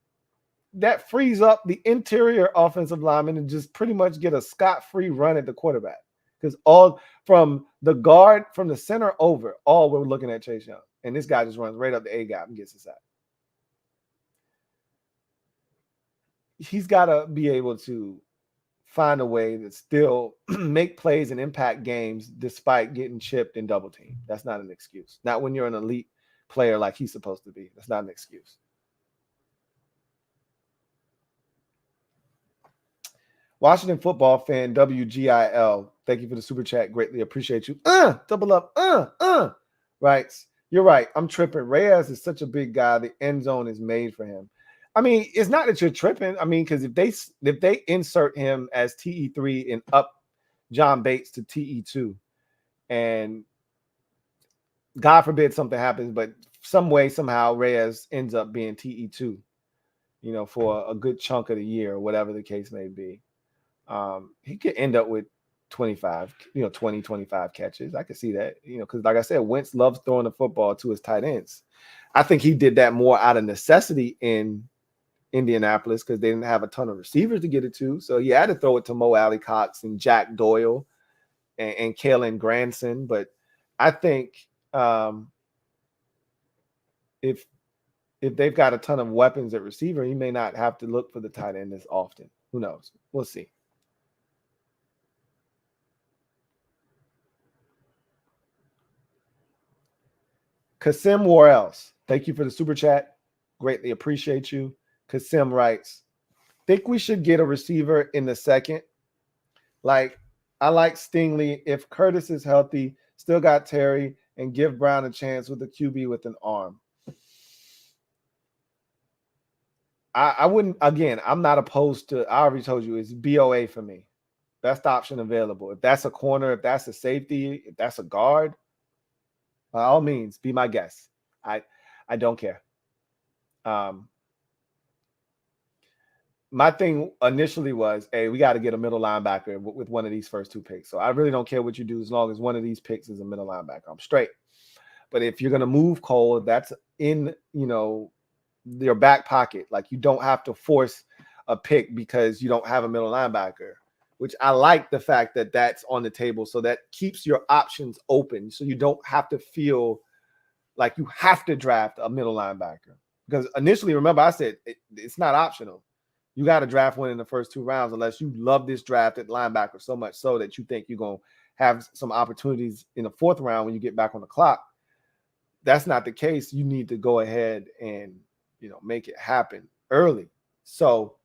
that frees up the interior offensive lineman and just pretty much get a scot-free run at the quarterback. Because all from the guard, from the center over, all we're looking at Chase Young. And this guy just runs right up the A gap and gets inside. He's got to be able to find a way to still make plays and impact games despite getting chipped and double teamed. That's not an excuse. Not when you're an elite player like he's supposed to be. That's not an excuse. Washington football fan WGIL, thank you for the super chat. Greatly appreciate you. Double up. Right. You're right. I'm tripping. Reyes is such a big guy. The end zone is made for him. I mean, it's not that you're tripping. I mean, because if they insert him as TE3 and up John Bates to TE2, and God forbid something happens, but some way, somehow, Reyes ends up being TE2, for a good chunk of the year, or whatever the case may be. He could end up with 20, 25 catches. I could see that, because like I said, Wentz loves throwing the football to his tight ends. I think he did that more out of necessity in Indianapolis because they didn't have a ton of receivers to get it to. So he had to throw it to Mo Alley-Cox and Jack Doyle and Kalen Granson. But I think if they've got a ton of weapons at receiver, he may not have to look for the tight end as often. Who knows? We'll see. Kasim Worrells, thank you for the super chat. Greatly appreciate you. Kasim writes, think we should get a receiver in the second. Like, I like Stingley. If Curtis is healthy, still got Terry, and give Brown a chance with a QB with an arm. I wouldn't, again, I'm not opposed to, I already told you, it's BOA for me. Best option available. If that's a corner, if that's a safety, if that's a guard, by all means, be my guest. I don't care. My thing initially was, hey, we got to get a middle linebacker with one of these first two picks. So I really don't care what you do as long as one of these picks is a middle linebacker. I'm straight. But if you're going to move Cole, that's in, your back pocket. Like, you don't have to force a pick because you don't have a middle linebacker, which I like the fact that that's on the table. So that keeps your options open. So you don't have to feel like you have to draft a middle linebacker. Because initially, remember, I said it's not optional. You got to draft one in the first 2 rounds unless you love this draft at linebacker so much so that you think you're going to have some opportunities in the 4th round when you get back on the clock. That's not the case. You need to go ahead and, make it happen early. So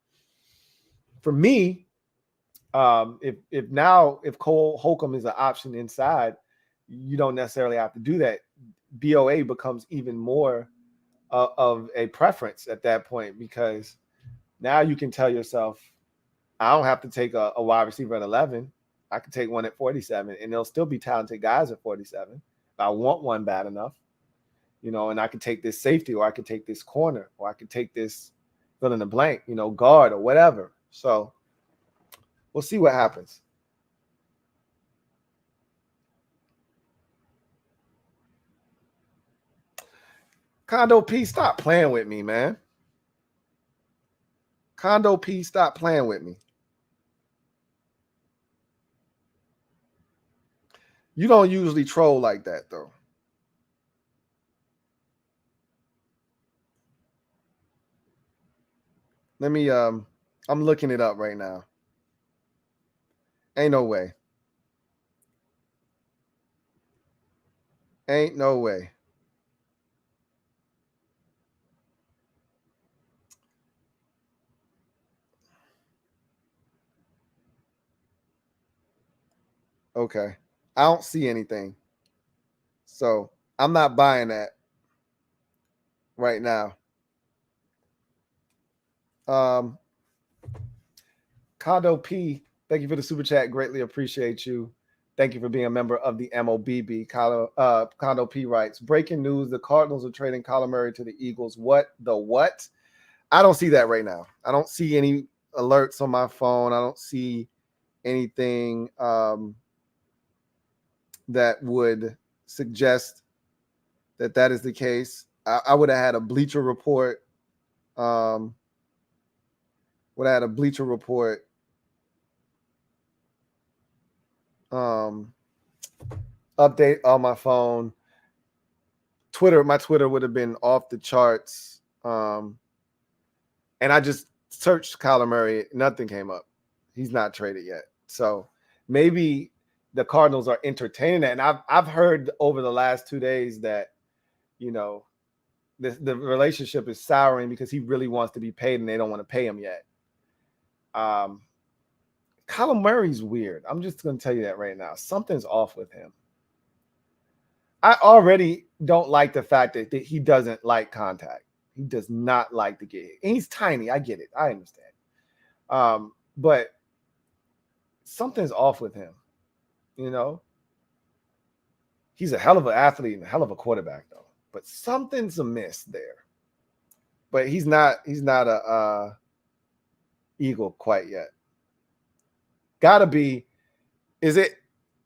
for me, if Cole Holcomb is an option inside, you don't necessarily have to do that. BOA becomes even more of a preference at that point, because now you can tell yourself, I don't have to take a wide receiver at 11. I can take one at 47, and there'll still be talented guys at 47. If I want one bad enough, and I can take this safety, or I can take this corner, or I can take this fill in the blank, guard or whatever. So we'll see what happens. Condo P, stop playing with me, man. Condo P, stop playing with me. You don't usually troll like that, though. Let me, I'm looking it up right now. Ain't no way. Ain't no way. Okay. I don't see anything. So I'm not buying that right now. Condo P, thank you for the super chat. Greatly appreciate you. Thank you for being a member of the MOBB. Condo P writes, breaking news, the Cardinals are trading Kyler Murray to the Eagles. What? I don't see that right now. I don't see any alerts on my phone. I don't see anything that would suggest that is the case. I would have had a Bleacher Report What I had a Bleacher Report update on my phone. My Twitter would have been off the charts. And I just searched Kyler Murray. Nothing came up. He's not traded yet. So maybe the Cardinals are entertaining that. And I've heard over the last 2 days that, you know, the relationship is souring because he really wants to be paid and they don't want to pay him yet. Kyler Murray's weird. I'm just going to tell you that right now. Something's off with him. I already don't like the fact that he doesn't like contact. He does not like to get hit. And he's tiny. I get it. I understand. But something's off with him. You know? He's a hell of an athlete and a hell of a quarterback, though. But something's amiss there. But he's not a Eagle quite yet. Gotta be. Is it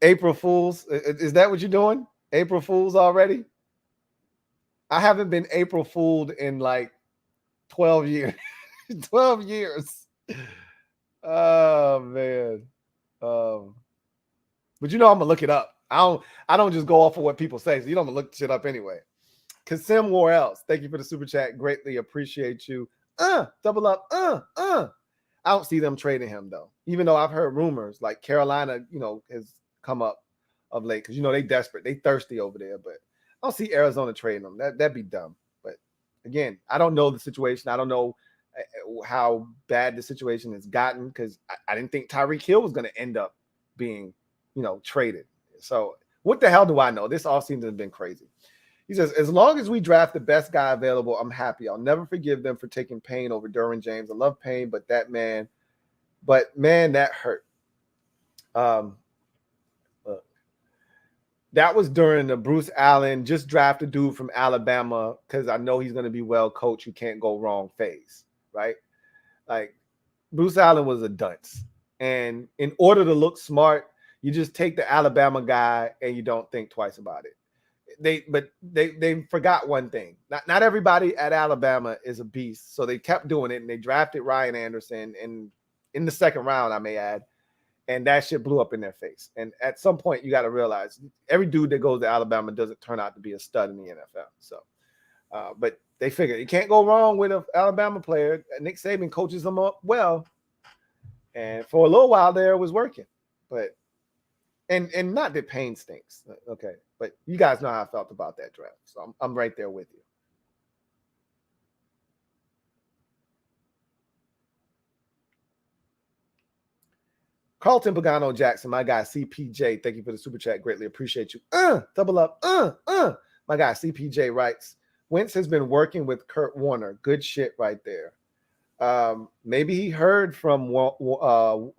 April Fools? Is that what you're doing? April Fools already? I haven't been April Fooled in like 12 years. 12 years. Oh man. But you know I'm gonna look it up. I don't just go off of what people say. So you don't look shit up anyway. Kasim Worrells, thank you for the super chat. Greatly appreciate you. Double up. I don't see them trading him though. Even though I've heard rumors like Carolina, has come up of late because they desperate, they thirsty over there. But I don't see Arizona trading them. That'd be dumb. But again, I don't know the situation. I don't know how bad the situation has gotten because I didn't think Tyreek Hill was going to end up being, traded. So what the hell do I know? This offseason has been crazy. He says, as long as we draft the best guy available, I'm happy. I'll never forgive them for taking Payne over Derwin James. I love Payne, but man, that hurt. That was during the Bruce Allen, just draft a dude from Alabama because I know he's going to be well coached. You can't go wrong phase, right? Like Bruce Allen was a dunce. And in order to look smart, you just take the Alabama guy and you don't think twice about it. They forgot one thing. Not everybody at Alabama is a beast. So they kept doing it and they drafted Ryan Anderson in the second round, I may add. And that shit blew up in their face. And at some point, you got to realize every dude that goes to Alabama doesn't turn out to be a stud in the NFL. So, but they figure you can't go wrong with an Alabama player. Nick Saban coaches them up well. And for a little while there, it was working. But, and not that Payne stinks. Okay. But you guys know how I felt about that draft. So I'm right there with you. Carlton Pagano Jackson, my guy CPJ, thank you for the super chat. Greatly appreciate you. Double up. My guy CPJ writes, Wentz has been working with Kurt Warner. Good shit right there. Maybe he heard from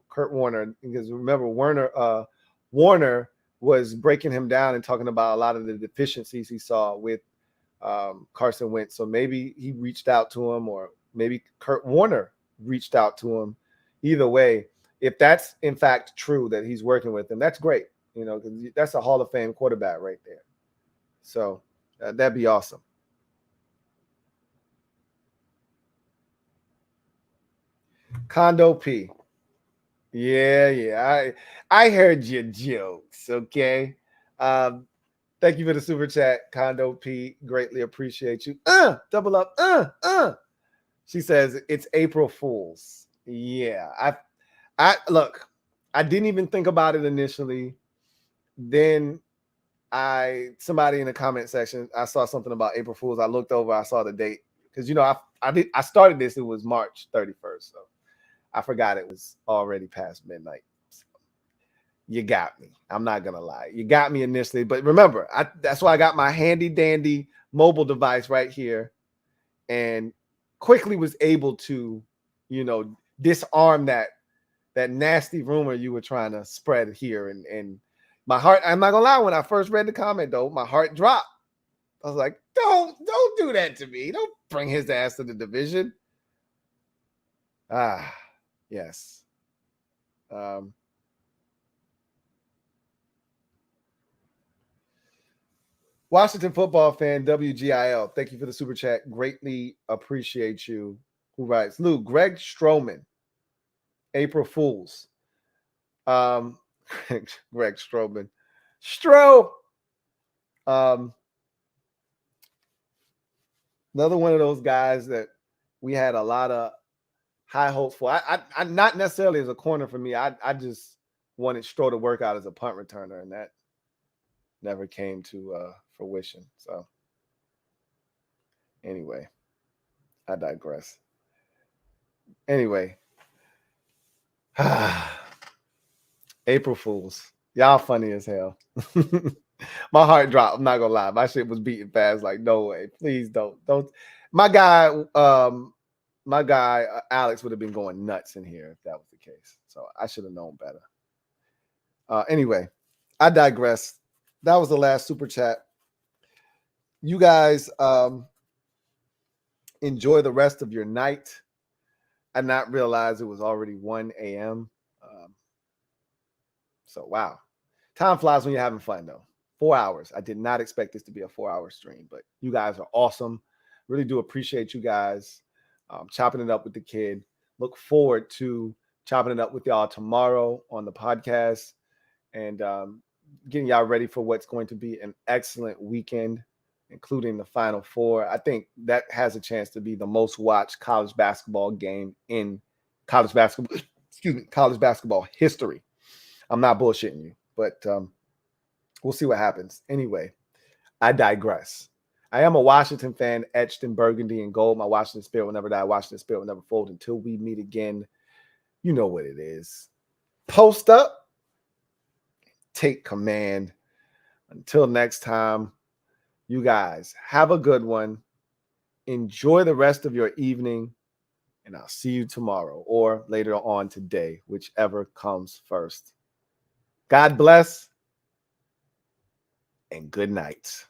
Kurt Warner because remember Warner was breaking him down and talking about a lot of the deficiencies he saw with Carson Wentz. So maybe he reached out to him or maybe Kurt Warner reached out to him. Either way, if that's in fact true that he's working with him, that's great. Because that's a Hall of Fame quarterback right there. So that'd be awesome. Condo P. Yeah. I heard your jokes. Okay. Thank you for the super chat, Condo P. Greatly appreciate you. Double up. She says it's April Fools. Yeah. I look, I didn't even think about it initially. Then somebody in the comment section, I saw something about April Fools. I looked over, I saw the date. Because I started this, it was March 31st. So I forgot it was already past midnight. So you got me. I'm not gonna lie. You got me initially. But remember, that's why I got my handy dandy mobile device right here and quickly was able to, disarm that nasty rumor you were trying to spread here. And my heart, I'm not gonna lie, when I first read the comment though, my heart dropped. I was like, don't do that to me. Don't bring his ass to the division. Yes. Washington football fan, WGIL. Thank you for the super chat. Greatly appreciate you. Who writes? Lou, Greg Stroman April Fools. Greg Stroman. Another one of those guys that we had a lot of high hopes for. I not necessarily as a corner for me. I just wanted Stroh to work out as a punt returner, and that never came to fruition. So anyway, I digress. Anyway, April Fools. Y'all funny as hell. My heart dropped. I'm not gonna lie. My shit was beating fast. Like, no way. Please don't. My guy, Alex would have been going nuts in here if that was the case. So I should have known better. Anyway, I digress. That was the last super chat. You guys enjoy the rest of your night. I did not realize it was already 1 a.m. So wow. Time flies when you're having fun, though. 4 hours. I did not expect this to be a 4-hour stream, but you guys are awesome. Really do appreciate you guys chopping it up with the kid. Look forward to chopping it up with y'all tomorrow on the podcast and getting y'all ready for what's going to be an excellent weekend, including the Final Four. I think that has a chance to be the most watched college basketball game in college basketball history. I'm not bullshitting you, but we'll see what happens. Anyway, I digress. I am a Washington fan, etched in burgundy and gold. My Washington spirit will never die. Washington spirit will never fold until we meet again. You know what it is. Post up. Take command. Until next time, you guys have a good one. Enjoy the rest of your evening, and I'll see you tomorrow or later on today, whichever comes first. God bless and good night.